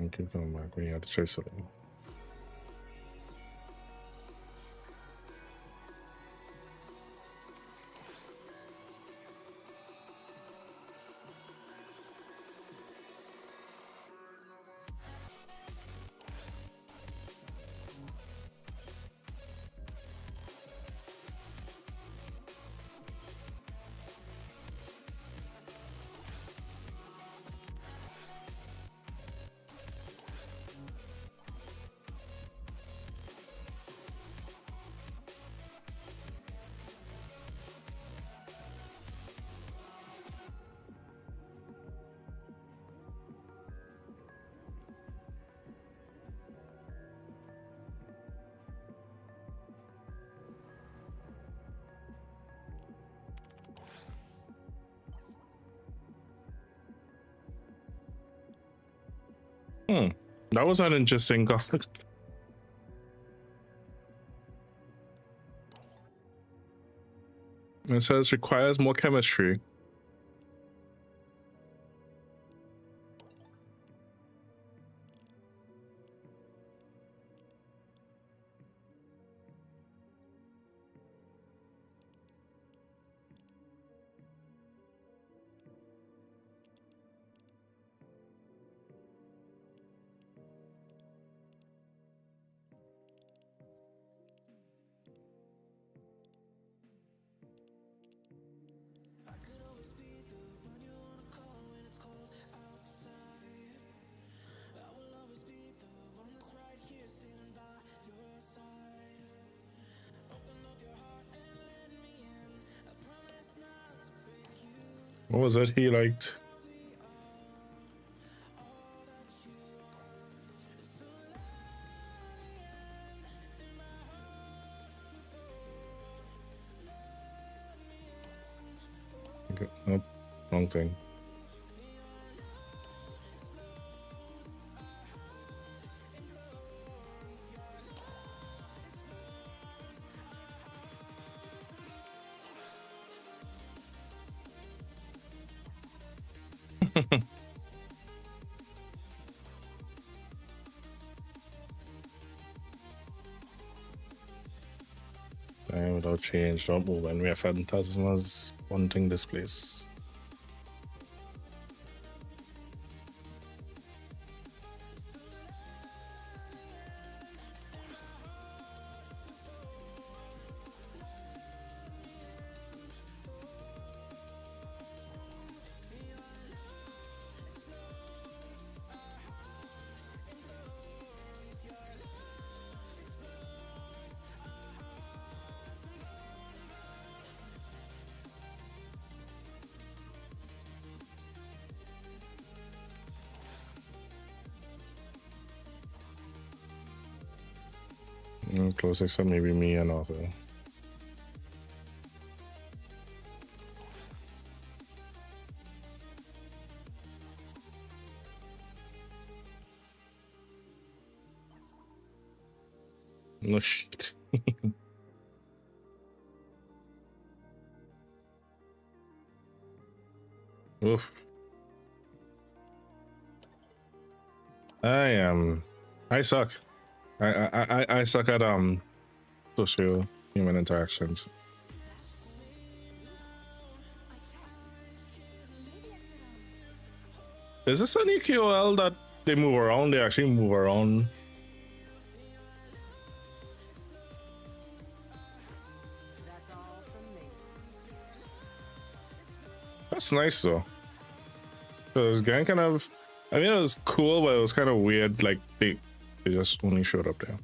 And keep going back when you have to trace it all. That was an interesting card. It says requires more chemistry. What was it he liked? Okay, nope, wrong thing. Time without change, don't move. And we have phantasmas wanting this place. Close except maybe me and Arthur. No shit. Oof. I suck. I suck at social human interactions. Is this an EQL that they move around? They actually move around. That's all from me. That's nice though. So this gang kind of, I mean, it was cool, but it was kind of weird. Like they just only showed up there.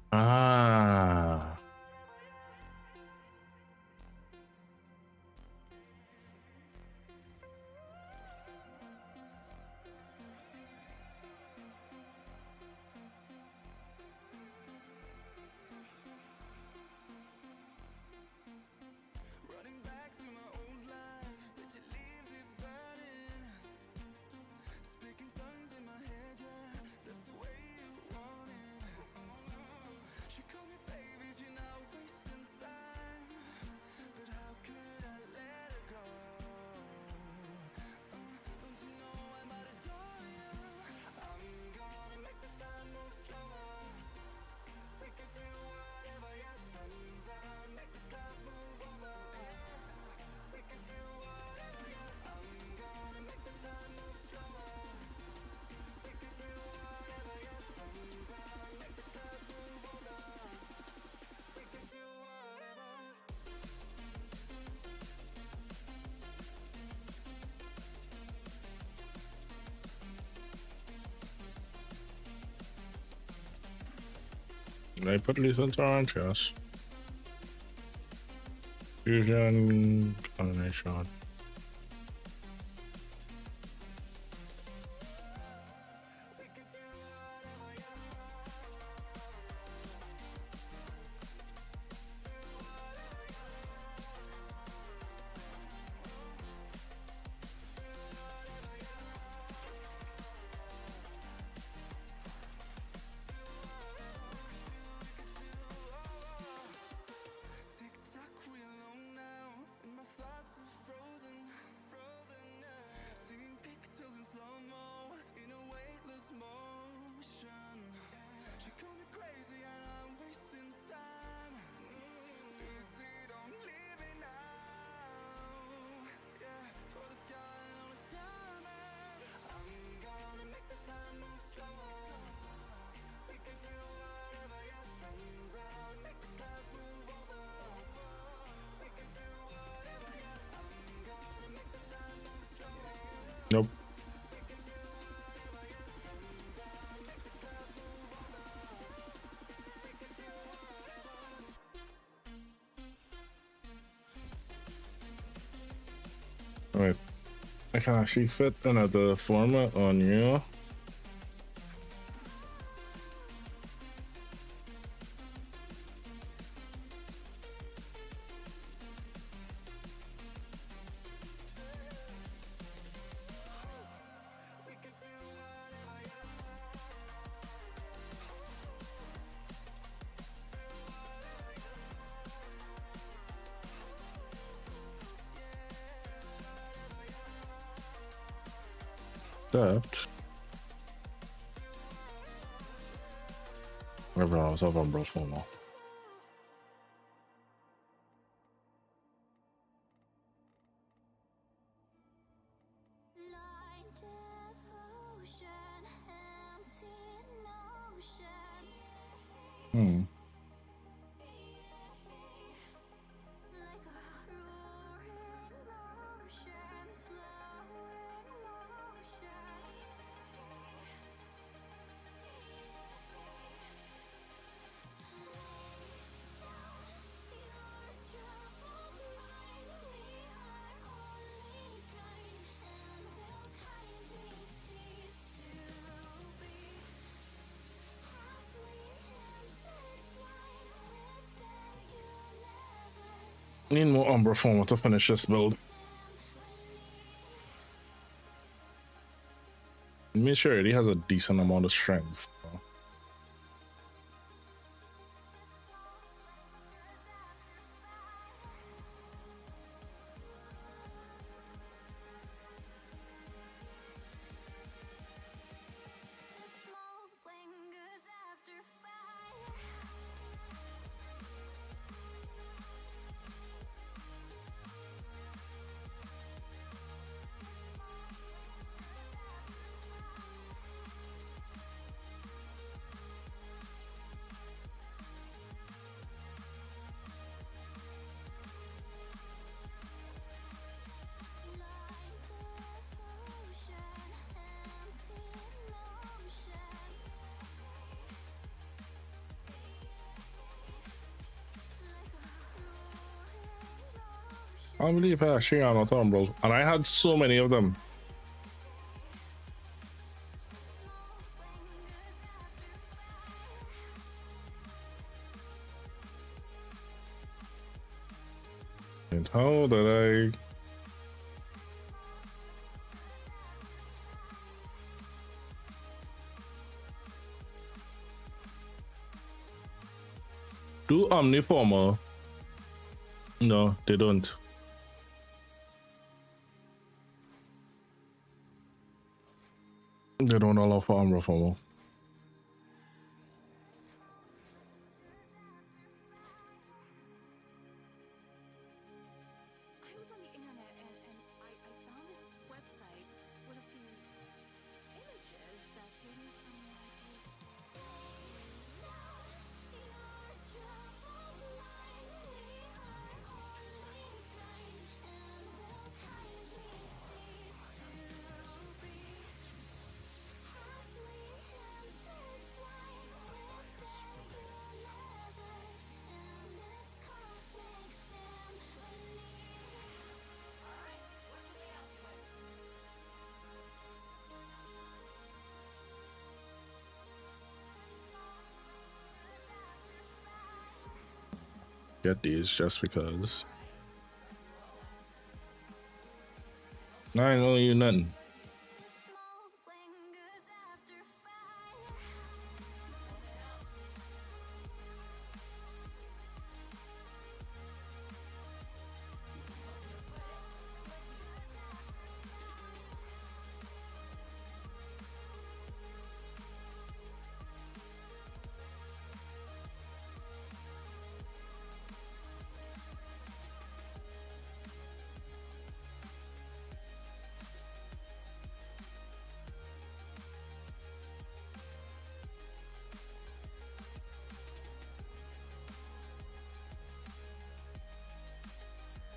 Ah. They put Lisa Torrance, yes. Fusion, combination. Tick-tock, we alone now, and my thoughts are frozen, seeing pixels in slow-mo, in a weightless motion. She called me crazy and I'm wasting time. Lucy, don't leave me now. Yeah, for the sky and all its diamonds. I'm gonna make the time move slower. We can do whatever, yeah, sun's out, make the clouds move over. We can do whatever, yeah. I'm gonna make the time move slower. Nope. We can do whatever, yeah, sun's out, make the clouds move over. We can do whatever. Wait. I can actually fit another format on you. That. Whatever I was up on brush one more. Blind devotion, empty notion. Hmm. Like a roaring ocean, slow in motion. Your troubled mind, we are only kind, and will kindly cease to be. As we intertwine within universe. Need more Umbra format to finish this build. Make sure he has a decent amount of strength. Smoke lingers after fire. Blind devotion, empty notion. Like a roaring ocean. I believe I actually on a bro. And I had so many of them. And how did I do Omniformer? No, they don't. They don't allow for Omniformer. I was on the internet and I found this website with a few images that gave me some ideas. Your troubled mind, we are only kind, and will kindly cease to be. As we get these just because. I ain't gonna you nothing. Smoke lingers after fire.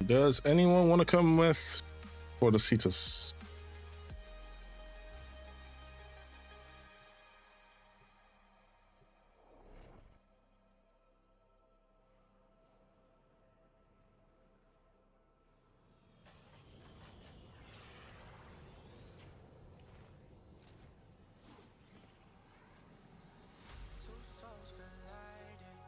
Does anyone want to come with for the Cetus? Two souls colliding.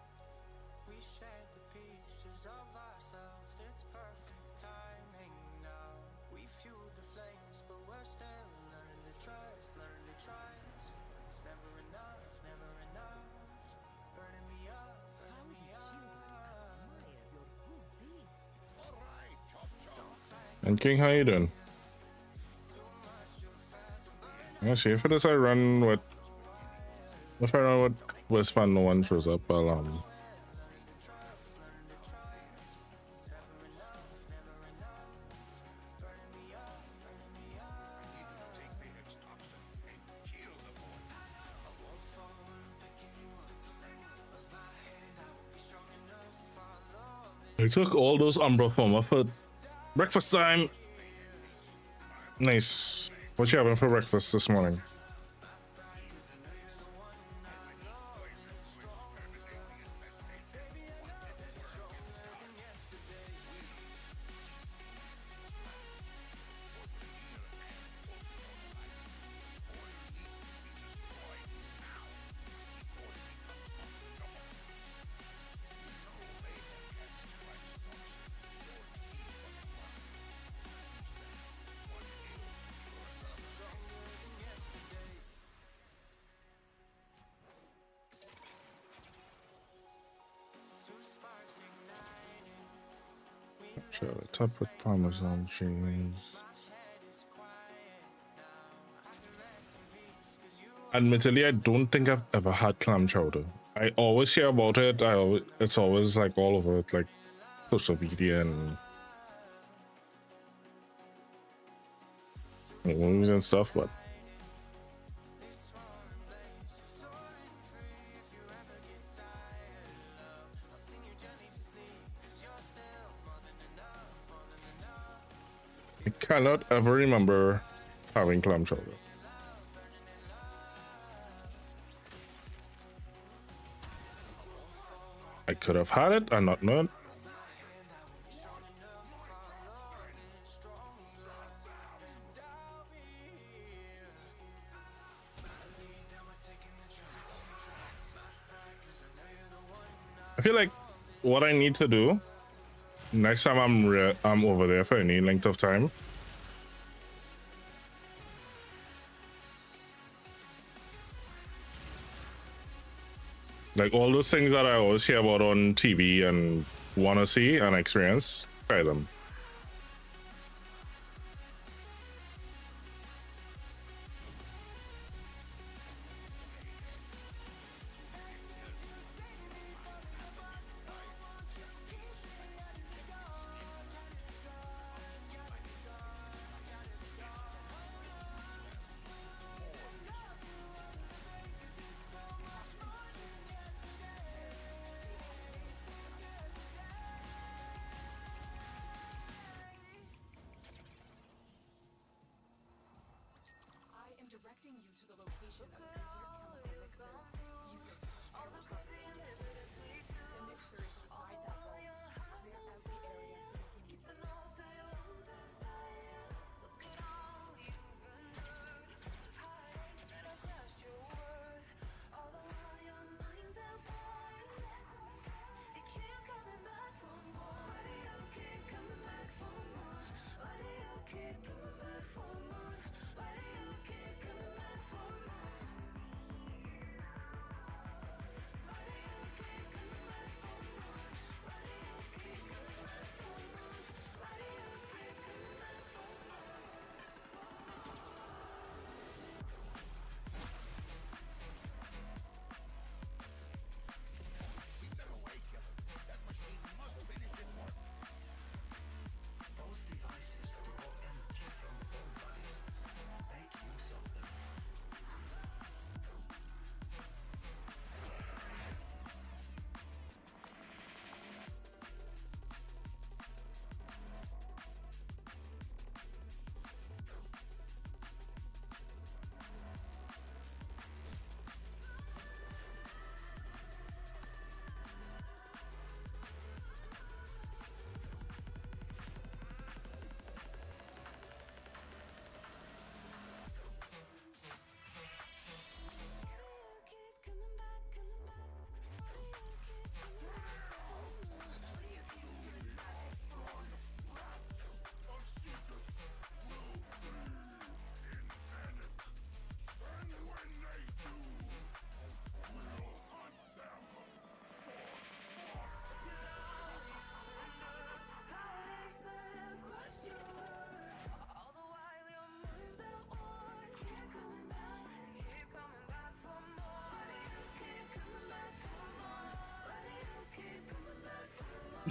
We shared the pieces of ourselves. It's perfect timing now. We fueled the flames, but we're still learning to trust, learning to trust. It's never enough, never enough. Burning me up, burning me up. Admire your good deeds. All right, Chop Chop. And King, how you doing? Actually, for this I run with. If I run with Whisper and no one shows up, I'll Take the Hex toxin and kill the boy. I took all those Umbra Former for breakfast time. Nice. What you having for breakfast this morning? Sure, top with Parmesan cheese. Admittedly, I don't think I've ever had clam chowder. I always hear about it. It's always like all over it, like social media and movies and stuff. But I cannot ever remember having clam chowder. I could have had it and not known. I feel like what I need to do next time I'm over there for any length of time, like all those things that I always hear about on TV and want to see and experience, try them. I am directing you to the location of the chemical mixer. Use it to prepare the toxin. The mixer is inside that vault. Clear out the area so we can use it. It keep coming back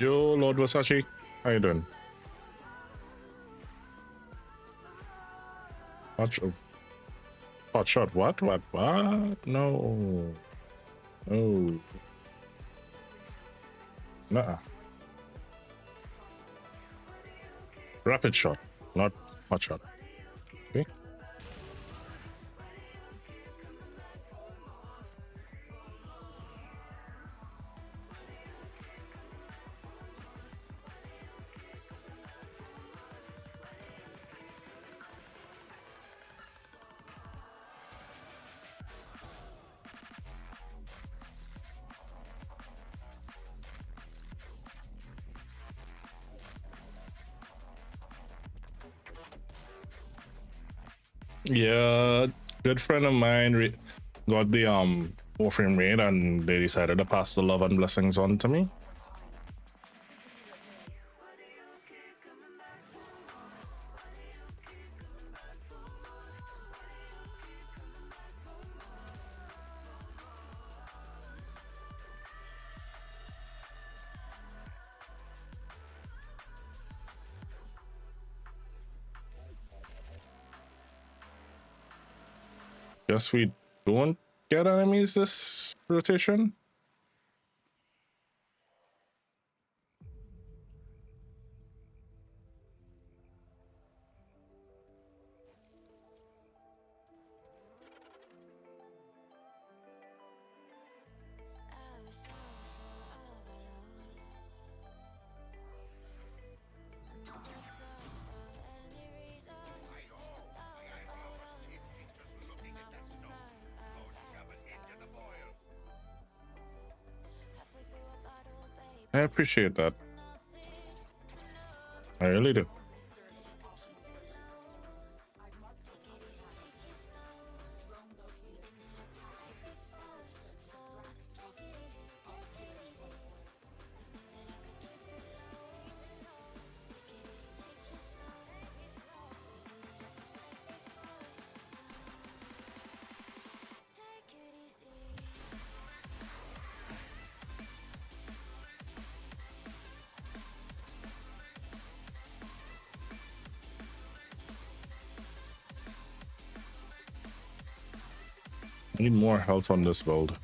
Yo, Lord Versace, how you doing? Hot shot. What? What? What? No. No. Nuh-uh. Rapid shot, not hot shot. Okay. Yeah, good friend of mine got the Warframe raid, and they decided to pass the love and blessings on to me. Guess we don't get enemies this rotation. I appreciate that. I really do. I need more health on this build.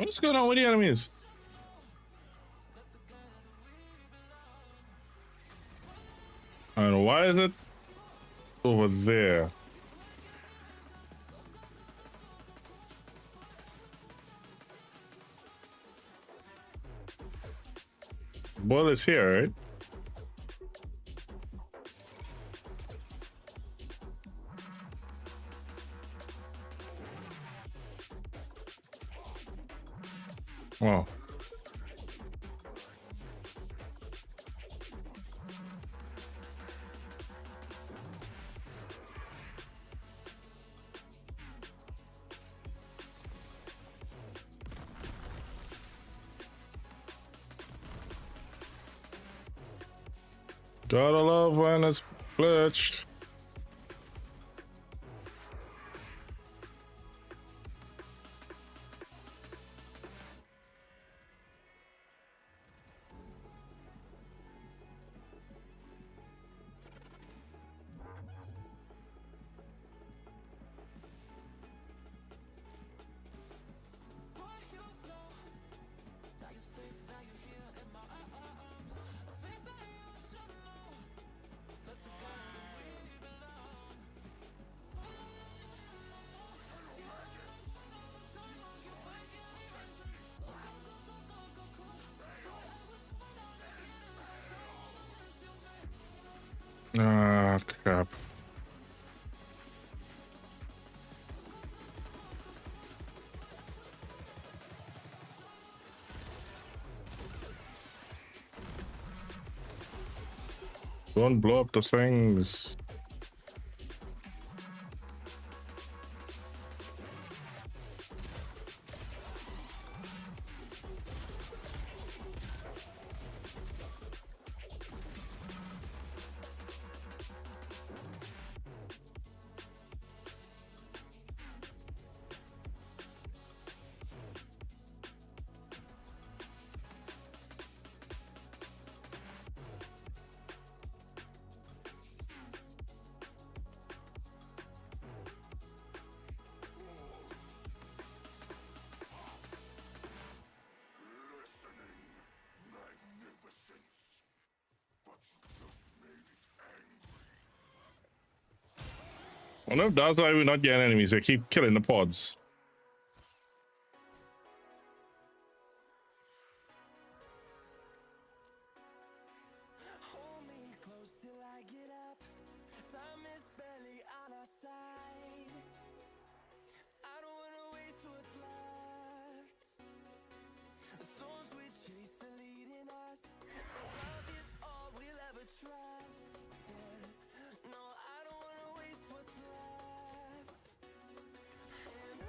What's going on with the enemies? And why is it over there? Ball is here, right? Oh. Gotta love when it's glitched. Ah, crap. Don't blow up the things. I wonder if that's why we're not getting enemies. They keep killing the pods. Hold me close till I get up. Time is barely on our side. I don't wanna waste what's left. The storms we chase are leading us. Love is all we'll ever trust. Yeah. No, I don't wanna waste what's left. And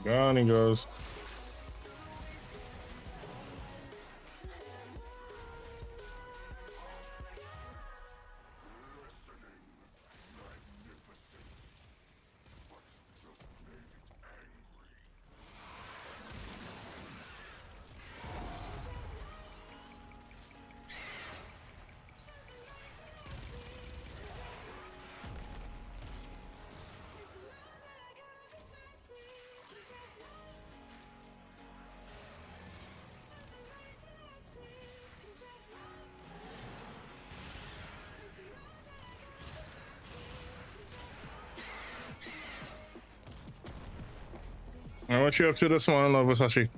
Down he goes. What you up to this morning, love Versace?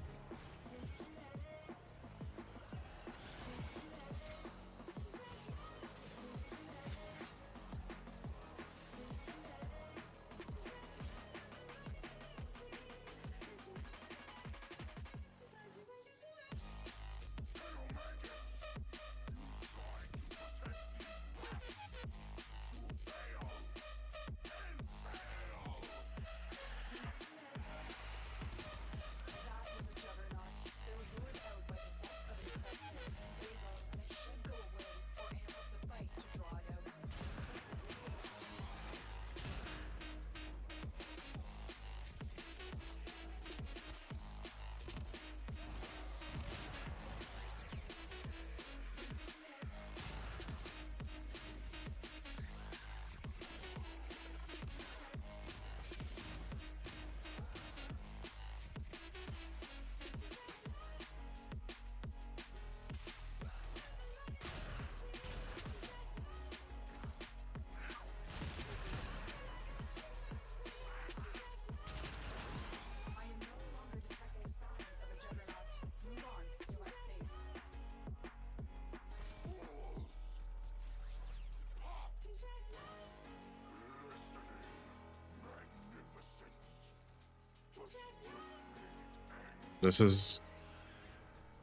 This is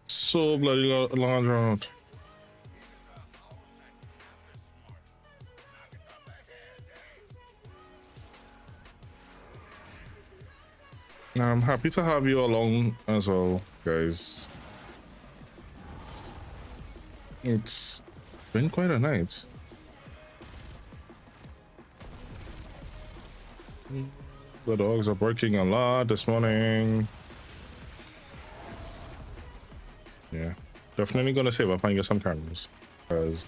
so bloody long round. I'm happy to have you along as well, guys. It's been quite a night. The dogs are barking a lot this morning. Yeah, definitely gonna save up and get some cameras, because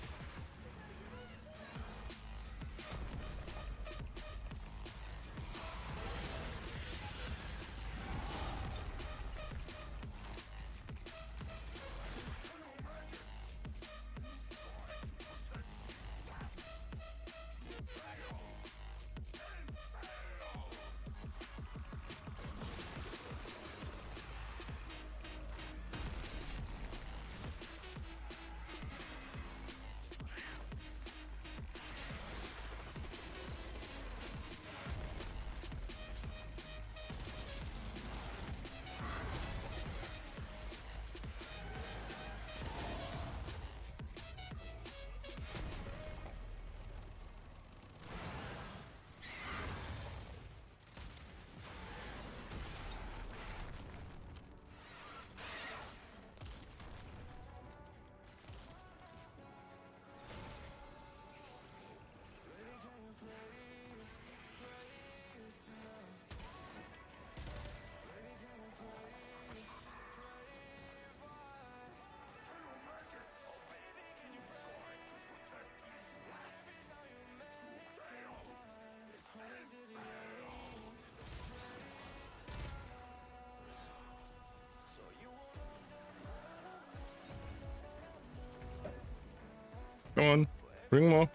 come on, bring more.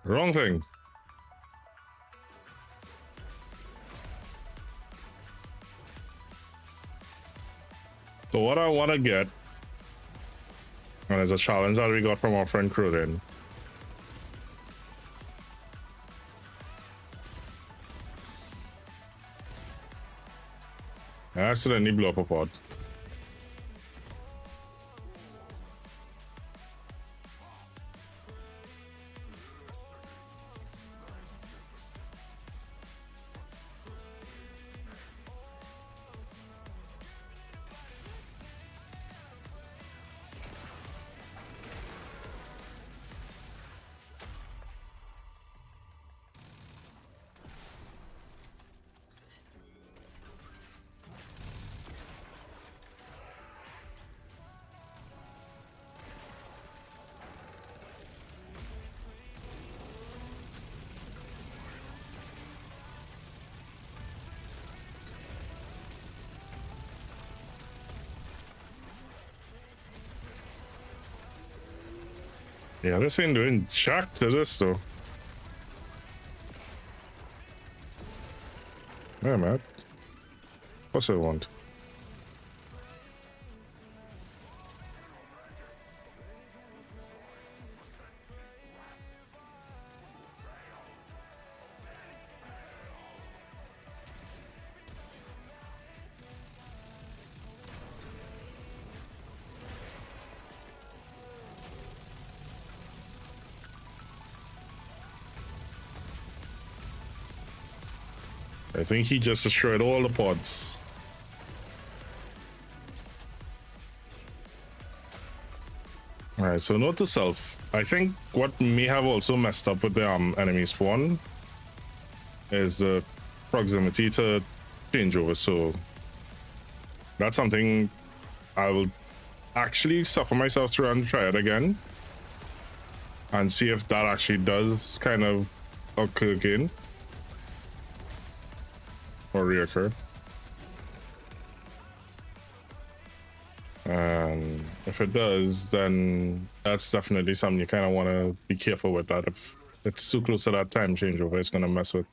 Wrong thing. So what I want to get, and it's a challenge that we got from our friend Cruden. accidentally blew up a pod. Yeah, this ain't doing jack to this though. Yeah, man. What's I want? I think he just destroyed all the pods. Alright, so note to self. I think what may have also messed up with the enemy spawn is the proximity to changeover. So that's something I will actually suffer myself through and try it again and see if that actually does kind of occur again or reoccur. And if it does, then that's definitely something you kind of want to be careful with. That if it's too close to that time changeover, it's going to mess with.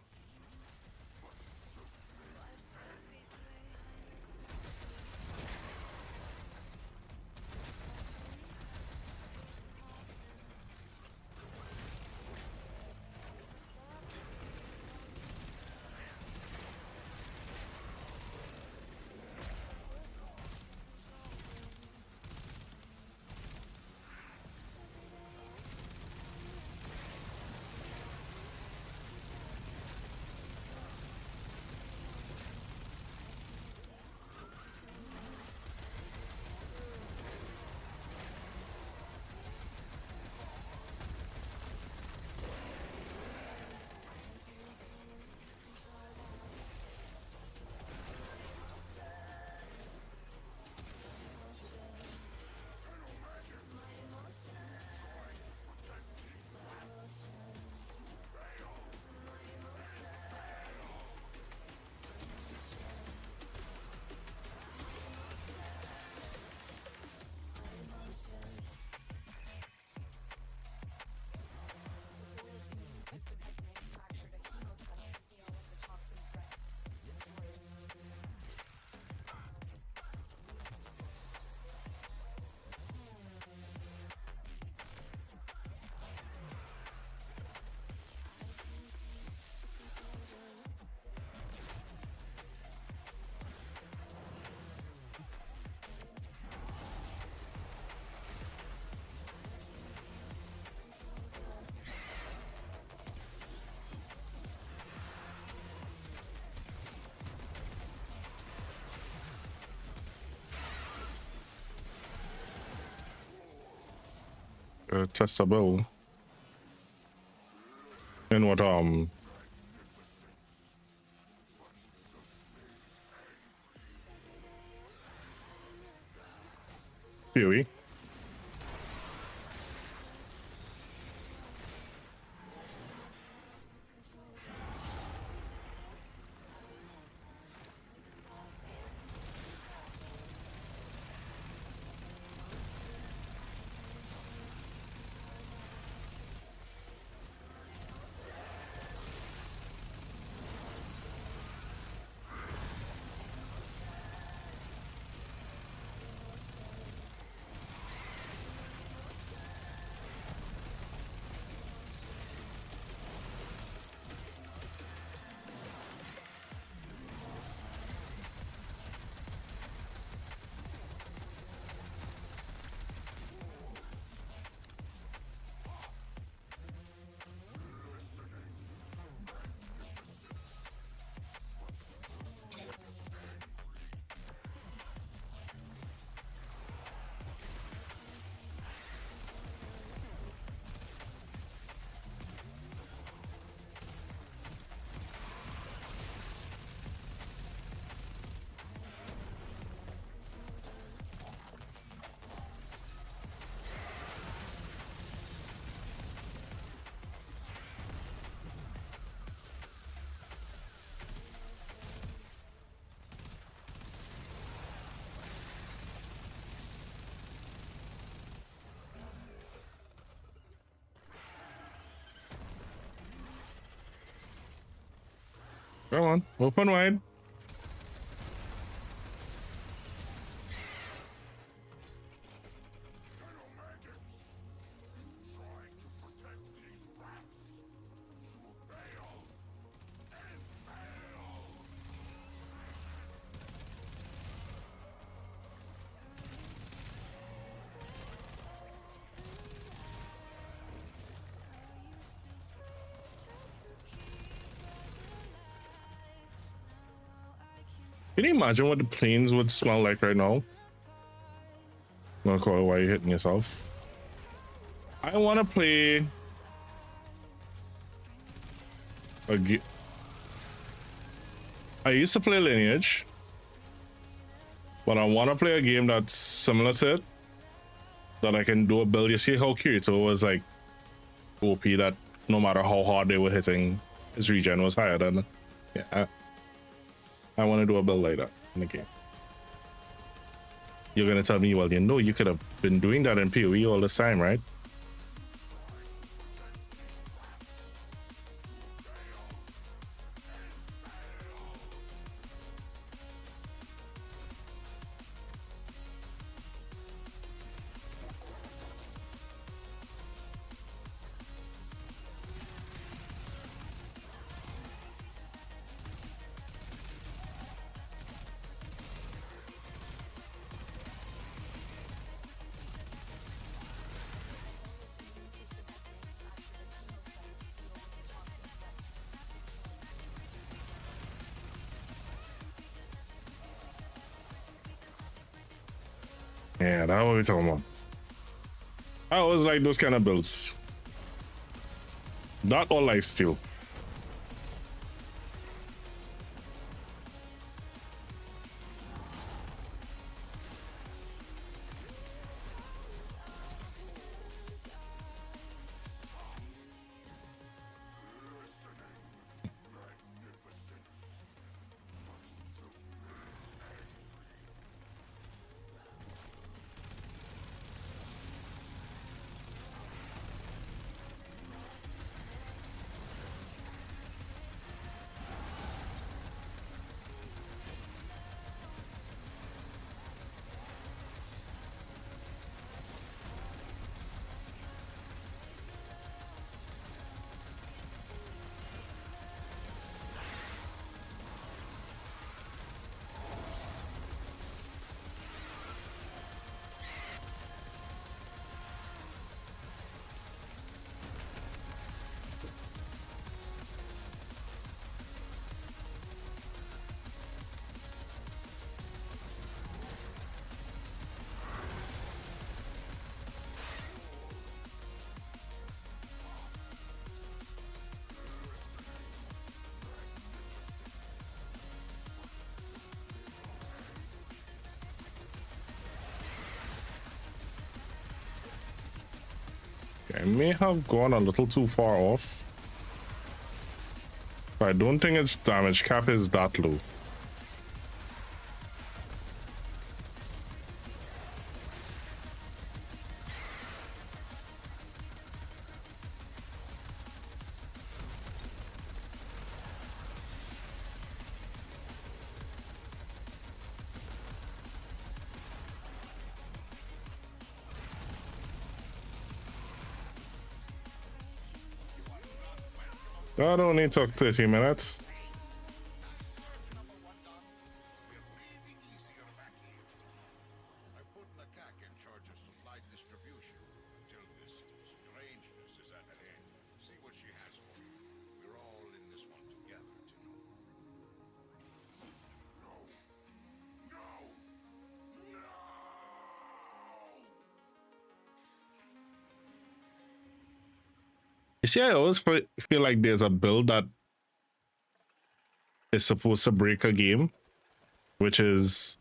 Testable in what Huey. Come on, open wide. Trying to protect these rats to fail and fail. Can you imagine what the planes would smell like right now? I'm gonna call it why you're hitting yourself. I want to play I used to play Lineage, but I want to play a game that's similar to it, that I can do a build. You see how Kirito was like OP, that no matter how hard they were hitting, his regen was higher than. Yeah, I want to do a build like that in the game. You're gonna tell me, well, you know, you could have been doing that in PoE all this time, right? Yeah, that's what we're talking about. I always like those kind of builds. Not all lifesteal. I may have gone a little too far off, but I don't think its damage cap is that low. I don't need to talk 30 minutes. We're really easier back here. I put Nakak in charge of supply distribution until this strangeness is at an end. See what she has for you. We're all in this one together, you know. No! No! No! You see, I always feel like there's a build that is supposed to break a game, which is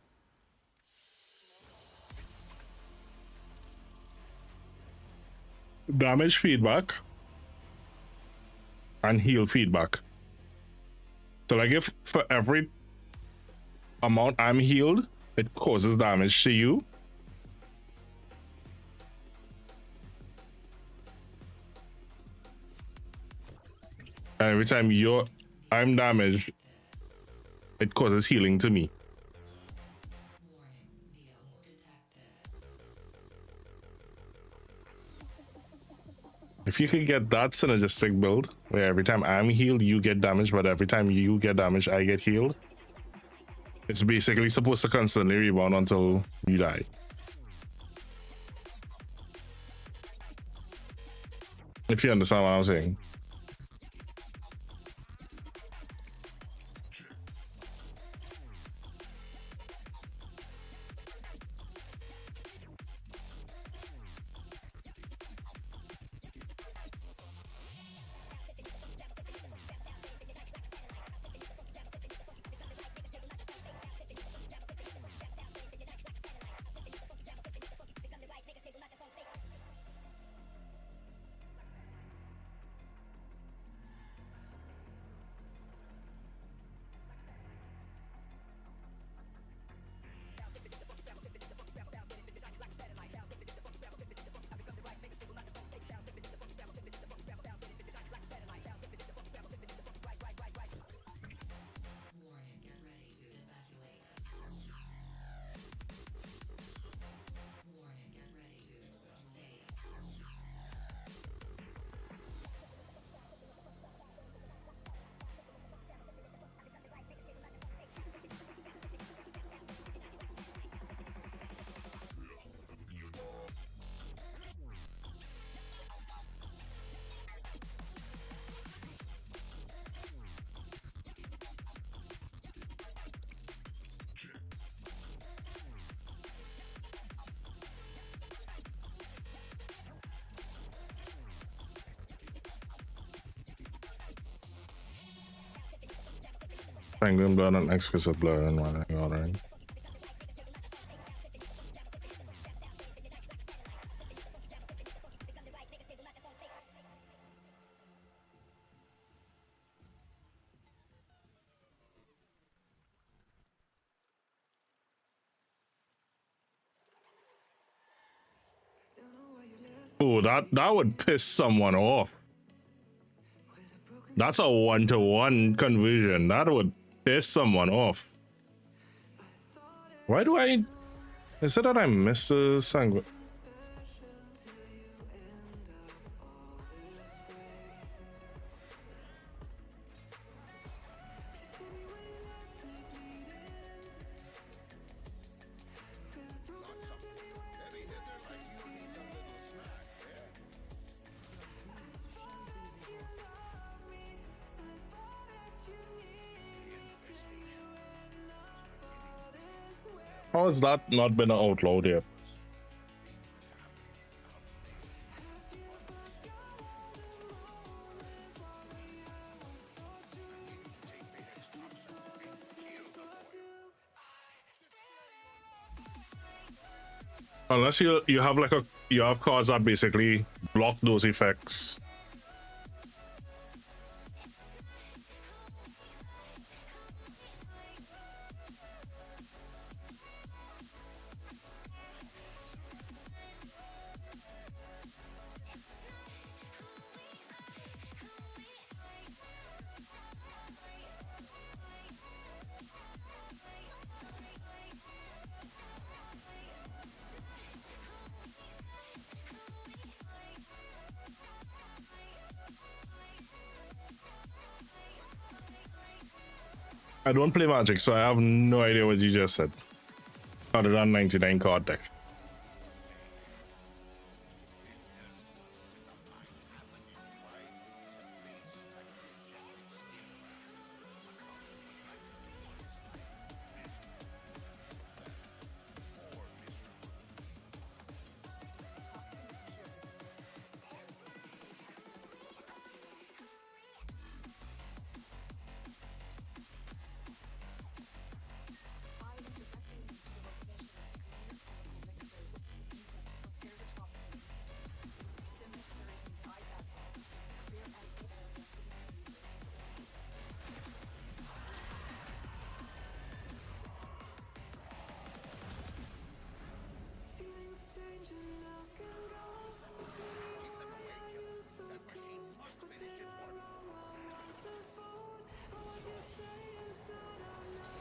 damage feedback and heal feedback. So like if for every amount I'm healed, it causes damage to you. And every time I'm damaged, it causes healing to me. If you could get that synergistic build, where every time I'm healed, you get damaged, but every time you get damaged, I get healed. It's basically supposed to constantly rebound until you die. If you understand what I'm saying. Penguin blood and exquisite blood and what I got, right? Oh, that would piss someone off. That's a 1-to-1 conversion. That would piss someone off. Why do I... Is it that I miss the sanguine? How has that not been outlawed yet? Unless you have like you have cards that basically block those effects. I don't play Magic, so I have no idea what you just said. Other than 99 card deck.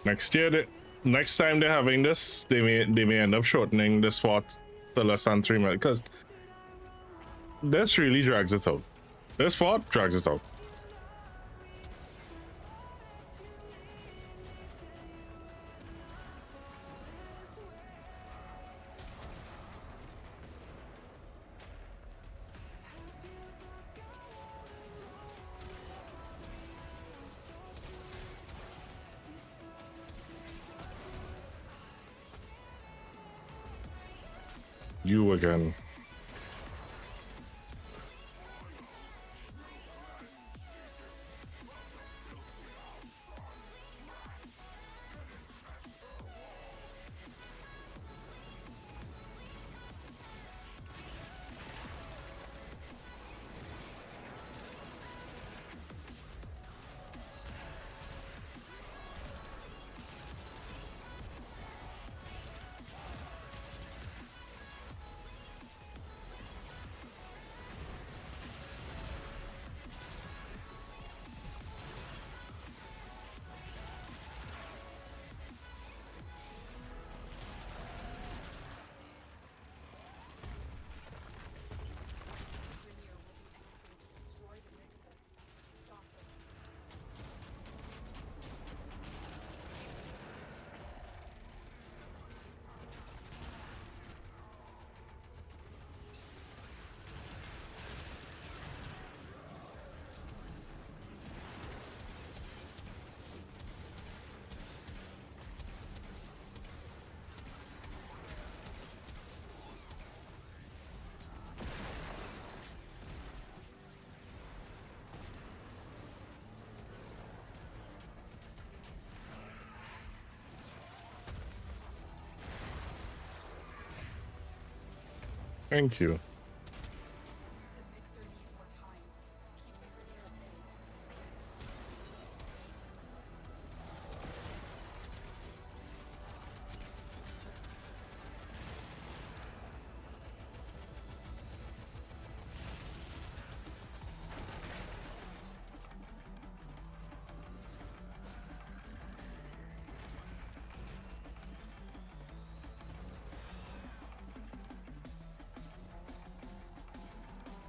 Next time they're having this, they may end up shortening the spot to less than 3 minutes because this really drags it out. This spot drags it out. You again. Premier will do anything to destroy the mixer. Stop them. Thank you. The mixer needs more time. Keep the Premier at bay.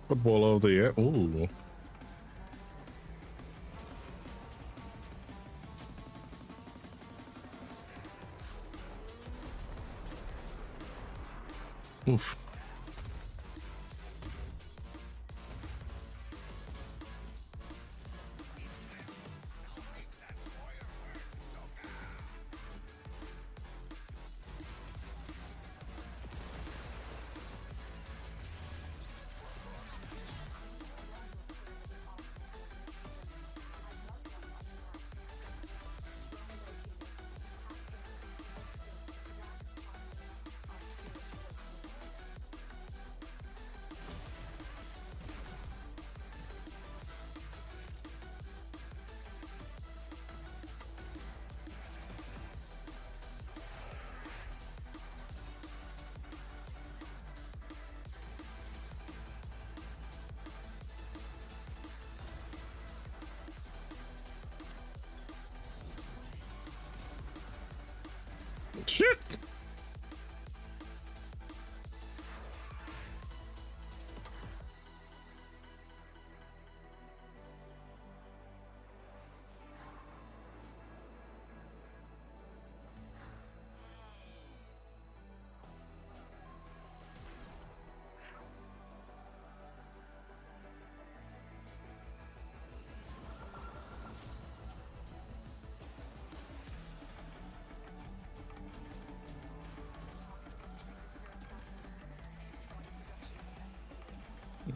Football of the year. Ooh. Oof. Shit.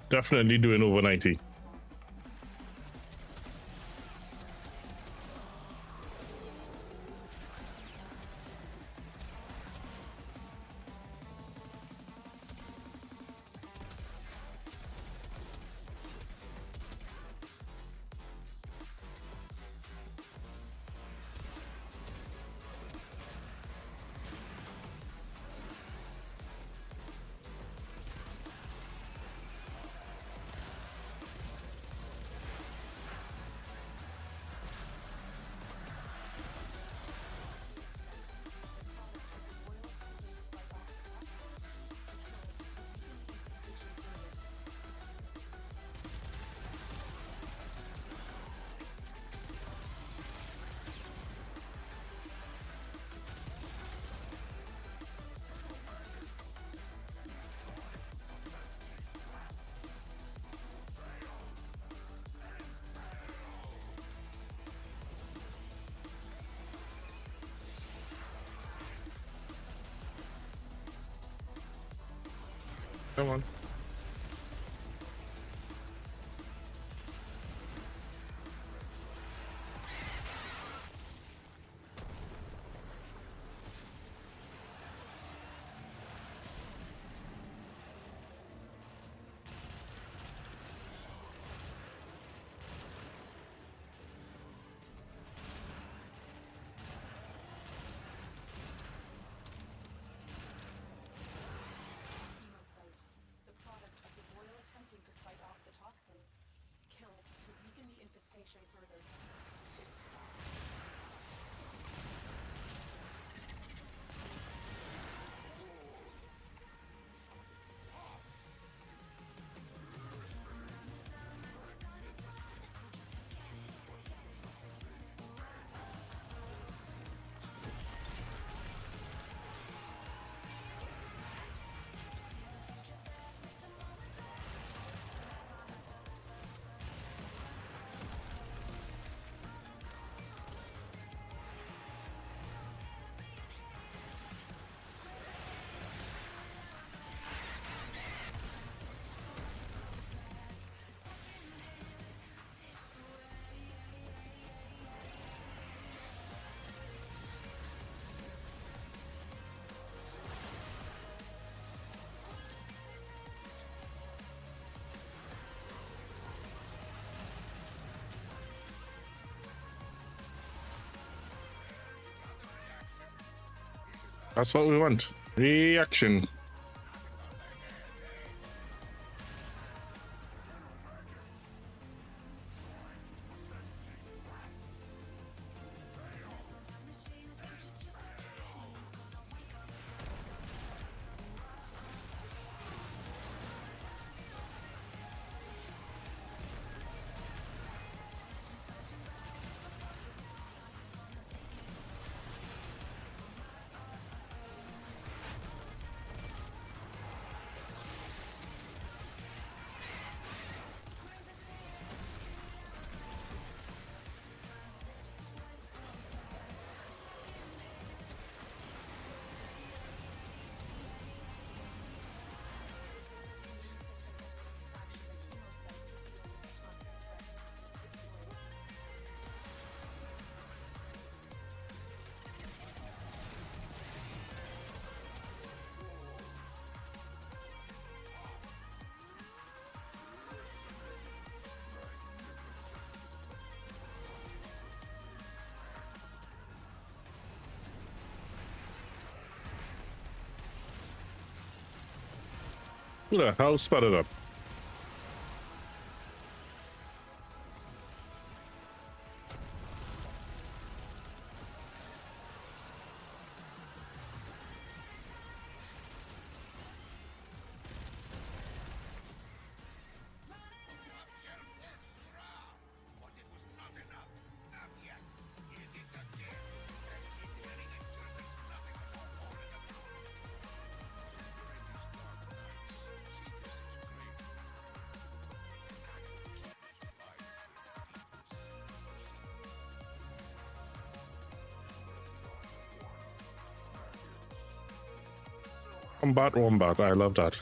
Definitely doing over 90. Come on. Chemosite, the product of the Royal attempting to fight off the toxin. Kill it to weaken the infestation further. That's what we want. Reaction. Who the hell spotted up? But it was not enough. Not yet. He did again. And engineering and German nothing but a hole in the ground. During these dark nights, see this is great. Wombat, wombat. I love that.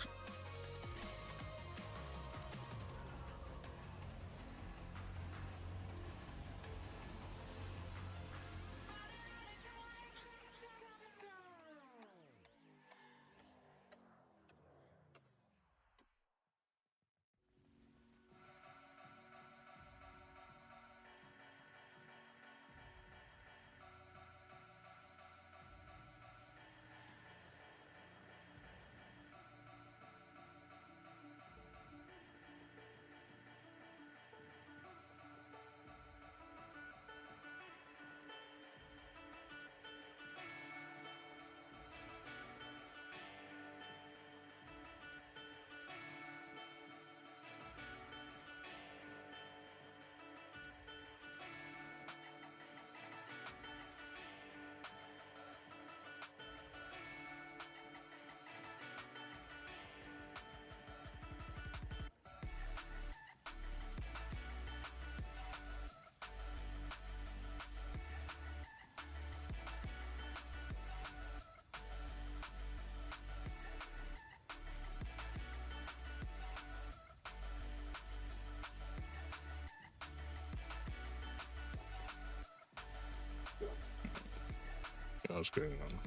what's going on.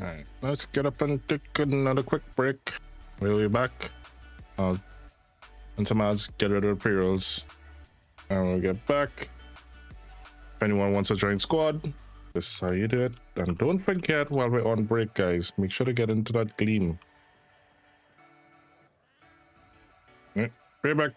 Alright, let's get up and take another quick break. We'll be back. I'll and some ads, get rid of the pre-rolls. And we'll get back. If anyone wants to join squad, this is how you do it. And don't forget, while we're on break, guys, make sure to get into that gleam. Alright, be back.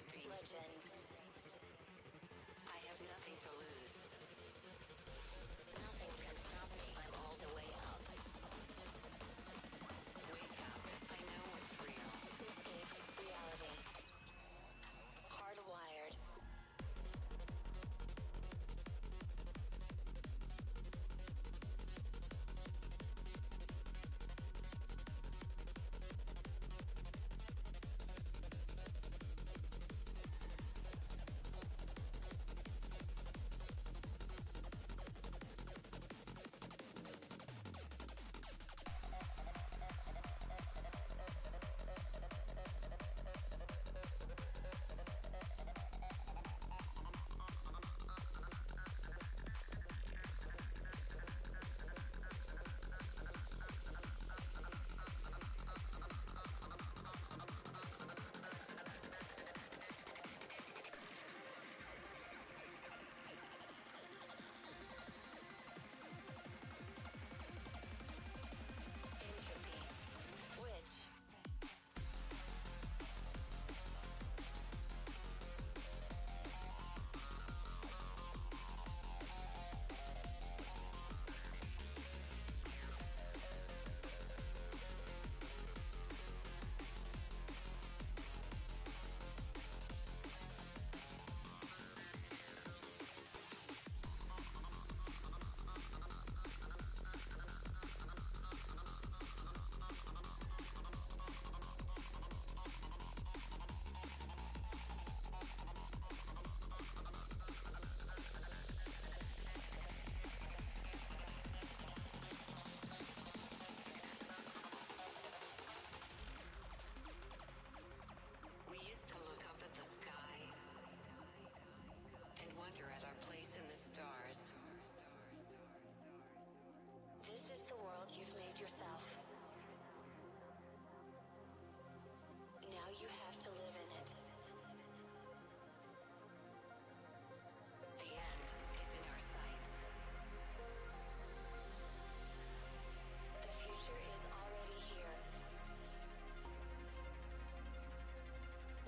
could be. Legend. I have nothing to lose. Nothing can stop me. I'm all the way up. Wake up. I know what's real. Escape reality. Hardwired. Entropy. Switch. We used to look up at the sky and wonder at our place in the stars. This is the world you've made yourself. Now you have to live in it. The end is in our sights. The future is already here.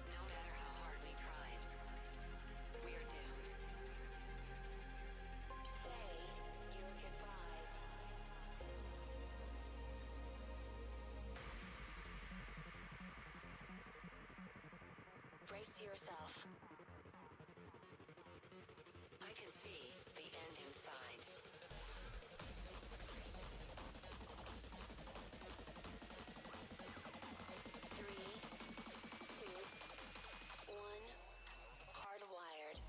No matter how hard we tried, we're doomed. Say your goodbyes. Brace yourself. I can see the end inside. Three, two, one. Hardwired.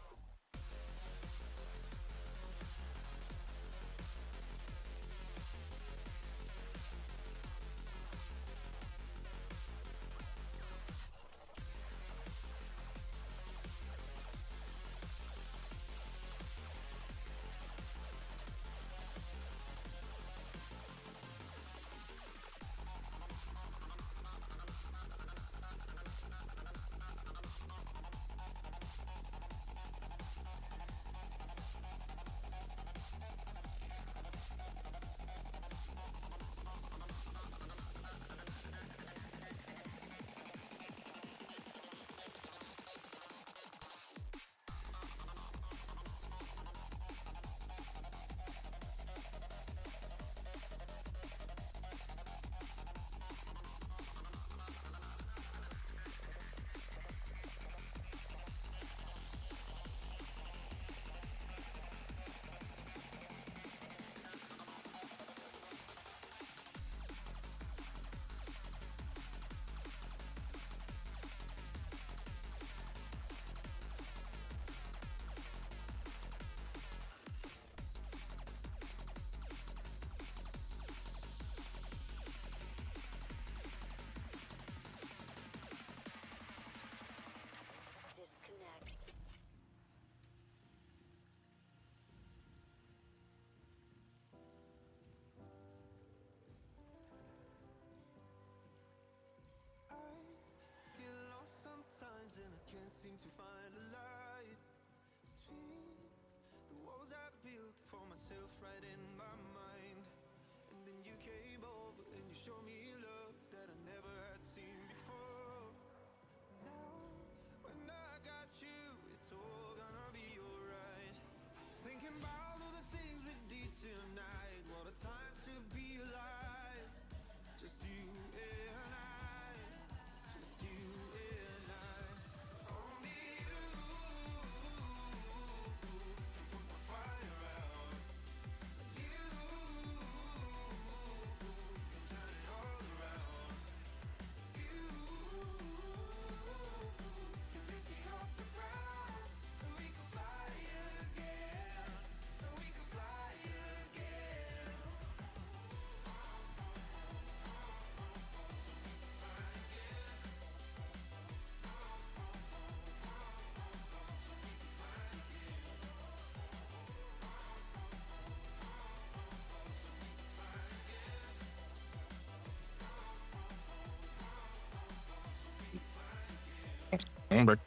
I'm back.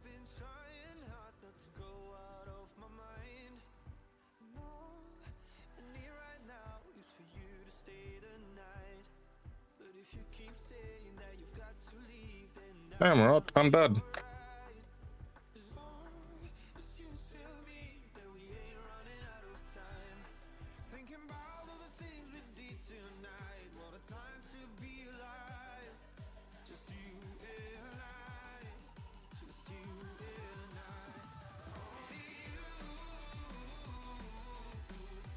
Been trying hard not to go out of my mind. And all I need right now is for you to stay the night. But if you keep saying that you've got to leave, then Damn, Rod, I'm dead. alright. As long as you tell me that we ain't running out of time. Thinking about all the things we did tonight. What a time to be alive. Just you and I. Just you and I. Only you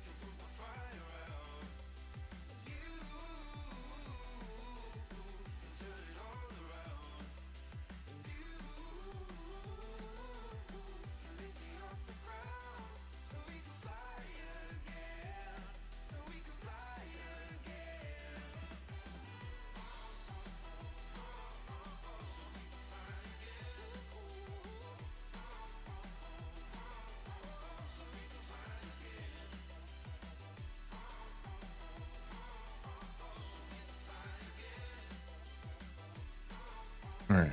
can put my fire out. You can turn it all around. And you can lift me off the ground. So we can fly again. So we can fly again. All right.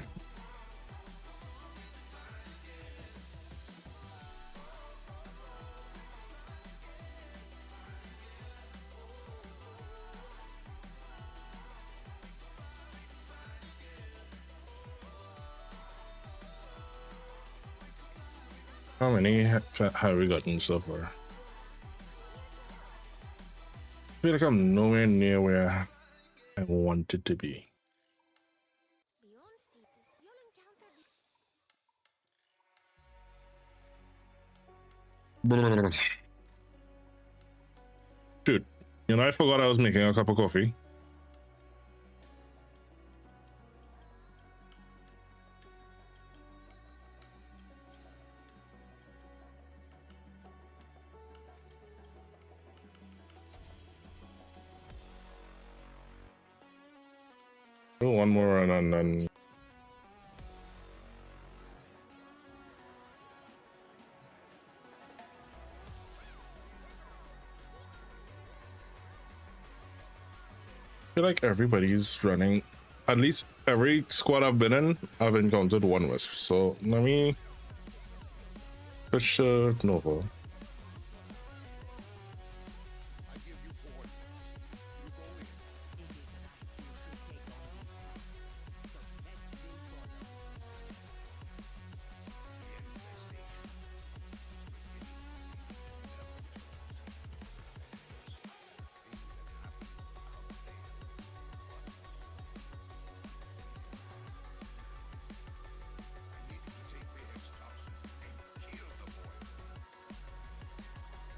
How many have we gotten so far? I feel like I'm nowhere near where I wanted to be. Beyond Cetus, you'll encounter Shoot, you know, I forgot I was making a cup of coffee. Do one more run and then I feel like everybody's running. At least every squad I've been in, I've encountered one wisp. So let me push Nova. I give you coordinates. You go in. I need you to take Bayhead's Thompson and kill the boy.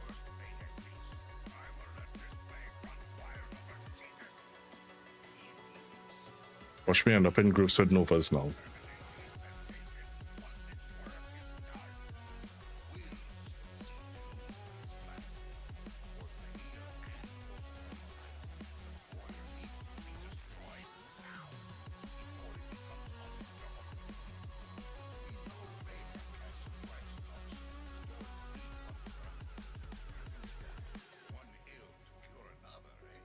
First Bayhead piece. I will let this plague run wild over Cetus. Watch me end up in groups with Novas now. One ill to cure another, eh?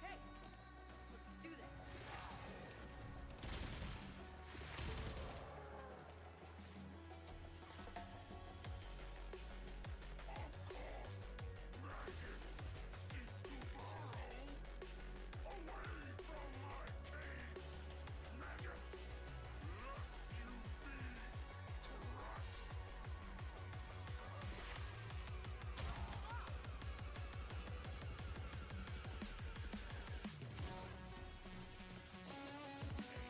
Okay, let's do this.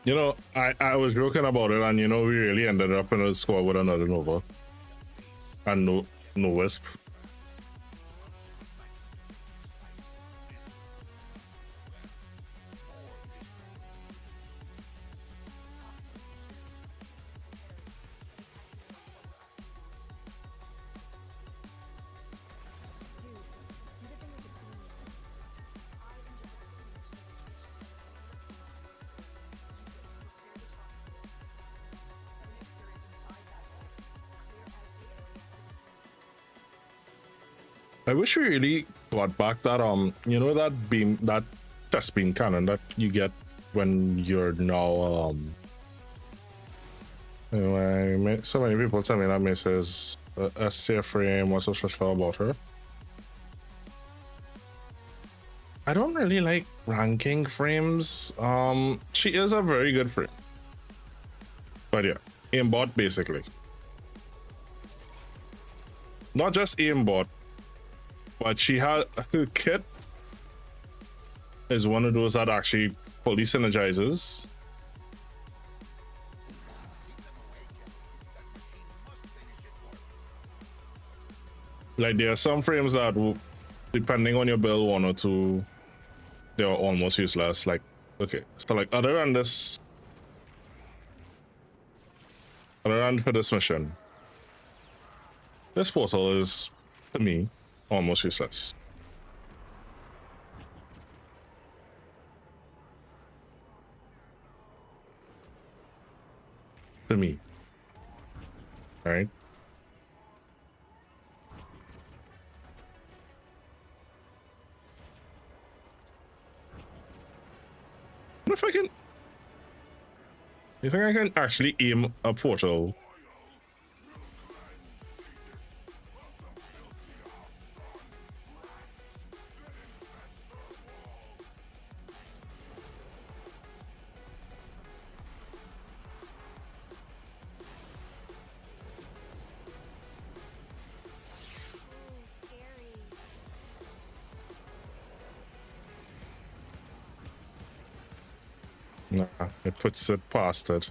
You know, I was joking about it, and you know, we really ended up in a squad with another Nova. And no wisp. I wish we really got back that you know that beam, that chest beam cannon that you get when you're now so many people tell me that misses S tier frame. What's so special about her? I don't really like ranking frames. She is a very good frame, but yeah, aimbot basically. Not just aimbot, but she had her kit is one of those that actually fully synergizes. Like there are some frames that will, depending on your build, 1 or 2, they are almost useless. Like, okay, so like other than this, other than for this mission, this portal is, to me, almost useless. To me. All right. What if I can? You think I can actually aim a portal? Nah, it puts it past it.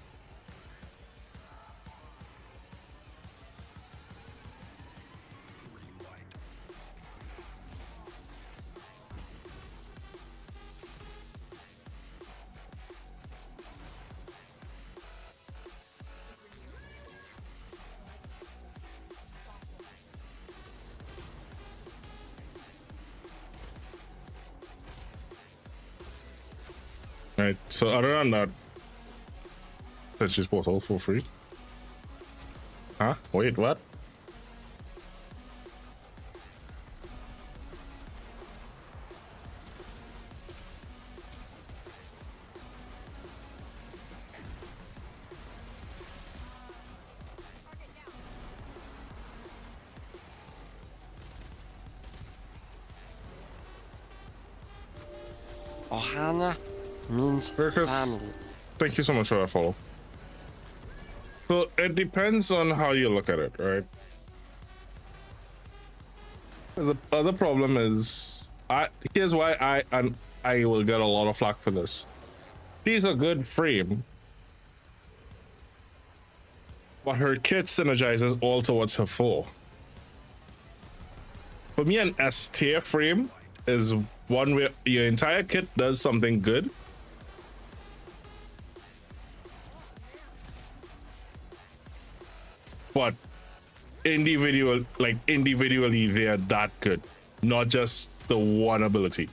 Right, so other than that, let's just portal for free. Huh? Wait, what? Ohana means Marcus, family. thank you so much for that follow. So it depends on how you look at it, right? The other problem is, here's why I will get a lot of flack for this. She's a good frame, but her kit synergizes all towards her 4. For me, an S tier frame is one where your entire kit does something good, but individually they're that good, not just the one ability.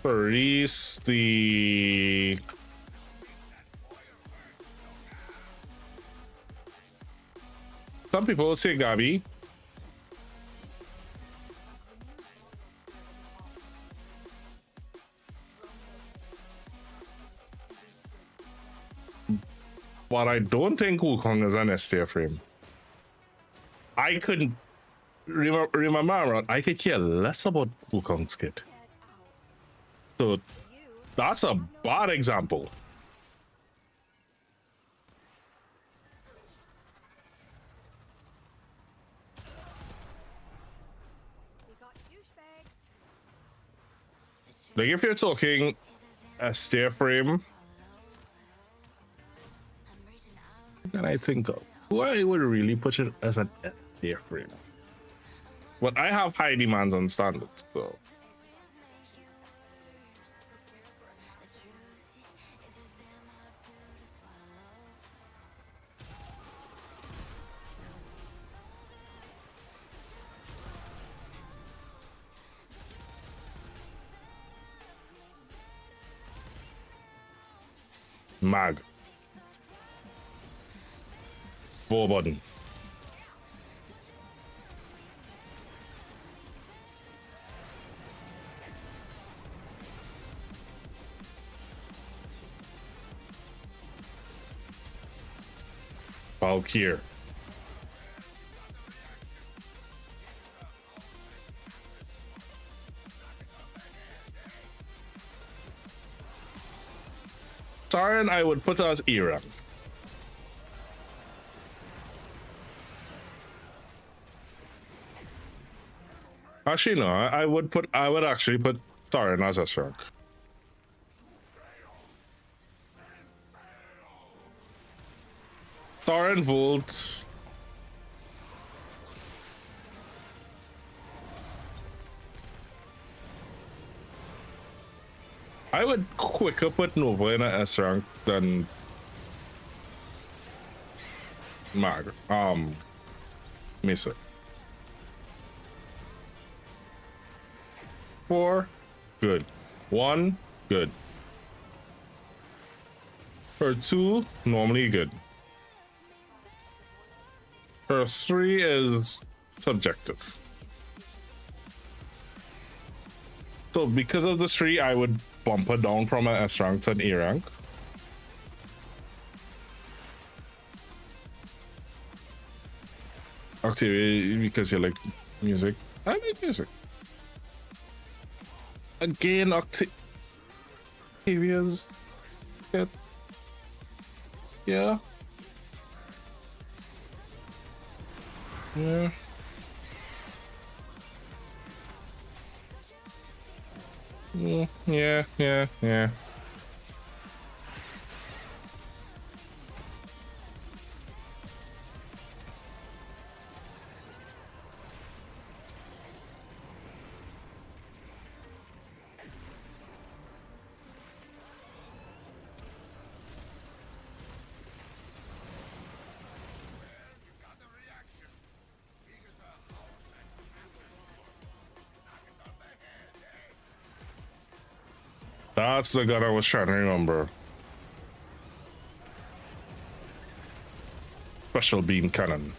Cerise, the some people will say Gabi. But I don't think Wukong is an S tier frame. I couldn't remember. I could care less about Wukong's kit. So that's a bad example. Like if you're talking S tier frame, then I think of who I would really put it as an S tier frame. But I have high demands on standards, so. Mag. Four button. Valkyr. Siren, I would put as E rank. Actually, no, I would actually put Siren as S rank. Siren Volt. I would quicker put Nova in a S rank than Mag. Misa. 4, good. 1, good. For 2, normally good. For 3 is subjective. So because of the 3, I would bump her down from an S rank to an E rank. Octavia, because you like music. I like music. Again, Octavia's good. Yeah. Yeah. Yeah. That's the gun I was trying to remember. Special beam cannon.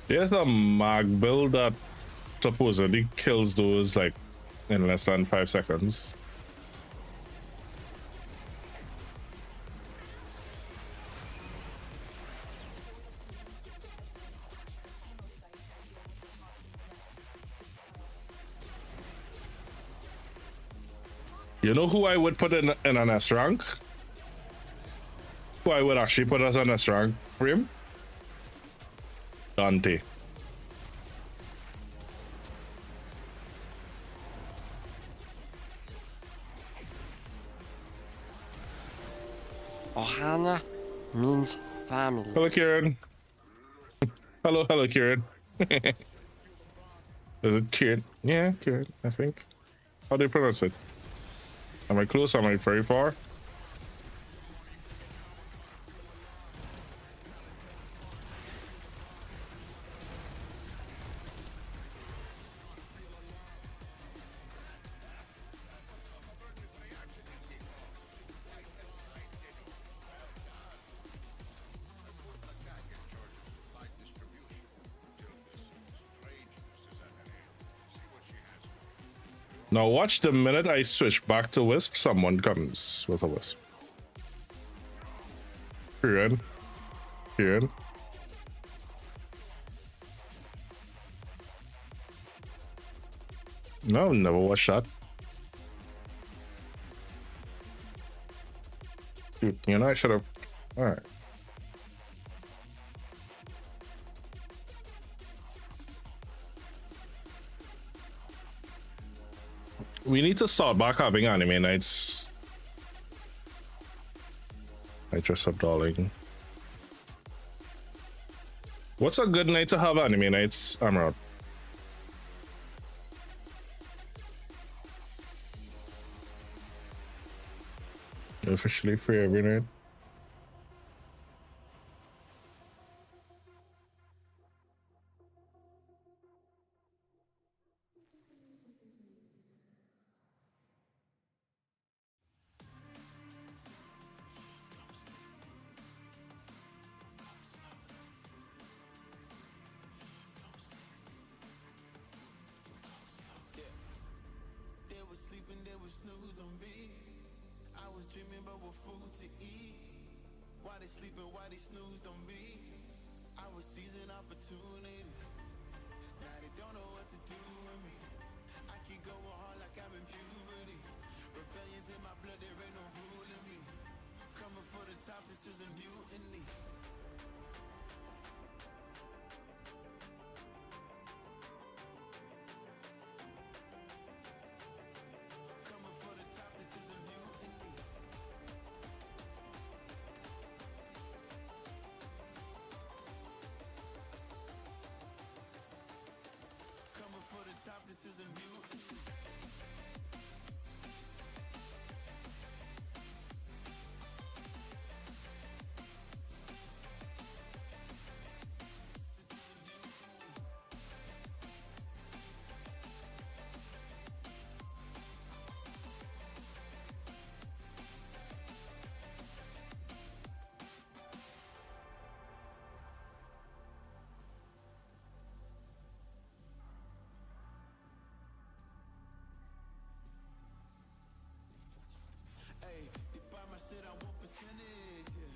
There's a mag build that supposedly kills those like in less than 5 seconds. You know who I would put in an S rank? Who I would actually put as an S rank for him? Dante. Ohana means family. Hello, Kieran. Hello, Kieran. Is it Kieran? Yeah, Kieran, I think. How do you pronounce it? Am I close? Am I very far? Now watch the minute I switch back to Wisp, someone comes with a Wisp. Kieran. No, never watched that. Dude, you know I should have. All right. We need to start back having anime nights. I dress up, darling. What's a good night to have anime nights, Amrod? Officially free every night. They was sleeping, they was snooze on me. I was dreaming about what food to eat. Why they sleeping, why they snoozed on me? I was seizing opportunity. Now they don't know what to do with me. I keep going hard like I'm in puberty. Rebellion's in my blood, there ain't no ruling me. Coming for the top, this is a mutiny. Coming for the top, this is a mutiny. Coming for the top, this is a mutiny. Hey, they buy my shit, I want percentage, yeah.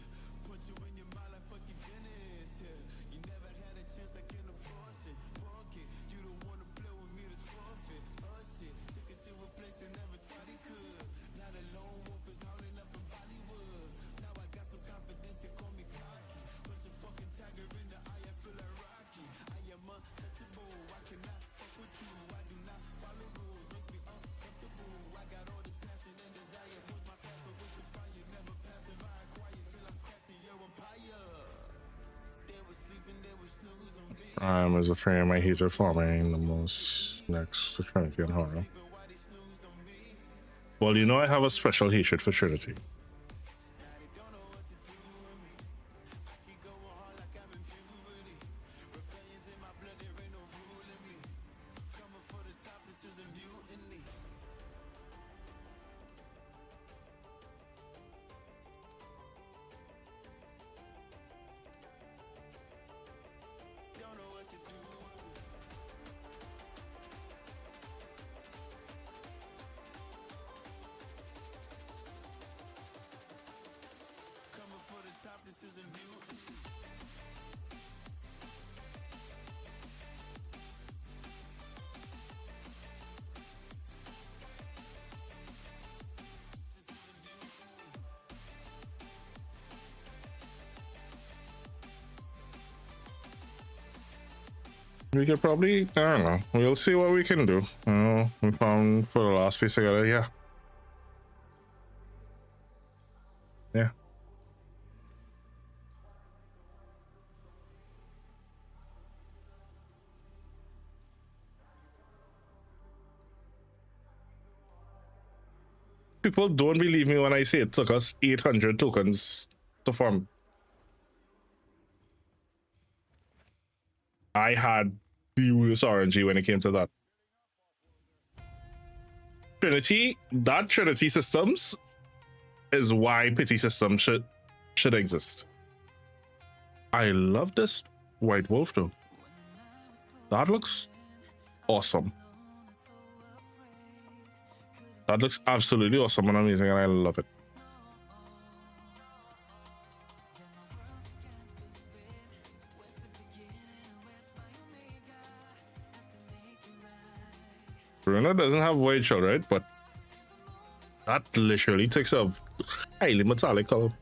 Put you in your mind like fucking Guinness, yeah. You never had a chance like an abortion. Fuck it, you don't wanna play with me, this forfeit. Oh shit, took it to a place they never thought he could. Now the lone wolf is howling up in Bollywood. Now I got some confidence, they call me cocky. Put your fucking tiger in the eye, I feel like Rocky. I am untouchable, I cannot fuck with you. I do not follow rules, makes me uncomfortable. I got all this passion and desire for my passion with the fire. Never passive, I acquire till I'm crashing your empire. They were sleeping, they were snooze on me. As a fan, my heat are forming the most next to Trinity and Horror. Why they snoozed on me? Well, you know I have a special hatred for Trinity. Now they don't know what to do with me. I keep going hard like I'm in puberty. Rebellion's in my blood, there ain't no ruling me. Coming for the top, this is a mutiny. Don't know what to do with me. Coming for the top, this is a mutiny. We could probably, I don't know. We'll see what we can do. We found for the last piece together. Yeah. Yeah. People don't believe me when I say it took us 800 tokens to farm. I had the worst RNG when it came to that. Trinity, that Trinity systems is why pity systems should exist. I love this white wolf though. That looks awesome. That looks absolutely awesome and amazing, and I love it. Bruno doesn't have white shell, right? But that literally takes a highly metallic color.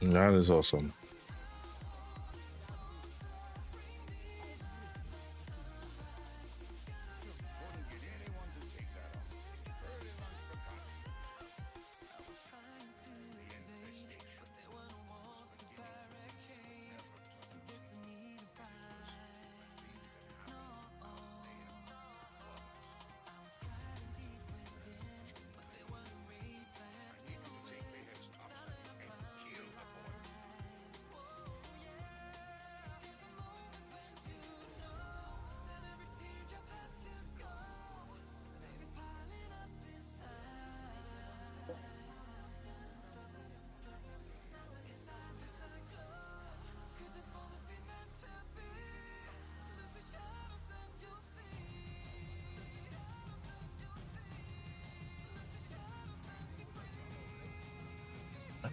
That is awesome.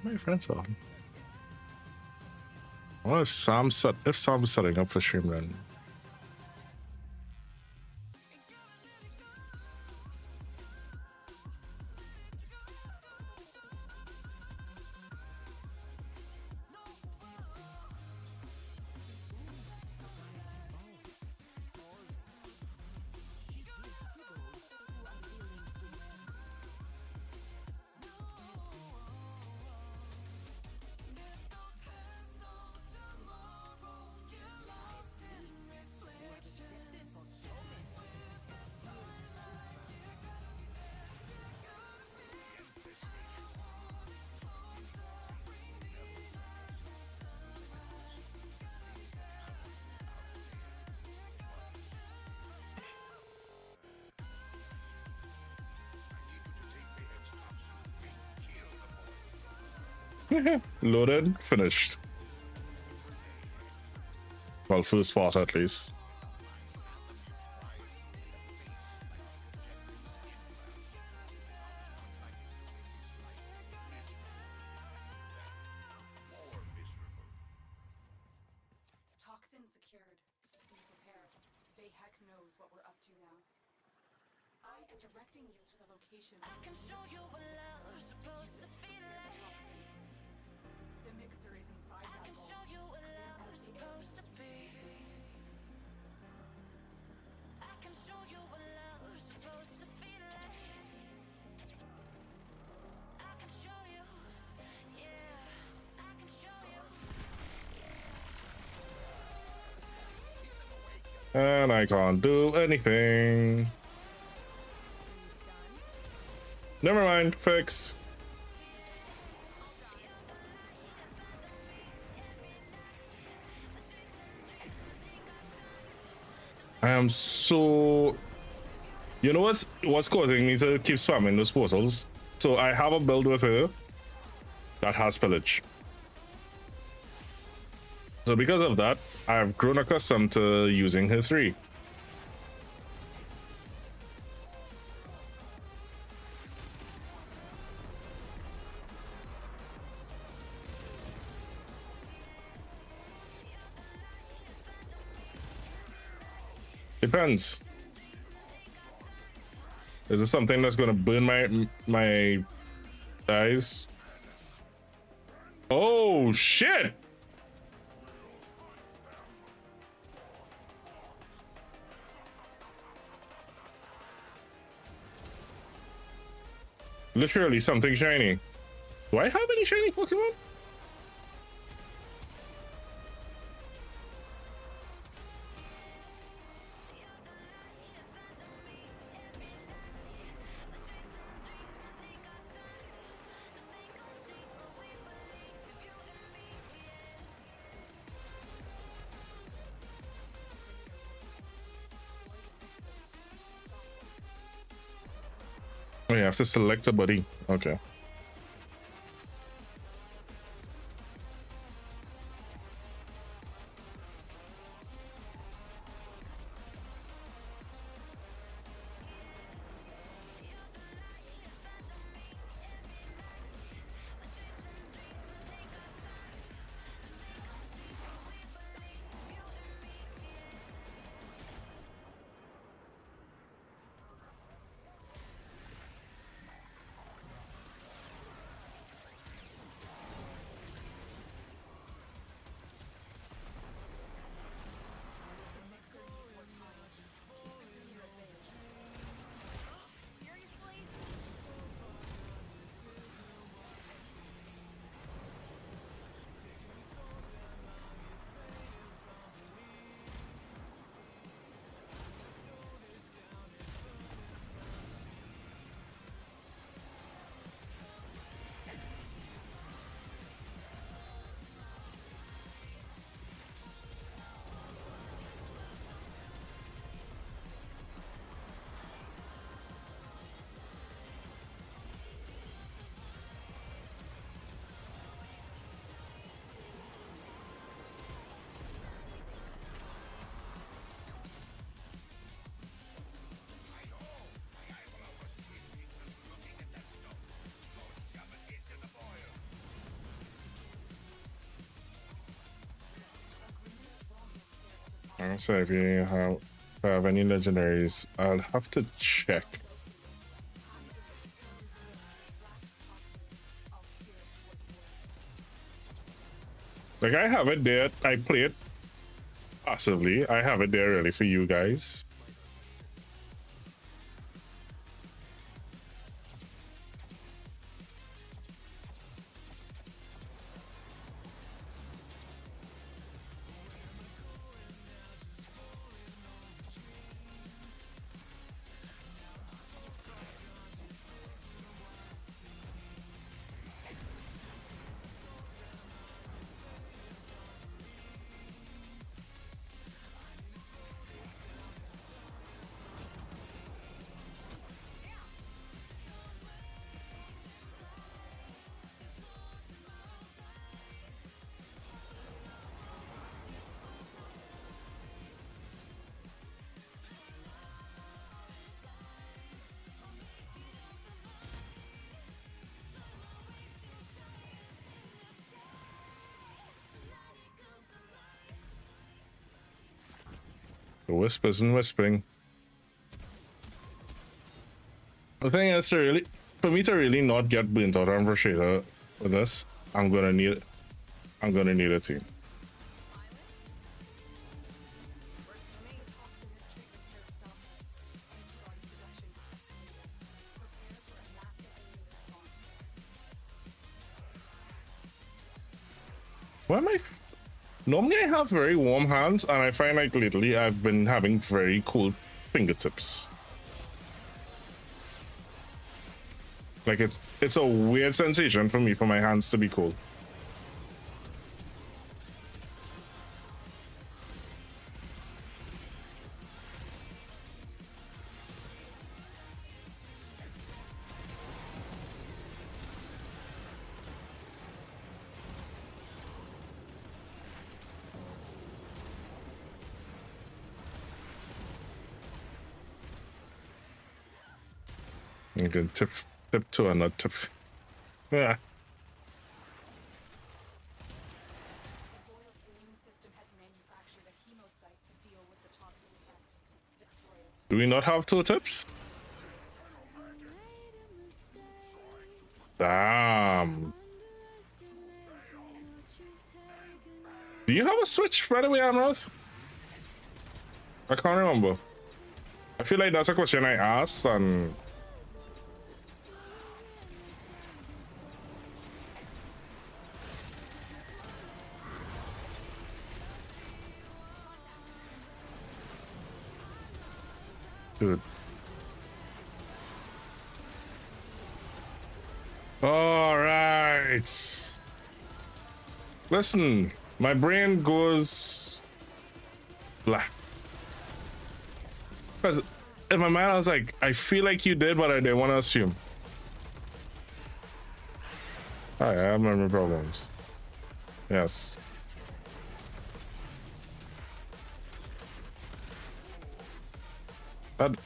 My friends are. Well, if Sam's setting up for stream, then loaded, finished. Well, first part at least. Toxin secured. Be prepared. Vayhek knows what we're up to now. I am directing you to the location. I can show you what love's supposed to feel like. The mixer is inside I that can vault. show you what love's supposed to be. I can show you what love's supposed to feel like. I can show you, yeah. I can show you. And I can't do anything. Never mind, fixed. I am so... You know what's causing me to keep spamming those portals? So I have a build with her that has pillage. So because of that, I've grown accustomed to using her 3. Depends. Is this something that's gonna burn my eyes? Oh shit! Literally something shiny. Do I have any shiny Pokemon? Oh, you have to select a buddy. Okay. I'm sorry if you have any legendaries. I'll have to check. Like I have it there. I play it passively. I have it there ready for you guys. The whispers and whispering. The thing is, for me to really not get burnt out on Frustrator with this, I'm gonna need a team. Why am I? Normally I have very warm hands, and I find like lately I've been having very cold fingertips. Like it's a weird sensation for me for my hands to be cold. You can tip to and not tip. Yeah. Do we not have two tips? Damn. Do you have a switch, by the way, Amroth? I can't remember. I feel like that's a question I asked, and dude. All right. Listen, my brain goes black. Because in my mind, I was like, I feel like you did, but I didn't want to assume. I have memory problems. Yes.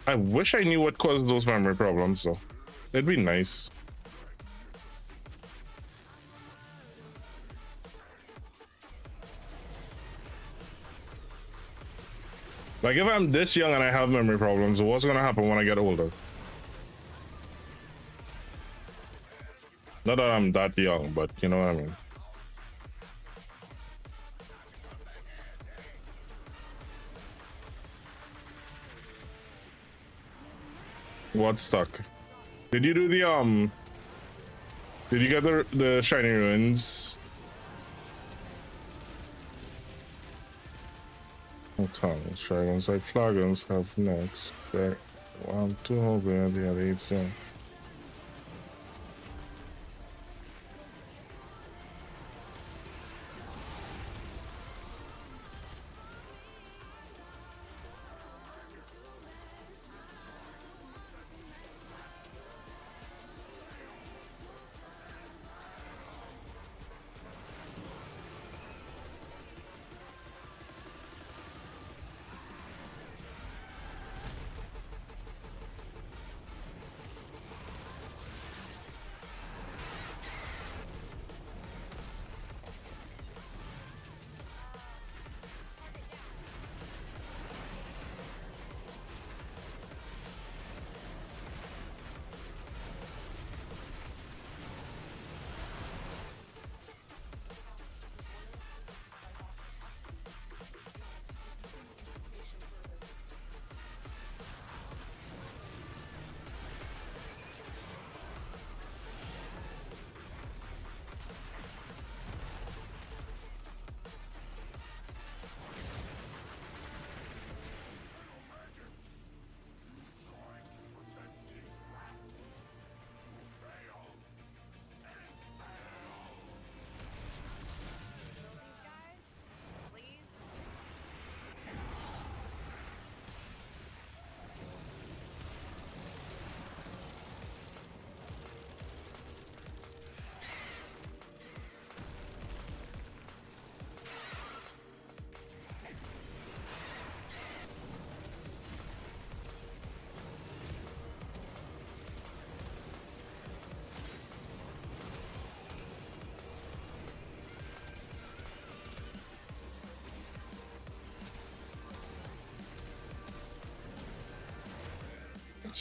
I wish I knew what caused those memory problems, though. It'd be nice. Like, if I'm this young and I have memory problems, what's gonna happen when I get older? Not that I'm that young, but you know what I mean. What's stuck? Did you do the Did you get the shiny ruins? Tunnels, dragons like flagons have necks. Back 1, 2, hoping the other 8 soon.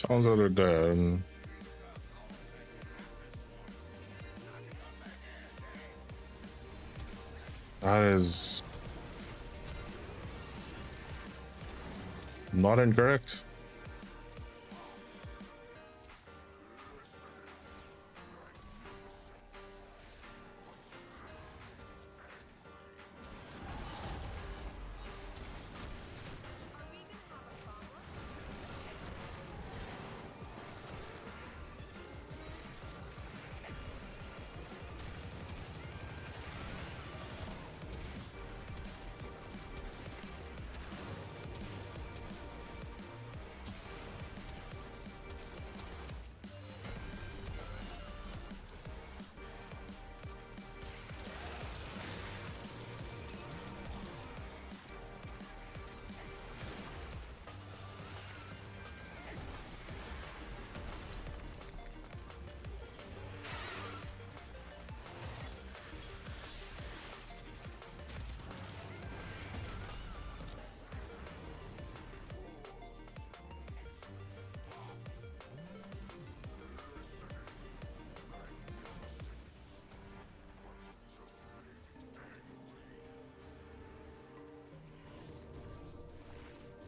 Sounds like they're dead. That is not incorrect.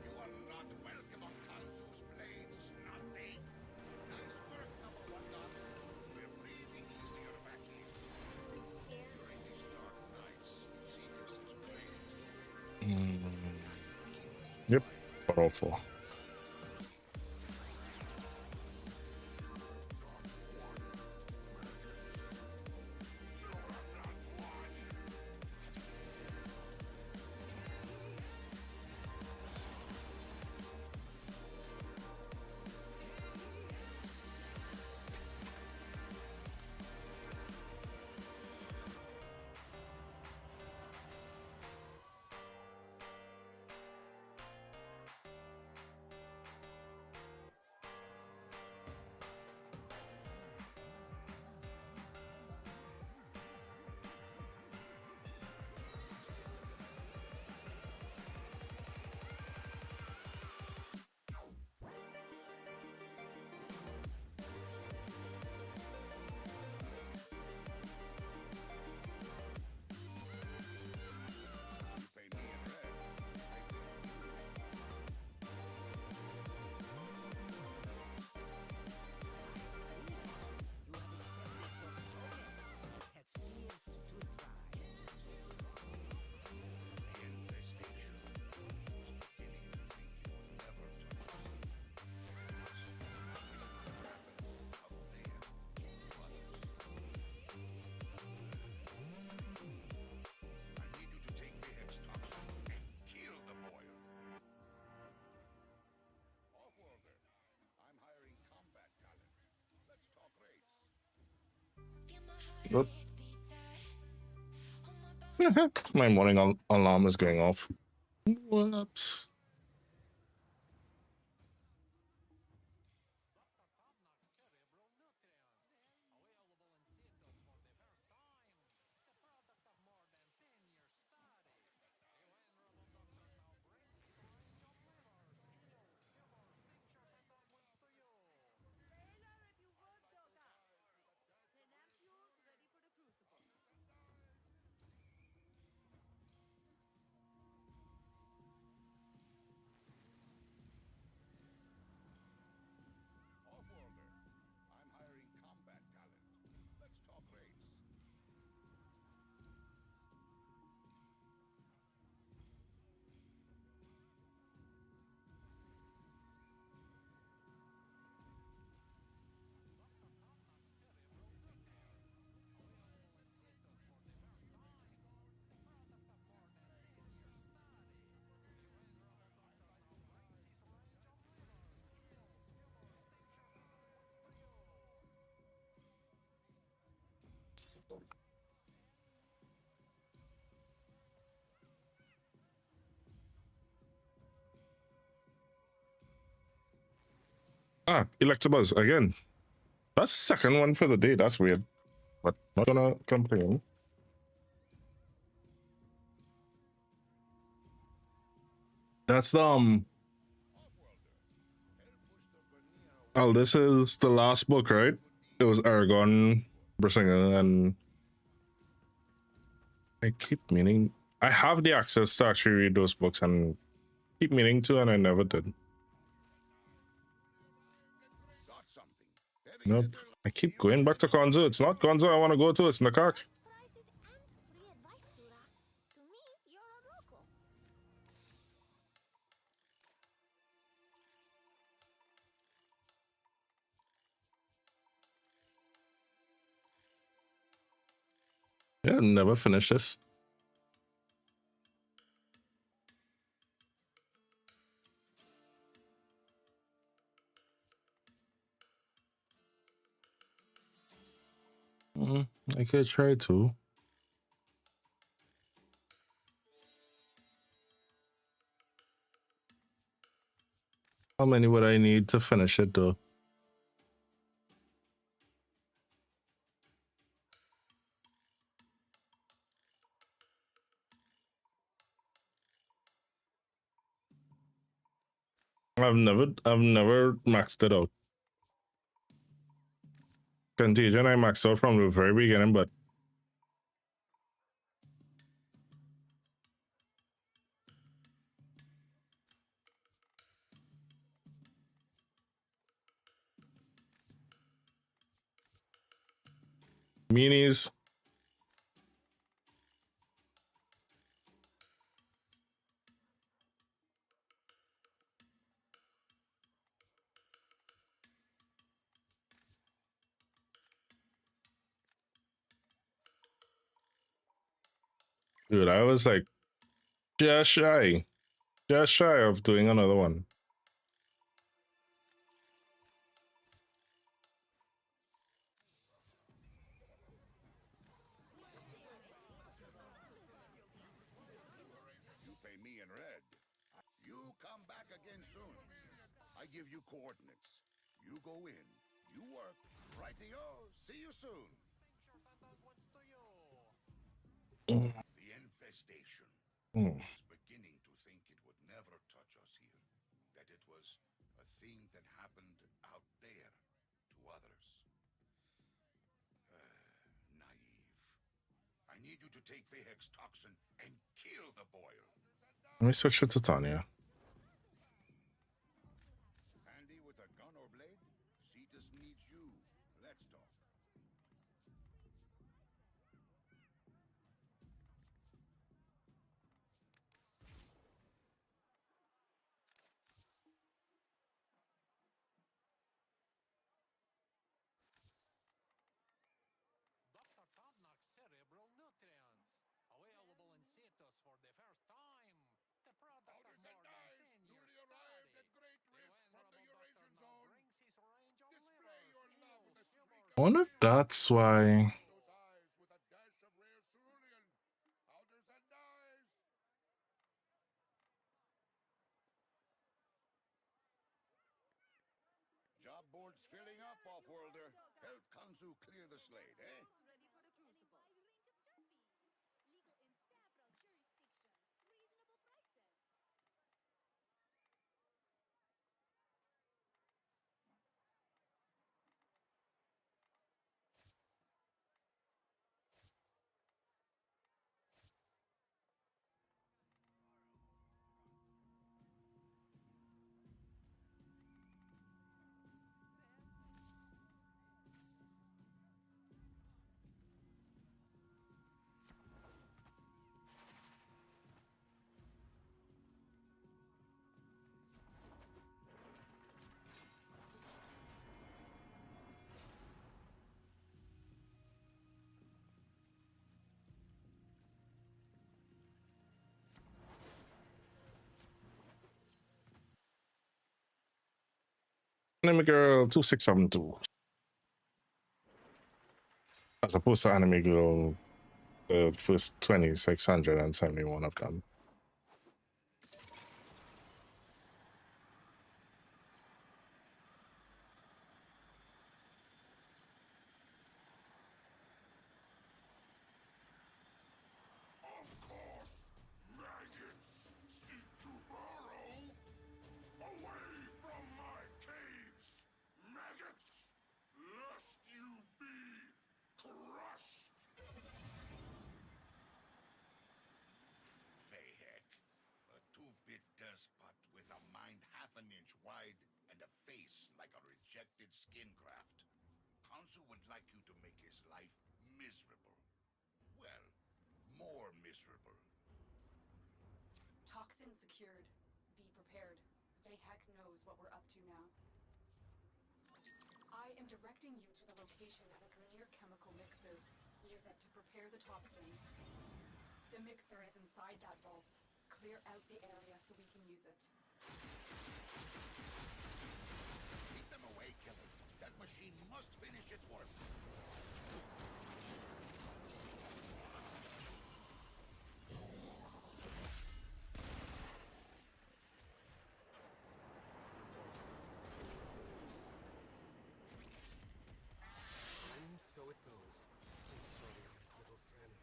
You are not welcome on Kansu's plains, Snotty. Nice work, number one dot. We're breathing easier back here. During these dark nights, Cetus is trained. Yep, but awful. Pay me in red. You have accepted your soul. Have feared to try. The infestation was beginning to think you would never touch us. Up there, I need you to take the Hex toxin and kill the boy. Offworlder, I'm hiring combat talent. Let's talk rates. Good. My morning alarm is going off. Whoops. Offworlder, I'm hiring combat talent. Let's talk rates. Ah, Electabuzz again. That's the second one for the day. That's weird. But not gonna complain. That's Offworlder, help push the Vernier Oh, this is the last book, right? It was Aragon, Brisinga, and I keep meaning I have the access to actually read those books and keep meaning to, and I never did. Got something. Nope. I keep going back to Konzo. It's not Konzo I want to go to, it's Nakak. Prices and free advice, Sura. To me, you're a local. Yeah, never finished this. I could try to. How many would I need to finish it though? I've never maxed it out. Contagion I maxed out from the very beginning, but minis. Dude, I was like just shy of doing another one. You pay me in red. You come back again soon. I give you coordinates. You go in. You work. Rightio. See you soon. The infestation. Is beginning to think it would never touch us here. That it was a thing that happened out there to others. Naive. I need you to take Vahek's toxin and kill the boil. Let me switch it to Tanya. Handy with a gun or blade? Cetus needs you. Let's talk. Dr. Tobnak's cerebral nutrients. Available in Cetus for the first time. The product of more than 10 years study. The venerable doctor now brings his range of livers, eels, I wonder if that's why. Those eyes with a dash of rare cerulean. Powders and dyes. Job board's filling up, off-worlder. Help Kanzu clear the slate, eh? Ready for the crucible. Legal in several jurisdictions. Reasonable prices. Anime Girl 2672. As opposed to Anime Girl, the first 2671 of them. Of course, maggots seek to burrow away from my caves. face like a rejected skin graft. Kansu would like you to make his life miserable. Well, more miserable. Toxin secured. Be prepared. Vahek knows what we're up to now. I am directing you to the location of a Grineer chemical mixer. Use it to prepare the toxin. The mixer is inside that vault. Clear out the area so we can use it. Keep them away, killer. That machine must finish its work. And so it goes. I'm sorry, little friend.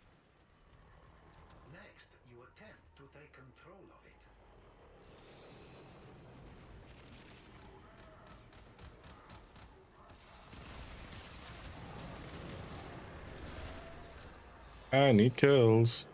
Next, you attempt to take control of it. I need kills.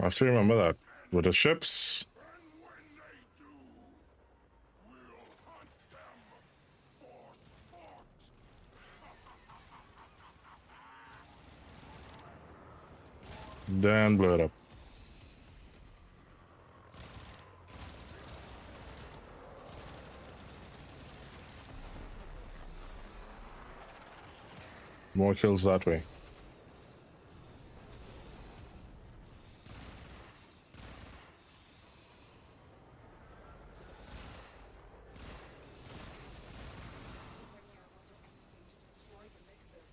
I still remember that with the ships. Then blow it up. More kills that way. Grineer will do anything to destroy the mixer.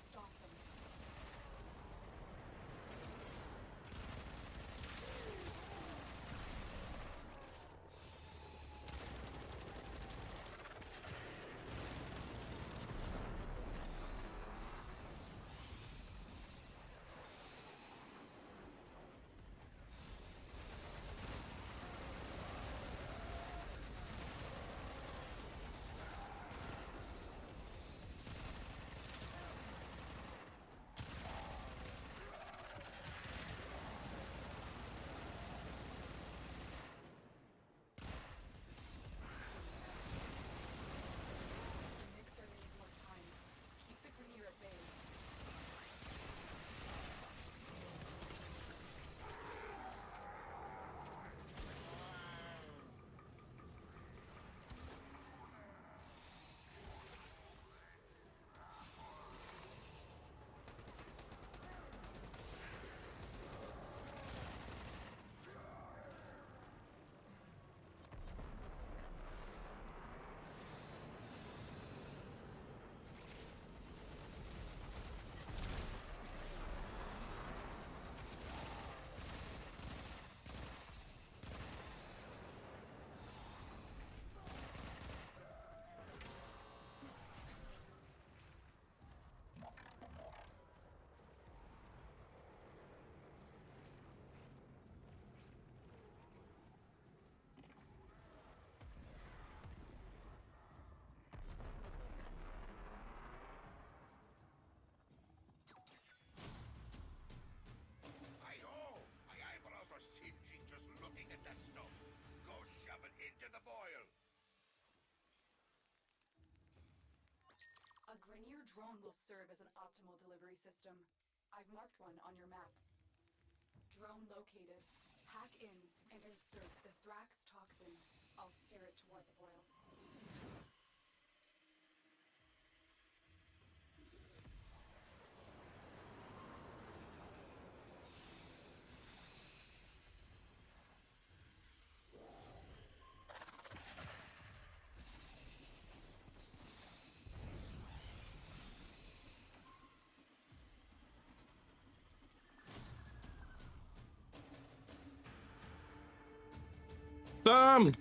Stop them. The mixer needs more time. Keep the Grineer at bay. Hi-ho! My eyebrows are singeing just looking at that stuff. Go shove it into the boil. A Grineer drone will serve as an optimal delivery system. I've marked one on your map. Drone located. Hack in and insert the Thrax toxin. I'll steer it toward the boil. Damn! The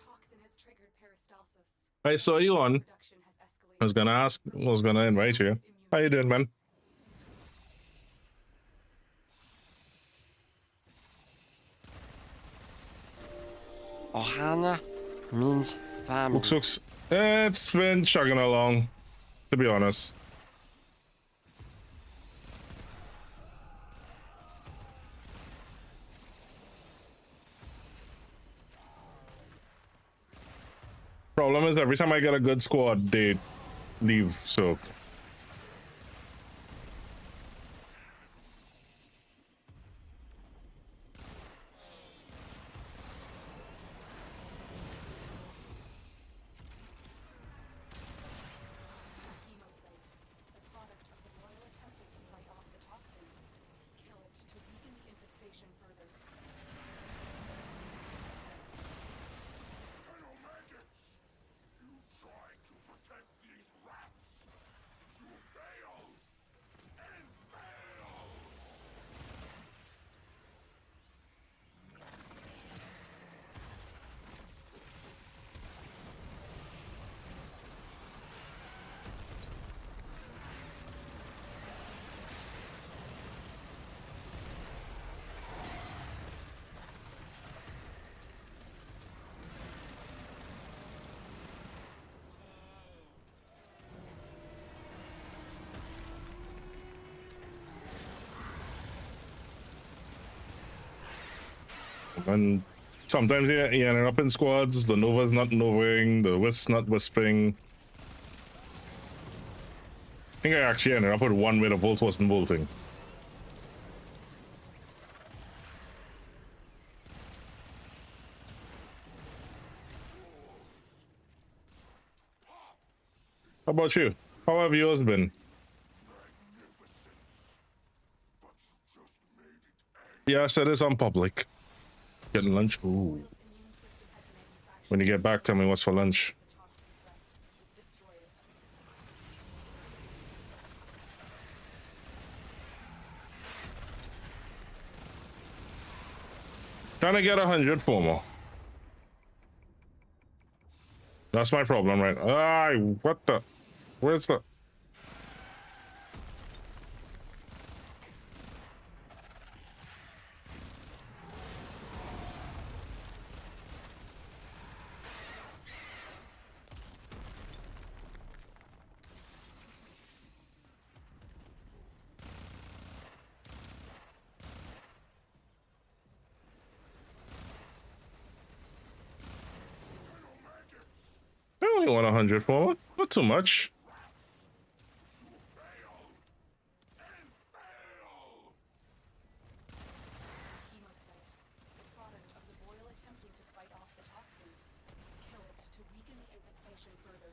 toxin has triggered peristalsis. I saw you on. Production has escalated. I was gonna ask, was gonna invite you. How you doing, man? Ohana means family. Looks, it's been chugging along, to be honest. Problem is, every time I get a good squad, they leave, so. Chemosite, the product of the royal attempting to fight off the toxin. Kill it to weaken the infestation further. Colonel Maggots! You tried to protect these rats! You failed! And failed! And sometimes you end up in squads, the Nova's not Novaing, the Wisp's not Wisping. I think I actually ended up with one where the Volt wasn't bolting. How about you? How have yours been? Yes, it is on public. Getting lunch? Ooh. When you get back, tell me what's for lunch. Destroy it. Trying to get 100 for more. That's my problem, right? Ah, what the? Where's the? I only want 100 for it. Not too much. Chemosite, the product of the royal attempting to fight off the toxin. Kill it to weaken the infestation further.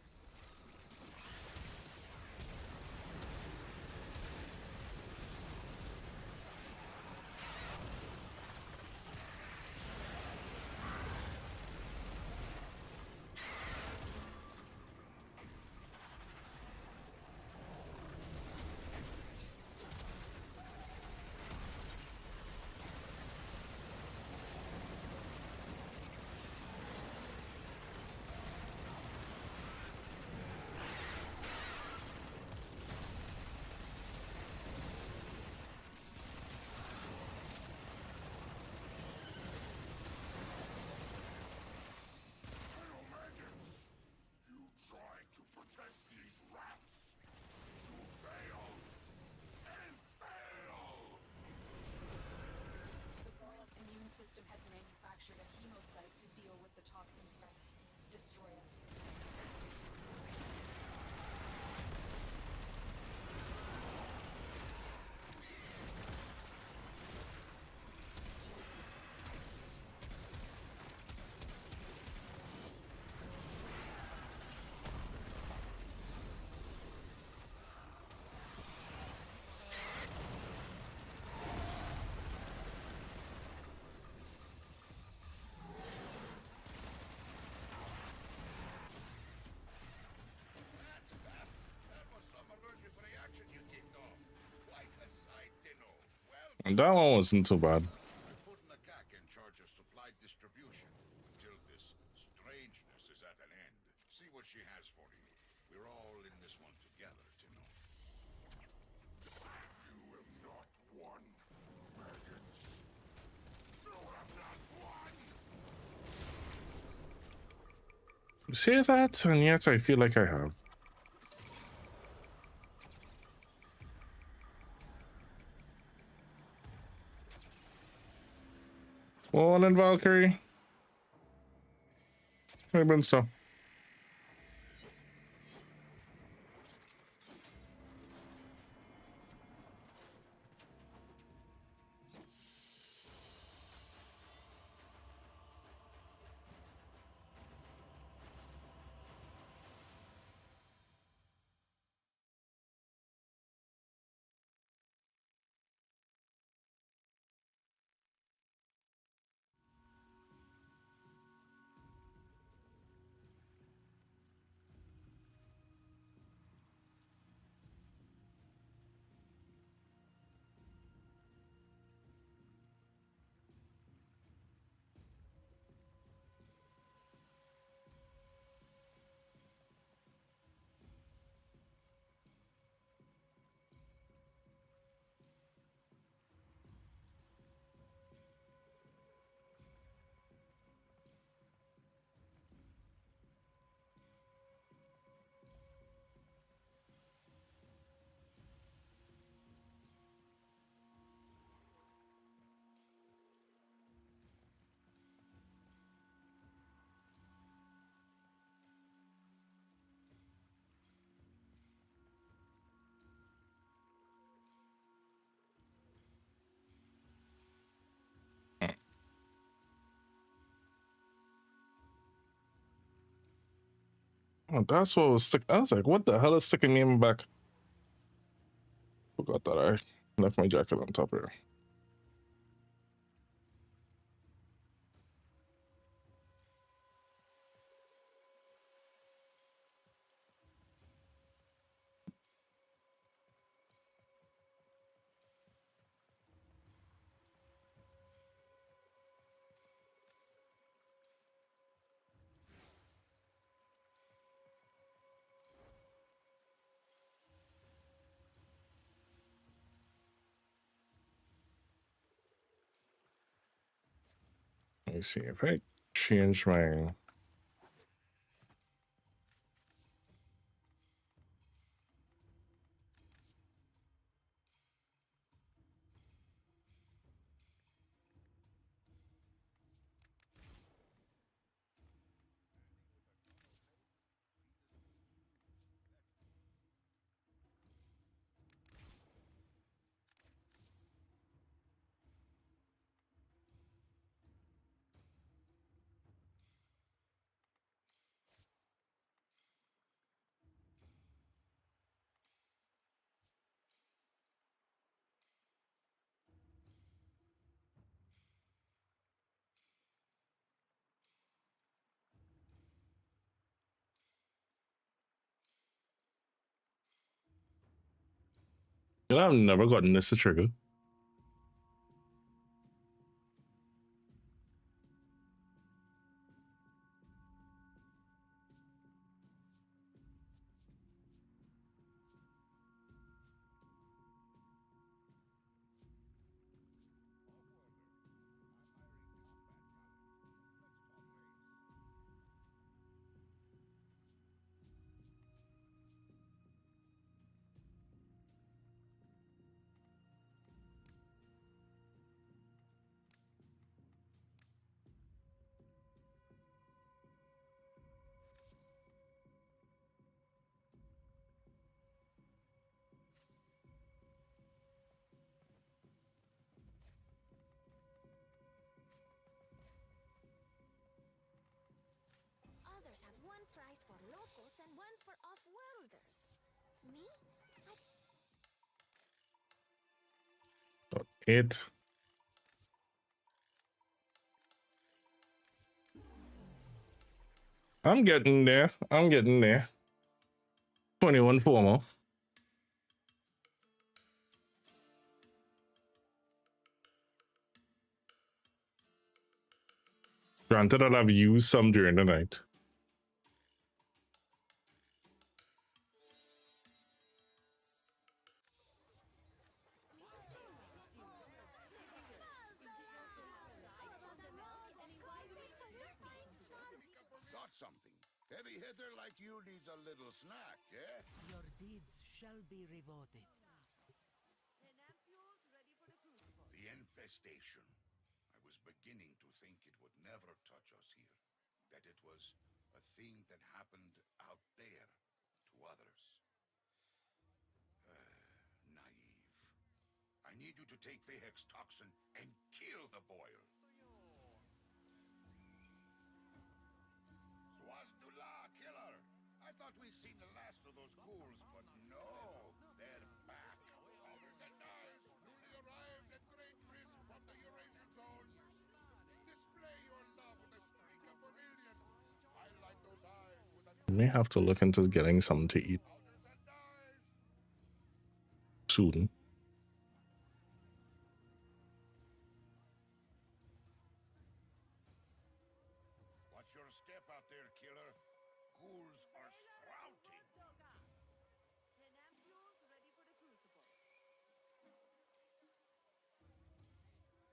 Manufactured a chemosite to deal with the toxin threat. Destroy it. And that one wasn't too bad. Put Nakak in charge of supply distribution until this strangeness is at an end. See what she has for you. We're all in this one together, Tino. You have not won, maggots. You have not won! say that, and yet I feel like I have. Morning, Valkyrie. Hey, Brimstone. Oh, that's what was stuck. I was like, what the hell is sticking me in my back? Forgot that I left my jacket on top here. Let me see if I change my. You know, I've never gotten this to trigger. Others have one price for locals and one for off-worlders. Me? It. I'm getting there. I'm getting there. 21 formal. Granted, I'll have used some during the night. Got something. Heavy hitter like you needs a little snack, eh? Your deeds shall be rewarded. The infestation. I was beginning to think it would never touch us here. That it was a thing that happened out there to others. Naive. I need you to take Vehek's toxin and kill the boil. Swazdula, killer! I thought we'd seen the last of those ghouls, but no, they're back. Powders and knives, newly arrived at great risk from the Eurasian zone. Display your love with a streak of vermilion. Highlight those eyes with a May have to look into getting something to eat soon. Watch your step out there, killer. Ghouls are sprouting. Need to stay awake? Choose tomato bar.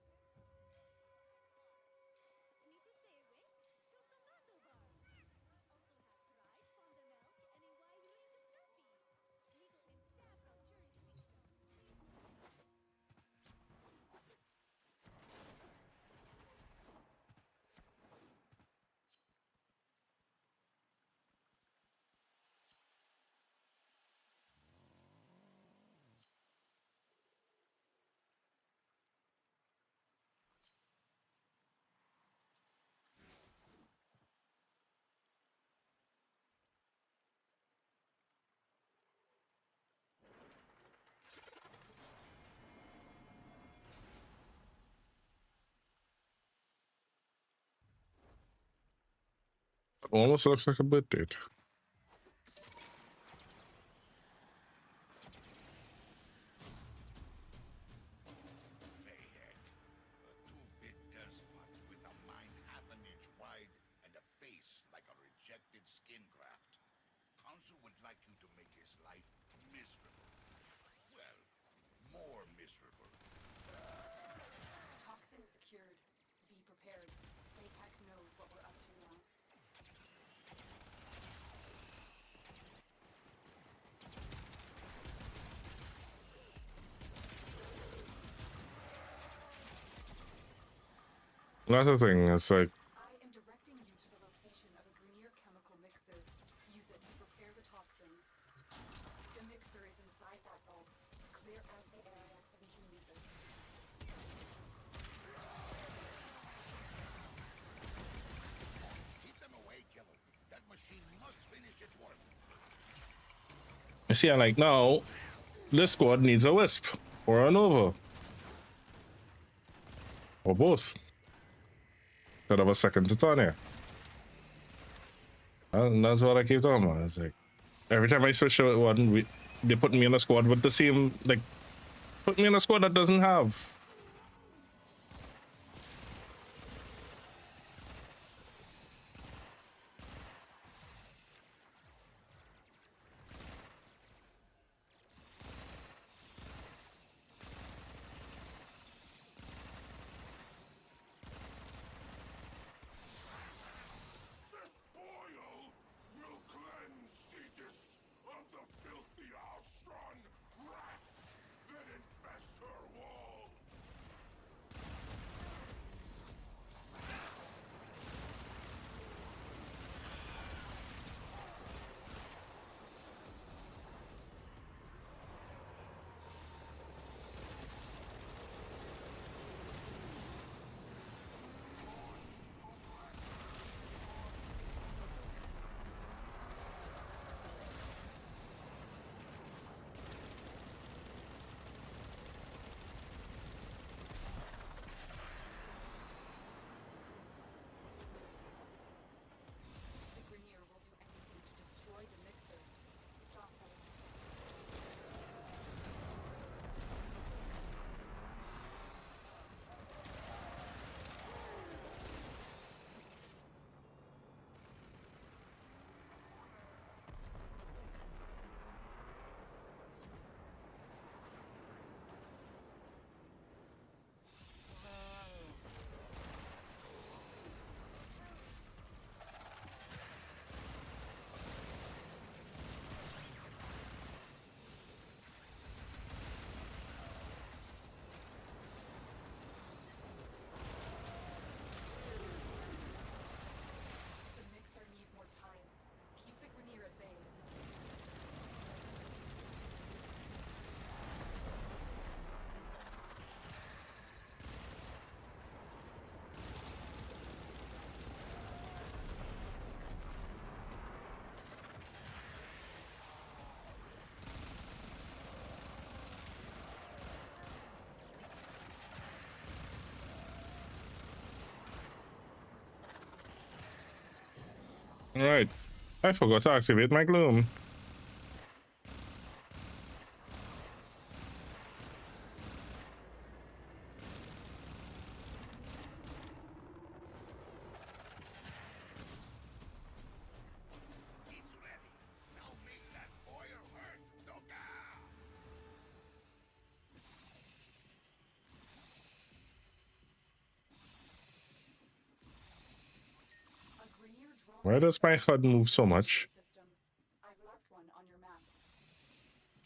Also have fried, fondant milk, and a wide range of jerky. Legal in several jurisdictions. Almost looks like a birth date. Vehek, a two-bit despot with a mind half an inch wide and a face like a rejected skin graft. Council would like you to make his life miserable. Well, more miserable. Toxin secured. Be prepared. APEC knows what we're up to now. That's the thing. It's like I am directing you to the location of a Grenier chemical mixer. Use it to prepare the toxin. The mixer is inside that vault. Clear out the area so we can use it. Keep them away, killer. That machine must finish its work. you see, I like now. This squad needs a wisp or a nova or both. Instead of a second Titania. And that's what I keep talking about. It's like every time I switch to one, they put me in a squad with the same, like, put me in a squad that doesn't have. This boil will cleanse Cetus of the filthy Alstron rats that infest her walls. All right. I forgot to activate my gloom. It's ready. Now make that oil hurt, Doga! A Grineer drone Why does my HUD move so much? system. I've marked one on your map.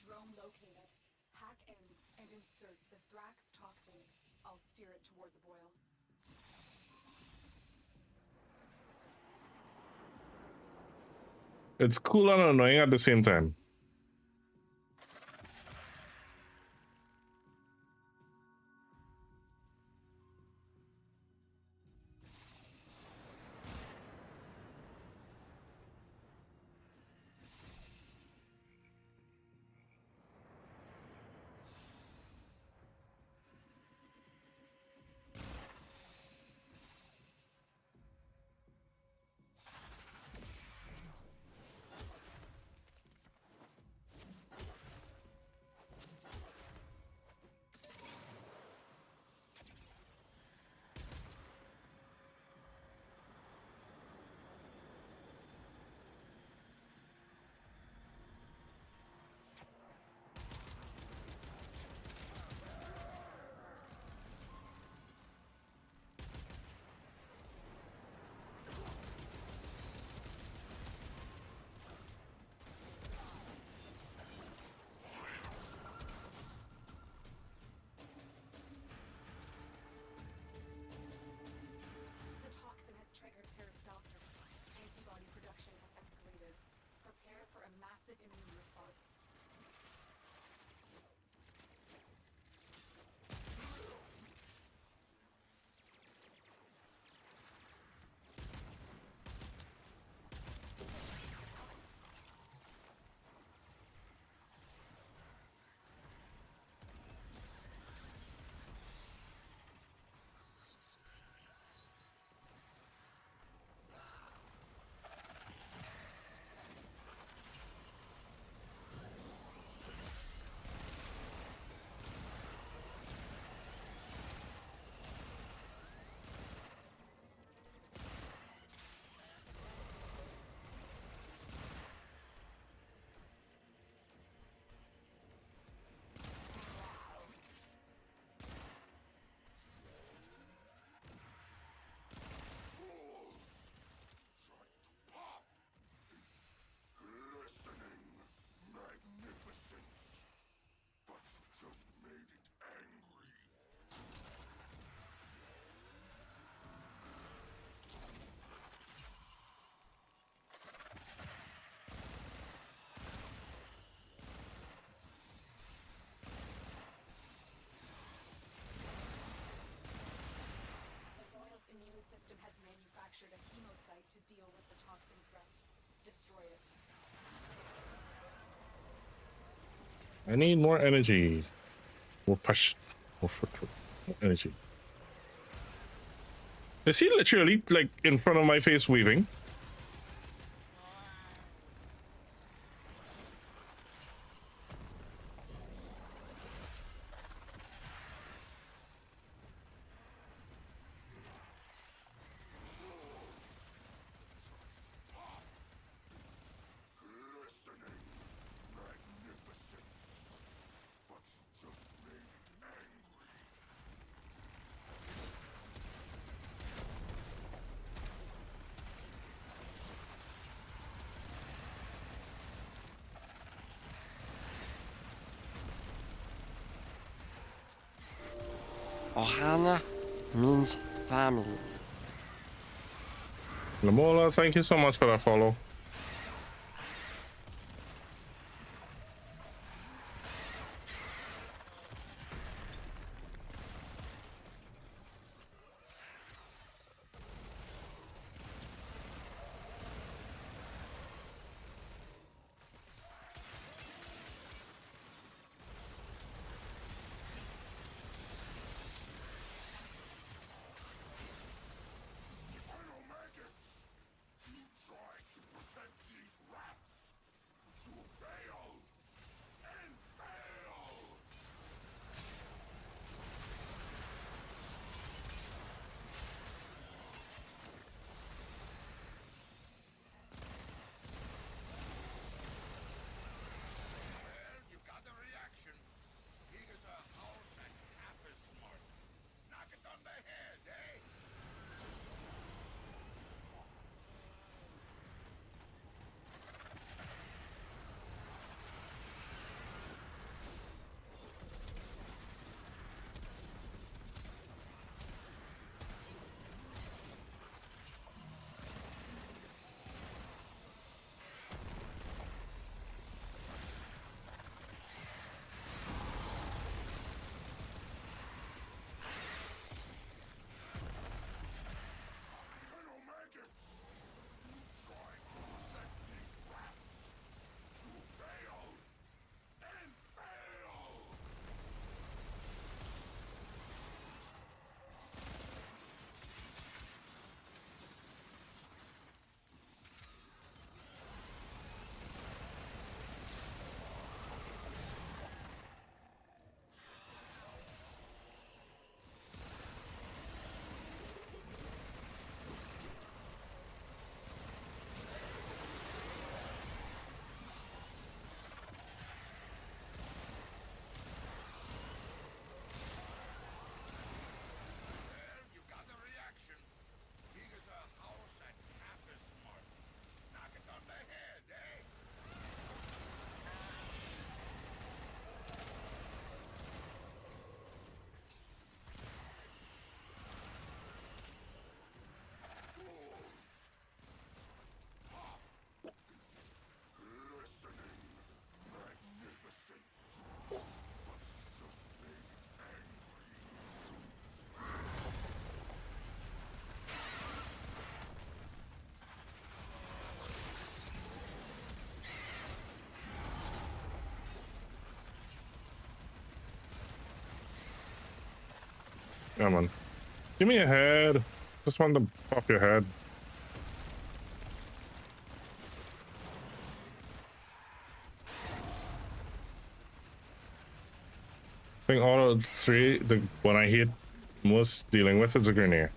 Drone located. Hack in and insert the Thrax toxin. I'll steer it toward the boil. It's cool and annoying at the same time. The toxin has triggered peristalsis. Antibody production has escalated. Prepare for a massive immune response. Glistening magnificence. But you just made it angry. The boil's immune system has manufactured a hemocyte to deal with the toxin threat. Destroy it. I need more energy. More push. More foot. More energy. Is he literally like in front of my face weaving? Glistening magnificence. But you just made it angry. Ohana means family. Lamola, thank you so much for that follow. Maggots! You tried to Come on. Give me a head. Just want to pop your head. I think out of three, the one I hate most dealing with is a grenade.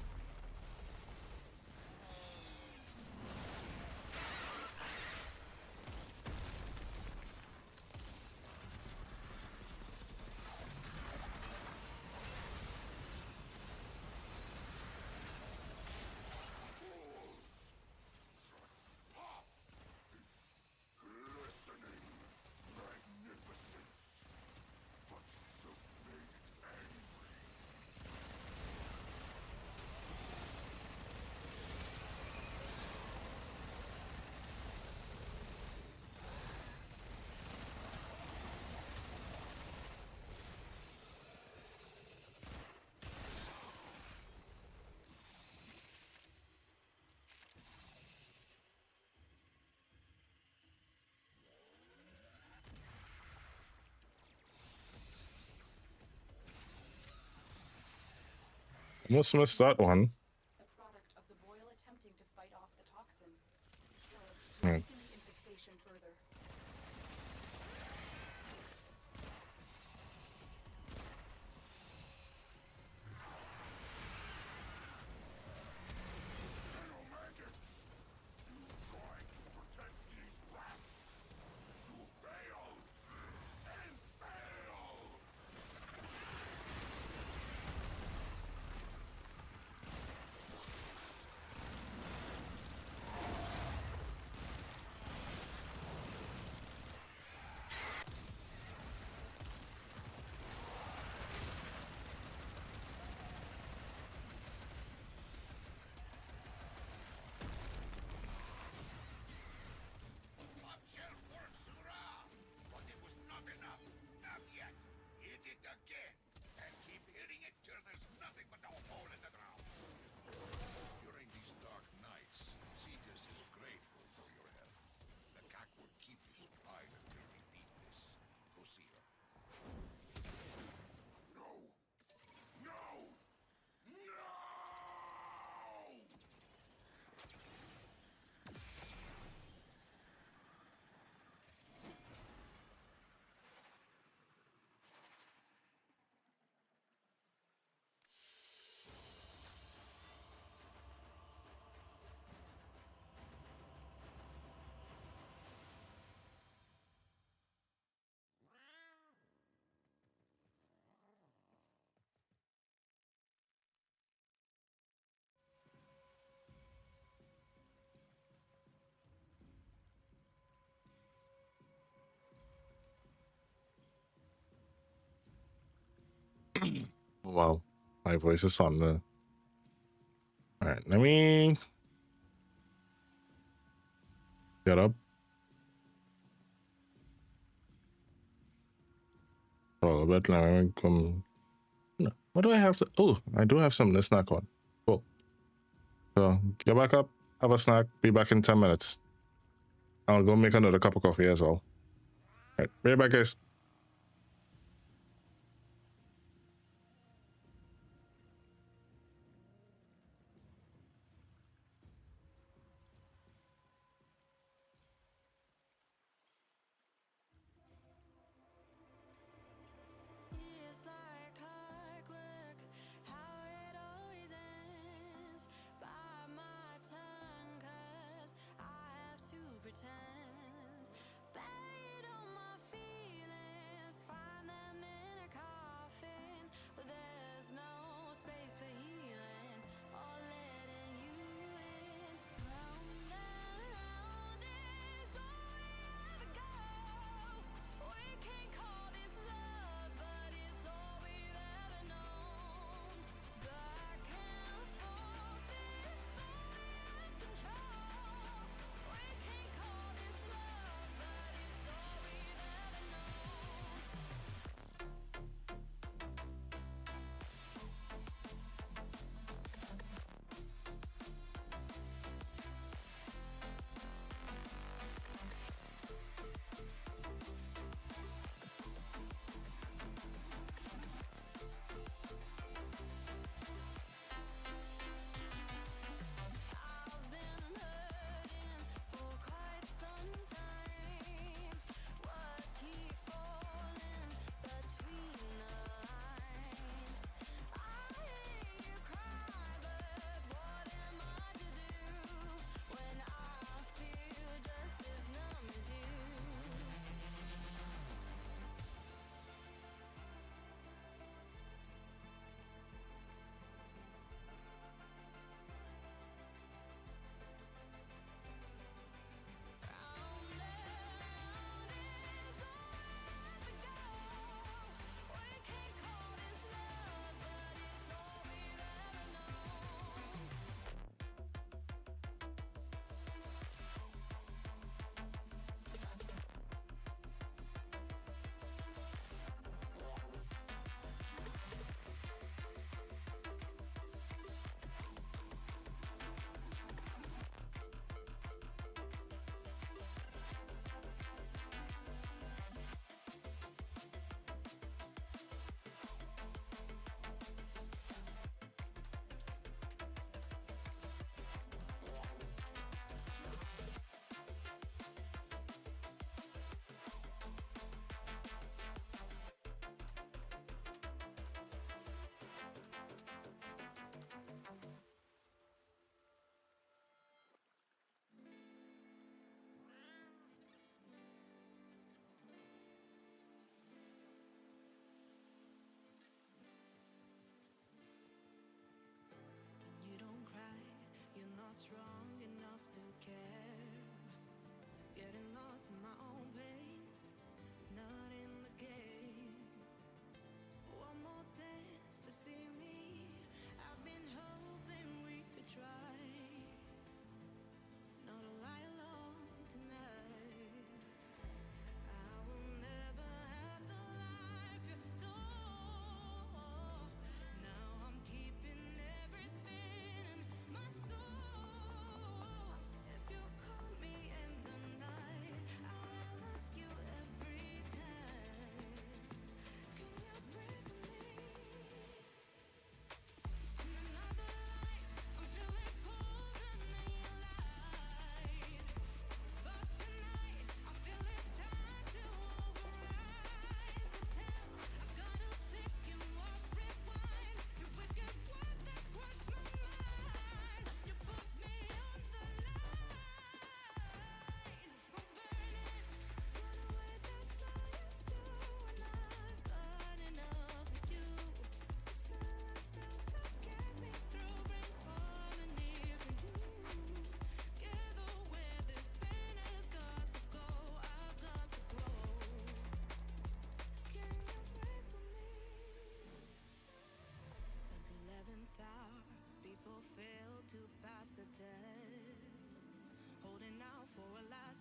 Almost missed that one. The product of the boil attempting to fight off the toxin. Killed to Hmm. weaken the infestation further. Top shelf work, Surah! But it was not enough. Not yet. Hit it again. And keep hitting it till there's nothing but a hole in the ground. During these dark nights, Cetus is grateful for your help. The cack will keep you supplied until we beat this. Go see her. No! No! No! Wow, my voice is on the. All right, let me get up. Oh, but let me come. No, what do I have to? Oh, I do have something to snack on. Cool. So get back up, have a snack. Be back in 10 minutes. I'll go make another cup of coffee as well. All right, be right back, guys. It's like clockwork, how it always ends. Bite my tongue, 'cause I have to pretend. Buried all my feelings.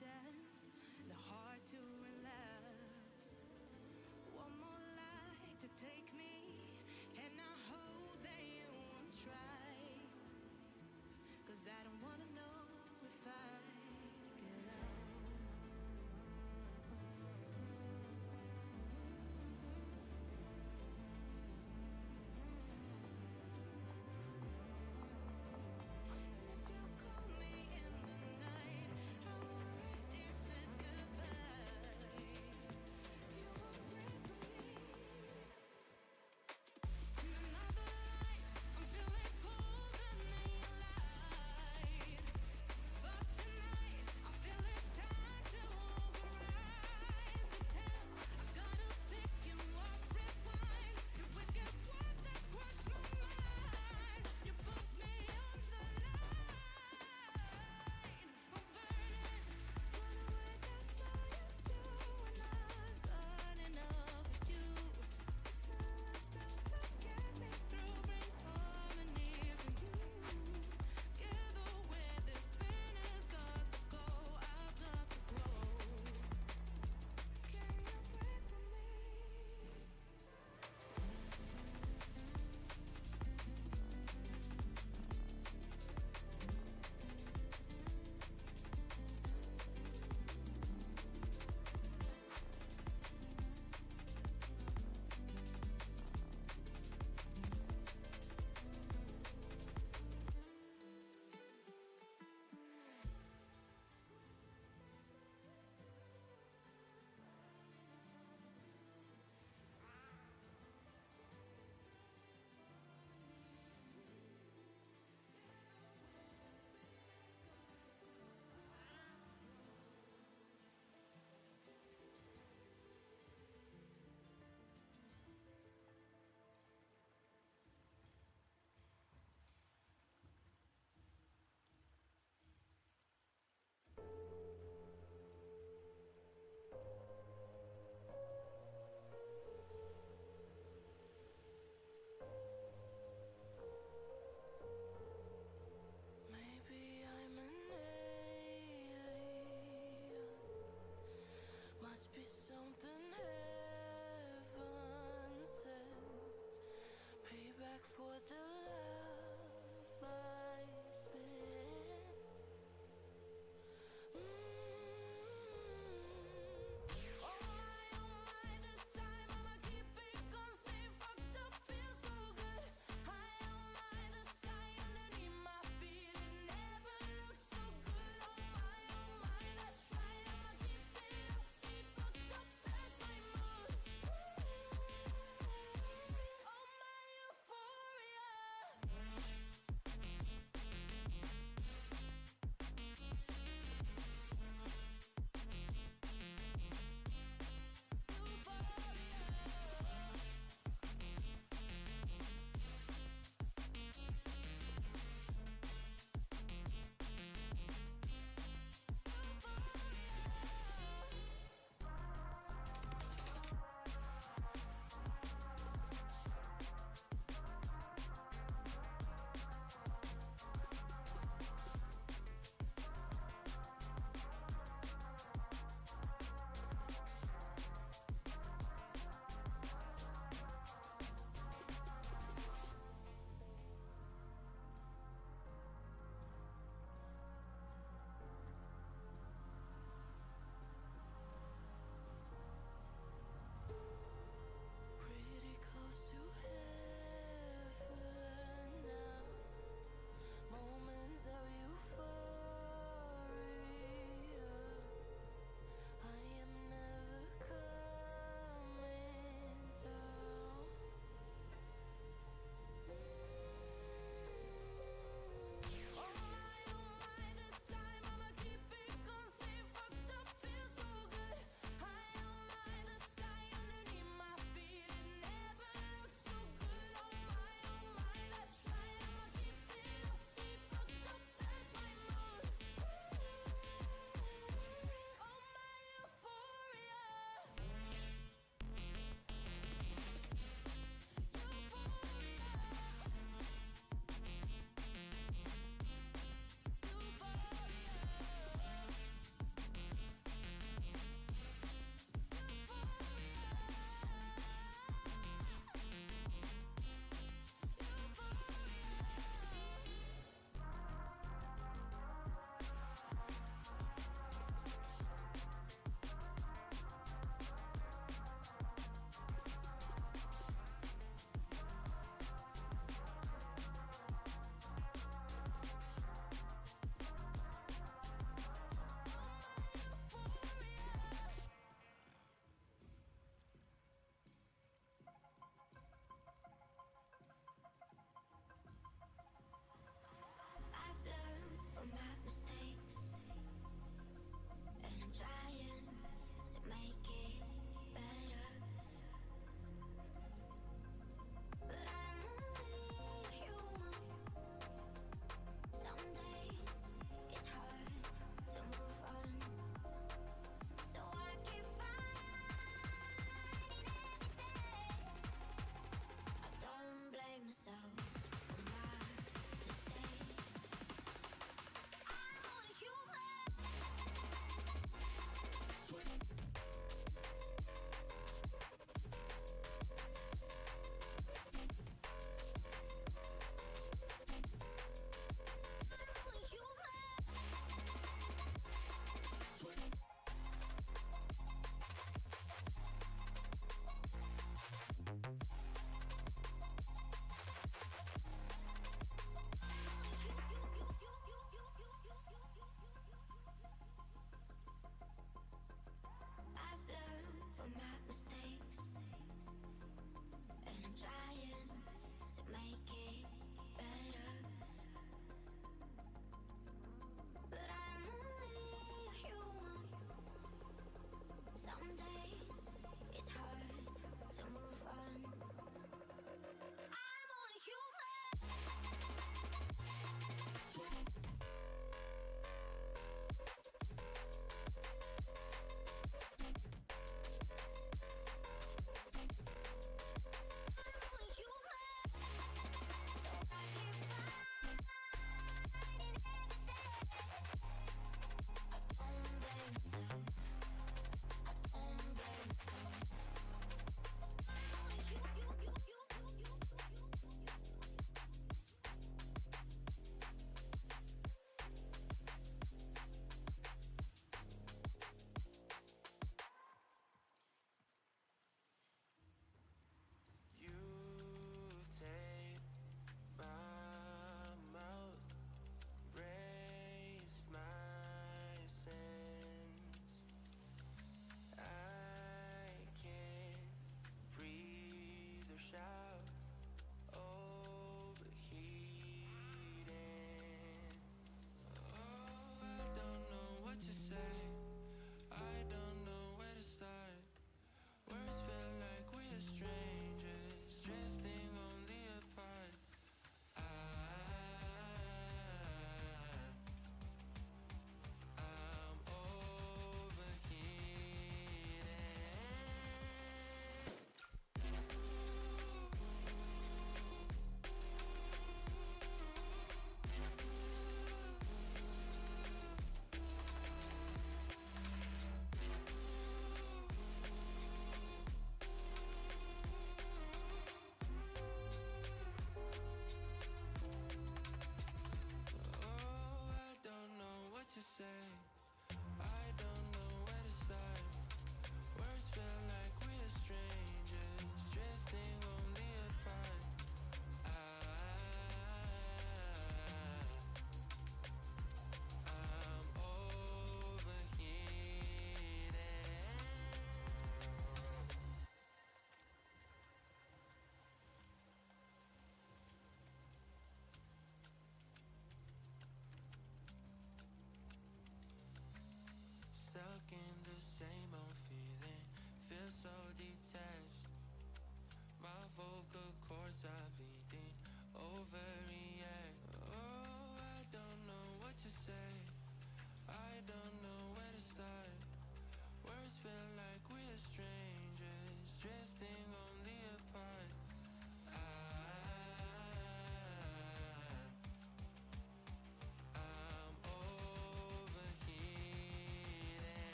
chance, the heart to relapse. One more lie to take me, and I hope that you won't try. 'Cause I don't wanna know if I get out. If you call me in the night, I already said goodbye. You won't breathe for me.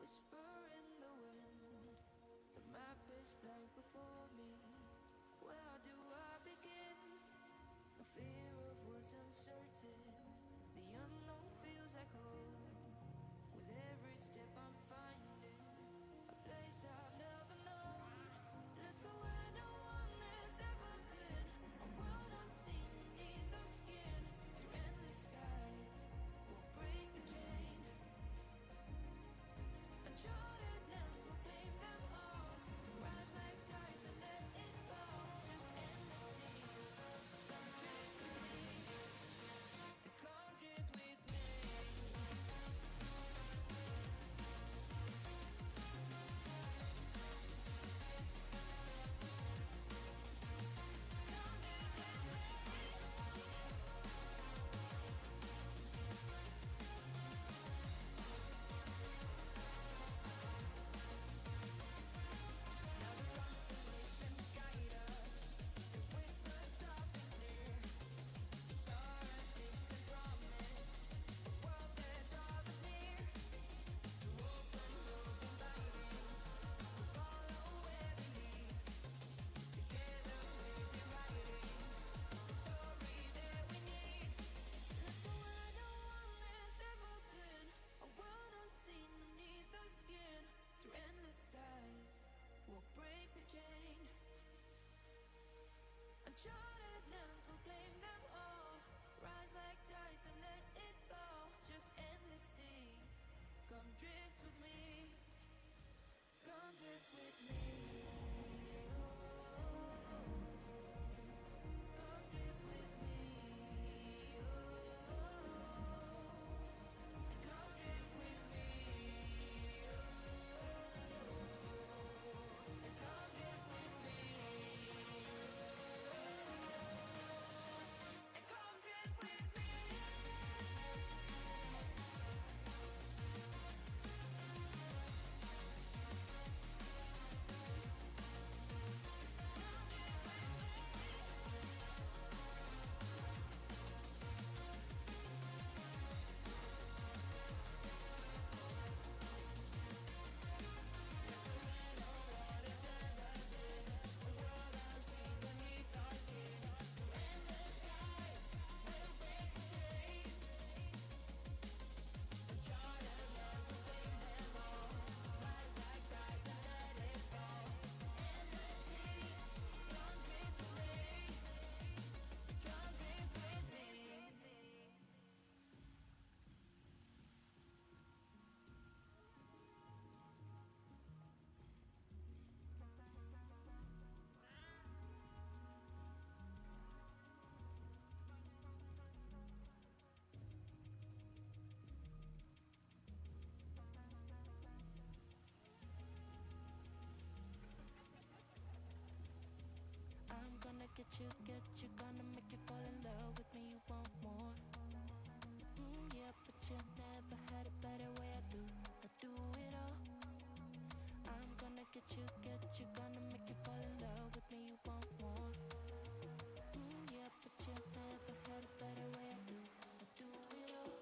whisper in the wind. The map is blank before me. Where do I begin? A fear of what's uncertain. The unknown feels like home. With every step I'm finding a place I've never known. Let's go where no one has ever been. A world unseen beneath our skin. Through endless skies, we'll break the chain. Uncharted lands will claim them all. Rise like tides and let it fall. Just endless seas. Come drift with me. Come drift with me. Uncharted lands will claim them all. Rise like tides and let it fall. Just endless seas. Come drift with me. Come drift with me. Come drift with me. Come drift with me. Come drift with me. I'm gonna get you, gonna make you fall in love with me, you want more. Yeah, but you never had it better way I do it all. I'm gonna get you, gonna make you fall in love with me, you want more. Yeah, but you never had it better way I do it all.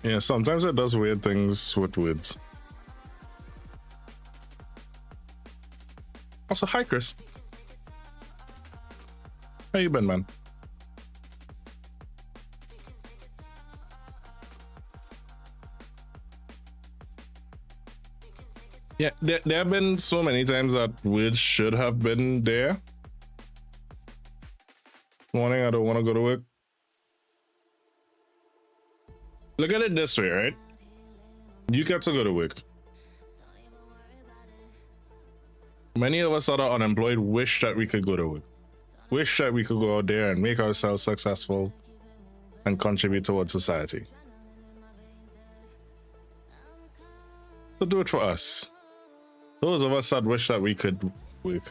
Yeah, sometimes it does weird things with words. Also, hi Chris. How you been, man? Yeah, there have been so many times that words should have been there. Morning, I don't want to go to work. Look at it this way, right? You get to go to work. Many of us that are unemployed wish that we could go to work. Wish that we could go out there and make ourselves successful and contribute towards society. So do it for us. Those of us that wish that we could work.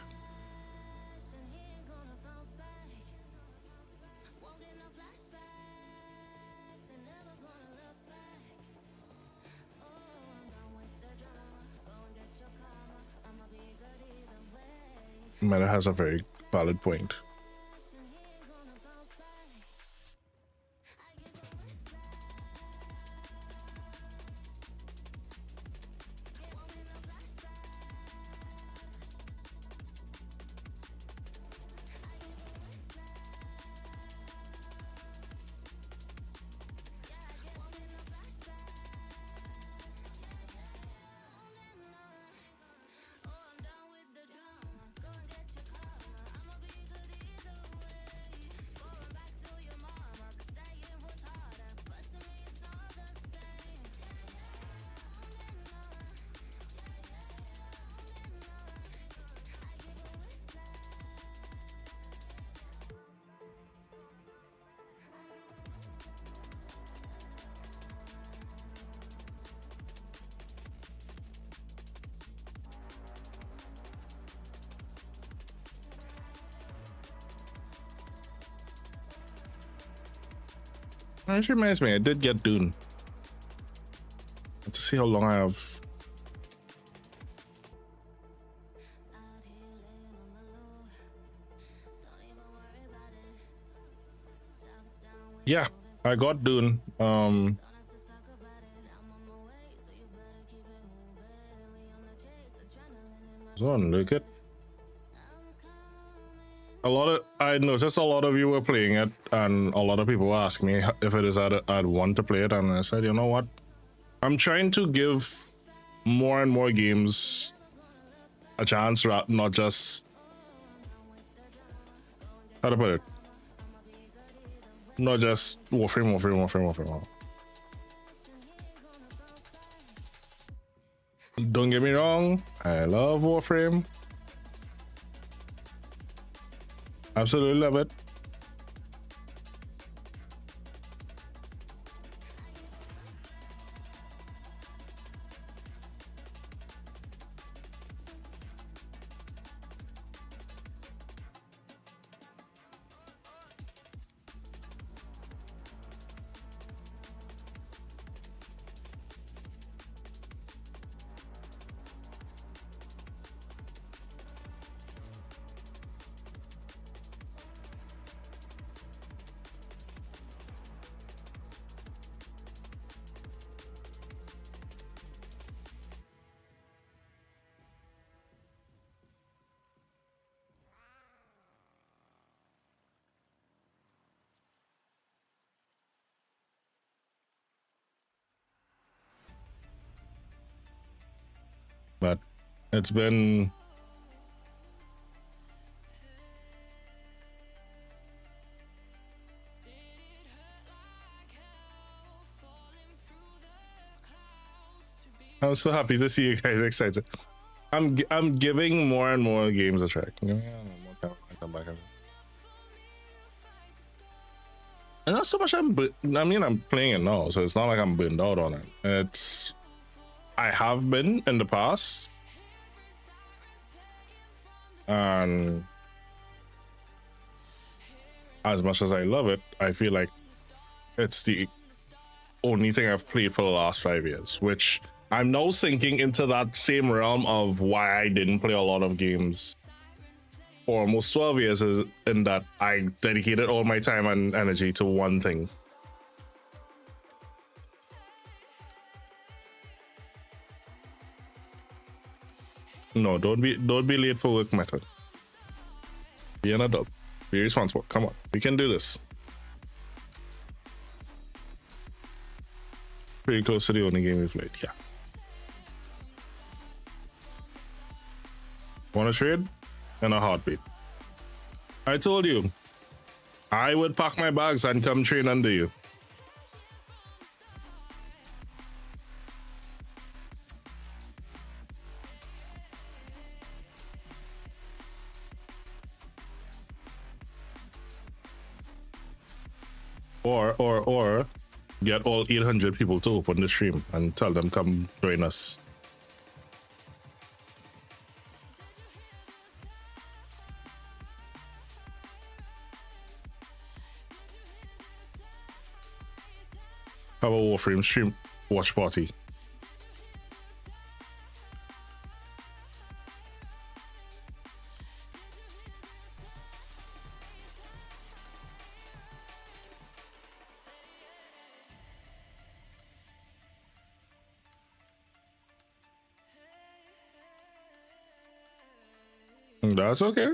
Meta has a very valid point. Which reminds me, I did get Dune. Let's see how long I have. Yeah, I got Dune. So look at. I noticed a lot of you were playing it, and a lot of people asked me if it is I'd want to play it, and I said, you know what, I'm trying to give more and more games a chance, not just, how to put it, not just Warframe. Don't get me wrong, I love Warframe. Absolutely love it. But it's been I'm so happy to see you guys excited. I'm giving more and more games a try. And not so much I'm playing it now, so it's not like I'm burned out on it. I have been in the past, and as much as I love it, I feel like it's the only thing I've played for the last 5 years, which I'm now sinking into that same realm of why I didn't play a lot of games for almost 12 years, is in that I dedicated all my time and energy to one thing. No, don't be late for work method. Be an adult. Be responsible. Come on. We can do this. Pretty close to the only game we've played, yeah. Wanna trade? In a heartbeat. I told you, I would pack my bags and come train under you. Or get all 800 people to open the stream and tell them come join us. Have a Warframe stream watch party. That's okay.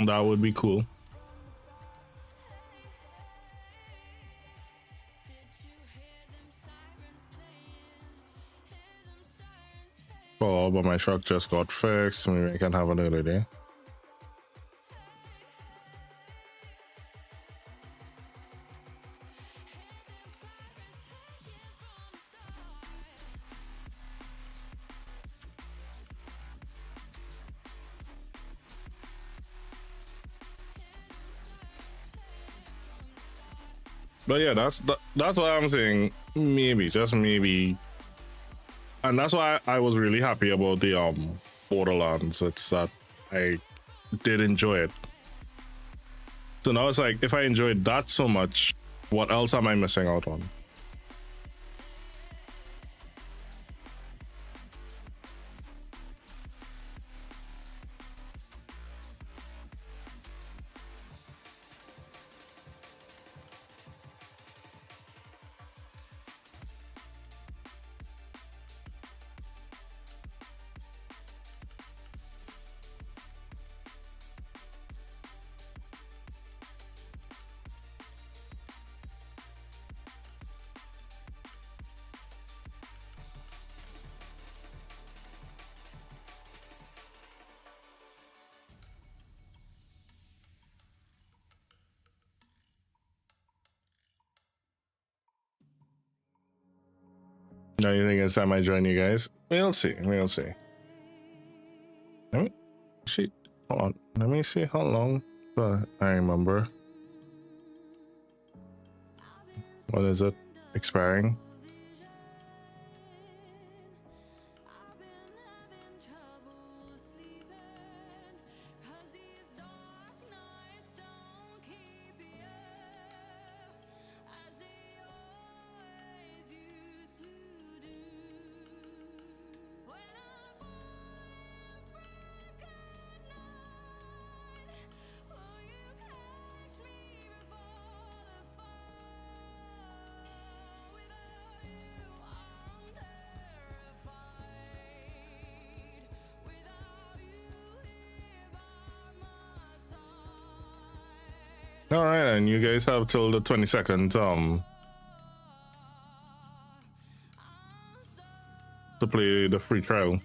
That would be cool. Oh, but my truck just got fixed. Maybe I can have another day. But yeah, that's why I'm saying maybe, just maybe, and that's why I was really happy about the Borderlands. It's that I did enjoy it. So now it's like, if I enjoyed that so much, what else am I missing out on? Now you think it's time I join you guys? We'll see. We'll see. Let me see. Hold on. Let me see how long I remember. What is it? Expiring? All right, and you guys have till the 22nd to play the free trial.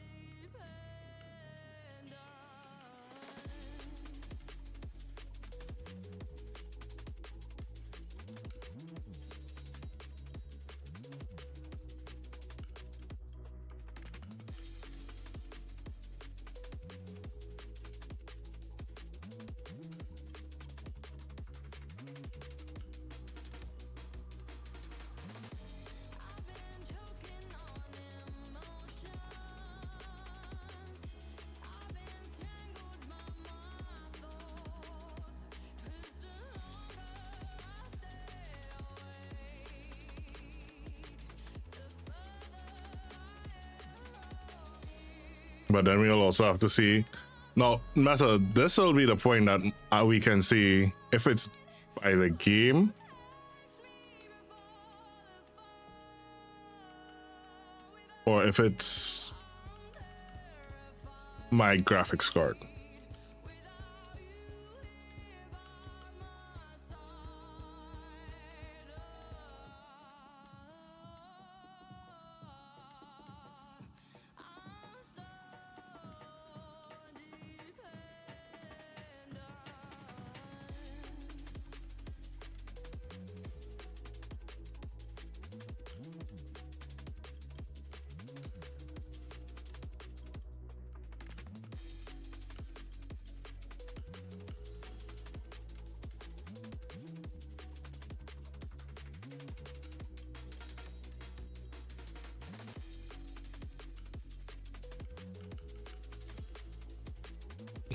But then we'll also have to see. Now, Meta, this will be the point that we can see if it's by the game or if it's my graphics card.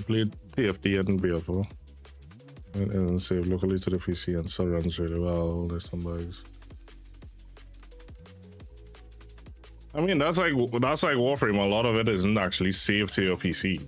Played TFT and BFO. And save locally to the PC and still runs really well. There's some bugs. I mean, that's like Warframe. A lot of it isn't actually saved to your PC.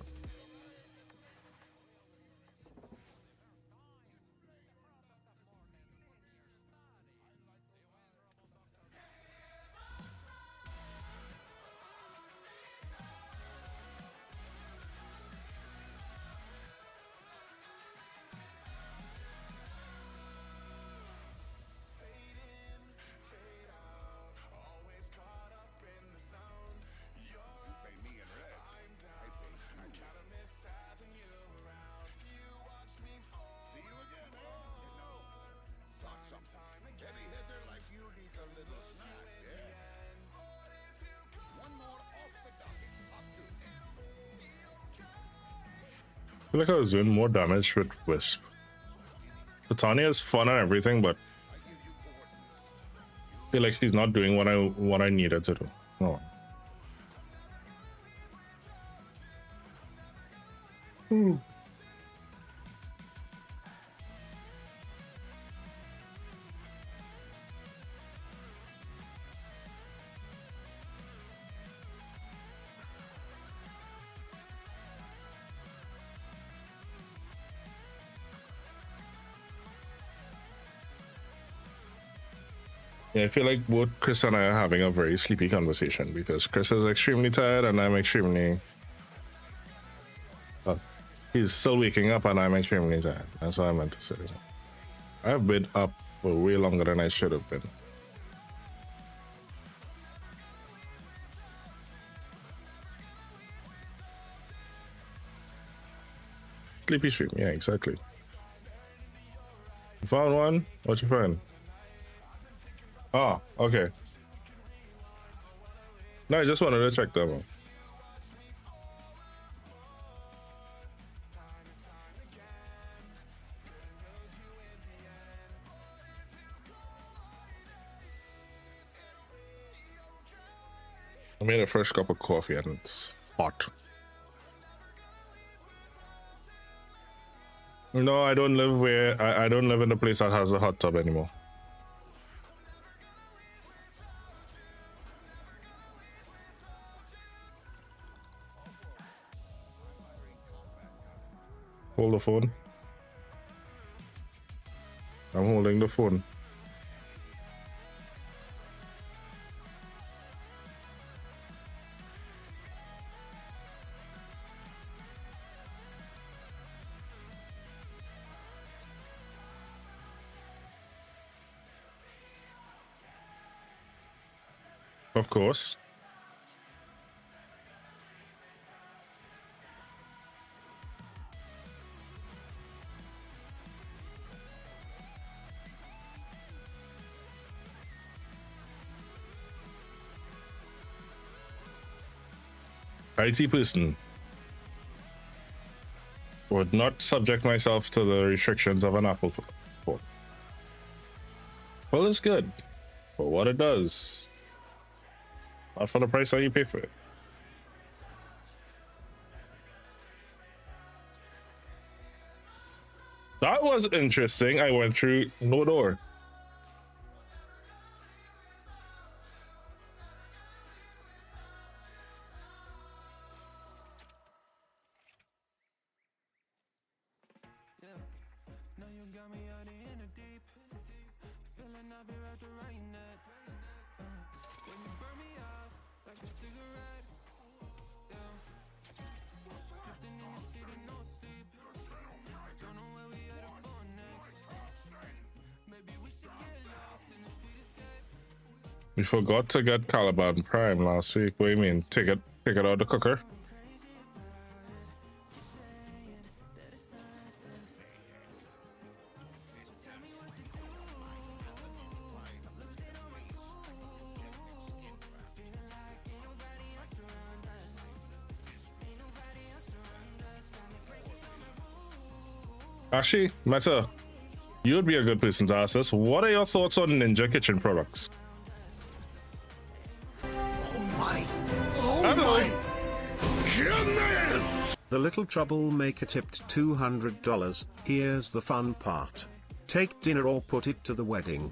I feel like I was doing more damage with Wisp. Titania is fun and everything, but I feel like she's not doing what I needed to do. No. Yeah, I feel like both Chris and I are having a very sleepy conversation because Chris is extremely tired and I'm extremely. He's still waking up and I'm extremely tired. That's what I meant to say. I've been up for way longer than I should have been. Sleepy stream, yeah, exactly. You found one? What you find? Oh, okay. No, I just wanted to check them out. I made a fresh cup of coffee and it's hot. No, I don't live where I don't live in a place that has a hot tub anymore. Hold the phone. I'm holding the phone. Of course. IT person. Would not subject myself to the restrictions of an Apple phone. Well, it's good for what it does. Not for the price that you pay for it. That was interesting. I went through no door. We forgot to get Caliban Prime last week. What do you mean? Take it out the cooker? Actually, Meta, you'd be a good person to ask this. What are your thoughts on Ninja Kitchen products? Oh my! Oh my goodness! The little troublemaker tipped $200. Here's the fun part. Take dinner or put it to the wedding.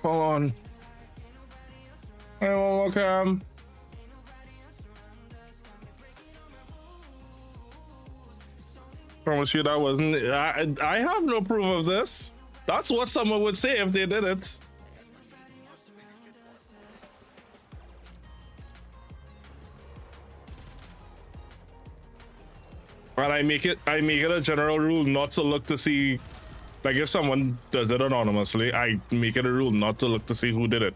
Hold on. Hey, welcome. Promise you that wasn't. I have no proof of this. That's what someone would say if they did it. And I make it a general rule not to look to see, like, if someone does it anonymously, I make it a rule not to look to see who did it.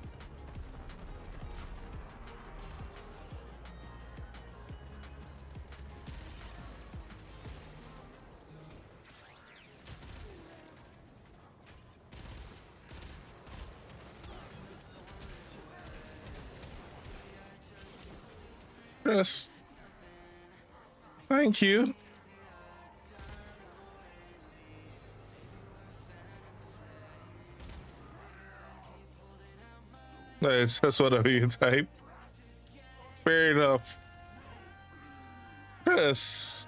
Yes. Thank you. Nice, that's whatever you type. Fair enough. Chris.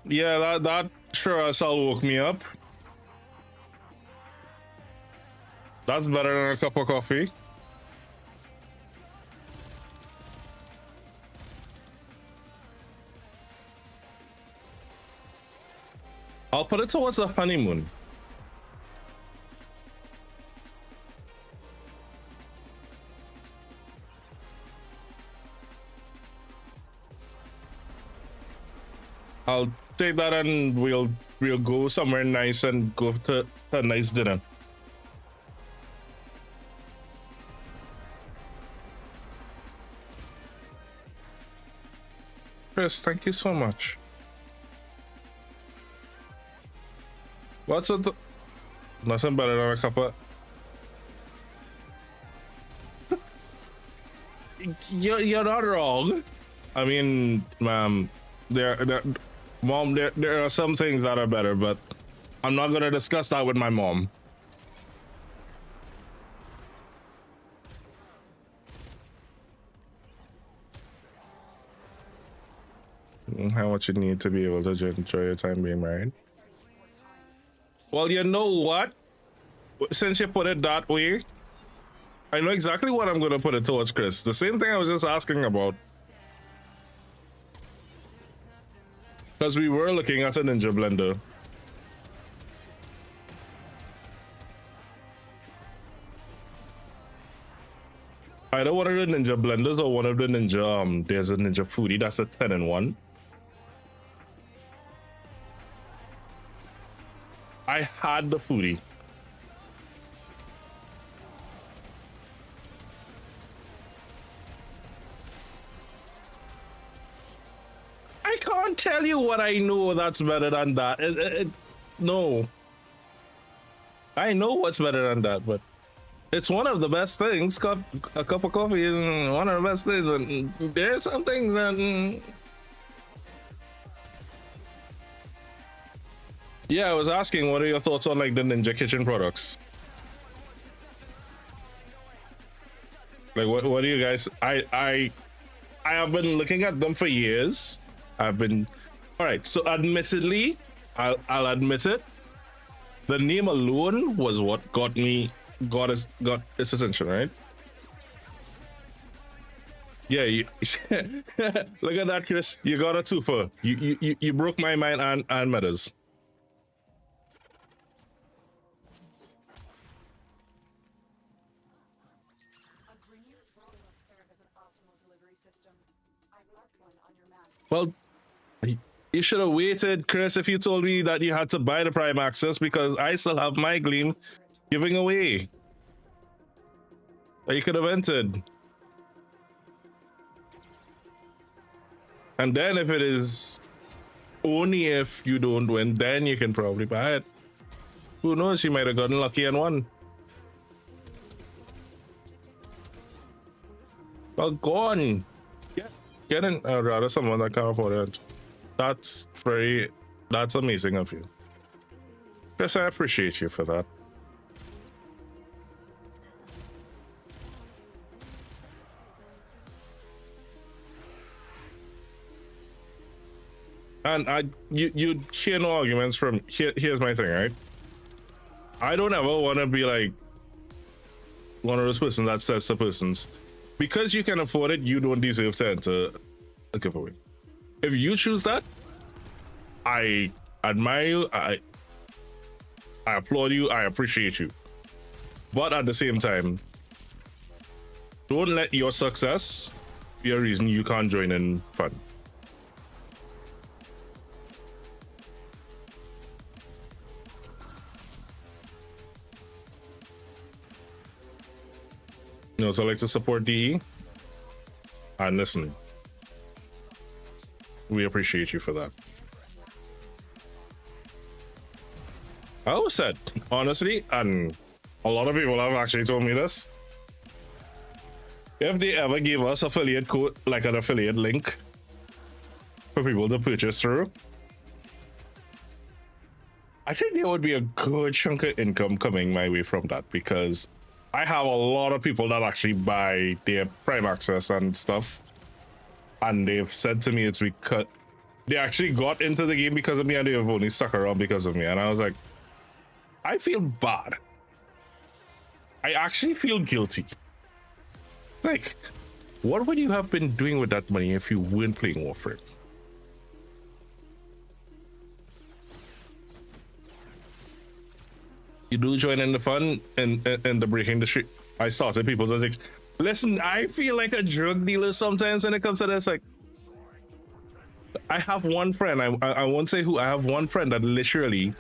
Yeah, that sure as hell woke me up. That's better than a cup of coffee. I'll put it towards the honeymoon. I'll take that and we'll go somewhere nice and go to a nice dinner. Chris, thank you so much. What's it? Nothing better than a cup of. You're not wrong. I mean, Mom, there are some things that are better, but I'm not gonna discuss that with my mom. How much you need to be able to enjoy your time being married? Well, you know what? Since you put it that way, I know exactly what I'm gonna put it towards, Chris. The same thing I was just asking about. Because we were looking at a Ninja blender. Either one of the Ninja blenders or one of the Ninja, there's a Ninja Foodie that's a 10-in-1. I had the Foodie. I can't tell you what I know that's better than that. No. I know what's better than that, but it's one of the best things. A cup of coffee is one of the best things, but there's some things that... Yeah, I was asking, what are your thoughts on like the Ninja Kitchen products? Like, what do you guys? I have been looking at them for years. I've been, all right. So, admittedly, I'll admit it. The name alone was what got its attention, right? Yeah, look at that, Chris. You got a twofer. You broke my mind and Meadows. Well, you should have waited, Chris, if you told me that you had to buy the Prime Access, because I still have my Gleam giving away. That you could have entered. And then if it is only if you don't win, then you can probably buy it. Who knows, you might have gotten lucky and won. Well, go on. Get in, rather someone that can afford it. That's amazing of you. Yes, I appreciate you for that. And you hear no arguments from here's my thing, right? I don't ever want to be like one of those persons that says to persons, because you can afford it, you don't deserve to enter a giveaway. If you choose that, I admire you, I applaud you, I appreciate you. But at the same time, don't let your success be a reason you can't join in fun. You know, so I like to support DE. And listen, we appreciate you for that. I always said, honestly, and a lot of people have actually told me this, if they ever give us affiliate code, like an affiliate link for people to purchase through, I think there would be a good chunk of income coming my way from that, because I have a lot of people that actually buy their Prime Access and stuff, and they've said to me it's because they actually got into the game because of me, and they've only stuck around because of me. And I was like, I feel bad. I actually feel guilty. Like, what would you have been doing with that money if you weren't playing Warframe? You do join in the fun and the breaking the street. I started people's like, listen, I feel like a drug dealer sometimes when it comes to this. Like, I have one friend, I won't say who, I have one friend that literally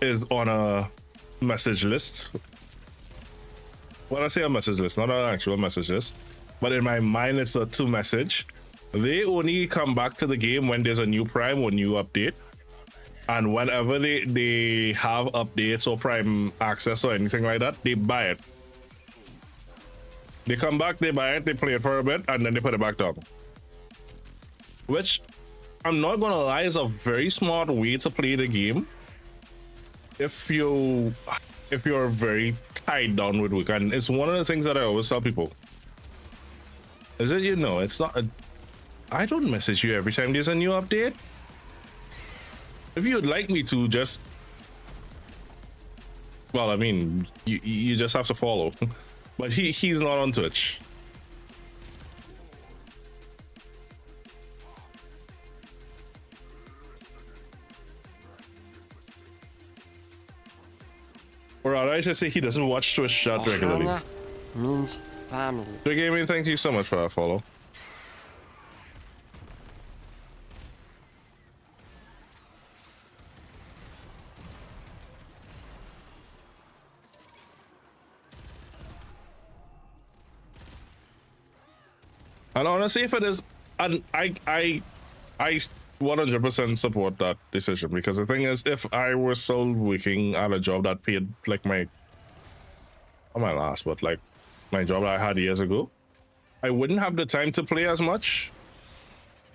is on a message list. When I say a message list, not an actual message list, but in my mind it's a 2 message. They only come back to the game when there's a new Prime or new update. And whenever they have updates or Prime Access or anything like that, they buy it. They come back, they buy it, they play it for a bit, and then they put it back down. Which, I'm not gonna lie, is a very smart way to play the game if you're very tied down with work. And it's one of the things that I always tell people. Is it, you know, it's not I don't message you every time there's a new update. If you'd like me to, just, well, I mean, you just have to follow. But he's not on Twitch. Or rather, I should say he doesn't watch Twitch chat regularly. Ohana means family. So Gaming, thank you so much for that follow. And honestly, if it is, and I 100% support that decision, because the thing is, if I was still working at a job that paid like not my last, but like my job that I had years ago, I wouldn't have the time to play as much.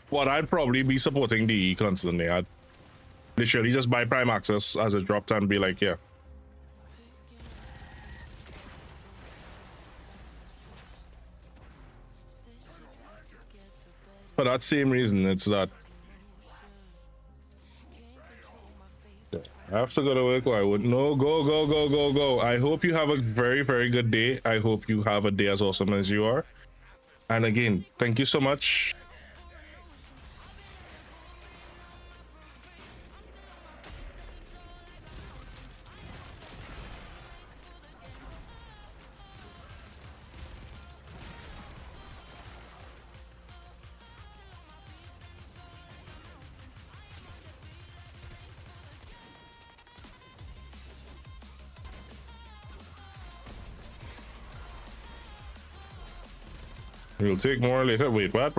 But I'd probably be supporting DE constantly. Literally just buy Prime Access as it dropped and be like, yeah. For that same reason, it's that I have to go to work or I would no go. I hope you have a very, very good day. I hope you have a day as awesome as you are. And again, thank you so much. We'll take more later. Wait, what?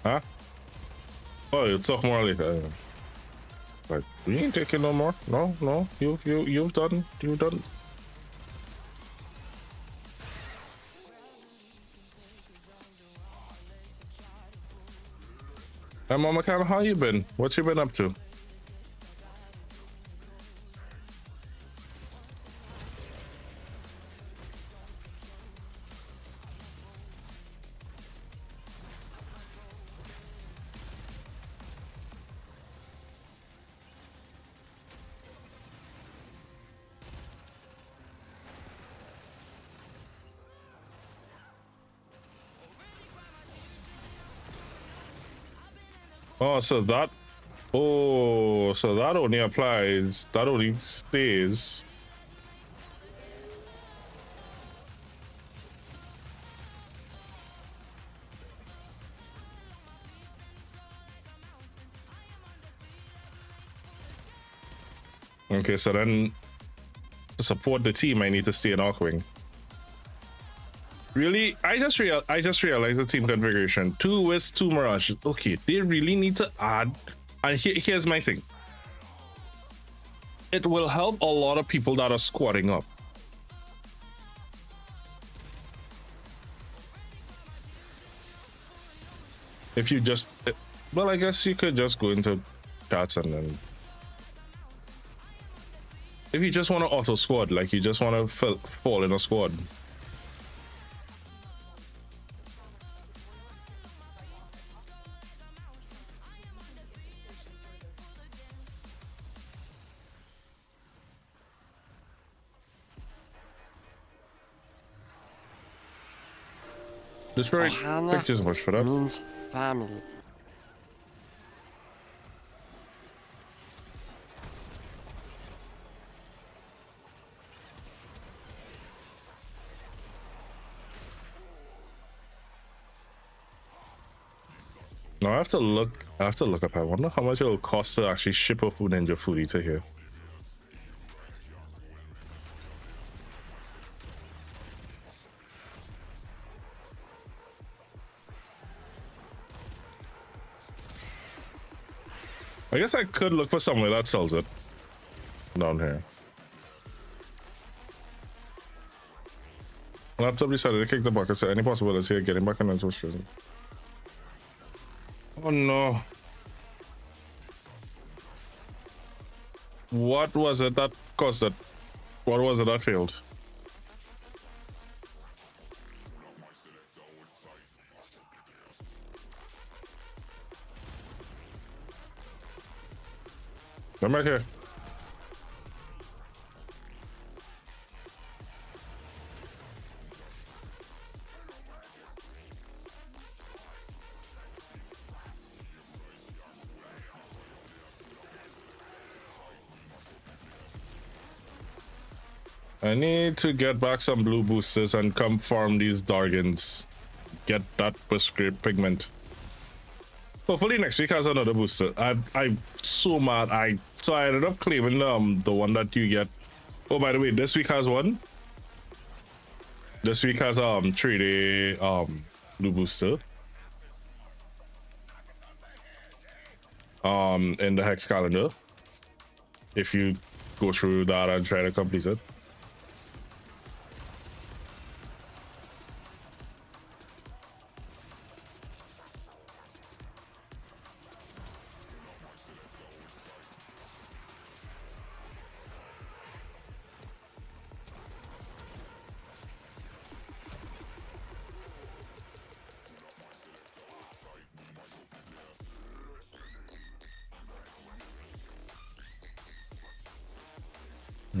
Huh? Oh, you'll talk more later. Like, we ain't taking no more. No. You've done. Hey, Mama Cam, how you been? What you been up to? Oh, so that only applies, that only stays. Okay, so then to support the team, I need to stay in Arcwing. Really? I just realized the team configuration. 2 Wisp, 2 Mirage. Okay, they really need to add. And here's my thing. It will help a lot of people that are squatting up. If you just, well, I guess you could just go into chats and then. If you just want to auto squad, like you just want to fall in a squad. This very pictures much for that. Means family. No, I have to look up. I wonder how much it will cost to actually ship a Food Ninja foodie to here. I guess I could look for somewhere that sells it down here. Laptop decided to kick the bucket, so any possibility of getting back on into stream. Oh no. What was it that caused it? What was it that failed? Come back here. I need to get back some blue boosters and come farm these Dargans. Get that prescribed pigment. Hopefully next week has another booster. I'm so mad. I ended up claiming the one that you get. Oh, by the way, this week has one. This week has 3-day blue booster. In the hex calendar. If you go through that and try to complete it.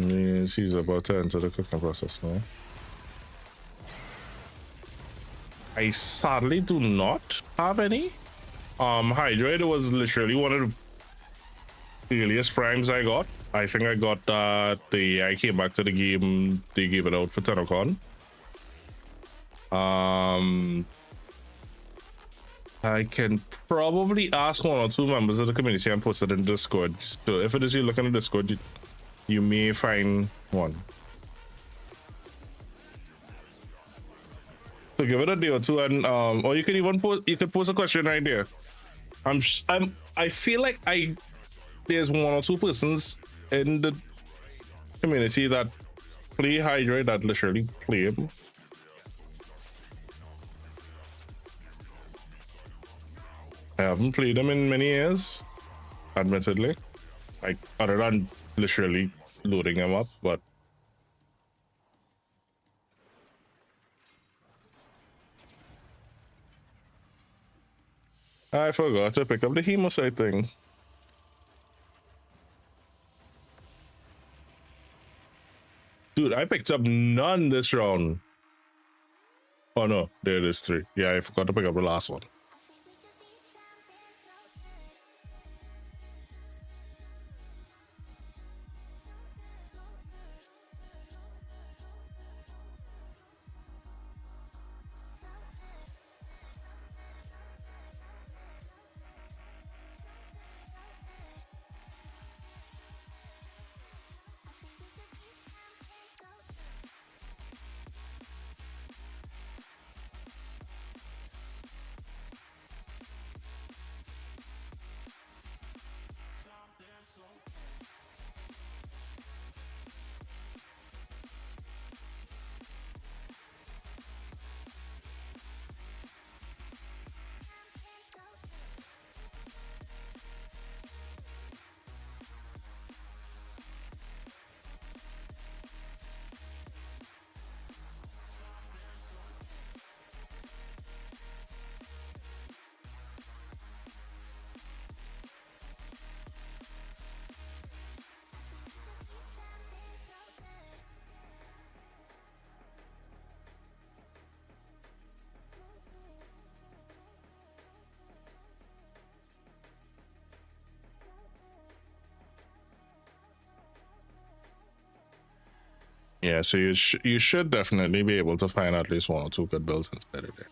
Means he's about to enter the cooking process now. I sadly do not have any. Hydrate was literally one of the earliest primes I got. I think I got that I came back to the game, they gave it out for TennoCon. I can probably ask one or two members of the community and post it in Discord. So if it is you looking at Discord, you may find one. So give it a day or two, and or you could even post. You could post a question right there. I feel like there's one or two persons in the community that play Hydra that literally play him. I haven't played them in many years, admittedly. Like other than literally loading them up, but I forgot to pick up the Hemocide thing. Dude, I picked up none this round. Oh no, there it is, 3. Yeah, I forgot to pick up the last one. Yeah, so you should definitely be able to find at least one or two good builds instead of there.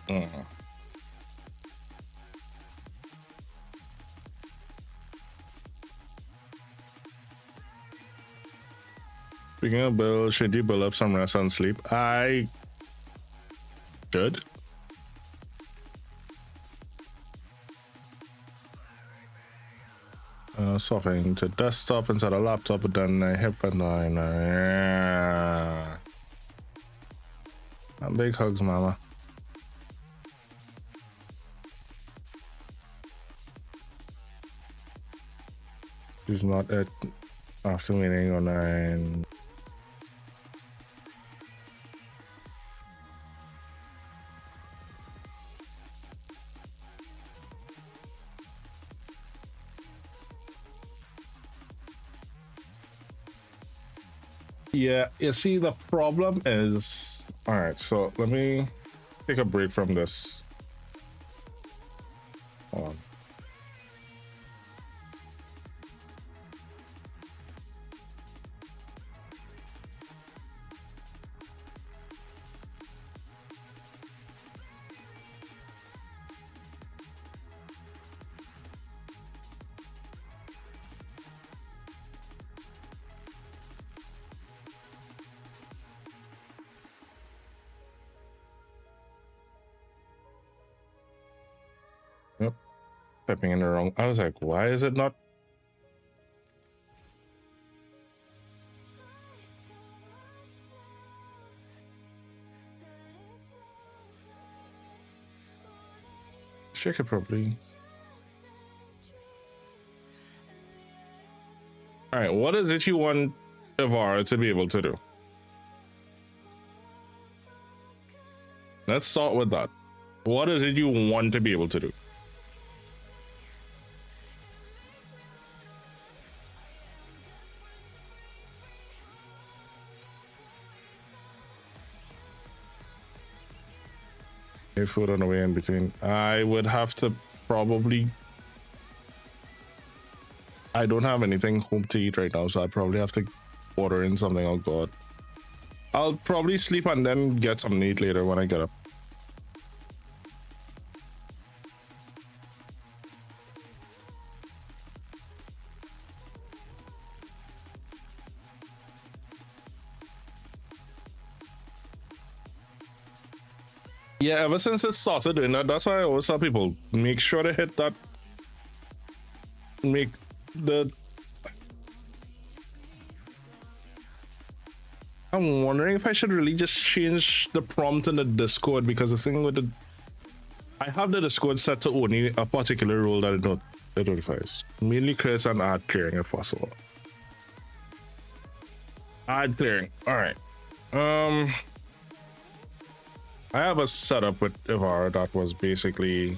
Mm. Speaking of Bill, should you build up some rest and sleep? I should. Swapping to desktop instead of laptop, but then I hip and I big hugs, mama. She's not at after meeting online. Yeah, you see, the problem is, all right, so let me take a break from this. Hold on. Yep, typing in the wrong. I was like, why is it not? Check it properly. All right, what is it you want Ivar to be able to do? Let's start with that. What is it you want to be able to do? Food on the way in between. I would have to probably. I don't have anything home to eat right now, so I'd probably have to order in something. Oh god. I'll probably sleep and then get something to eat later when I get up. Yeah, ever since it started doing that, that's why I always tell people, make sure to hit that. Make the. I'm wondering if I should really just change the prompt in the Discord, because the thing with the. I have the Discord set to only a particular role that it notifies. Mainly crits and ad clearing if possible. Ad clearing. Alright. I have a setup with Ivar that was basically,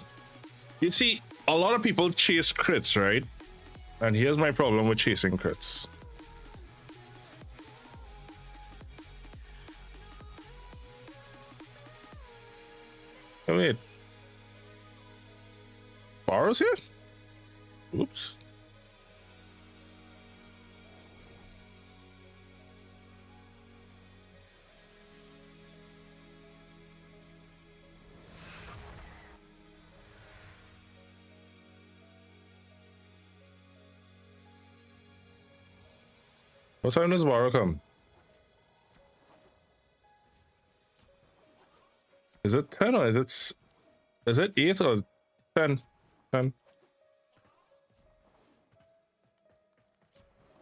you see, a lot of people chase crits, right? And here's my problem with chasing crits. Oh wait, Barrow's here? Oops. What time does Barrow come? Is it 10 or is it 8 or 10? 10.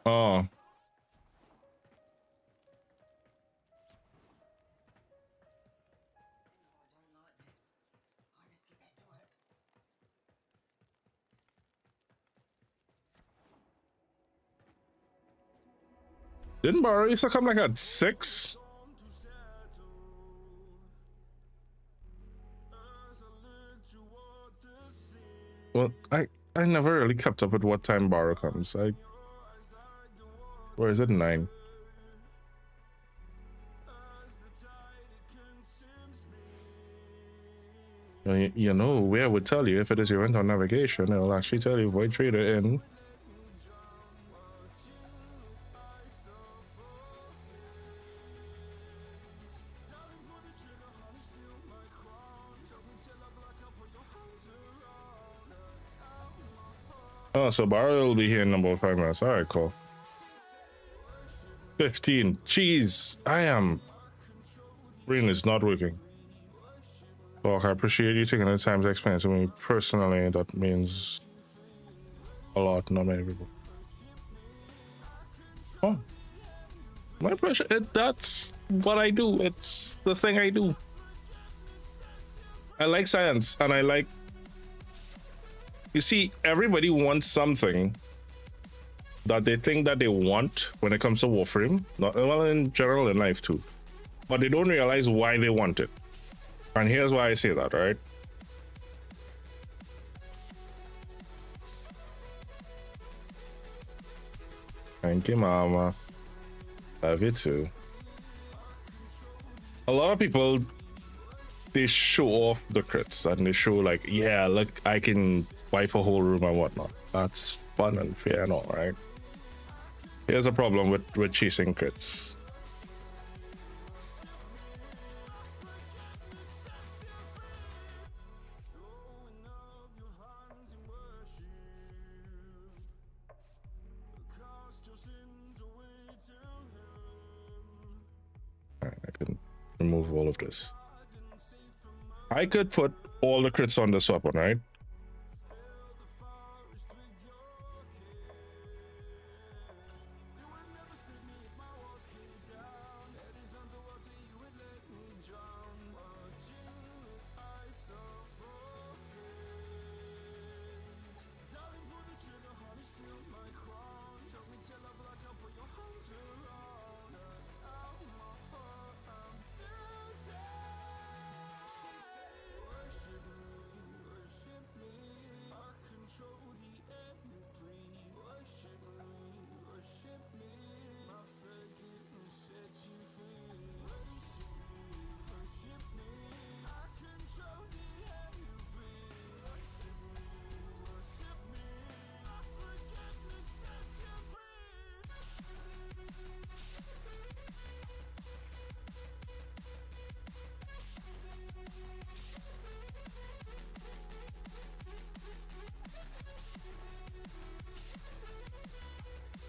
Oh. Didn't Barrow used to come like at 6? Well, I never really kept up with what time Barrow comes. Or is it 9? You know, where would tell you if it is your event on navigation, it'll actually tell you Void Trader in. Oh, so Barrow will be here in number 5 minutes. All right, cool. 15. Jeez, I am. Brain is not working. Well, I appreciate you taking the time to explain it to me personally. That means a lot, not many people. Oh, my pleasure. That's what I do. It's the thing I do. I like science, and I like. You see, everybody wants something that they think that they want when it comes to Warframe. Not well, in general in life too, but they don't realize why they want it. And here's why I say that, right? Thank you, Mama. Love you too. A lot of people, they show off the crits and they show like, yeah, look, I can wipe a whole room and whatnot. That's fun and fair and all, right? Here's a problem with chasing crits. I can remove all of this. I could put all the crits on this weapon, right?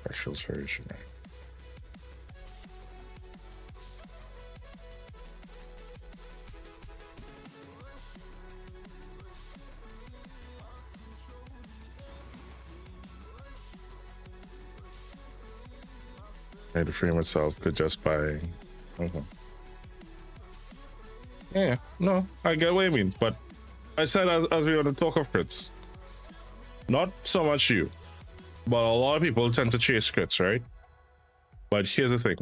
Partial version, right? The frame itself could just buy. Okay. Yeah, no, I get what you mean, but I said as we were to talk of crits, not so much you, but a lot of people tend to chase crits, right? But here's the thing.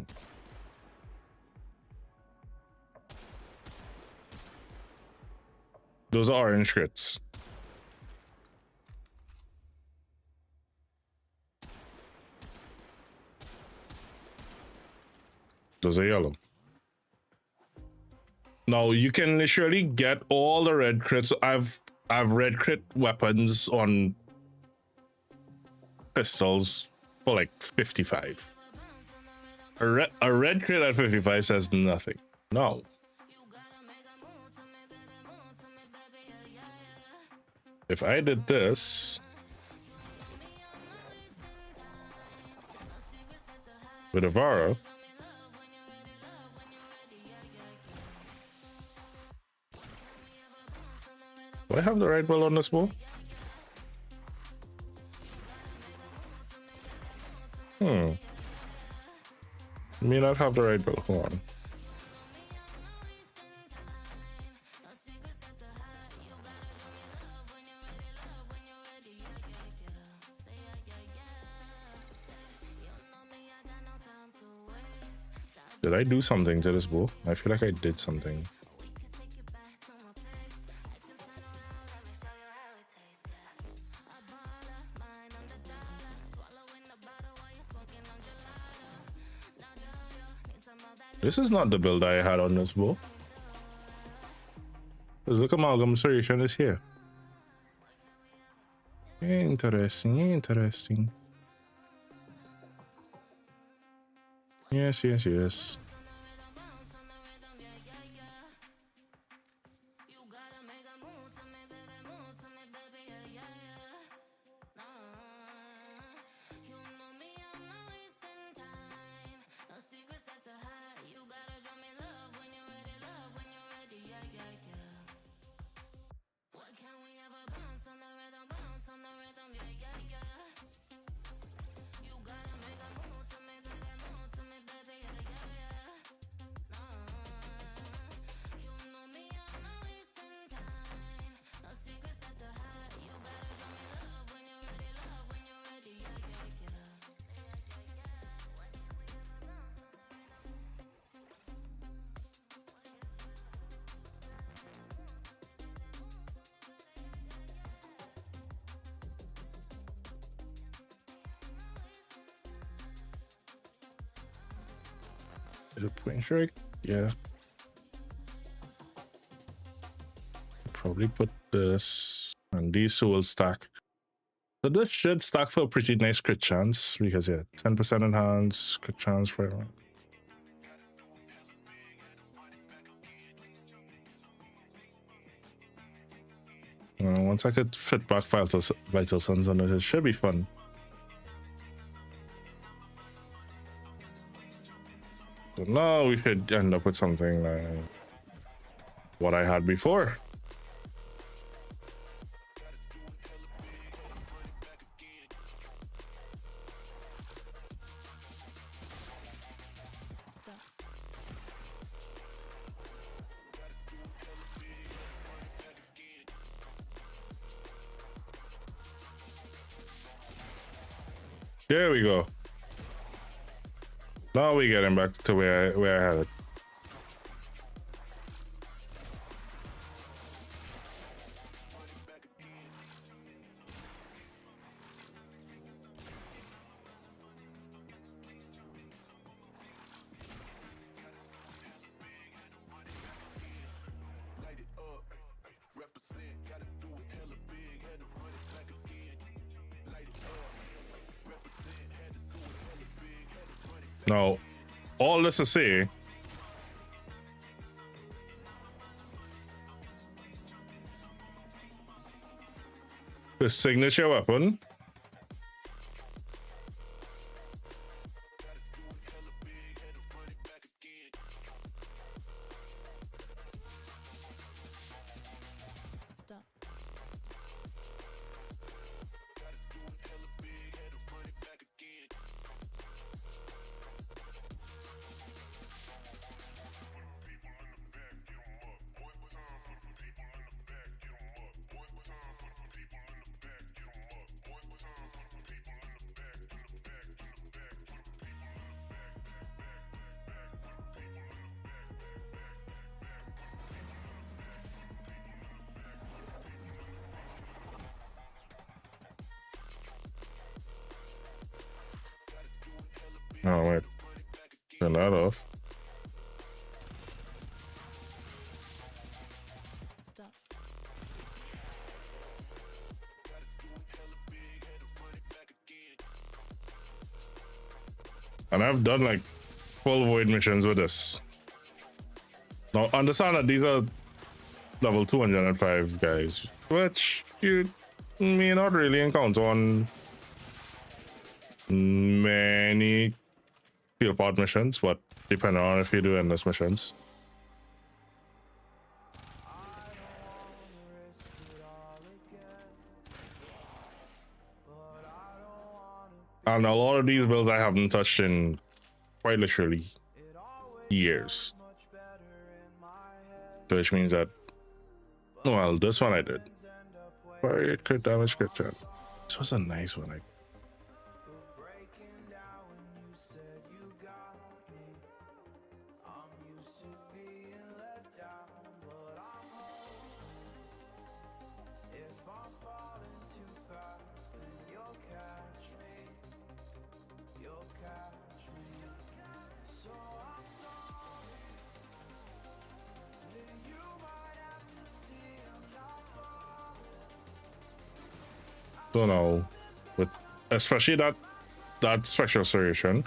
Those are orange crits. Those are yellow. Now you can literally get all the red crits. I've red crit weapons on pistols for like 55. A red crit at 55 says nothing. No. If I did this with a Vara, do I have the right build on this bow? May not have the right build. Hold on. Did I do something to this bow? I feel like I did something. This is not the build I had on this bow. Because look, amalgam solution is here. Interesting, interesting. Yes, yes, yes. Is it point strike? Yeah. Probably put this, and these two will stack. So this should stack for a pretty nice crit chance because yeah, 10% enhance, crit chance for everyone. Once I could fit back Vital Suns on it, it should be fun. So now we could end up with something like what I had before. There we go. Now we getting back to where I had it. Now, all this to say, the signature weapon oh wait, turn that off. And I've done like full void missions with this. Now understand that these are level 205 guys, which you may not really encounter on many field pod missions, but depending on if you do endless missions. And a lot of these builds I haven't touched in quite literally years. Which means that, well, this one I did. Very crit damage, crit chance. This was a nice one. Don't know, with especially that special solution,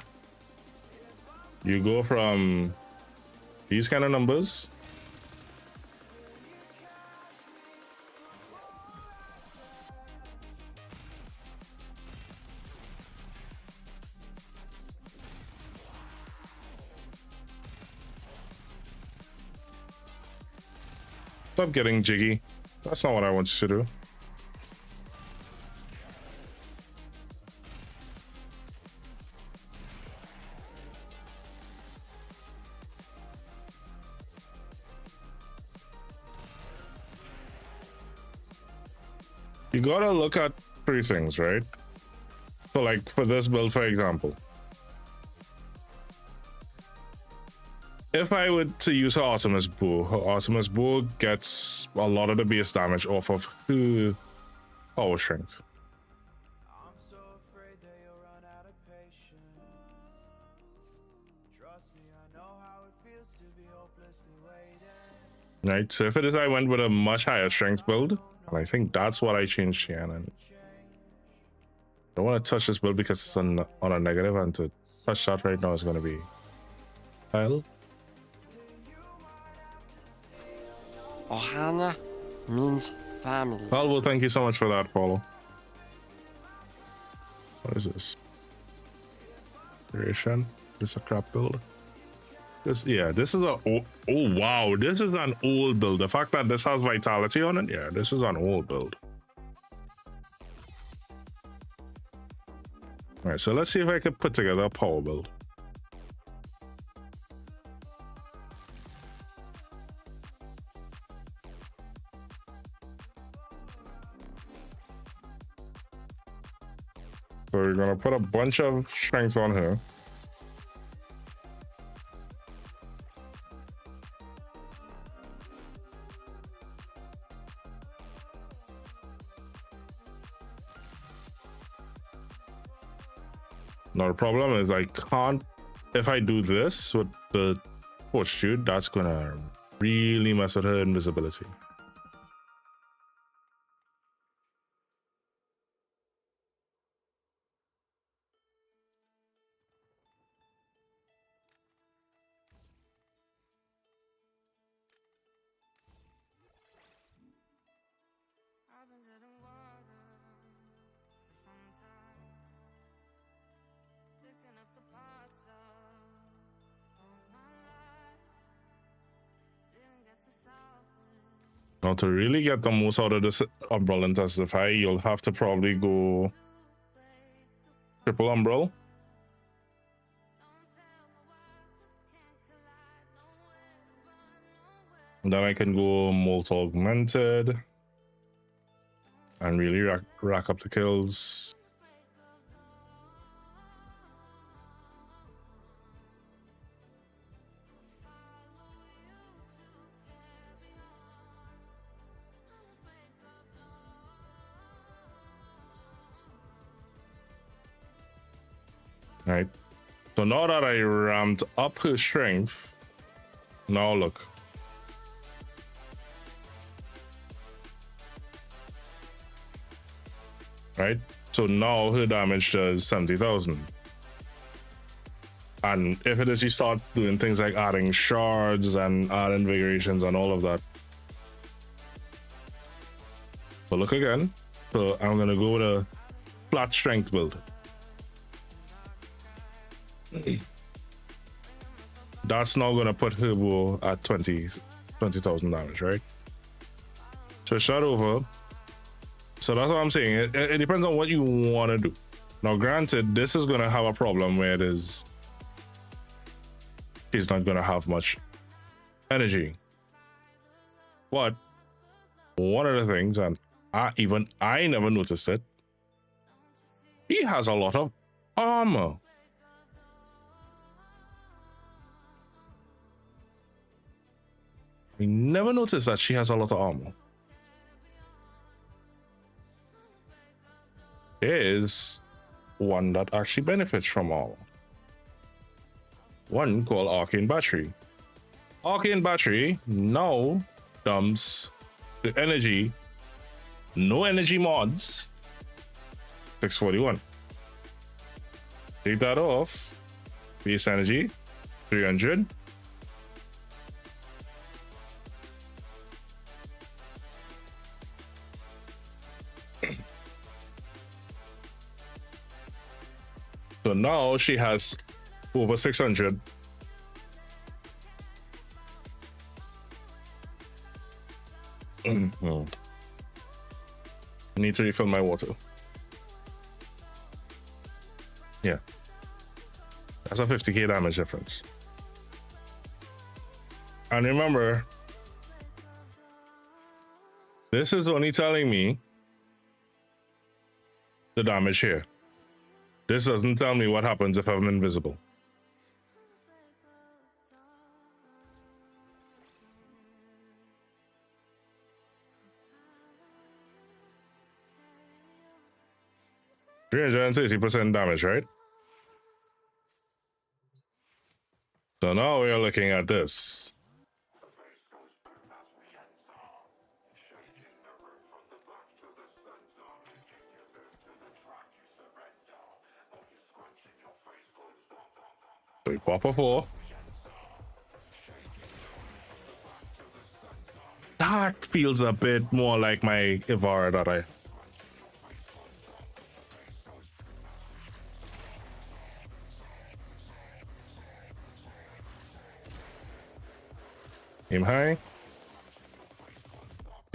you go from these kind of numbers stop getting jiggy. That's not what I want you to do. You gotta look at three things, right? So like for this build, for example, if I were to use her Artemis Bow gets a lot of the base damage off of her power strength. Right, so if it is, I went with a much higher strength build, and I think that's what I changed here. And I don't want to touch this build because it's on a negative, and to touch that right now is going to be hell. Ohana means family. Well, thank you so much for that, Paulo. What is this? Duration. This is a crap build. This is a oh wow, this is an old build. The fact that this has vitality on it, yeah, this is an old build. All right, so let's see if I can put together a power build. So we're gonna put a bunch of strengths on here. Now the problem is I can't, if I do this with the fortitude, that's gonna really mess with her invisibility. I've been treading water for some time, picking up the parts of all my life. Didn't get to salvage. Now to really get the most out of this Umbral Intensify, you'll have to probably go triple Umbral. And then I can go Molt Augmented and really rack up the kills. Right. So now that I ramped up her strength, now look. Right? So now her damage does 70,000. And if it is you start doing things like adding shards and adding invigorations and all of that. So look again. So I'm gonna go with a flat strength build. That's now gonna put her bow at 20,000 damage, right? Switch that over. So that's what I'm saying. It depends on what you want to do. Now, granted, this is gonna have a problem where it is she's not gonna have much energy. But one of the things, and I never noticed it, he has a lot of armor. We never noticed that she has a lot of armor. There is one that actually benefits from armor. One called Arcane Battery. Arcane Battery now dumps the energy, no energy mods, 641. Take that off, base energy, 300. So now she has over 600. I need to refill my water. Yeah. That's a 50k damage difference. And remember, this is only telling me the damage here. This doesn't tell me what happens if I'm invisible. %360% damage, right? So now we are looking at this. So we pop a 4. That feels a bit more like my Ivara that I. Aim high.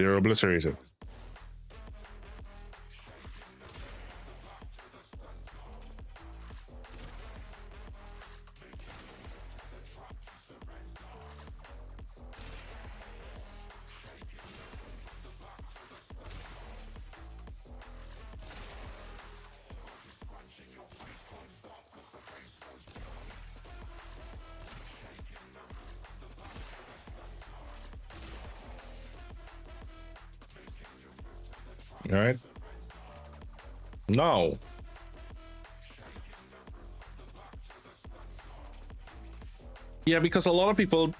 0 obliterated. All right. No. Yeah, because a lot of people,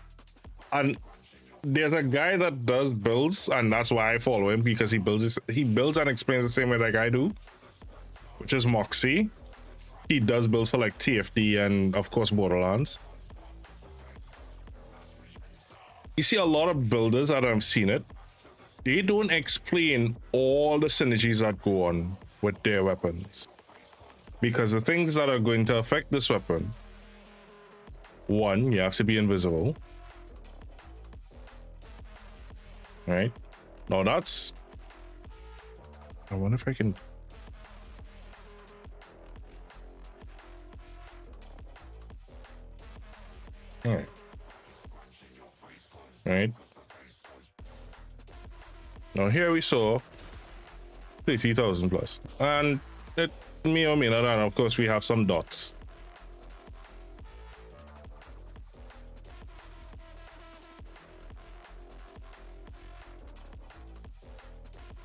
and there's a guy that does builds, and that's why I follow him, because he builds and explains the same way like I do, which is Moxie. He does builds for like TFD and of course Borderlands. You see a lot of builders that I've seen it, they don't explain all the synergies that go on with their weapons, because the things that are going to affect this weapon, one, you have to be invisible. Right now, that's, I wonder if I can. All right. Now here we saw 30,000 plus, and it may or may not, and of course we have some dots.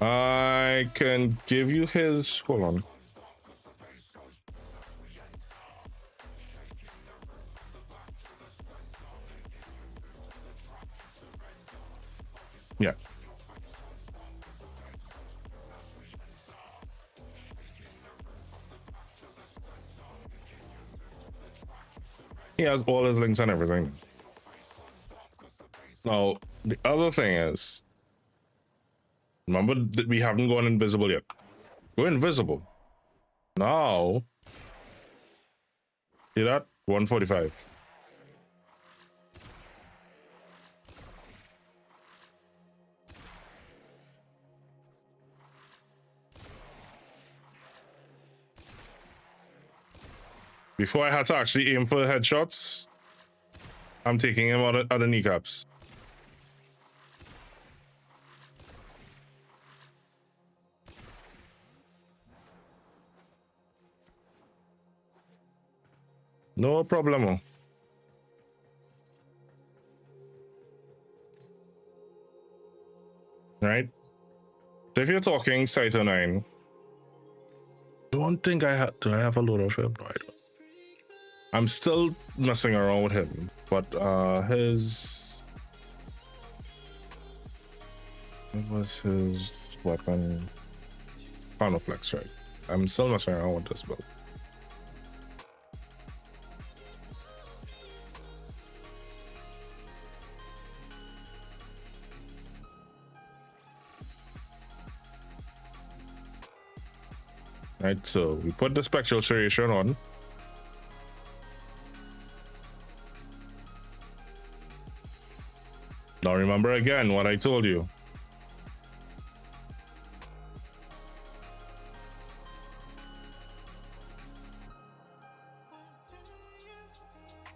I can give you his, hold on. Yeah. He has all his links and everything. Now, the other thing is, remember that we haven't gone invisible yet. Go invisible. Now, see that? 145. Before I had to actually aim for headshots, I'm taking him out of the kneecaps. No problemo. Right? So if you're talking Saito 9, don't think do I have a load of him? No, I don't. I'm still messing around with him, but his, what was his weapon? Panoflex, right? I'm still messing around with this build. Right, so we put the spectral variation on. Now remember again what I told you.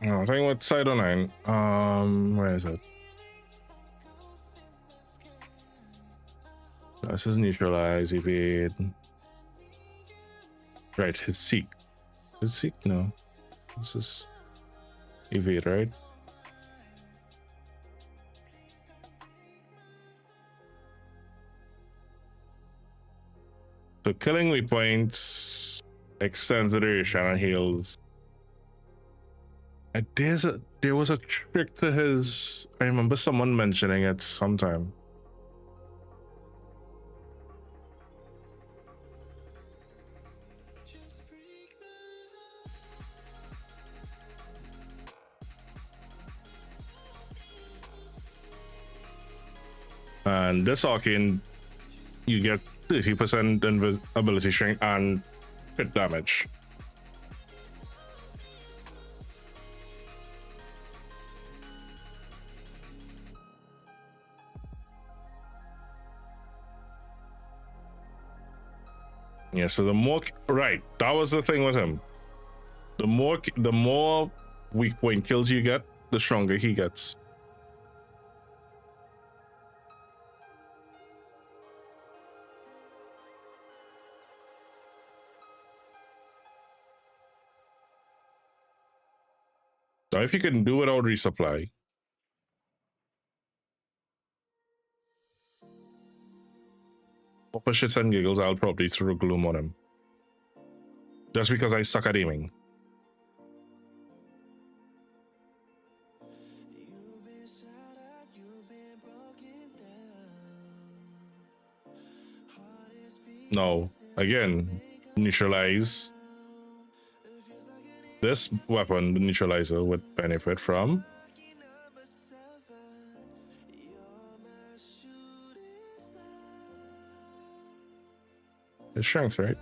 I think with Saito 9, where is it? This is neutralize, evade. Right, his seek. His seek? No. This is evade, right? So killing weak points extends the duration and heals. And there was a trick to his. I remember someone mentioning it sometime. And this arcane, you get 30% ability strength and hit damage. Yeah, so the more, right, that was the thing with him. The more weak point kills you get, the stronger he gets. So if you can do without resupply, for shits and giggles, I'll probably throw gloom on him. Just because I suck at aiming. No, again, neutralize. This weapon, the neutralizer, would benefit from his strength, right?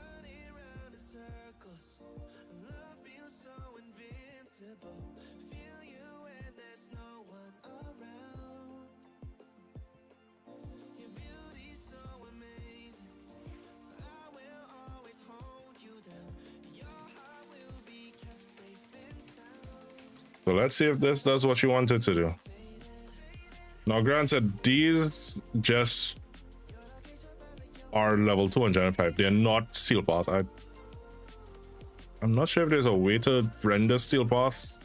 So let's see if this does what you want it to do. Now, granted, these just are level 205. They're not steel path. I'm not sure if there's a way to render steel path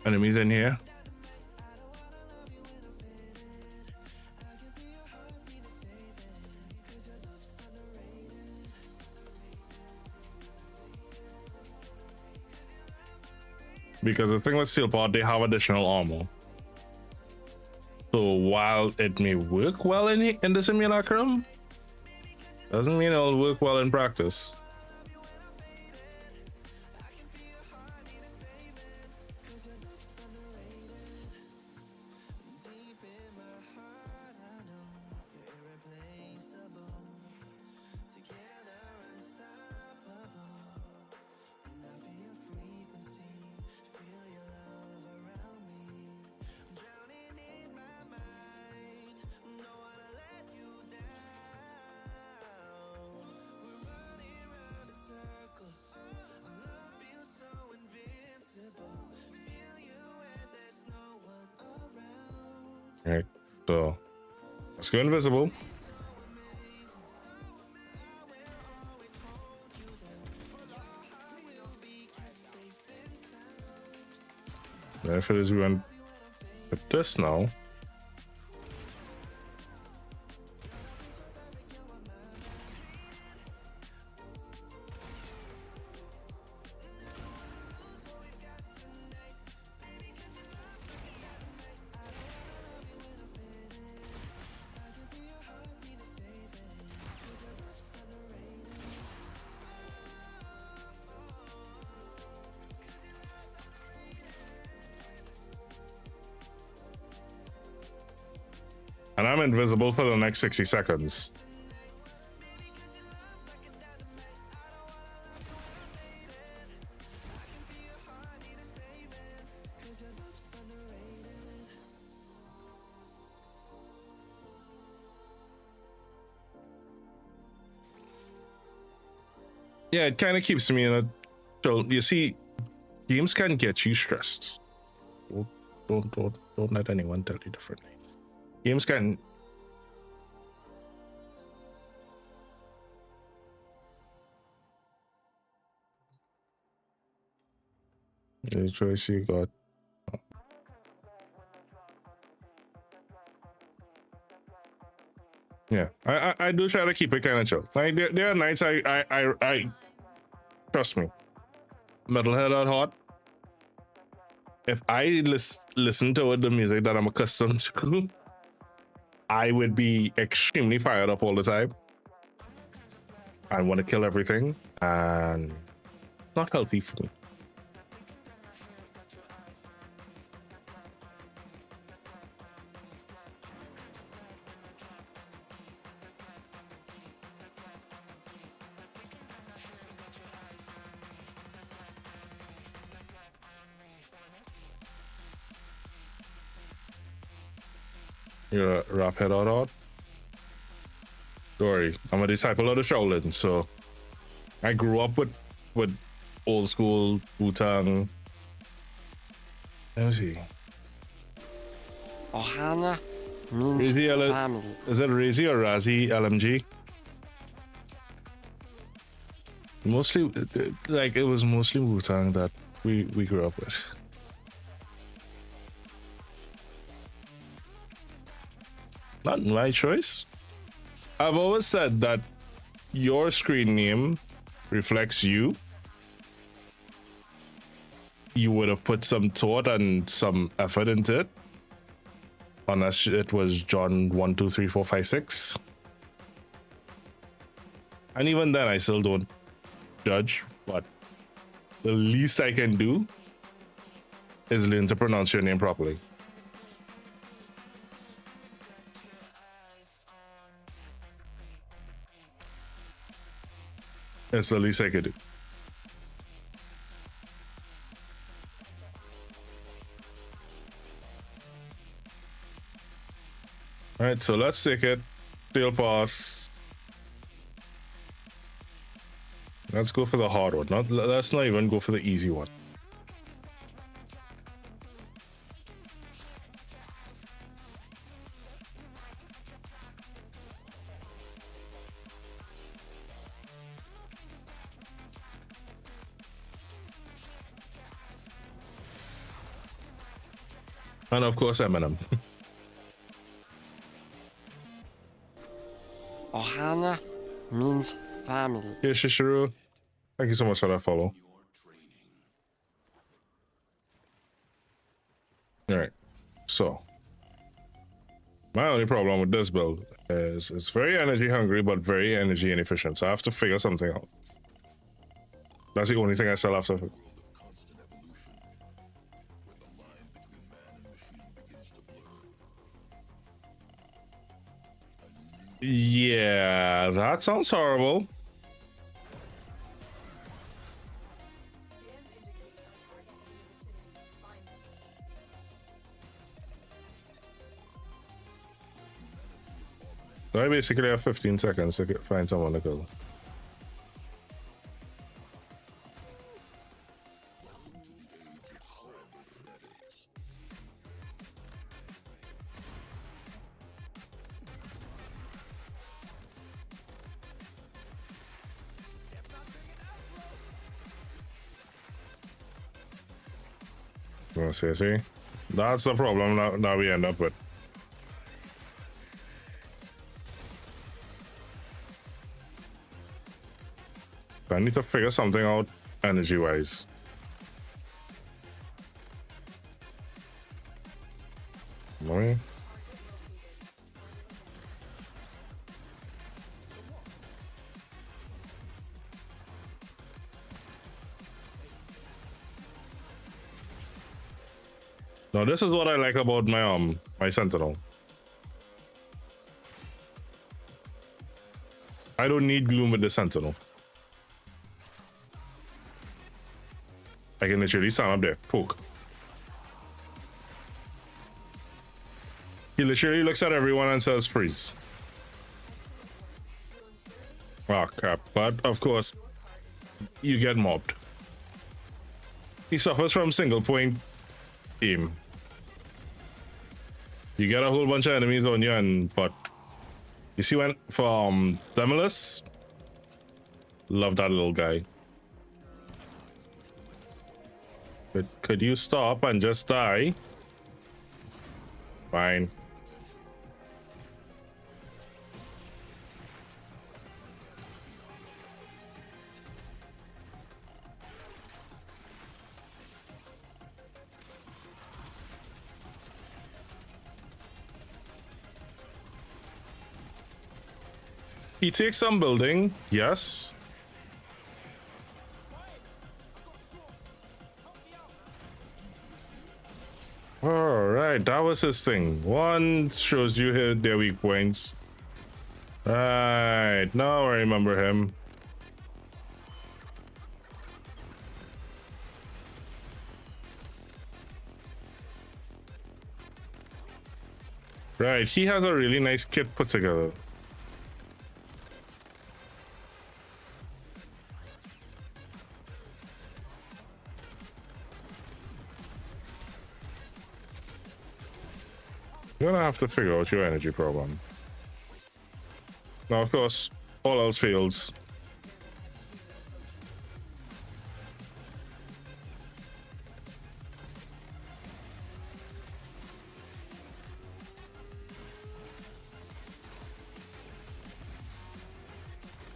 enemies in here. Because the thing with steel path, they have additional armor. So while it may work well in the simulacrum, doesn't mean it'll work well in practice. Alright, so let's go invisible. If it is, we went with this now. And I'm invisible for the next 60 seconds. Yeah, it kind of keeps me in a chill. You see, games can get you stressed. Don't let anyone tell you differently. Games can. The choice you got. Yeah, I do try to keep it kind of chill. Like there are nights I trust me. Metalhead at heart. If I listen to the music that I'm accustomed to, I would be extremely fired up all the time. I want to kill everything, and it's not healthy for me. You're a rap head out. Story. I'm a disciple of the Shaolin, so I grew up with old school Wu-Tang. Let me see. Ohana means family. Is it Razi or Razi LMG? Mostly, like, it was mostly Wu-Tang that we grew up with. Not my choice. I've always said that your screen name reflects you. You would have put some thought and some effort into it. Unless it was John 1, 2, 3, 4, 5, 6. And even then, I still don't judge. But the least I can do is learn to pronounce your name properly. That's the least I could do. All right, so let's take it. Steel pass. Let's go for the hard one. Let's not even go for the easy one. And of course, Eminem. Ohana means family. Yeah, Shishiru. Thank you so much for that follow. All right. So, my only problem with this build is it's very energy hungry, but very energy inefficient. So I have to figure something out. That's the only thing I still have to. Yeah, that sounds horrible. So I basically have 15 seconds to find someone to kill. See, that's the problem now we end up with. I need to figure something out energy wise. Okay. Now this is what I like about my Sentinel. I don't need gloom with the Sentinel. I can literally stand up there, poke. He literally looks at everyone and says freeze. Oh crap, but of course, you get mobbed. He suffers from single point aim. You get a whole bunch of enemies on you, but you see when from Demolus, love that little guy. But could you stop and just die? Fine. He takes some building, yes. All right, that was his thing. One shows you their weak points. Right, now I remember him. Right, he has a really nice kit put together. You're gonna have to figure out your energy problem. Now, of course, all else fails.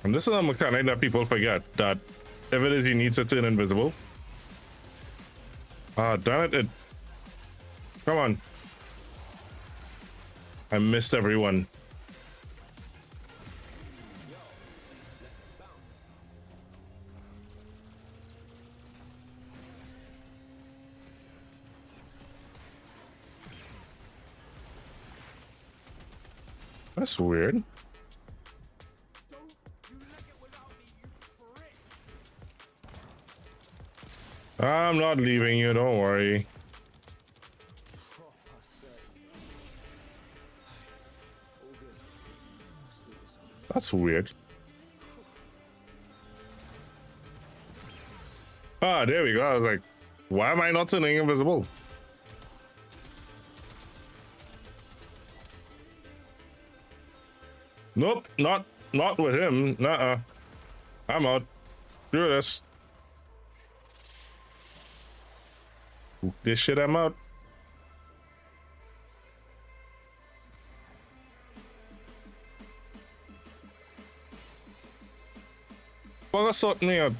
And this is a mechanic that people forget, that if it is you need to turn invisible. Ah, damn it. Come on. I missed everyone. That's weird. I'm not leaving you, don't worry. That's weird. Ah, there we go. I was like, why am I not turning invisible? Nope, not with him. Nuh-uh. I'm out. Do this. This shit, I'm out. Well, sort me out.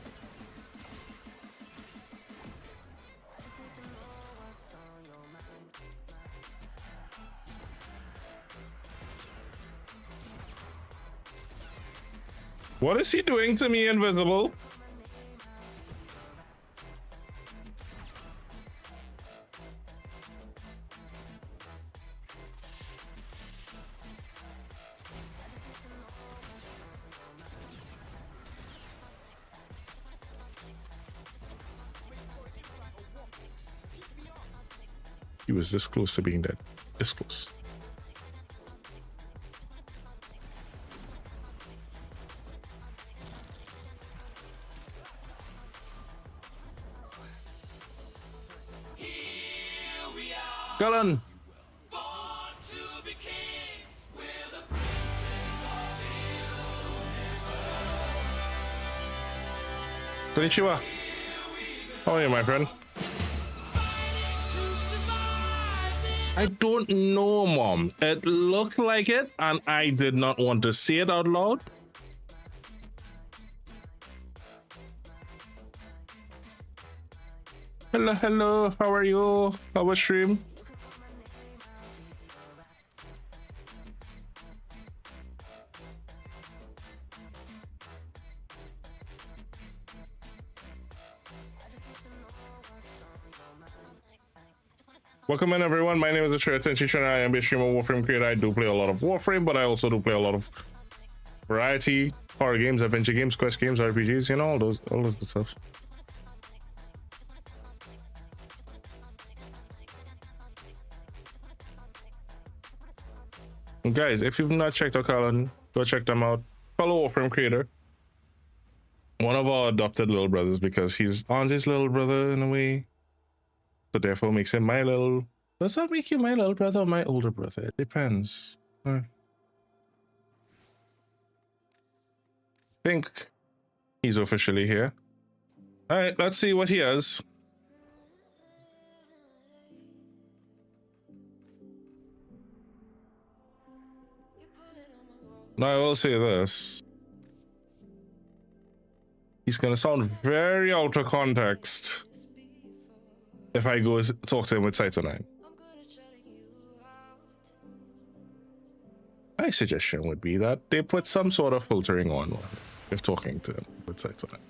What is he doing to me, invisible? He was this close to being dead. This close. Cullen. Konnichiwa. How are you, my friend? I don't know, Mom. It looked like it, and I did not want to say it out loud. Hello, hello. How are you? How was stream? Welcome in, everyone. My name is Atreya Tenchi. I am a streamer, Warframe creator. I do play a lot of Warframe, but I also do play a lot of variety, horror games, adventure games, quest games, RPGs, you know, all those good stuff. And guys, if you've not checked out Colin, go check them out. Follow Warframe creator. One of our adopted little brothers, because he's Auntie's little brother in a way. So therefore makes him my little... Does that make you my little brother or my older brother? It depends. I think he's officially here. All right, let's see what he has. Now I will say this. He's gonna sound very out of context if I go talk to him with Saito 9. My suggestion would be that they put some sort of filtering on if talking to him with Saito 9.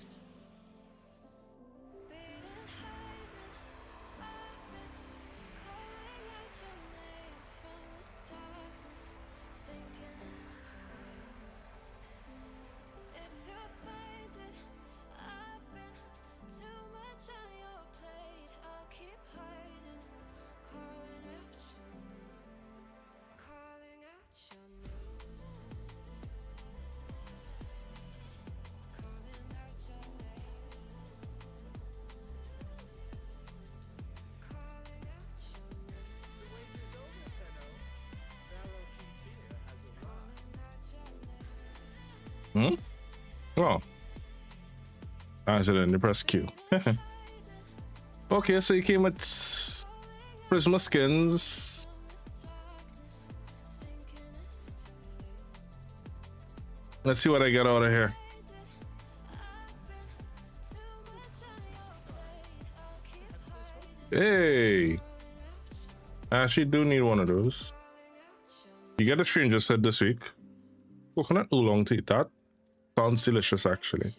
Hmm? Oh. Accidentally press Q. Okay, so you came with Prisma skins. Let's see what I get out of here. Hey. I actually do need one of those. You get a stranger set this week. Coconut oolong tea. That sounds delicious, actually.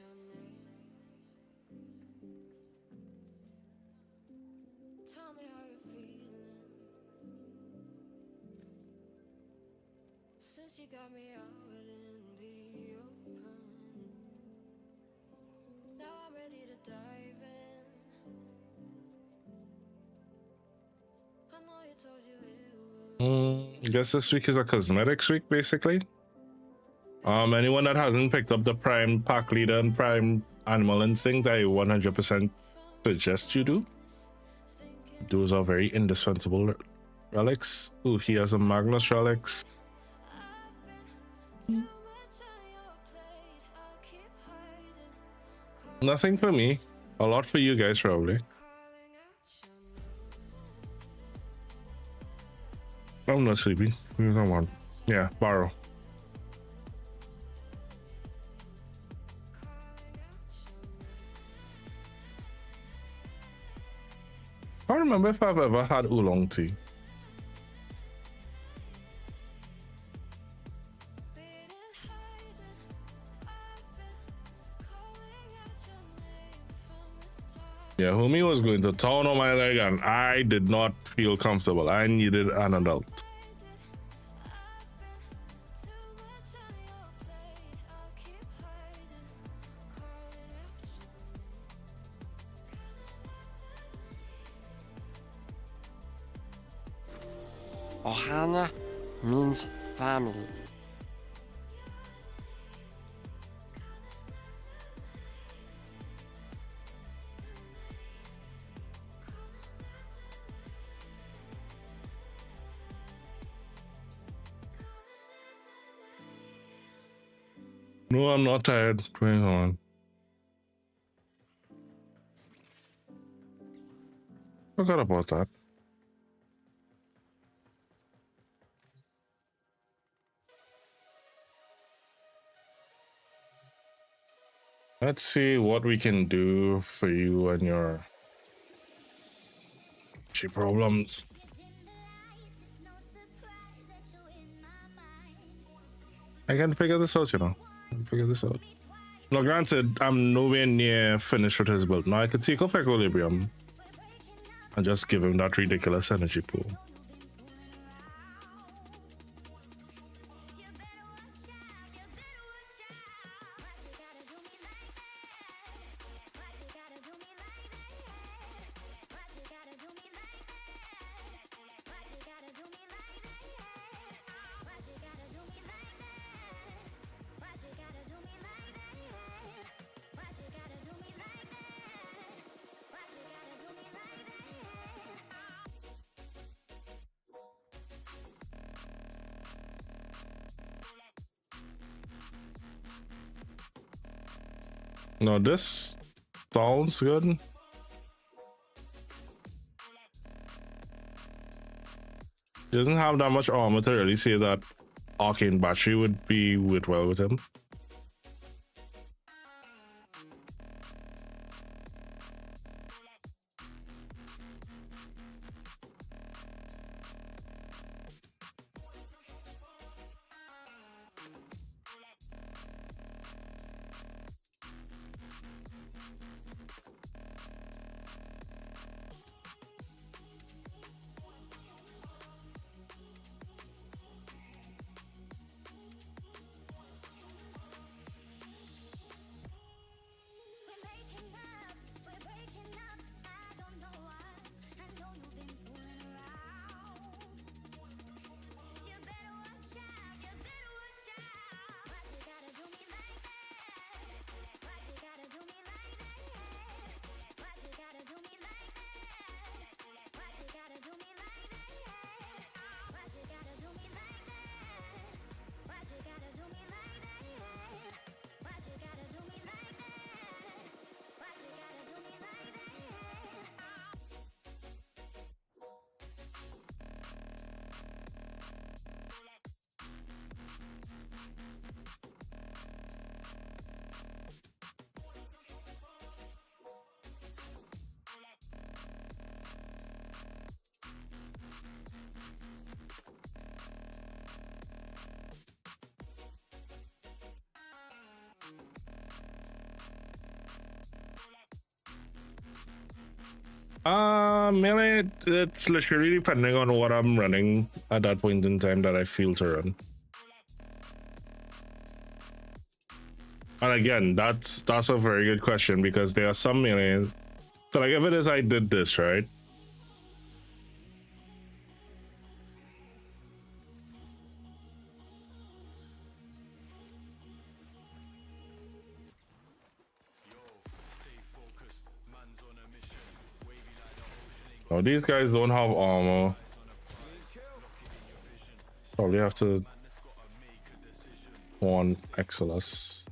Since you got me out in the open, now I'm ready to dive in. I know you told you it I guess this week is a cosmetics week, basically. Anyone that hasn't picked up the Prime Pack Leader and Prime Animal Instinct, I 100% suggest you do. Those are very indispensable relics. Ooh, he has a Magnus relics. Nothing for me. A lot for you guys, probably. I'm not sleepy. Come on. Yeah, borrow. I don't remember if I've ever had oolong tea. Yeah, homie was going to town on my leg and I did not feel comfortable. I needed an adult. Ohana means family. No, I'm not tired. Going on. Forgot about that. Let's see what we can do for you and your problems. I can figure this out, you know. I can figure this out. Now, granted, I'm nowhere near finished with his build. Now, I could take off Equilibrium and just give him that ridiculous energy pool. No, this sounds good. Doesn't have that much armor to really say that Arcane Battery would be well with him. Melee, it's literally depending on what I'm running at that point in time that I feel to run. And again, that's a very good question because there are some melee. So like if it is I did this, right? Oh, these guys don't have armor. Probably have to on Exodus.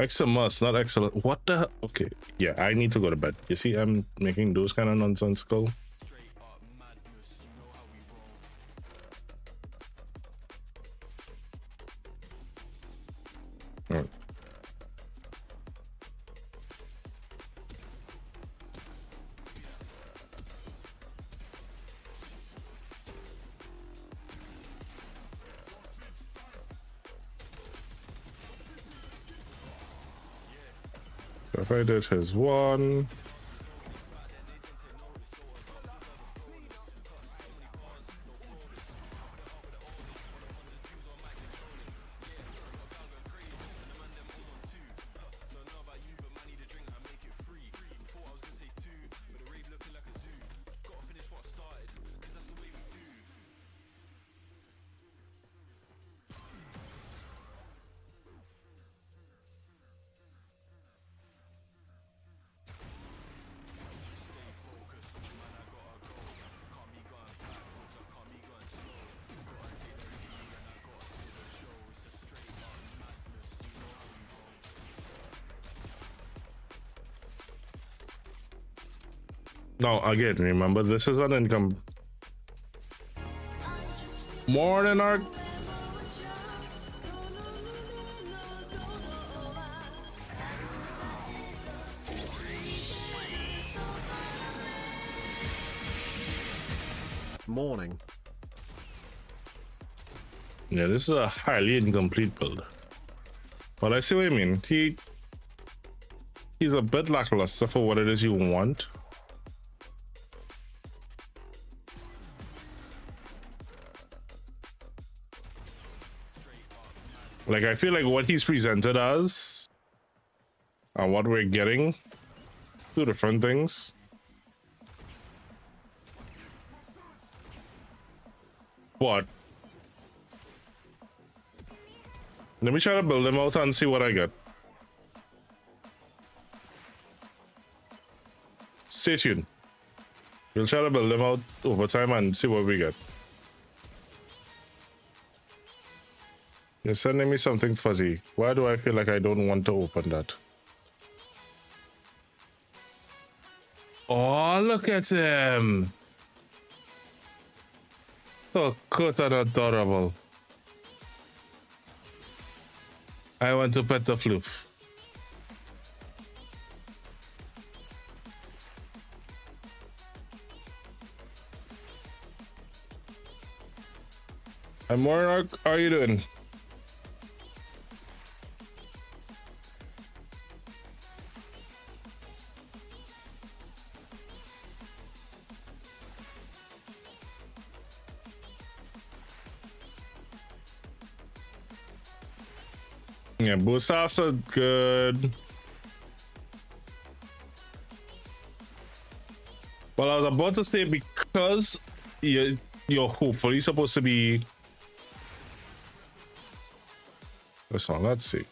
Xmas, not excellent. What the hell? Okay, yeah, I need to go to bed. You see, I'm making those kind of nonsensical. All right. So if I did his one. No, again, remember this is an income. Morning, Arc. Morning. Yeah, this is a highly incomplete build. But I see what you mean. He's a bit lackluster for what it is you want. Like, I feel like what he's presented as and what we're getting, two different things. What? Let me try to build them out and see what I get. Stay tuned. We'll try to build them out over time and see what we get. You're sending me something fuzzy. Why do I feel like I don't want to open that? Oh, look at him. So cute and adorable. I want to pet the floof. And Monarch, how are you doing? Yeah, boost offs are good. Well, I was about to say because you're hopefully supposed to be. Let's see.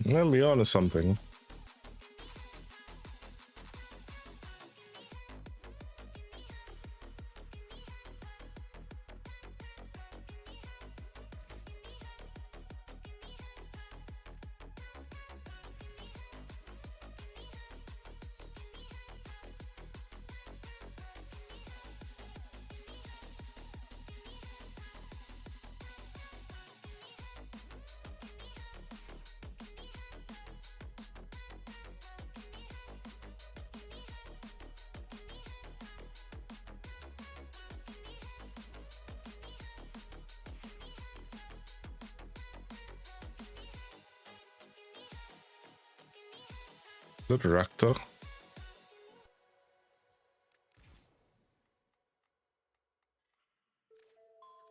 Let me be honest something. The director.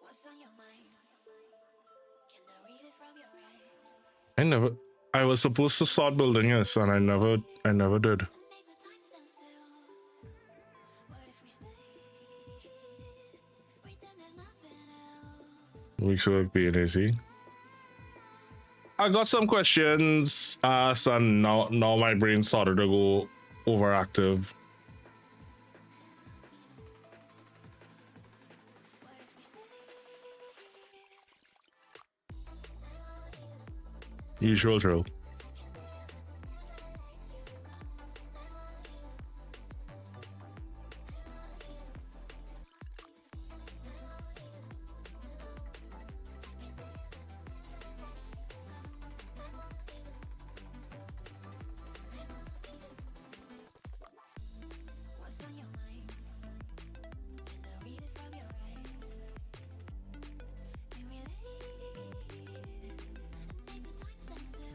What's on your mind? Can I read it from your eyes? I never. I was supposed to start building this, and I never did. Make the time stand still. What if we stay? Pretend there's nothing else. Weeks of being easy. I got some questions asked, and now my brain started to go overactive. Usual drill. What's on your mind? Can I read it from your eyes? Can we lay and make the time stand still?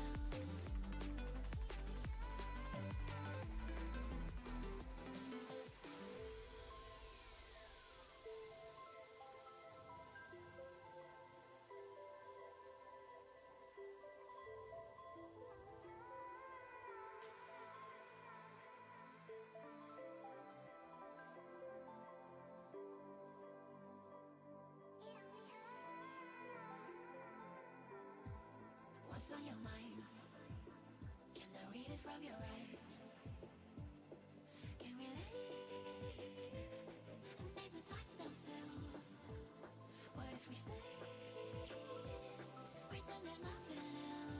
What if we stay? Pretend there's nothing else. What's on your mind? Can I read it from your eyes? Can we lay and make the time stand still? What if we stay? Pretend there's nothing else.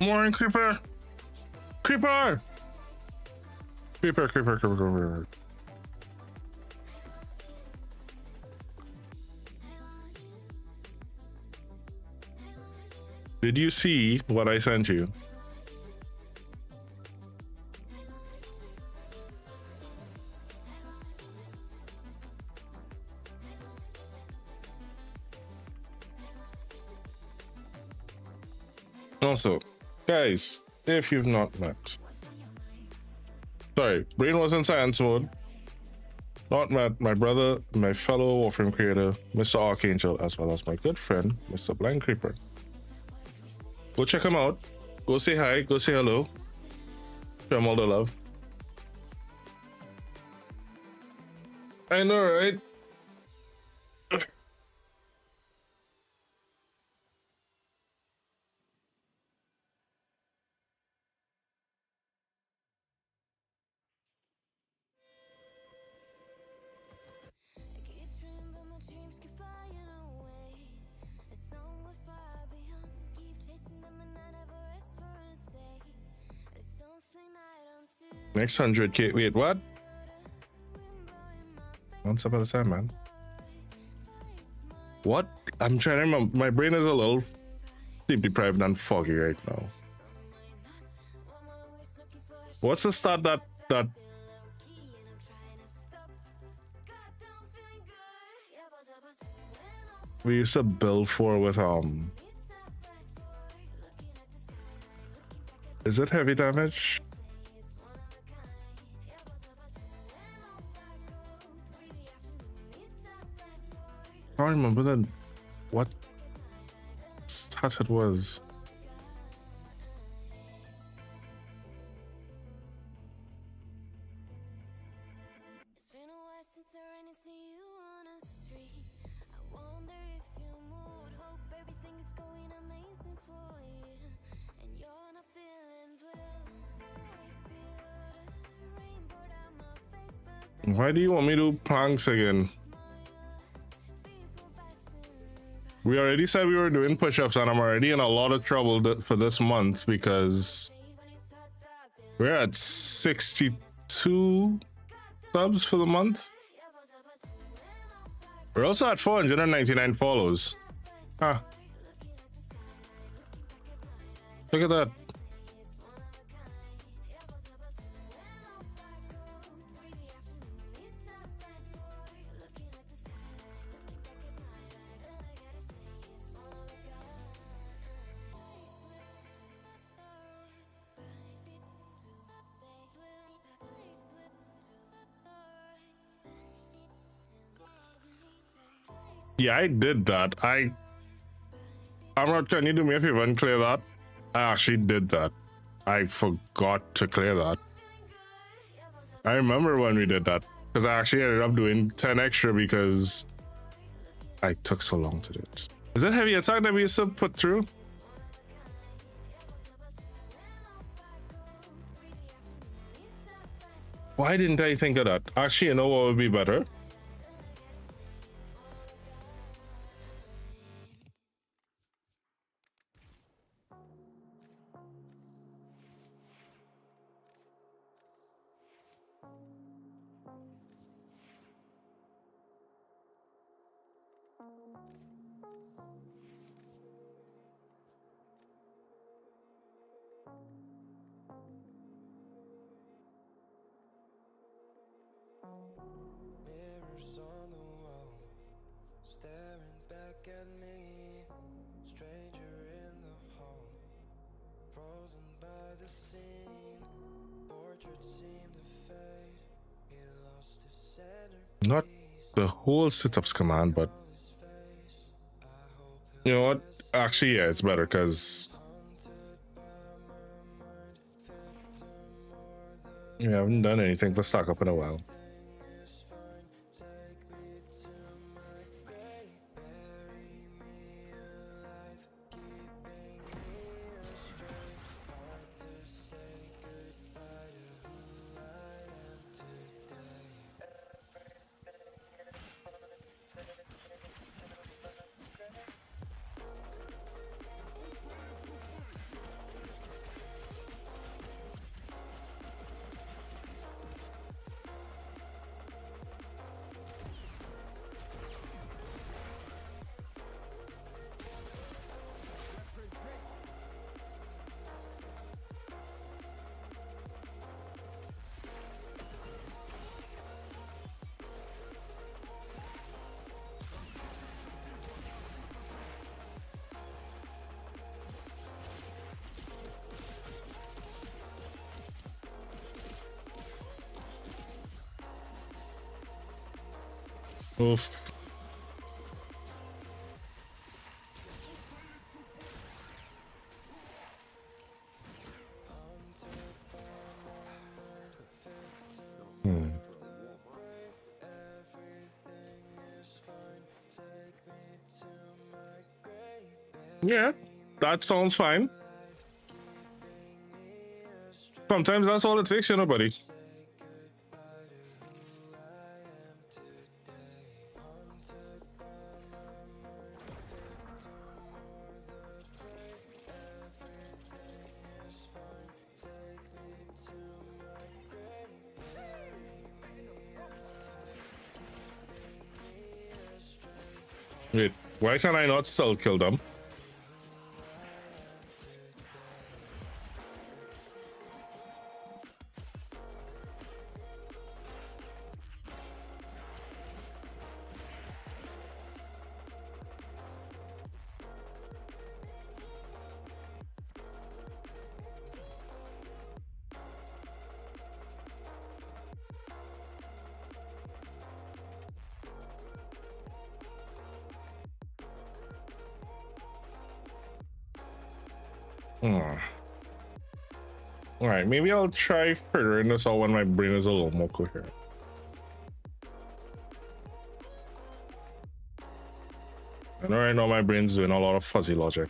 Morning, creeper. Creeper. Creeper. Did you see what I sent you? Also, guys, if you've not met, sorry, brain was in science mode. Not met my brother, my fellow Warframe creator, Mr. Archangel, as well as my good friend, Mr. Blind Creeper. Go check him out. Go say hi. Go say hello. Show him all the love. I know, right? Next 100K. Wait, what? Once upon a time, man. What? I'm trying to remember. My brain is a little sleep deprived and foggy right now. What's the start that we used to build for with is it heavy damage? don't remember then what stat it was. It's been a while since I ran into you on a street. I wonder if you moved. Hope everything is going amazing for you. And you're not feeling blue. I feel the rain pour down my face, but Why do you want me to do planks again? We already said we were doing push-ups, and I'm already in a lot of trouble for this month because we're at 62 subs for the month. We're also at 499 follows. Huh. Look at that. Yeah, I did that. I'm not. Can you do me a favor and clear that? I actually did that. I forgot to clear that. I remember when we did that because I actually ended up doing 10 extra because I took so long to do it. Is that heavy attack that we used to put through? Why didn't I think of that? Actually, you know what would be better? Mirrors on the wall, staring back at me. Stranger in the hall, frozen by the scene. Portrait seemed to fade. He lost his center. Not the whole sit-ups command, but you know what? Actually, yeah, it's better because we haven't done anything for stock up in a while. Oof. Yeah, that sounds fine. Sometimes that's all it takes, you know, buddy. Wait, why can I not still kill them? Hmm. All right, maybe I'll try figuring this out when my brain is a little more coherent. I know right now my brain's doing a lot of fuzzy logic.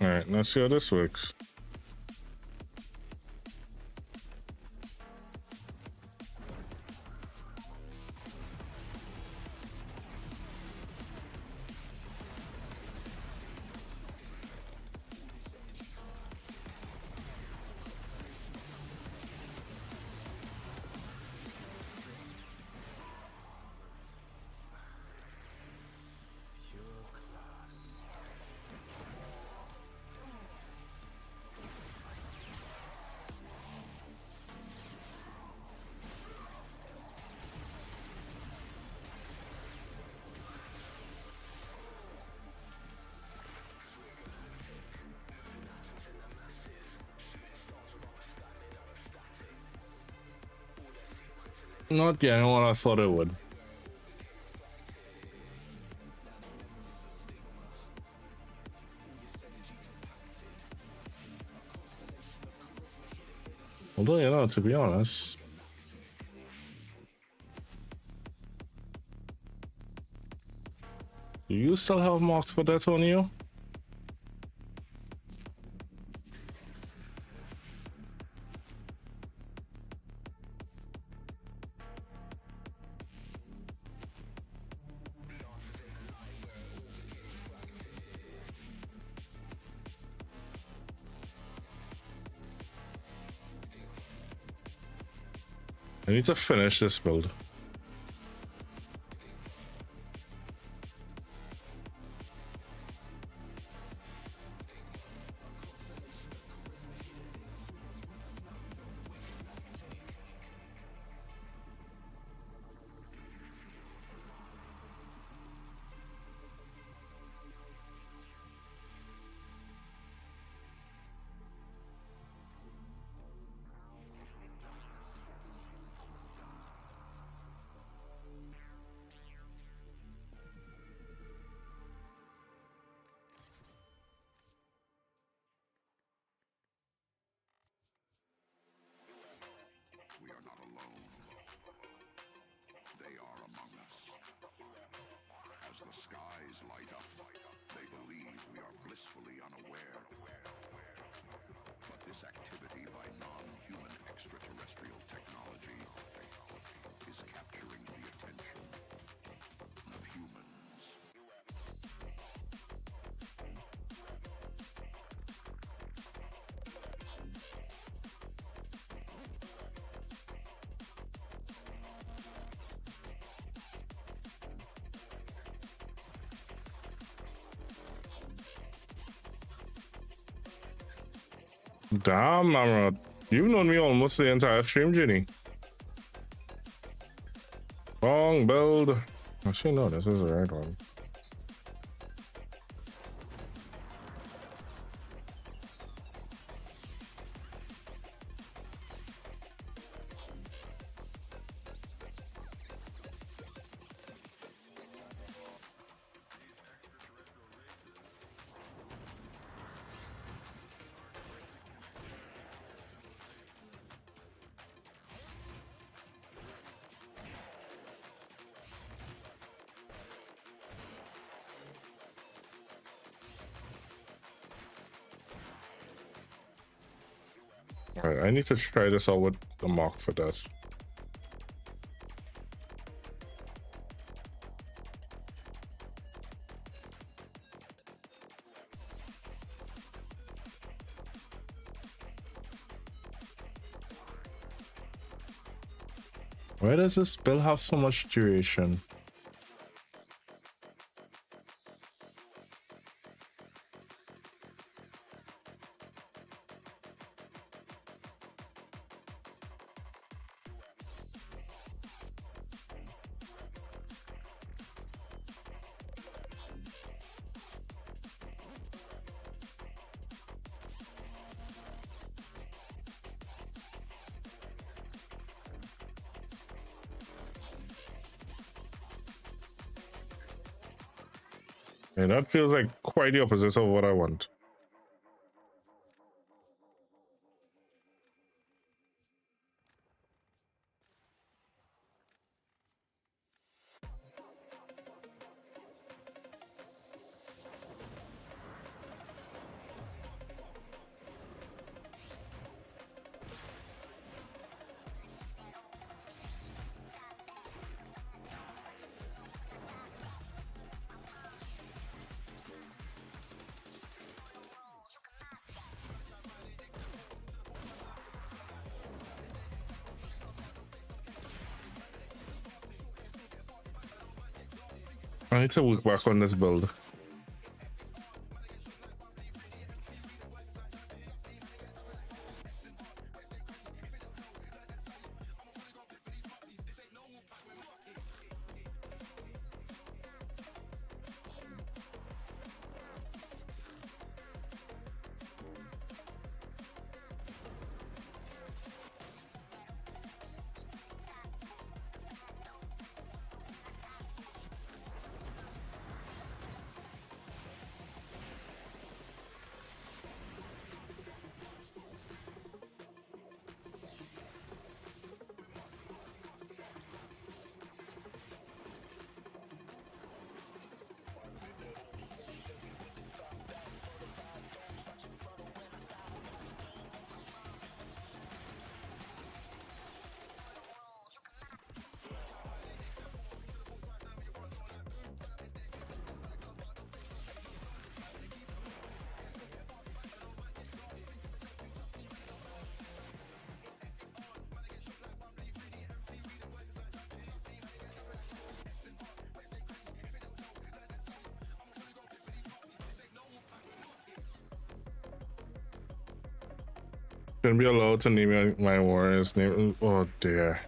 All right, let's see how this works. Not getting what I thought it would. Although, you know, to be honest, do you still have marks for that on you? I need to finish this build. We are not alone. They are among us. As the skies light up, they believe we are blissfully unaware. But this activity by non-human extraterrestrial technology is capturing the attention of humans. Damn, Amrod. You've known me almost the entire stream journey. Wrong build. Actually, no, this is the right one. All right, I need to try this out with the mark for that. Why does this build have so much duration? And that feels like quite the opposite of what I want. I need to work back on this build. Shouldn't be allowed to name my warrior's name. Oh dear.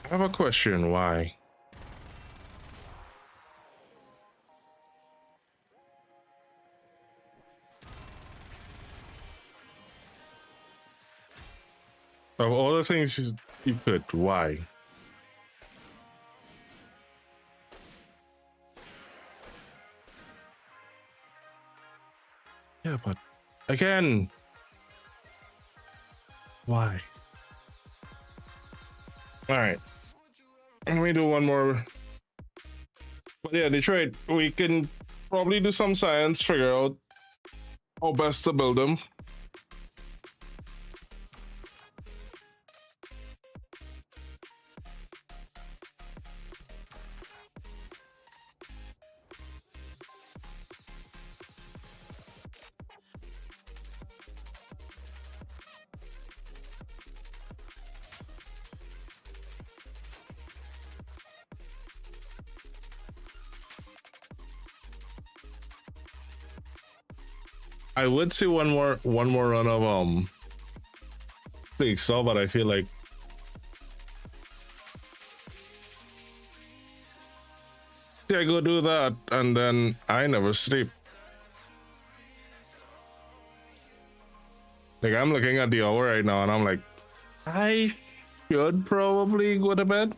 I have a question. Why? Of all the things you could, why? Yeah, but again, why? All right, let me do one more. But yeah, Detroit, we can probably do some science, figure out how best to build them. I would see one more run of Plague Saw, but I feel like I go do that and then I never sleep. Like I'm looking at the hour right now and I'm like, I should probably go to bed.